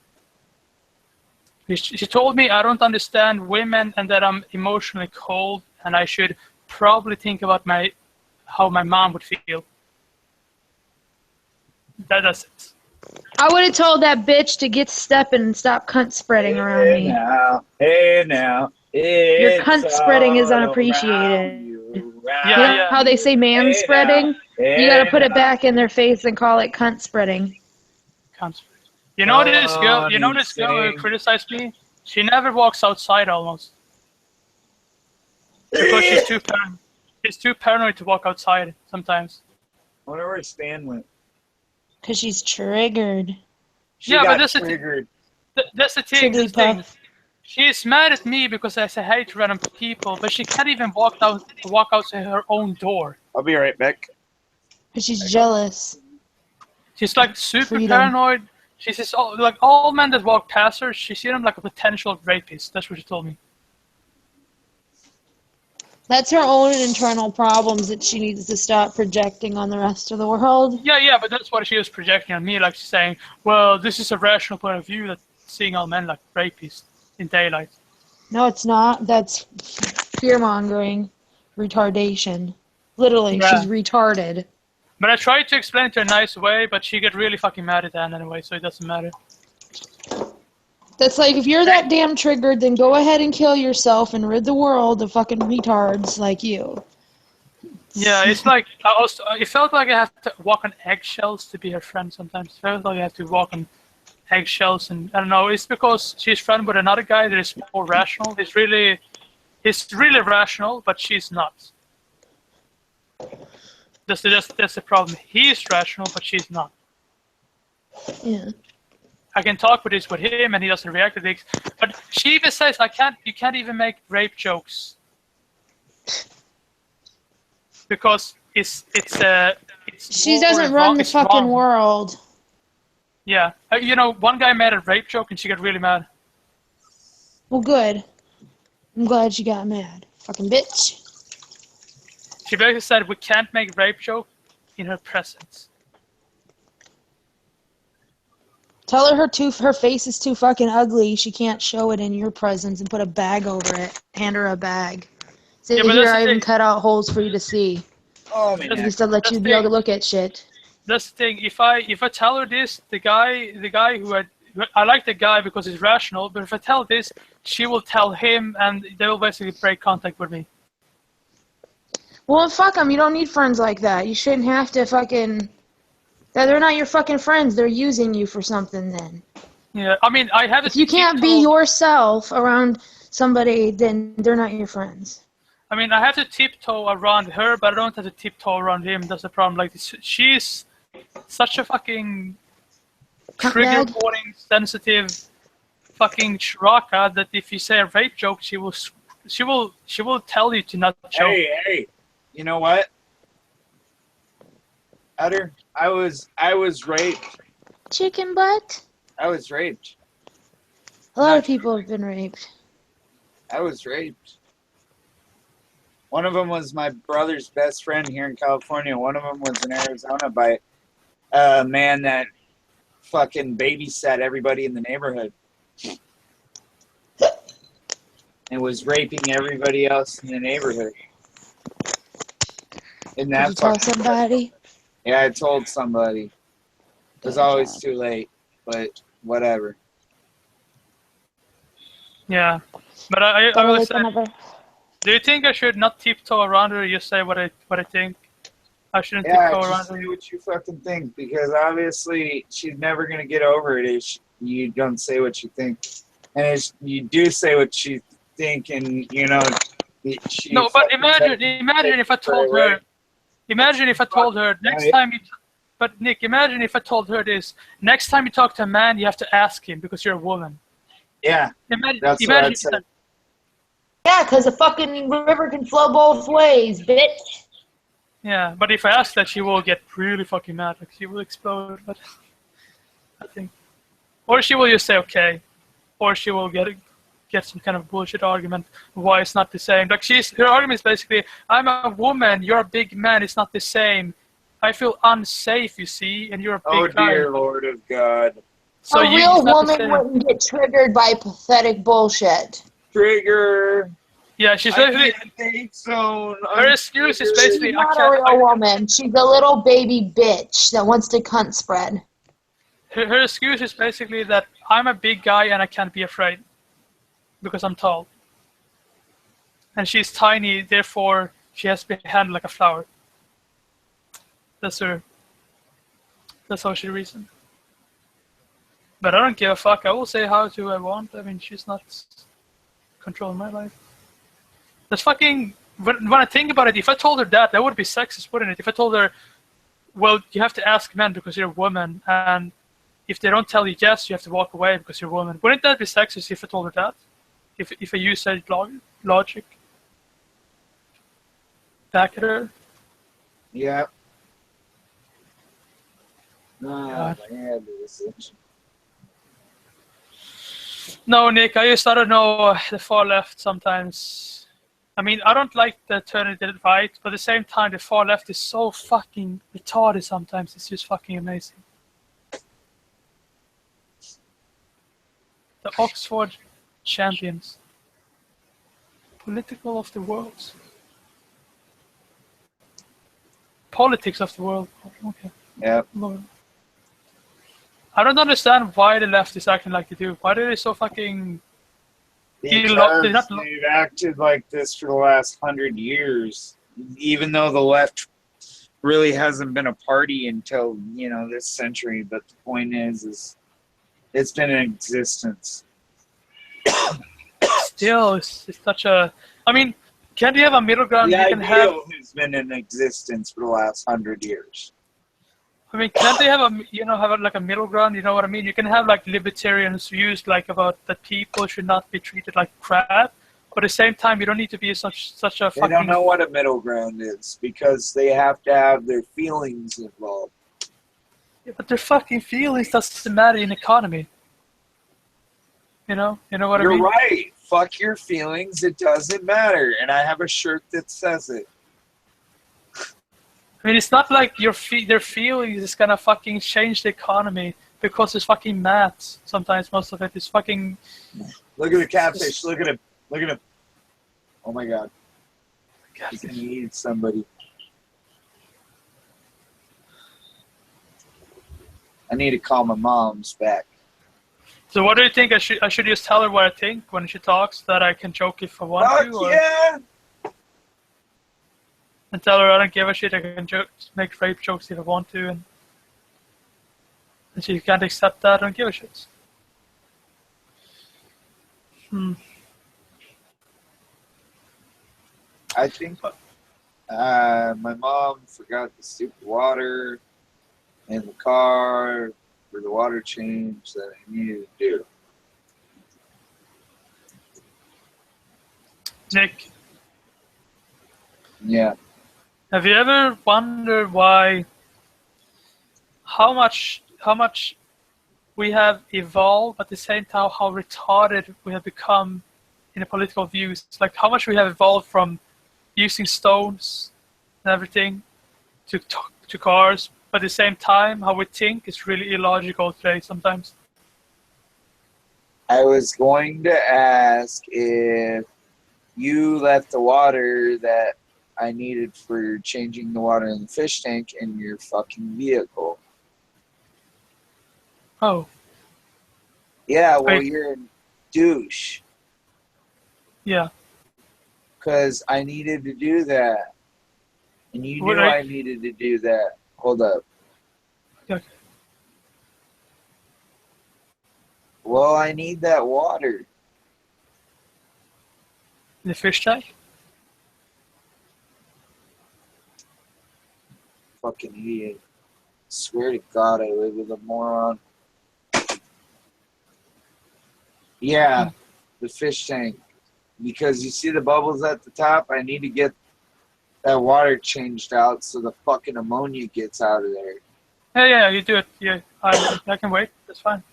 She told me I don't understand women and that I'm emotionally cold and I should probably think about how my mom would feel. That's it. I would have told that bitch to get stepping and stop cunt spreading around me. Hey now. Your cunt spreading is unappreciated. Yeah. How they say man spreading? You gotta put it back in their face and call it cunt spreading. Cunt spreading. You know this girl who criticized me? She never walks outside almost. Because she's too paranoid to walk outside sometimes. I wonder where Stan went. Because she's triggered. But that's the thing. She's mad at me because I say hey to random people, but she can't even walk outside her own door. I'll be right back. Because she's jealous. She's like super paranoid. She says all men that walk past her, she sees them like a potential rapist. That's what she told me. That's her own internal problems that she needs to stop projecting on the rest of the world. Yeah, but that's what she was projecting on me, like she's saying, well, this is a rational point of view, that seeing all men like rapists in daylight. No, it's not. That's fear-mongering retardation. Literally, Yeah. she's retarded. But I tried to explain it to a nice way, but she get really fucking mad at that anyway, so it doesn't matter. That's like, if you're that damn triggered, then go ahead and kill yourself and rid the world of fucking retards like you. Yeah, it's like, it felt like I have to walk on eggshells to be her friend sometimes. It felt like I have to walk on eggshells, and I don't know, it's because she's friend with another guy that is more rational. He's really rational, but she's not. That's the problem. He's rational, but she's not. Yeah. I can talk with him, and he doesn't react to things. But she even says, you can't even make rape jokes. Because it's She doesn't run the fucking world. Yeah. One guy made a rape joke, and she got really mad. Well, good. I'm glad she got mad. Fucking bitch. She basically said, we can't make rape joke in her presence. Tell her her face is too fucking ugly. She can't show it in your presence, and put a bag over it. Hand her a bag. Say, Yeah, but here, that's the I even thing. cut out holes for you to see. Oh, man. Just to let you be able to look at shit. That's the thing. If I tell her this, the guy I like the guy because he's rational, but if I tell this, she will tell him, and they will basically break contact with me. Well, fuck them. You don't need friends like that. You shouldn't have to fucking... They're not your fucking friends. They're using you for something then. Yeah, I mean, I have. If you can't be yourself around somebody, then they're not your friends. I mean, I have to tiptoe around her, but I don't have to tiptoe around him. That's the problem. Like, she's such a fucking trigger warning sensitive fucking shraka that if you say a rape joke, she will tell you to not joke. Hey, you know what? Utter, I was raped. Chicken butt? I was raped. A lot of people have been raped. I was raped. One of them was my brother's best friend here in California. One of them was in Arizona by a man that fucking babysat everybody in the neighborhood. And was raping everybody else in the neighborhood. Did you tell somebody? Yeah, I told somebody. It was always too late, but whatever. Yeah, but I will say, do you think I should not tiptoe around her? Just say what I think. I shouldn't tiptoe around her. Say what you fucking think, because obviously she's never gonna get over it if you don't say what you think, and if you do say what you think, and you know. No, but imagine if I told her. Imagine if I told her next time you. But Nick, imagine if I told her this. Next time you talk to a man, you have to ask him because you're a woman. Yeah. Imagine what I'd say. Yeah, because the fucking river can flow both ways, bitch. Yeah, but if I ask that, she will get really fucking mad. Like, she will explode. But I think, or she will just say okay, or she will get some kind of bullshit argument why it's not the same. Like, her argument is basically, I'm a woman, you're a big man, it's not the same. I feel unsafe, you see, and you're a big guy. Oh dear Lord of God. So a real woman wouldn't get triggered by pathetic bullshit. Trigger. Yeah, she's basically. Her excuse is basically. She's not a real woman. She's a little baby bitch that wants to cunt spread. Her excuse is basically that I'm a big guy and I can't be afraid because I'm tall. And she's tiny, therefore she has to be handled like a flower. That's how she reasoned. But I don't give a fuck. I will say how to I want. I mean, she's not controlling my life. That's fucking... When I think about it, if I told her that would be sexist, wouldn't it? If I told her, well, you have to ask men because you're a woman, and if they don't tell you yes, you have to walk away because you're a woman. Wouldn't that be sexist if I told her that? If I use that logic? Back at her? Yeah. No, Nick, I don't know the far left sometimes. I mean, I don't like the turn to the right, but at the same time, the far left is so fucking retarded sometimes. It's just fucking amazing. The Oxford champions. Political of the world. Politics of the world. Okay. Yep. Lord. I don't understand why the left is acting like they do. Why are they so fucking... Because they've acted like this for the last 100 years. Even though the left really hasn't been a party until, this century. But the point is it's been in existence. Still, it's such a... I mean, can't you have a middle ground? The You can have... has been in existence for the last 100 years. I mean, can't they have like a middle ground? You know what I mean? You can have like libertarians views like about that people should not be treated like crap, but at the same time, you don't need to be such a fucking... They don't know what a middle ground is because they have to have their feelings involved. Yeah, but their fucking feelings doesn't matter in economy. You know what I mean? You're right. Fuck your feelings. It doesn't matter. And I have a shirt that says it. I mean, it's not like their feelings is gonna fucking change the economy because it's fucking maths. Sometimes most of it is fucking... Look at the catfish. Look at him. Look at him. Oh my god. He's gonna eat somebody. I need to call my mom's back. So what do you think? I should just tell her what I think when she talks, that I can joke if I want to? Or... yeah! And tell her I don't give a shit, I can make rape jokes if I want to, and she can't accept that, I don't give a shit. I think my mom forgot the stupid water in the car for the water change that I needed to do. Nick. Yeah. Have you ever wondered how much we have evolved, at the same time how retarded we have become in the political views? Like how much we have evolved from using stones and everything to cars, but at the same time how we think is really illogical today sometimes. I was going to ask if you left the water that I needed for changing the water in the fish tank in your fucking vehicle. Oh. Yeah, well, you're a douche. Yeah. Because I needed to do that. And you knew I needed to do that. Hold up. Okay. Well, I need that water. The fish tank? Fucking idiot. Swear to God, I live with a moron. Yeah, the fish tank. Because you see the bubbles at the top? I need to get that water changed out so the fucking ammonia gets out of there. Yeah, you do it. Yeah, I can wait. That's fine.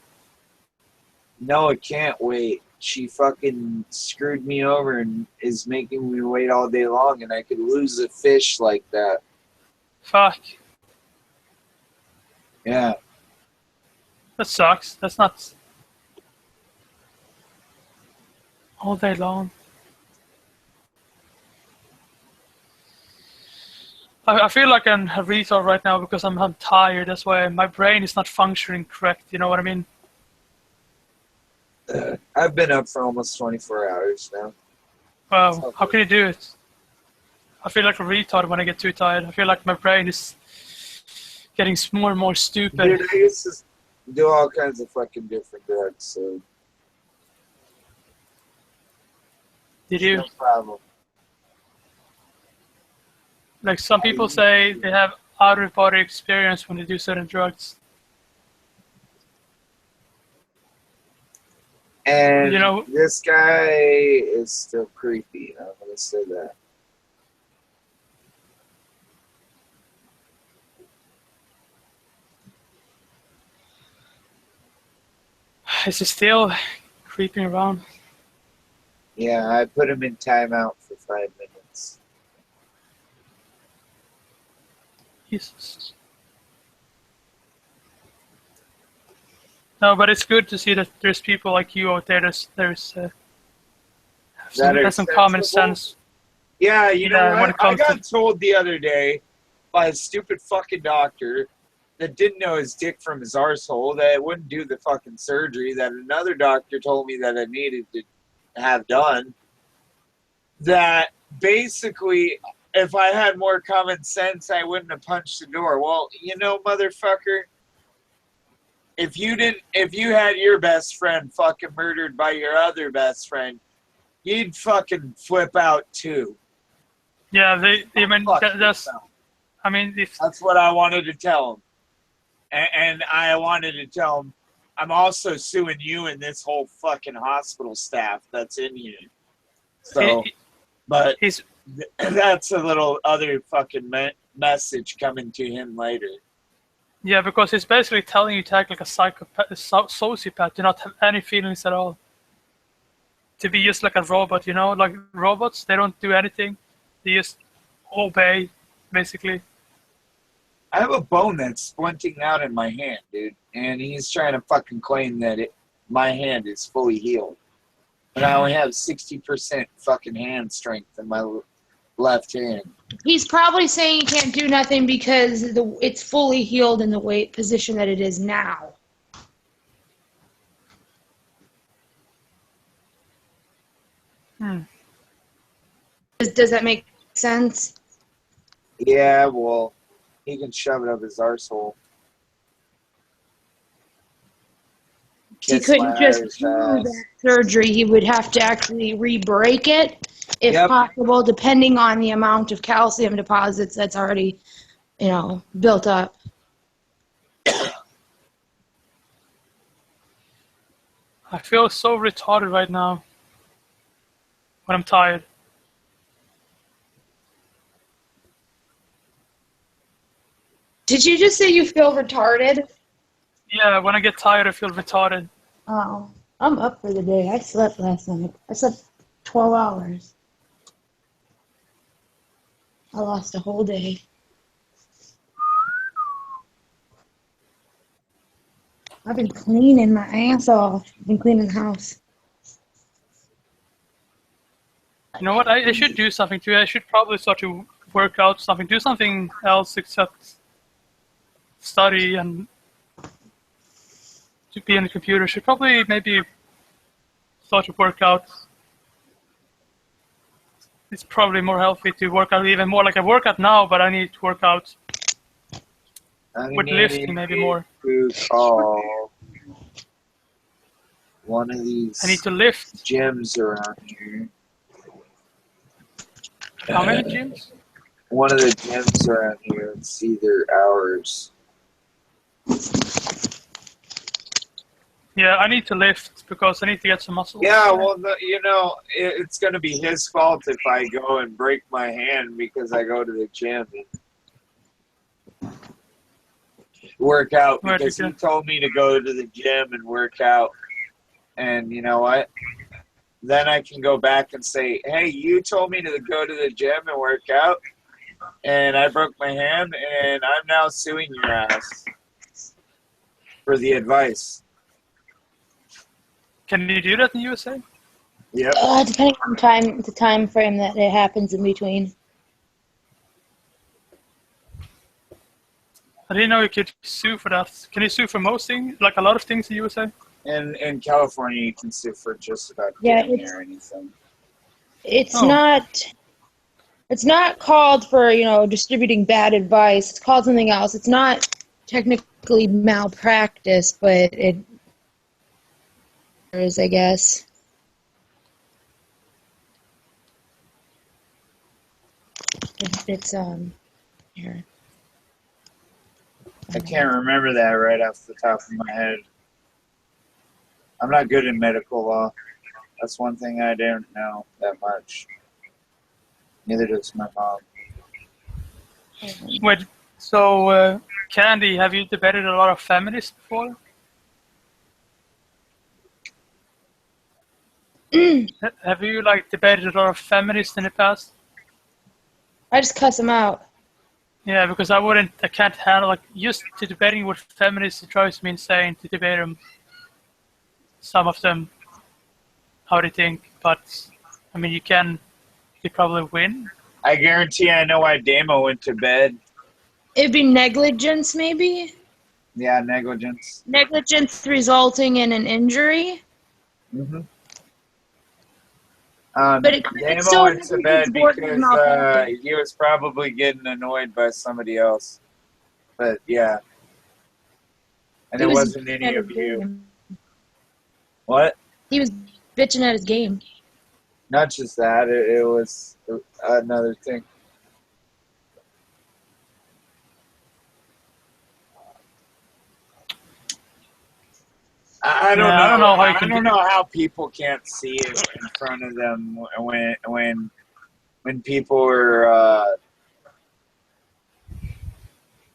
No, it can't wait. She fucking screwed me over and is making me wait all day long, and I could lose a fish like that. Fuck. Yeah. That sucks. That's not... all day long. I feel like I'm a retard right now because I'm tired. That's why my brain is not functioning correct. You know what I mean? I've been up for almost 24 hours now. Wow, how can you do it? I feel like a retard when I get too tired. I feel like my brain is getting more and more stupid. Dude, I used to do all kinds of fucking different drugs, so... Did you? No problem. Like some people say they have out-of-body experience when they do certain drugs. And you know, this guy is still creepy. I'm going to say that. Is he still creeping around? Yeah, I put him in timeout for 5 minutes. Jesus. No, but it's good to see that there's people like you out there. There's That's some common sense. Yeah, you know when what? it I comes got told the other day by a stupid fucking doctor that didn't know his dick from his arsehole that it wouldn't do the fucking surgery, that another doctor told me that I needed to have done, that basically if I had more common sense, I wouldn't have punched the door. Well, you know, motherfucker, if you had your best friend fucking murdered by your other best friend, you'd fucking flip out too. Yeah, that's what I wanted to tell him. And I wanted to tell him, I'm also suing you and this whole fucking hospital staff that's in here. So, but that's a little other fucking message coming to him later. Yeah, because it's basically telling you to act like a psychopath, a sociopath, to not have any feelings at all. To be just like a robot, you know? Like robots, they don't do anything. They just obey, basically. I have a bone that's splinting out in my hand, dude. And he's trying to fucking claim that my hand is fully healed. But I only have 60% fucking hand strength in my left hand. He's probably saying he can't do nothing because it's fully healed in the weight position that it is now. Does that make sense? Yeah, well, he can shove it up his arsehole. He couldn't just do that surgery. He would have to actually re-break it, if possible, depending on the amount of calcium deposits that's already, built up. I feel so retarded right now when I'm tired. Did you just say you feel retarded? Yeah, when I get tired, I feel retarded. Oh, I'm up for the day. I slept last night. I slept 12 hours. I lost a whole day. I've been cleaning my ass off. I've been cleaning the house. You know what? I should do something too. I should probably start to work out something. Do something else except study and to be on the computer. Should probably maybe start to work out. It's probably more healthy to work out even more. Like I work out now, but I need to work out with lifting maybe more. To call one of these I need to lift gyms around here. How many gyms? One of the gyms around here and see their hours. Yeah, I need to lift because I need to get some muscles. Yeah, well, it's going to be his fault if I go and break my hand because I go to the gym and work out because he told me to go to the gym and work out. And you know what? Then I can go back and say, hey, you told me to go to the gym and work out, and I broke my hand, and I'm now suing your ass for the advice. Can you do that in the USA? Yep. Depending on the time frame that it happens in between. I didn't know you could sue for that. Can you sue for most things, like a lot of things in the USA? In California, you can sue for just about anything. It's not called for, distributing bad advice. It's called something else. It's not technically malpractice, but it is, I guess. It's here. I can't remember that right off the top of my head. I'm not good in medical law. That's one thing I don't know that much. Neither does my mom. Wait, so Candy, have you debated a lot of feminists before? Have you debated a lot of feminists in the past? I just cuss them out. Yeah, because I can't handle just to debating with feminists. It drives me insane to debate them. Some of them, how they think, but I mean, you could probably win. I guarantee I know why Damo went to bed. It'd be negligence, maybe? Yeah, negligence. Negligence resulting in an injury? Mm-hmm. But it Damo still went to bed borders because he was probably getting annoyed by somebody else. But yeah. And it wasn't any of you. Game. What? He was bitching at his game. Not just that, it was another thing. I don't know. I don't know how people can't see it in front of them when people are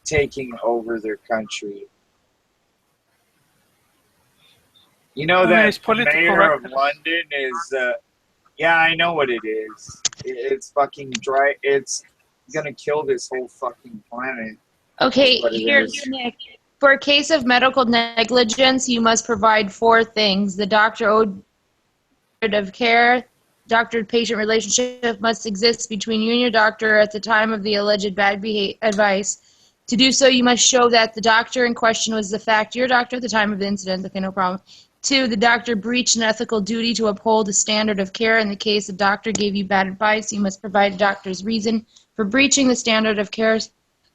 taking over their country. You know that the mayor of London is. Yeah, I know what it is. It's fucking dry. It's gonna kill this whole fucking planet. Okay, here, Nick. For a case of medical negligence, you must provide 4 things. The doctor owed of care. Doctor-patient relationship must exist between you and your doctor at the time of the alleged bad advice. To do so, you must show that the doctor in question was the fact your doctor at the time of the incident. Okay, no problem. 2, the doctor breached an ethical duty to uphold a standard of care. In the case the doctor gave you bad advice, you must provide a doctor's reason for breaching the standard of care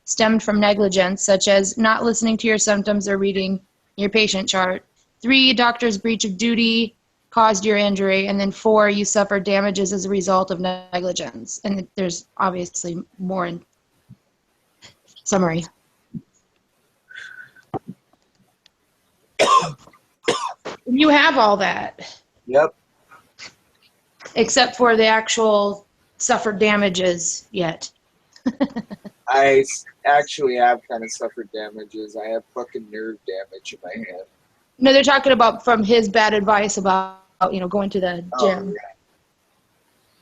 stemmed from negligence, such as not listening to your symptoms or reading your patient chart. 3, doctor's breach of duty caused your injury. And then 4, you suffered damages as a result of negligence. And there's obviously more in summary. You have all that. Yep. Except for the actual suffered damages yet. I actually have kind of suffered damages. I have fucking nerve damage in my hand. No, they're talking about from his bad advice about, going to the gym.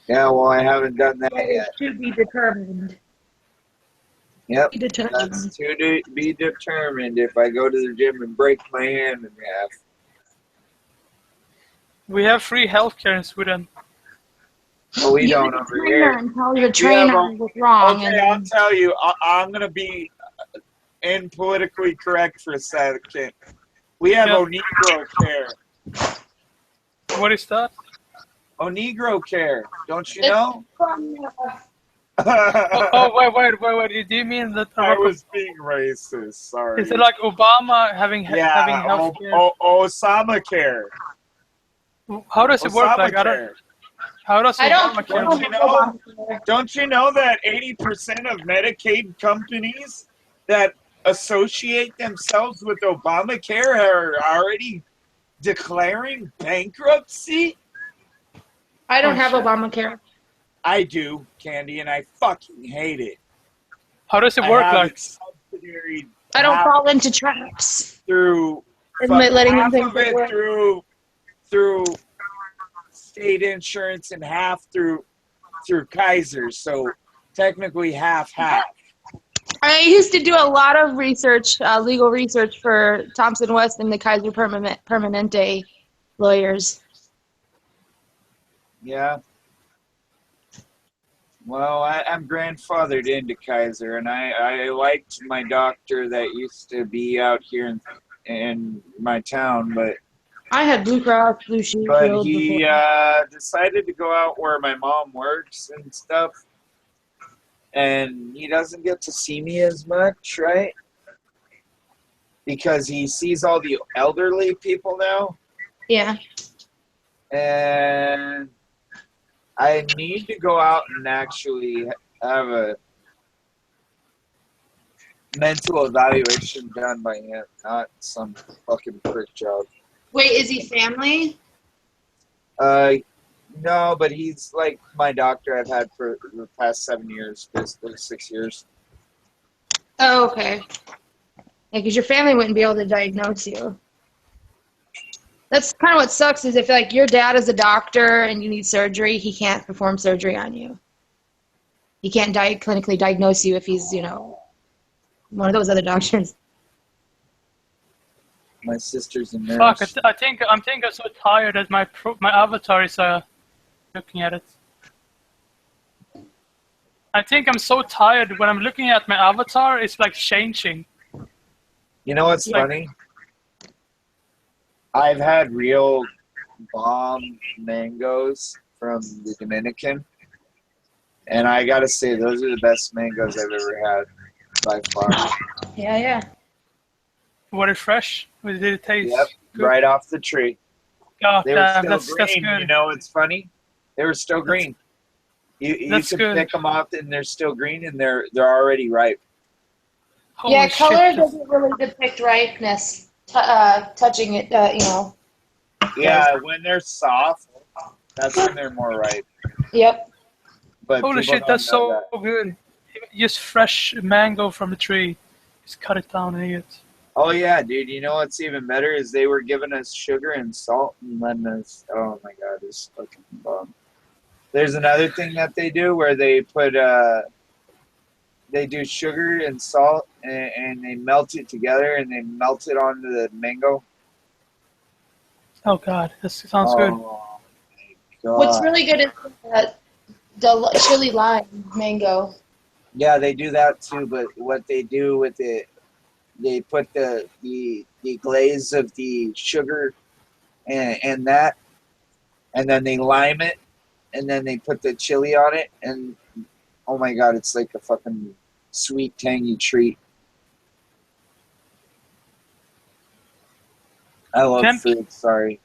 Yeah, well, I haven't done that yet. To be determined. Yep, Be determined. that's to be determined if I go to the gym and break my hand in half. We have free healthcare in Sweden. Well, we don't over here. And tell your trainer was wrong. Okay, I'll tell you. I'm going to be politically correct for a second. We have Onegro care. What is that? Onegro care. Don't you know? Wait. Do you mean that? I was being racist. Sorry. Is it like Obama having healthcare? Osama care. How does it work? Like, how does Obamacare work? Don't you know that 80% of Medicaid companies that associate themselves with Obamacare are already declaring bankruptcy? I don't have Obamacare. I do, Candy, and I fucking hate it. How does it work? Like, I don't fall into traps. Through letting half them of it through state insurance and half through Kaiser, so technically half. I used to do a lot of research, legal research for Thompson West and the Kaiser Permanente lawyers. Yeah. Well, I'm grandfathered into Kaiser, and I liked my doctor that used to be out here in my town, but I had Blue Cross Blue Shield. But he decided to go out where my mom works and stuff, and he doesn't get to see me as much, right? Because he sees all the elderly people now. Yeah. And I need to go out and actually have a mental evaluation done by him, not some fucking prick job. Wait, is he family? No, but he's like my doctor I've had for the past 7 years, basically 6 years. Oh, okay. Yeah, because your family wouldn't be able to diagnose you. That's kind of what sucks is if like your dad is a doctor and you need surgery, he can't perform surgery on you. He can't clinically diagnose you if he's, one of those other doctors. My sister's a nurse. Fuck! I'm so tired that my avatar is looking at it. I think I'm so tired when I'm looking at my avatar. It's like changing. You know what's funny? I've had real bomb mangoes from the Dominican, and I gotta say those are the best mangoes I've ever had by far. Yeah. Were it fresh? Did it taste Yep, good? right off the tree. God They were damn, still that's green. good. You know what's funny? They were still green. You That's can good. pick them off and they're still green and they're already ripe. Yeah, Holy color shit. doesn't really depict ripeness. Touching it, you know. Yeah, when they're soft, that's when they're more ripe. Yep. But Holy people shit, don't that's know so good. Just fresh mango from the tree. Just cut it down and eat it. Oh yeah, dude. You know what's even better is they were giving us sugar and salt and letting us. Oh my god, it's fucking bomb. There's another thing that they do where they put they do sugar and salt and they melt it together and they melt it onto the mango. Oh god, this sounds good. Oh my god. What's really good is the chili lime mango. Yeah, they do that too. But what they do with it, they put the glaze of the sugar and that, and then they lime it, and then they put the chili on it, and oh my god, it's like a fucking sweet, tangy treat. I love food, sorry.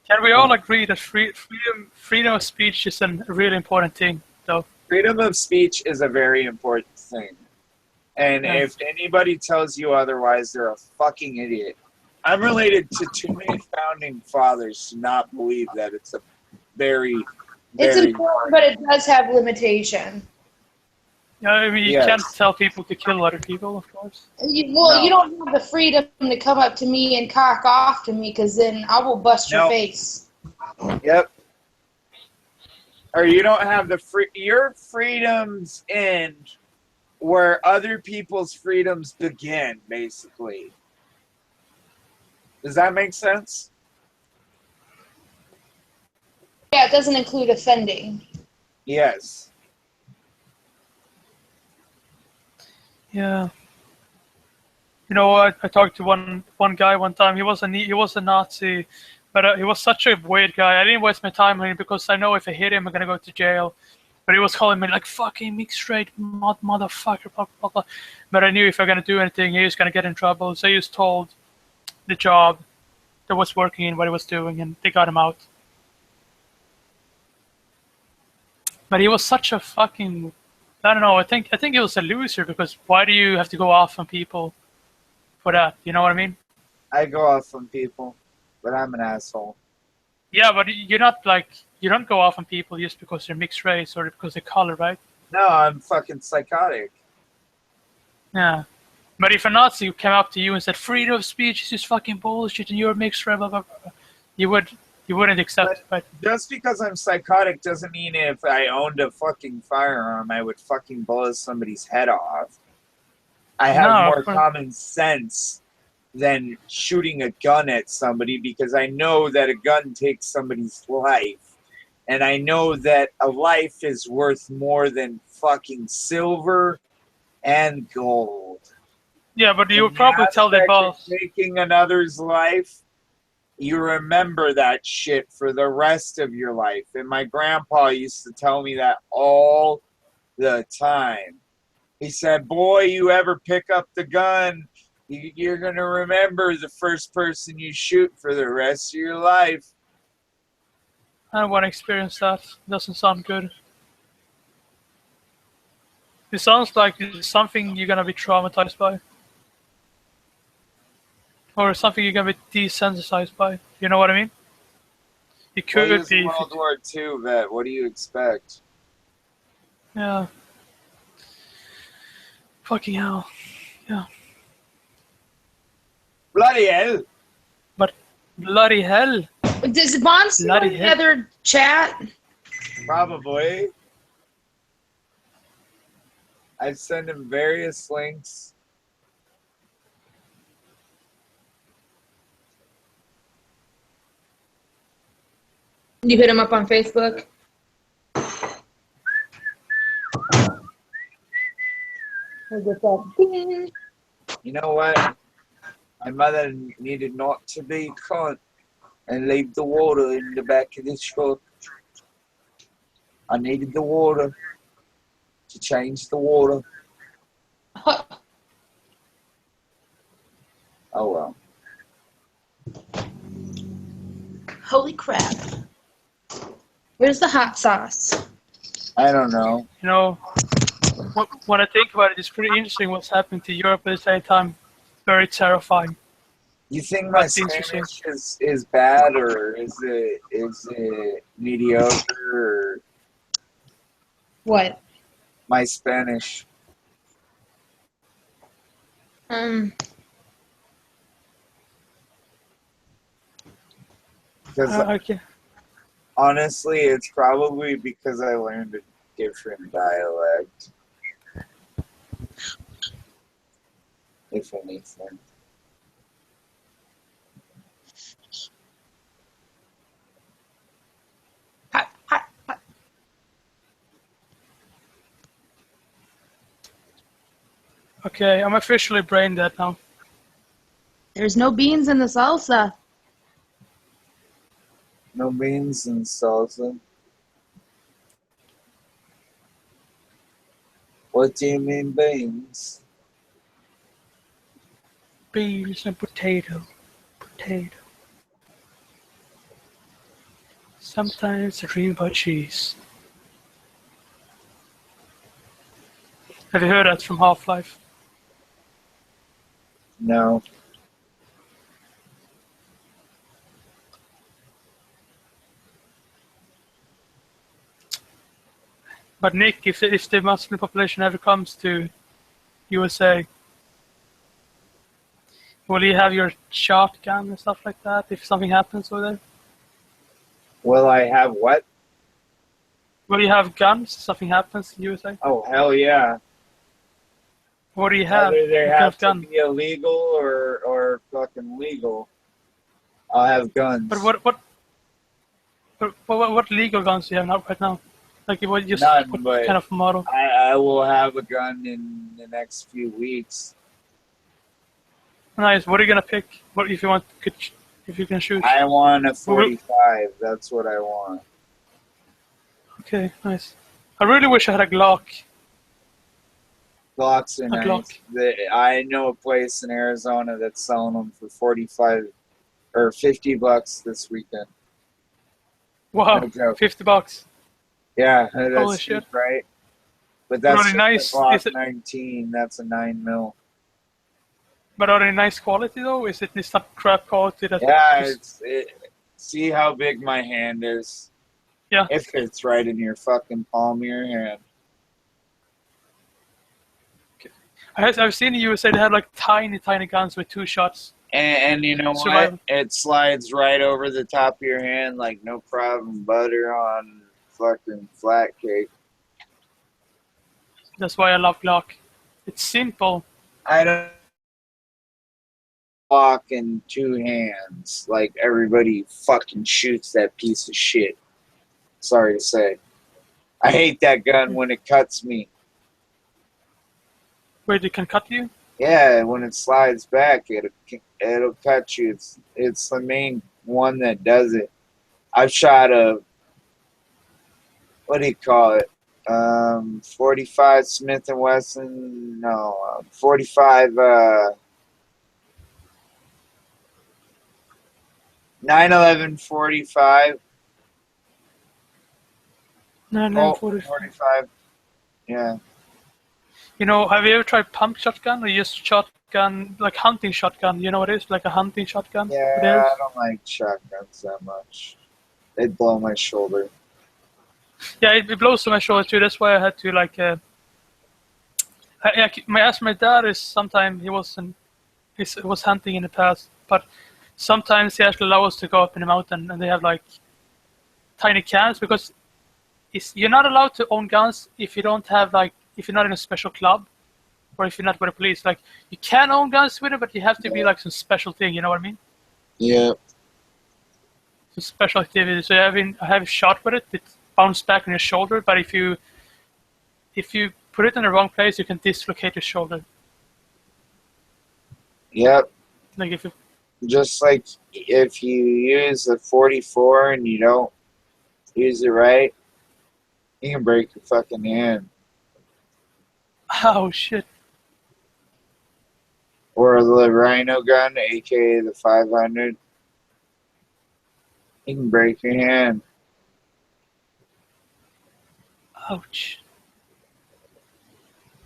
Can we all agree that freedom of speech is a really important thing, though? Freedom of speech is a very important thing. And if anybody tells you otherwise, they're a fucking idiot. I'm related to too many founding fathers to not believe that it's a very, It's very important, but it does have limitation. Yeah, I mean, you can't tell people to kill other people, of course. You don't have the freedom to come up to me and cock off to me, because then I will bust your face. Yep. Or you don't have your freedoms end where other people's freedoms begin, basically. Does that make sense? Yeah, it doesn't include offending. Yes. Yeah. You know, I talked to one guy one time. He was a Nazi, but he was such a weird guy. I didn't waste my time on him because I know if I hit him, I'm gonna go to jail. But he was calling me like fucking mixed straight motherfucker, blah, blah, blah. But I knew if I'm gonna do anything, he was gonna get in trouble. So he just told the job that was working in what he was doing, and they got him out. But he was such a fucking, I don't know. I think he was a loser because why do you have to go off on people for that? You know what I mean? I go off on people, but I'm an asshole. Yeah, but you're not like, you don't go off on people just because they're mixed race or because they're color, right? No, I'm fucking psychotic. Yeah. But if a Nazi came up to you and said freedom of speech is just fucking bullshit and you're a mixed race, blah, blah, blah, you wouldn't accept it, right? Just because I'm psychotic doesn't mean if I owned a fucking firearm, I would fucking blow somebody's head off. I have more common sense than shooting a gun at somebody because I know that a gun takes somebody's life. And I know that a life is worth more than fucking silver and gold. Yeah, but you would probably tell the boss. Taking another's life, you remember that shit for the rest of your life. And my grandpa used to tell me that all the time. He said, boy, you ever pick up the gun, you're going to remember the first person you shoot for the rest of your life. I don't want to experience that. It doesn't sound good. It sounds like it's something you're going to be traumatized by. Or something you're going to be desensitized by. You know what I mean? It could be. World War II vet. What do you expect? Yeah. Fucking hell. Yeah. Bloody hell. But bloody hell. Does Bond still have the other chat? Probably. I send him various links. You hit him up on Facebook? gonna get that ding. You know what? My mother needed not to be a cunt and leave the water in the back of this truck. I needed the water to change the water. Oh well. Holy crap. Where's the hot sauce? I don't know. You know, when I think about it, it's pretty interesting what's happening to Europe at the same time. Very terrifying. You think my Spanish is bad, or is it mediocre? Or What? my Spanish? Because Okay. honestly, it's probably because I learned a different dialect. If anything. Okay, I'm officially brain dead now. There's no beans in the salsa. No beans and salsa. What do you mean beans? Beans and potato. Sometimes I dream about cheese. Have you heard that from Half-Life? No. But Nick, if the Muslim population ever comes to USA, will you have your shotgun and stuff like that if something happens over there? Will I have what? Will you have guns if something happens in USA? Oh, hell yeah. What do you have? Whether they What kind have of to gun? be illegal or fucking legal, I'll have guns. But what legal guns do you have right now? Like what None, what but kind of model? I will have a gun in the next few weeks. Nice. What are you gonna pick? What if you can shoot? I want a 45. That's what I want. Okay, nice. I really wish I had a Glock. Glocks are A nice. Glock. I know a place in Arizona that's selling them for 45 or $50 this weekend. Wow, No joke. $50. Yeah, Holy that's shit. cheap, right? But that's Really nice. a Glock Is it- 19. That's a 9mm. But are they nice quality though? Is it this crap quality that? Yeah, see how big my hand is. Yeah. It fits right in your fucking palm of your hand. I've seen in the USA they have like tiny guns with 2 shots. And you know Survival. what? It slides right over the top of your hand like no problem. Butter on fucking flat cake. That's why I love Glock. It's simple. I don't walk in 2 hands like everybody fucking shoots that piece of shit. Sorry to say. I hate that gun when it cuts me. Wait, it can cut you? Yeah, when it slides back, it'll cut you. It's the main one that does it. I've shot what do you call it? 45 Smith and Wesson. No, 45. 911 45. 945. Yeah. You know, have you ever tried pump shotgun or just shotgun, like hunting shotgun? You know what it is? Like a hunting shotgun? Yeah, I don't like shotguns that much. They'd blow my shoulder. Yeah, it blows to my shoulder too. That's why I had to like. My dad is sometimes he was hunting in the past, but sometimes he actually allows us to go up in the mountain and they have like tiny cans because you're not allowed to own guns if you don't have like if you're not in a special club or if you're not with the police. Like you can own guns with it, but you have to be like some special thing. You know what I mean? Yeah. Some special activity. So I have shot with it. It bounced back on your shoulder, but if you put it in the wrong place, you can dislocate your shoulder. Yep. Like if you... Just like if you use a 44 and you don't use it right, you can break your fucking hand. Oh, shit. Or the Rhino gun, aka the 500. You can break your hand. Ouch.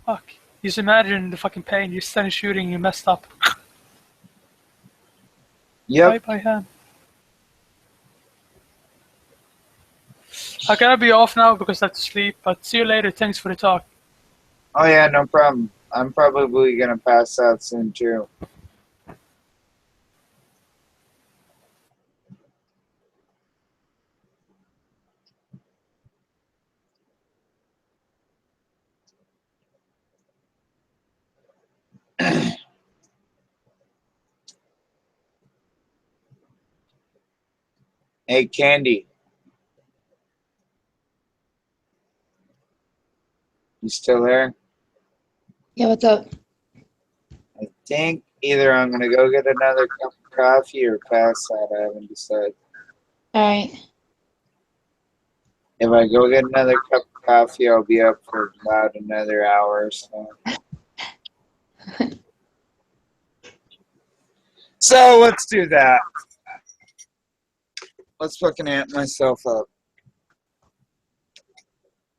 Fuck. Just imagine the fucking pain. You're standing shooting, you messed up. Yep. Right by hand. I gotta be off now because I have to sleep, but see you later. Thanks for the talk. Oh yeah, no problem. I'm probably gonna pass out soon too. Hey, Candy. You still there? Yeah, what's up? I think either I'm gonna go get another cup of coffee or pass out. I haven't decided. Alright. If I go get another cup of coffee, I'll be up for about another hour or so. So let's do that. Let's fucking amp myself up.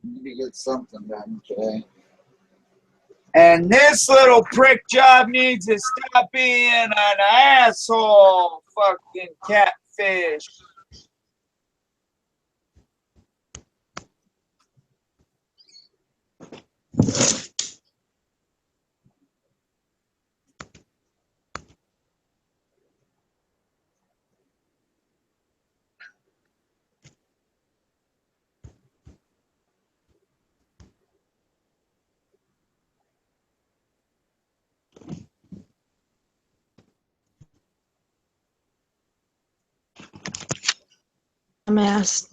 Maybe get something done today. And this little prick job needs to stop being an asshole. Fucking catfish. Dumbass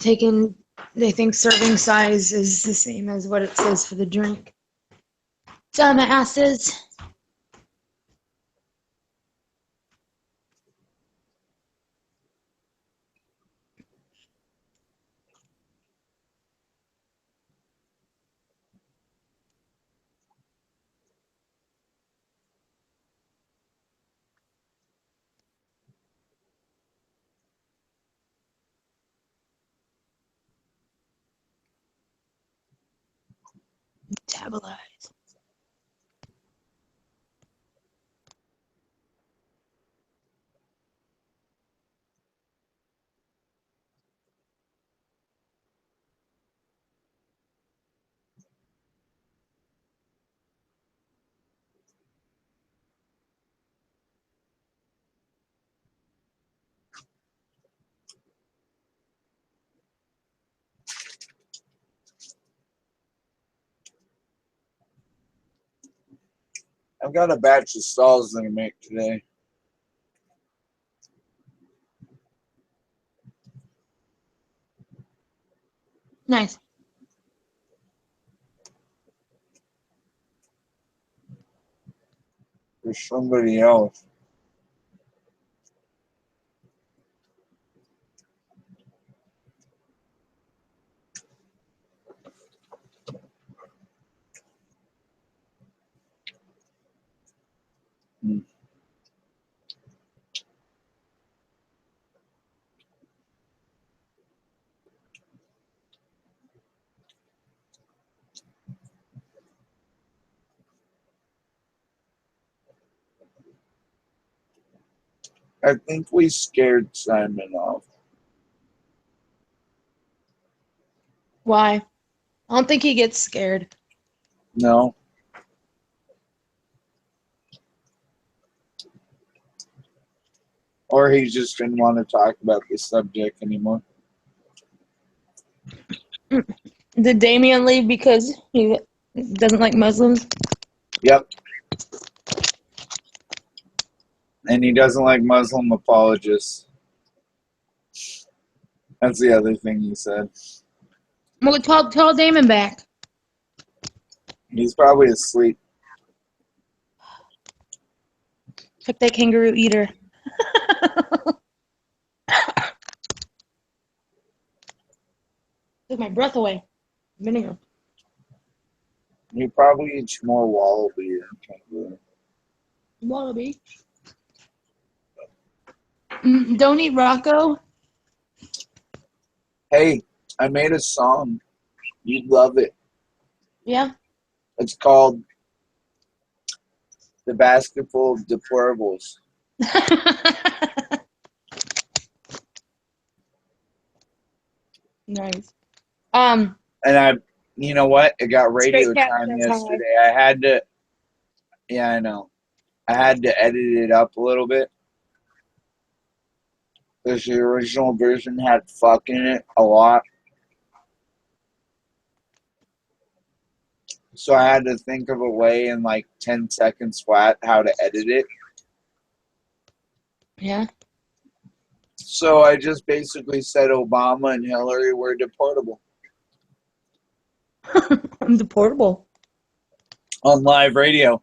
they think serving size is the same as what it says for the drink. Dumbasses. Metabolize. I've got a batch of stalls that I make today. Nice. For somebody else. I think we scared Simon off. Why? I don't think he gets scared. No. Or he just didn't want to talk about the subject anymore. Did Damien leave because he doesn't like Muslims? Yep. And he doesn't like Muslim apologists. That's the other thing he said. Well, tell Damon back. He's probably asleep. Took that kangaroo eater. Took my breath away. Vinegar. He probably eats more wallaby than kangaroo. Wallaby. Don't eat Rocco. Hey, I made a song. You'd love it. Yeah. It's called The Basket Full of Deplorables. Nice. And you know what? It got radio Straight cat time says yesterday. I had to, yeah, I know. I had to edit it up a little bit. Because the original version had fuck in it a lot. So I had to think of a way in like 10 seconds flat how to edit it. Yeah. So I just basically said Obama and Hillary were deportable. I'm deportable. On live radio.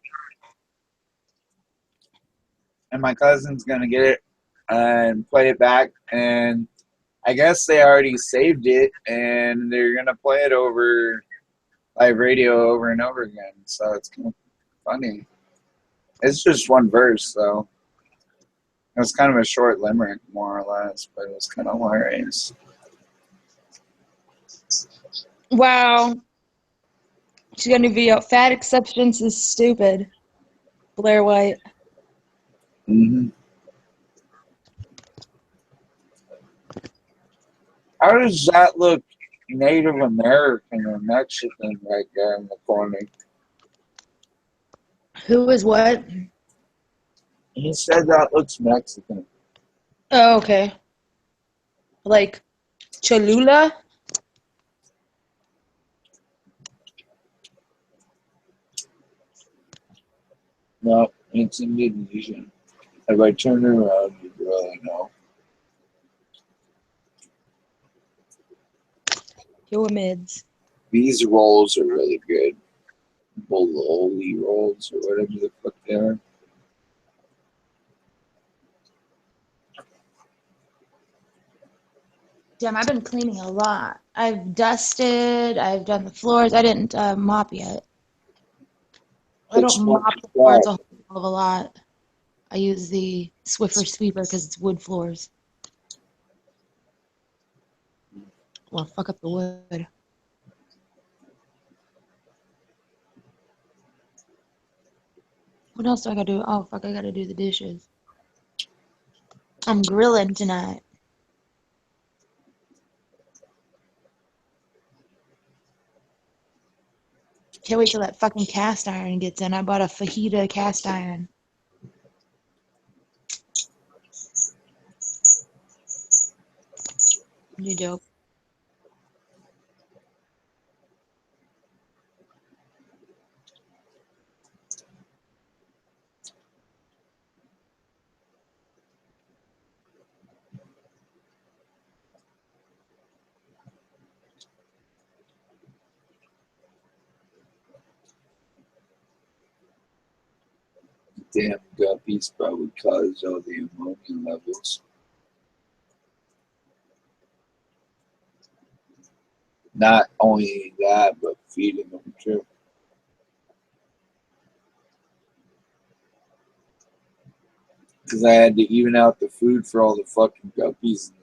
And my cousin's going to get it and play it back. And I guess they already saved it. And they're going to play it over live radio over and over again. So it's kind of funny. It's just one verse, so it was kind of a short limerick, more or less, but it was kind of hilarious. Wow. She got a new video. Fat acceptance is stupid. Blair White. Mm-hmm. How does that look Native American or Mexican right there in the corner? Who is what? He said that looks Mexican. Oh, okay. Like Cholula? No, it's Indonesian. If I turn it around, you'd really know. Pyramids. These rolls are really good. Bologna rolls or whatever the fuck they are. Damn, I've been cleaning a lot. I've dusted. I've done the floors. I didn't mop yet. I don't mop the floors a whole hell of a lot. I use the Swiffer sweeper because it's wood floors. Well, fuck up the wood. What else do I gotta do? Oh, fuck, I gotta do the dishes. I'm grilling tonight. Can't wait till that fucking cast iron gets in. I bought a fajita cast iron. You dope. Damn guppies probably caused all the ammonia levels. Not only that, but feeding them too. Because I had to even out the food for all the fucking guppies in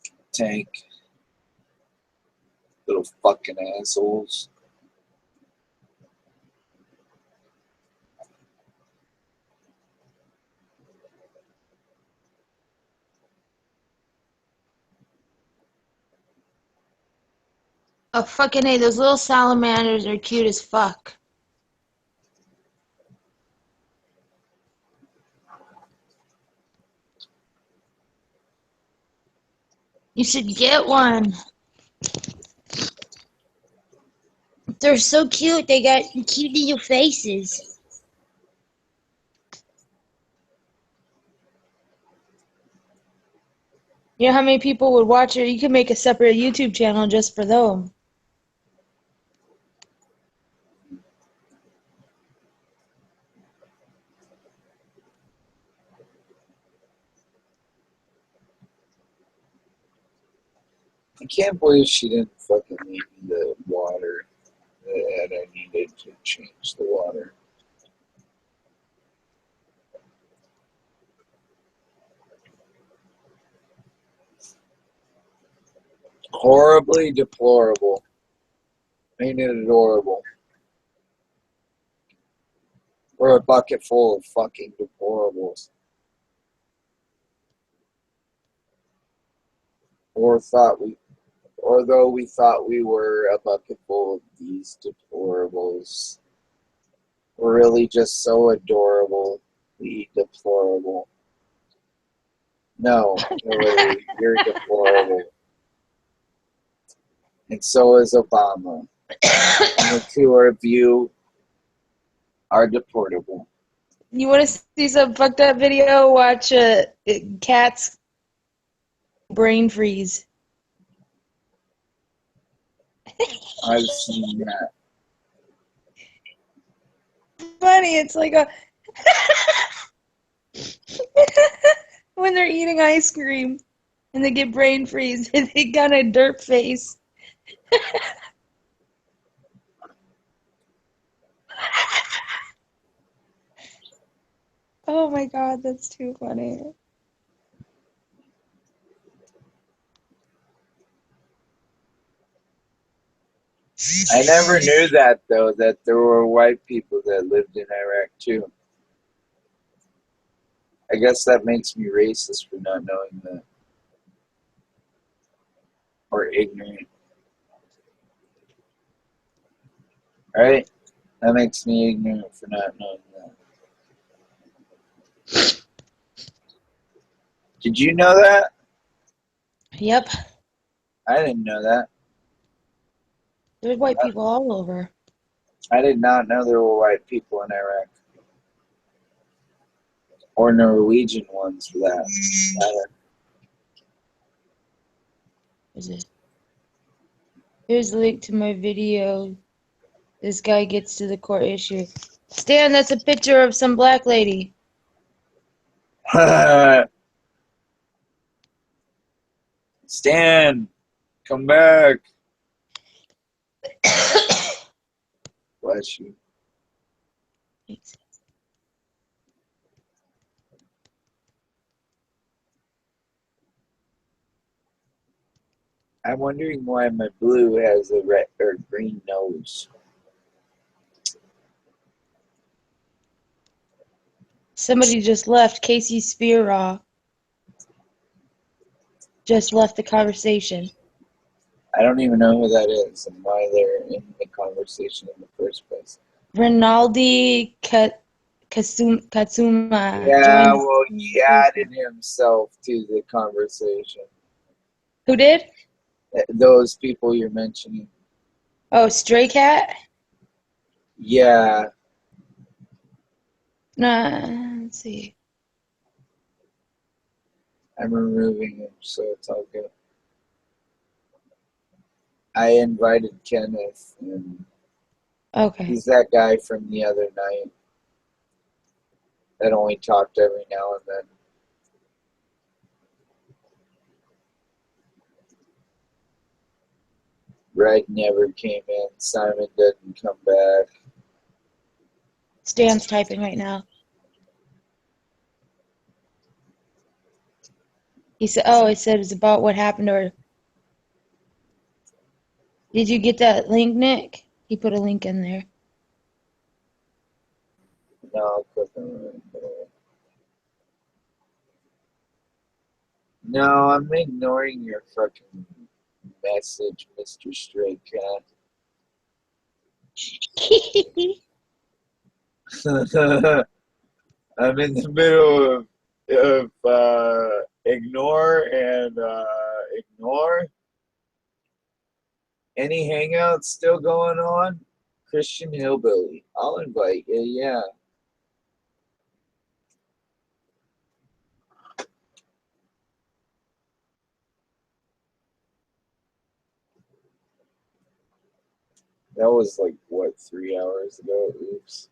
the tank. Little fucking assholes. Oh, fucking A, those little salamanders are cute as fuck. You should get one. They're so cute. They got cute little faces. You know how many people would watch it? You could make a separate YouTube channel just for them. I can't believe she didn't fucking leave me the water that I needed to change the water. Horribly deplorable. Ain't it adorable? We're a bucket full of fucking deplorables. Though we thought we were a bucket full of these deplorables, we're really just so adorably deplorable. No, Hillary, you're deplorable. And so is Obama. And the two of you are deportable. You want to see some fucked up video? Watch cats brain freeze. I've seen that. Funny, it's like a when they're eating ice cream and they get brain freeze and they got a dirt face. Oh my god, that's too funny. I never knew that, though, that there were white people that lived in Iraq, too. I guess that makes me racist for not knowing that. Or ignorant. Right? That makes me ignorant for not knowing that. Did you know that? Yep. I didn't know that. There's white people all over. I did not know there were white people in Iraq. Or Norwegian ones, for that matter. Here's a link to my video. This guy gets to the court issue. Stan, that's a picture of some black lady. Stan, come back. Bless you. I'm wondering why my blue has a red or green nose. Somebody just left. Casey Spearaw just left the conversation. I don't even know who that is and why they're in the conversation in the first place. Rinaldi Katsuma. Yeah, well, he added himself to the conversation. Who did? Those people you're mentioning. Oh, Stray Cat? Yeah. Nah, let's see. I'm removing him, so it's all good. I invited Kenneth, and okay. He's that guy from the other night that only talked every now and then. Red never came in. Simon didn't come back. Stan's typing right now. He said, "Oh, it said it's about what happened to her." Did you get that link, Nick? He put a link in there. No, I'll click on it. No, I'm ignoring your fucking message, Mr. Stray Cat. I'm in the middle of ignore and ignore. Any hangouts still going on? Christian Hillbilly. I'll invite you, yeah. That was like, what, 3 hours ago? Oops.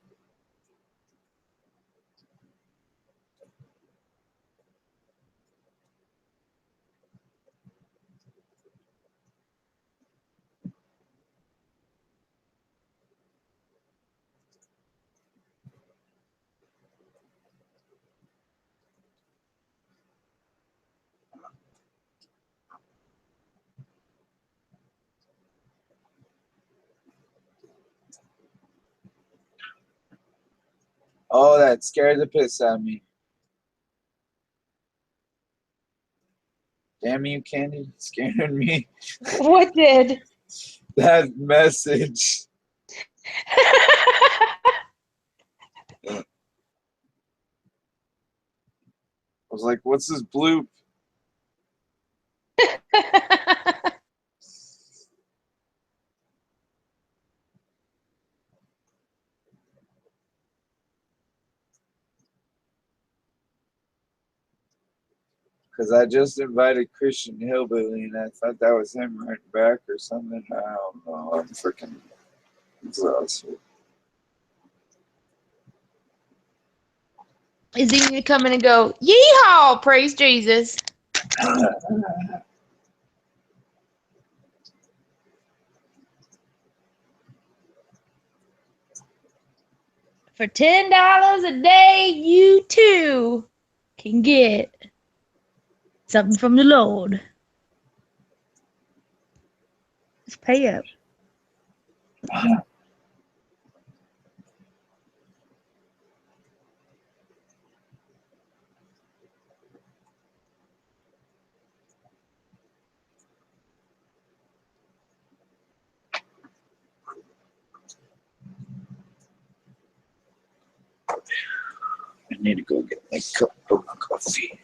Oh, that scared the piss out of me. Damn you, Candy, scared me. What did? That message. I was like, what's this bloop? Because I just invited Christian Hillbilly, and I thought that was him right back or something. I don't know. I'm freaking exhausted. Is he gonna come in and go, yeehaw, praise Jesus? For $10 a day, you too can get something from the Lord. Just pay up. I need to go get my cup of coffee.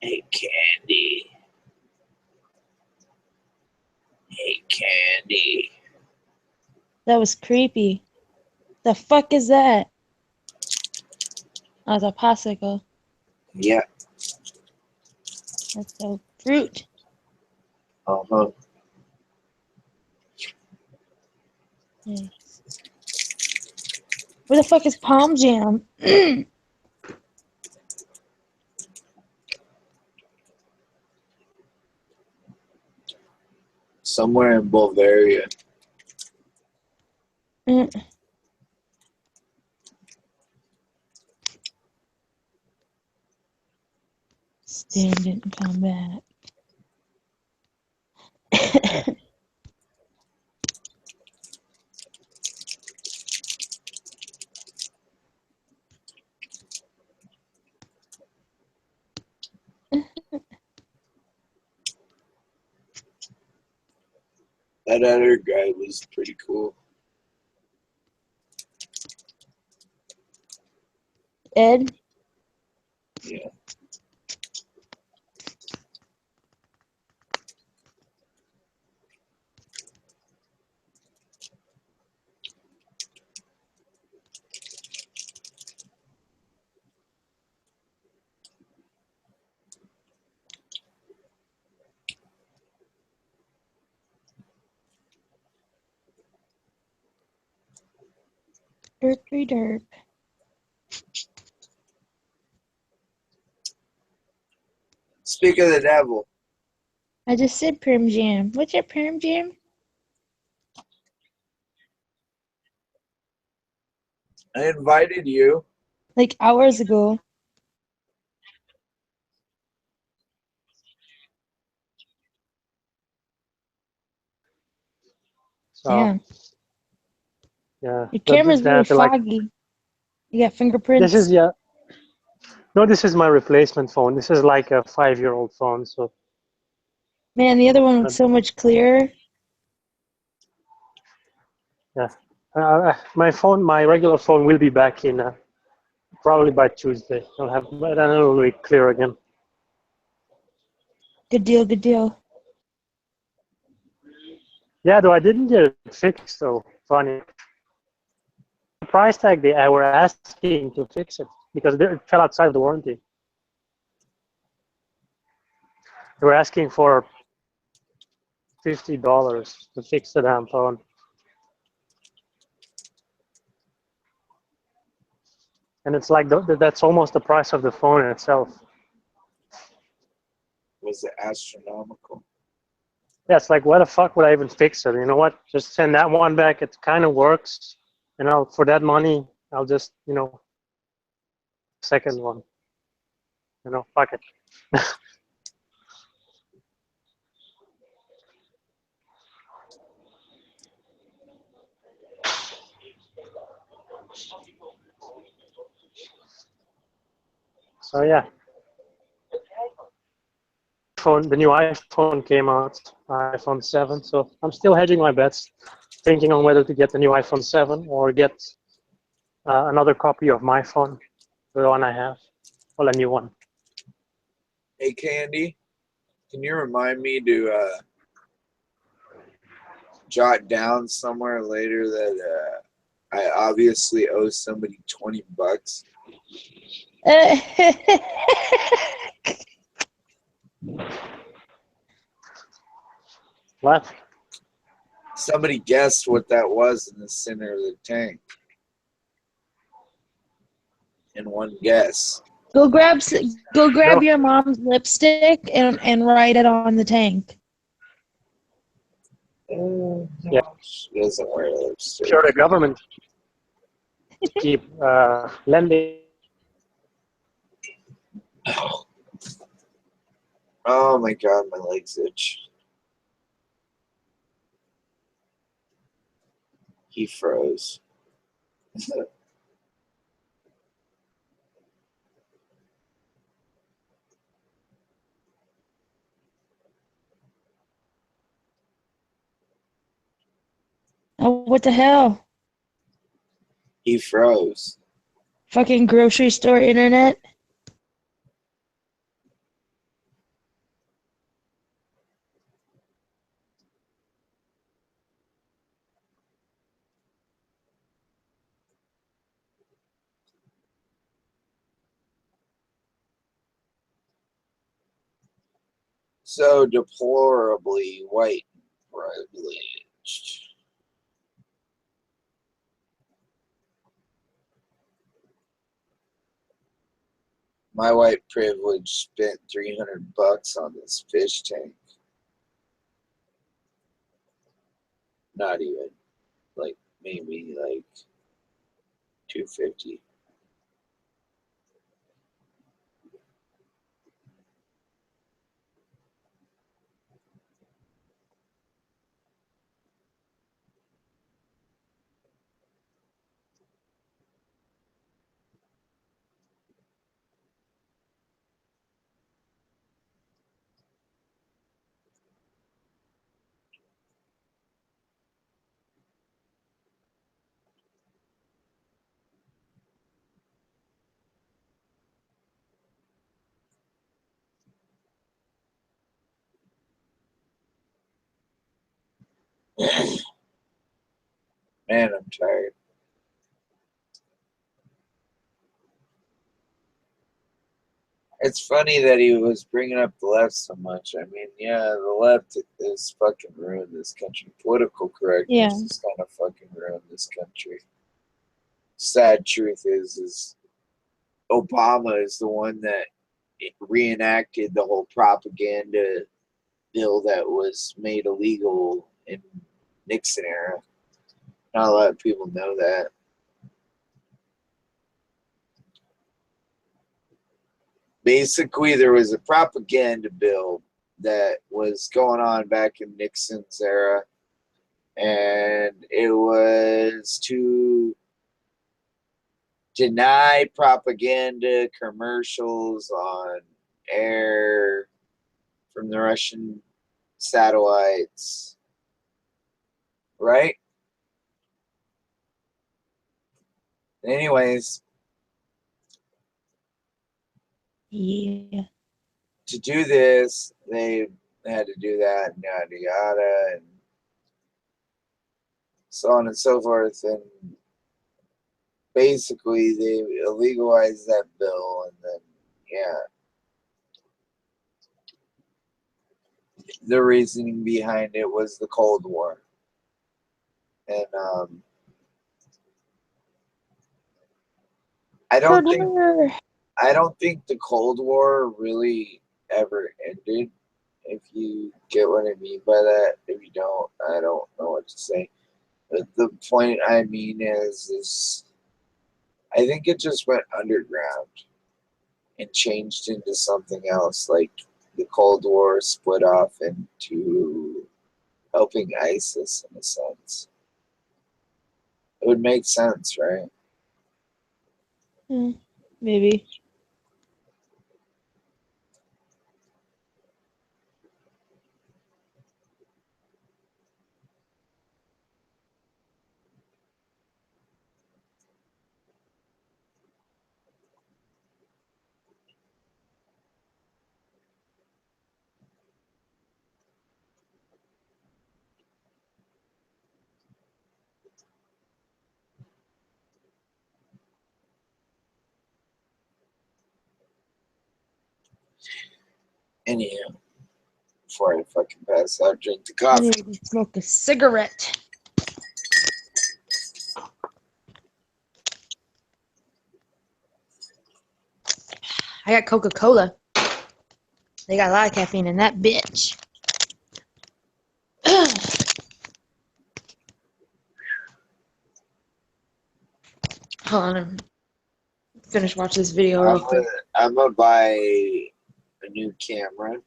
Hey, Candy. Hey, Candy. That was creepy. The fuck is that? Oh, it's a popsicle. Yeah. That's a fruit. Uh-huh. Nice. Where the fuck is Palm Jam? Somewhere in Bulgaria. Stan didn't come back. That other guy was pretty cool. Ed? Yeah. Derp. Speak of the devil. I just said Perm Jam. What's your Perm Jam? I invited you. Like hours ago. So, Damn. yeah. Your camera's really Like, foggy. You got fingerprints? this is, yeah. No, this is my replacement phone. This is like a 5-year-old phone. So, Man, the other one looks so much clearer. yeah. My regular phone will be back in probably by Tuesday. But then it'll be clear again. Good deal. Yeah, though I didn't get it fixed, though. Funny. The price tag they were asking to fix it because it fell outside of the warranty. They were asking for $50 to fix the damn phone. And it's like that's almost the price of the phone itself. Was it astronomical? Yeah, it's like, why the fuck would I even fix it? You know what? Just send that one back. It kind of works. And for that money, I'll just, second one. Fuck it. So yeah. The new iPhone came out, iPhone 7. So I'm still hedging my bets, thinking on whether to get the new iPhone 7 or get another copy of my phone, the one I have, well, a new one. Hey, Candy, can you remind me to jot down somewhere later that I obviously owe somebody $20? What? Somebody guessed what that was in the center of the tank. In one guess. Go grab your mom's lipstick and write it on the tank. Yeah. She doesn't wear lipstick. Sure, the government keep lending. Oh my god, my legs itch. He froze. Oh, what the hell? He froze. Fucking grocery store internet? So deplorably white privileged. My white privilege spent $300 on this fish tank. Not even, like maybe like $250. Man, I'm tired. It's funny that he was bringing up the left so much. I mean, yeah, the left is fucking ruined this country. Political correctness is kind of fucking ruined this country. Sad truth is Obama is the one that reenacted the whole propaganda bill that was made illegal in Nixon era. Not a lot of people know that. Basically, there was a propaganda bill that was going on back in Nixon's era, and it was to deny propaganda commercials on air from the Russian satellites, right? Anyways, yeah. To do this, they had to do that, and yada yada, and so on and so forth. And basically, they illegalized that bill, and then, yeah. The reasoning behind it was the Cold War. And I don't think the Cold War really ever ended, if you get what I mean by that. If you don't, I don't know what to say. But the point I mean is I think it just went underground and changed into something else. Like the Cold War split off into helping ISIS in a sense. It would make sense, right? Maybe. Anyhow, before I fucking pass out, drink the I coffee. need to smoke a cigarette. I got Coca-Cola. They got a lot of caffeine in that bitch. Hold on. Finish watching this video real quick. I'm gonna buy a new camera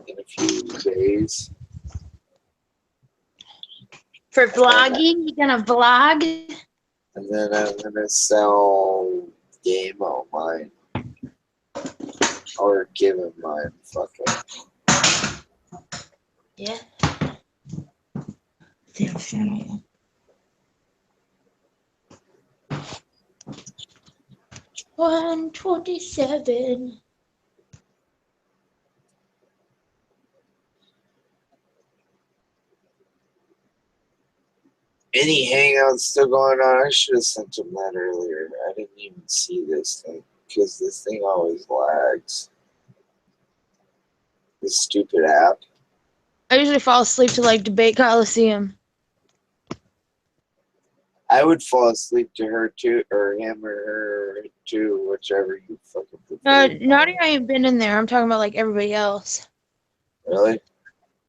in a few days. For vlogging? You gonna vlog? And then I'm gonna sell game on mine. Or give him mine. Fuck it. Yeah. Damn channel. $127. Any hangouts still going on? I should have sent him that earlier. I didn't even see this thing because this thing always lags. This stupid app. I usually fall asleep to like Debate Coliseum. I would fall asleep to her too, or him or her too, whichever you fucking prefer. Nadia ain't been in there. I'm talking about like everybody else. Really?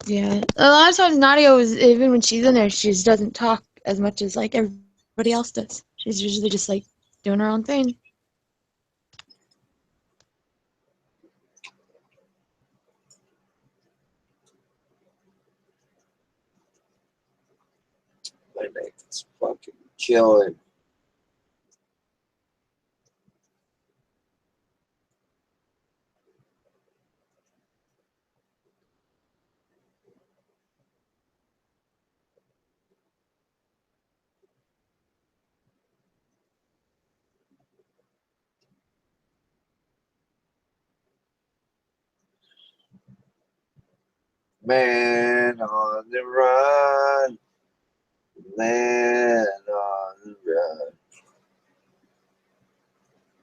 Yeah. A lot of times Nadia was, even when she's in there, she just doesn't talk as much as like everybody else does. She's usually just like doing her own thing. My neck is fucking killing. Man on the run. Man on the run.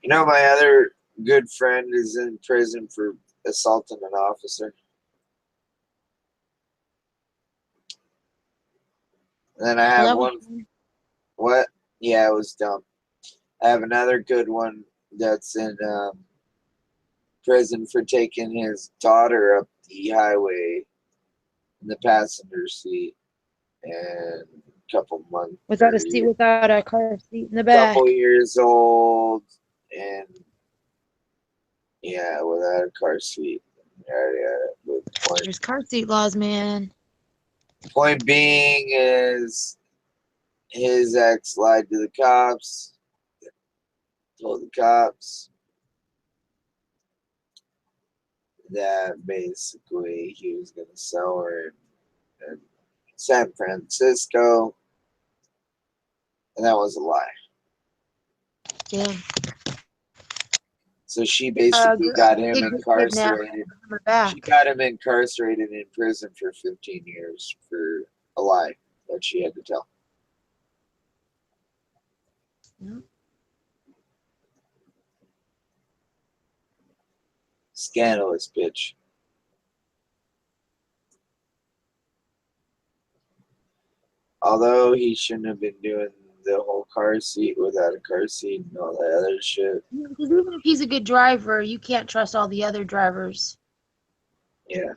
You know, my other good friend is in prison for assaulting an officer. And then I have one. What? Yeah, it was dumb. I have another good one that's in prison for taking his daughter up the highway in the passenger seat, and a couple months. Without a seat, without a car seat in the back. Couple years old, and yeah, without a car seat. There's car seat laws, man. Point being is his ex lied to the cops, told the cops that basically he was going to sell her in San Francisco, and that was a lie. Yeah. So she basically got him incarcerated. She got him incarcerated in prison for 15 years for a lie that she had to tell. Yep. Scandalous bitch. Although he shouldn't have been doing the whole car seat without a car seat and all that other shit. Because even if he's a good driver, you can't trust all the other drivers. Yeah.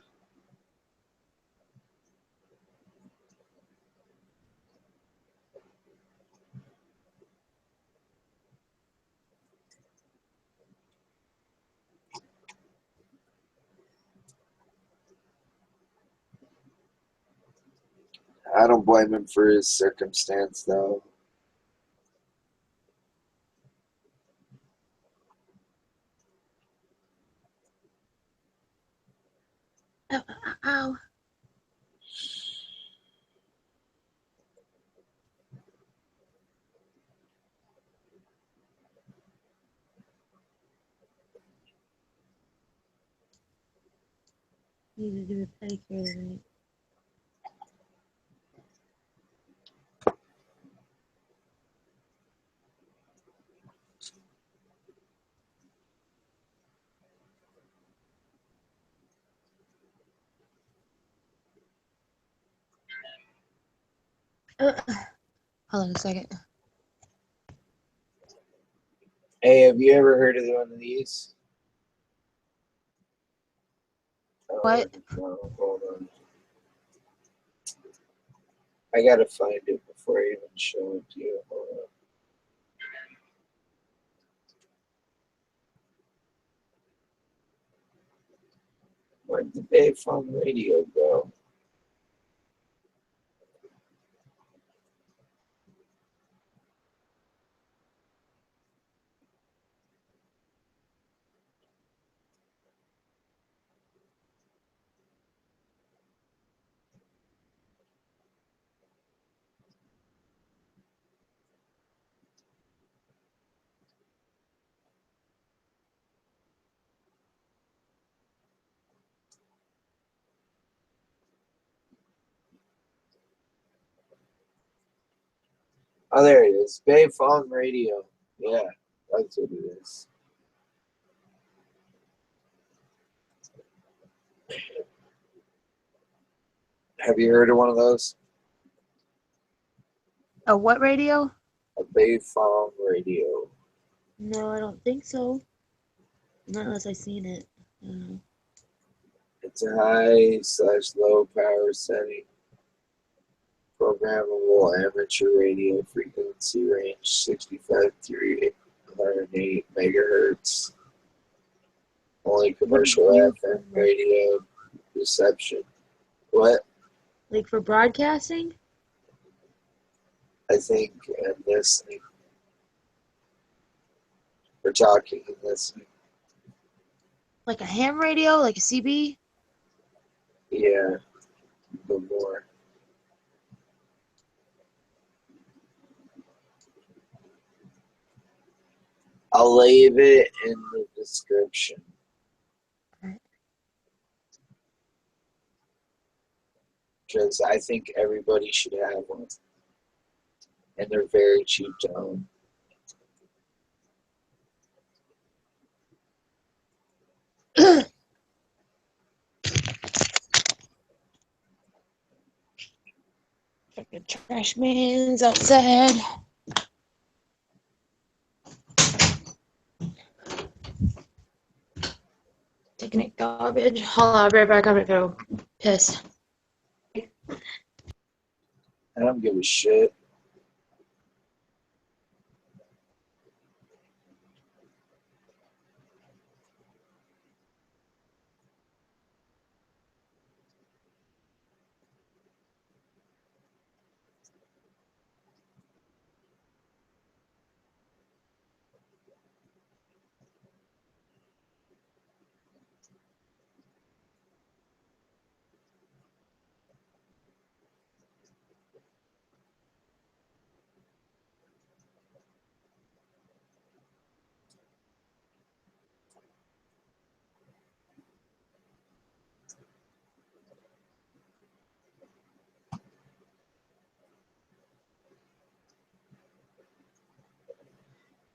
I don't blame him for his circumstance, though. Ow. Need to do a pedicure tonight. Hold on a second. Hey, have you ever heard of one of these? What? Oh, hold on. I gotta find it before I even show it to you. Hold on. Where'd the Bayphone radio go? Oh, there it is. Bayphone radio. Yeah, that's what it is. Have you heard of one of those? A what radio? A Bayphone radio. No, I don't think so. Not unless I seen it. It's a high/low power setting. Programmable amateur radio, frequency range 65 through 108 megahertz. Only commercial FM radio reception. What? Like for broadcasting? I think and listening. For talking and listening. Like a ham radio? Like a CB? Yeah, but more. I'll leave it in the description. Because I think everybody should have one. And they're very cheap to own. Fucking trash man's outside. Taking it garbage. Hold on, I'll be right back. I'm gonna go piss. I don't give a shit.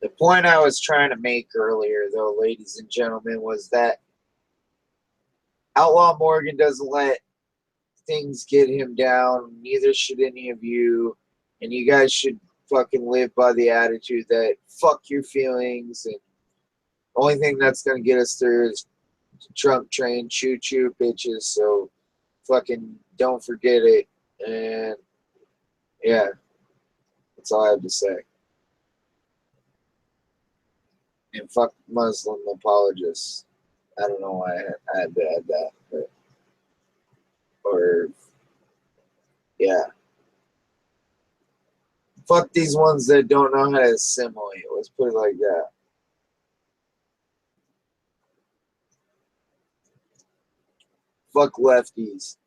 The point I was trying to make earlier, though, ladies and gentlemen, was that Outlaw Morgan doesn't let things get him down. Neither should any of you. And you guys should fucking live by the attitude that fuck your feelings. And the only thing that's going to get us through is drunk train, choo choo, bitches. So fucking don't forget it. And yeah, that's all I have to say. And fuck Muslim apologists. I don't know why I had to add that, but or yeah. Fuck these ones that don't know how to assimilate. Let's put it like that. Fuck lefties.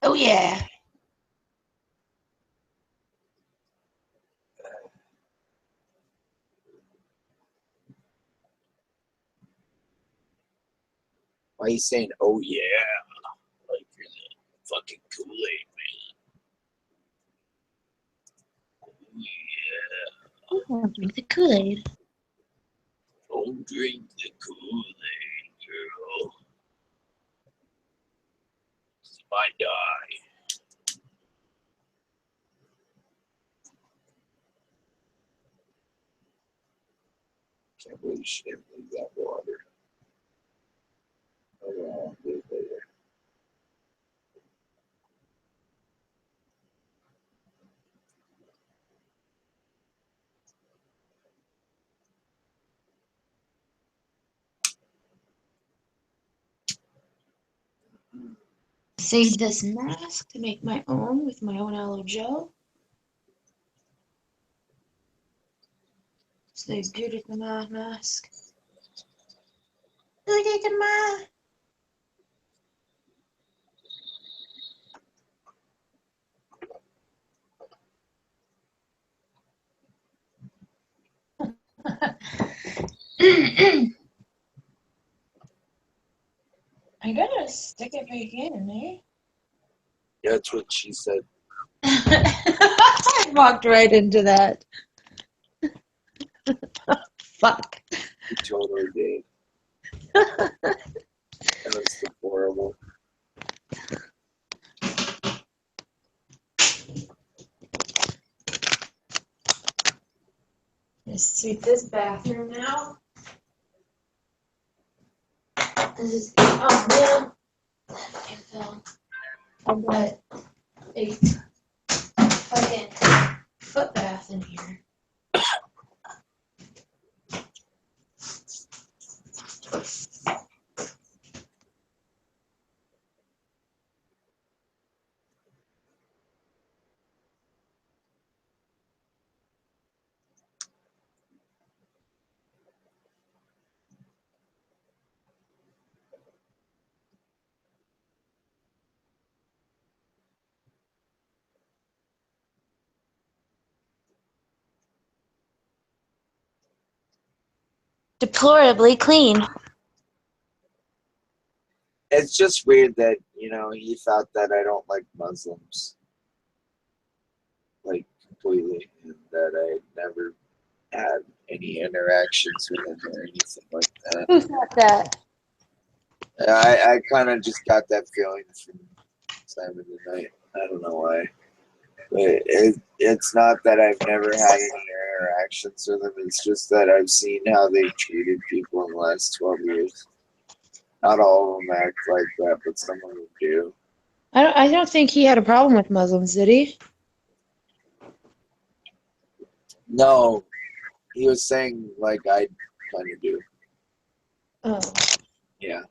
Oh yeah. Why are you saying, oh yeah? Like you're the fucking Kool-Aid man. Oh yeah. Don't drink the Kool-Aid. Don't drink the Kool-Aid, girl. You might die. Can't believe she didn't leave that water. Oh, yeah, I'll do it later. Save this mask to make my own with my own aloe gel. It's the beautiful mask. kicking my. I gotta stick it back in, eh? That's what she said. I walked right into that. Fuck. You totally did. That was deplorable. Let's sweep this bathroom now. This is, oh man. I fell. I've got a fucking foot bath in here. Deplorably clean. It's just weird that, he thought that I don't like Muslims. Like, completely. And that I never had any interactions with him or anything like that. Who said that? I kind of just got that feeling from time of the night. I don't know why. But it's not that I've never had any interactions with them. It's just that I've seen how they've treated people in the last 12 years. Not all of them act like that, but some of them do. I don't think he had a problem with Muslims, did he? No, he was saying like I kind of do. Oh. Yeah.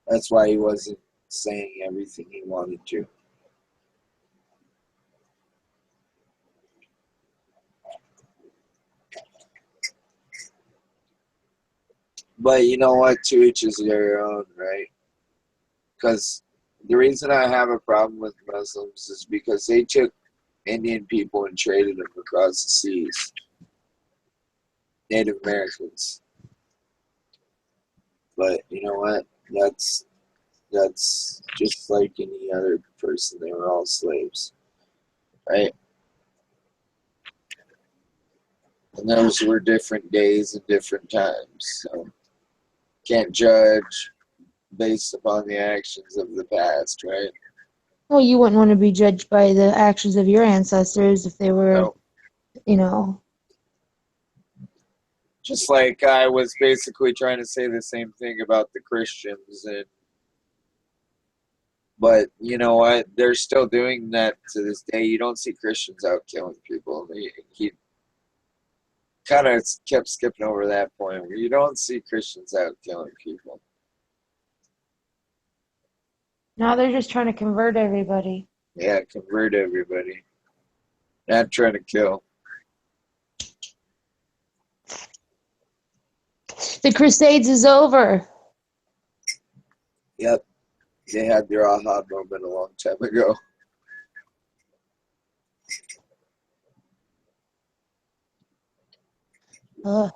That's why he wasn't saying everything he wanted to. But you know what? To each is their own, right? Because the reason I have a problem with Muslims is because they took Indian people and traded them across the seas. Native Americans. But you know what? That's just like any other person. They were all slaves, right? And those were different days and different times. So can't judge based upon the actions of the past, right? Well, you wouldn't want to be judged by the actions of your ancestors if they were, No. you know. Just like I was basically trying to say the same thing about the Christians, but you know what? They're still doing that to this day. You don't see Christians out killing people. He kind of kept skipping over that point. You don't see Christians out killing people. No, they're just trying to convert everybody. Yeah, convert everybody. Not trying to kill. The Crusades is over. Yep. They had their aha moment a long time ago. Ugh.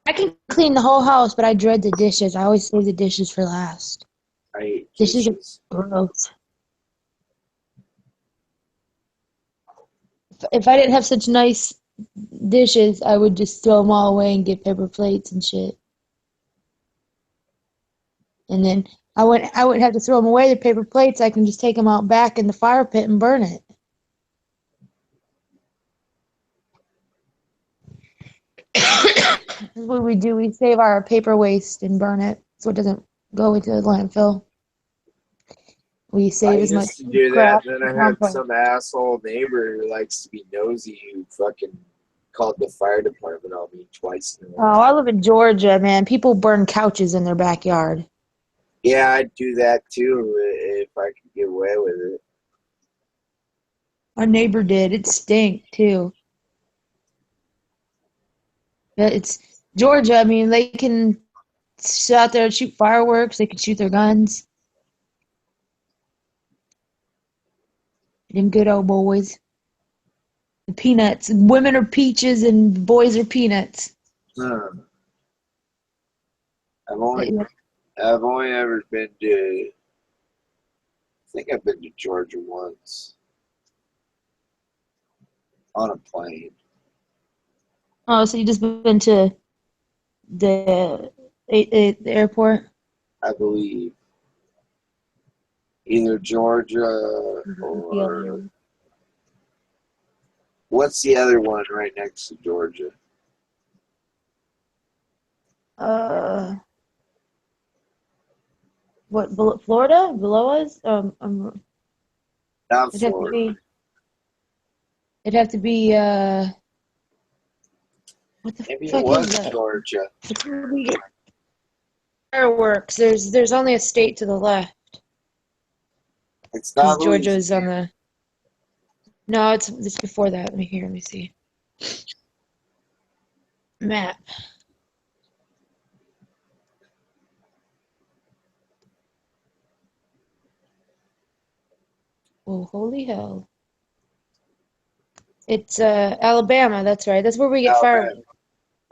I can clean the whole house, but I dread the dishes. I always save the dishes for last. I hate Dishes are gross. If I didn't have such nice dishes, I would just throw them all away and get paper plates and shit. And then I wouldn't have to throw them away, the paper plates. I can just take them out back in the fire pit and burn it. That's what we do. We save our paper waste and burn it so it doesn't go into the landfill. We save as much used to do that, crap. and then I had some asshole neighbor who likes to be nosy who fucking called the fire department on me twice in a row. Oh, I live in Georgia, man. People burn couches in their backyard. Yeah, I'd do that too if I could get away with it. Our neighbor did. It stank too. But it's Georgia. I mean, they can sit out there and shoot fireworks. They can shoot their guns. Them good old boys. The peanuts. Women are peaches and boys are peanuts. I've only ever been to. I think I've been to Georgia once on a plane. Oh, so you just been to the airport? I believe either Georgia or what's the other one right next to Georgia? What, Florida? Below us? Not Florida. It'd have to be, what the Maybe fuck it was is that? Georgia. It's where we get fireworks. There's only a state to the left. It's not Georgia Louisiana. is on the. No, it's before that. Let me see. Map. Oh, holy hell. It's Alabama, that's right. That's where we get Alabama. fireworks.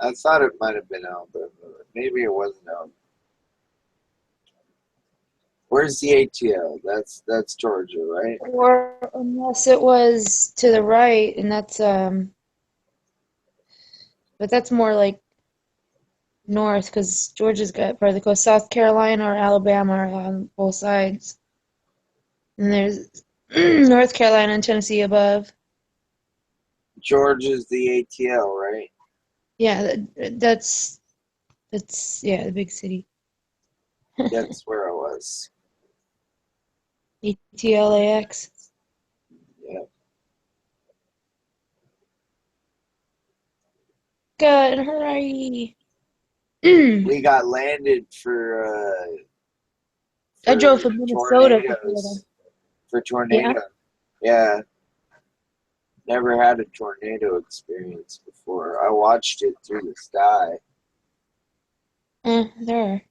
I thought it might have been Alabama. Maybe it wasn't Alabama. Where's the ATL? That's Georgia, right? Or unless it was to the right, and that's but that's more like north, because Georgia's got part of the coast. South Carolina or Alabama are on both sides. And there's North Carolina and Tennessee above. Georgia's the ATL, right? Yeah, that's the big city. That's where I was. ATLAX. Yeah. Good, hooray! We got landed for I drove from Minnesota to Florida. For tornado. Yeah. Never had a tornado experience before. I watched it through the sky. There.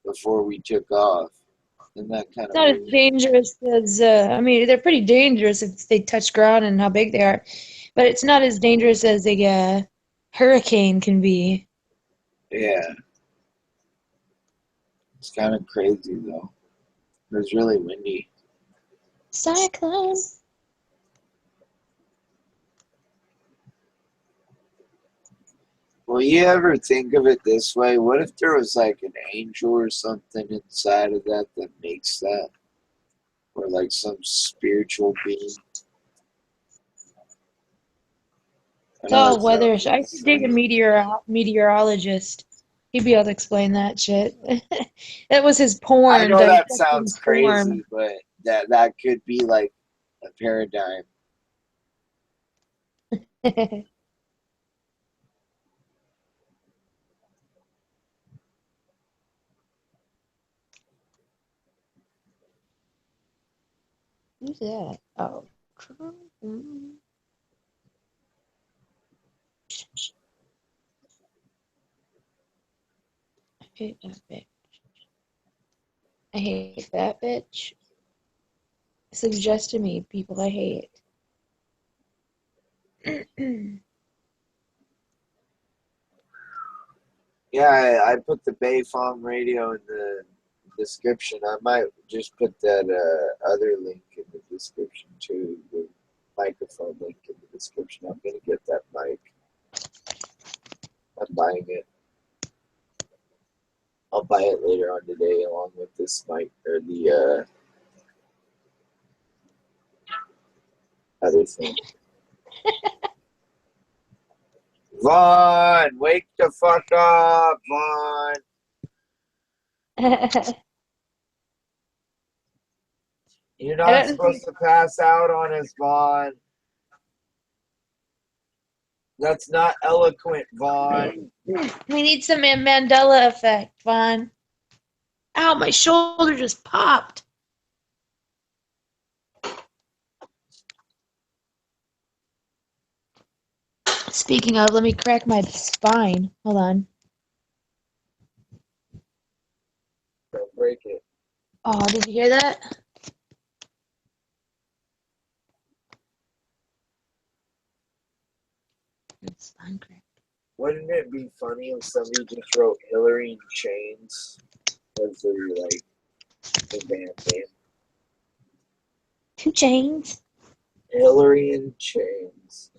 Before we took off. Isn't that kind of Not as dangerous as, I mean, they're pretty dangerous if they touch ground and how big they are. But it's not as dangerous as a hurricane can be. Yeah. It's kind of crazy, though. It was really windy. Cyclone. Well, you ever think of it this way? What if there was like an angel or something inside of that makes that? Or like some spiritual being? It's all weather. I could date a meteorologist. He'd be able to explain that shit. That was his porn. I know that sounds crazy, but that could be like a paradigm. Who's that? Oh. I hate that bitch. I hate that bitch. Suggest to me people I hate. Yeah, I put the Bay Farm radio in the description. I might just put that other link in the description too, the microphone link in the description. I'm gonna get that mic. I'm buying it. I'll buy it later on today along with this mic or the other thing. Vaughn, wake the fuck up, Vaughn. You're not supposed to pass out on us, Vaughn. That's not eloquent, Vaughn. We need some Mandela effect, Vaughn. Ow, my shoulder just popped. Speaking of, let me crack my spine. Hold on. Don't break it. Oh, did you hear that? Spine crack. Wouldn't it be funny if somebody just wrote Hillary in chains as their like the band name? 2 Chainz. Hillary in chains.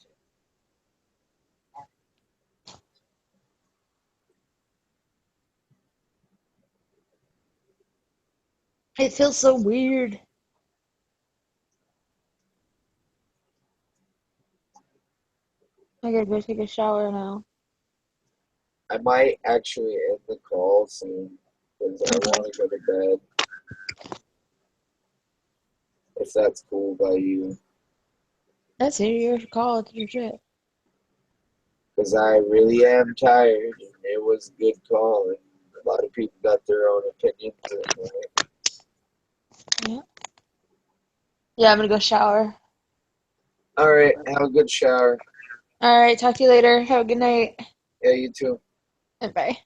It feels so weird. I gotta go take a shower now. I might actually end the call soon because I want to go to bed. If that's cool by you. That's it. Your call. It's your shit. Because I really am tired and it was a good call and a lot of people got their own opinions. Yeah. Yeah, I'm gonna go shower. Alright, have a good shower. Alright, talk to you later. Have a good night. Yeah, you too. And bye.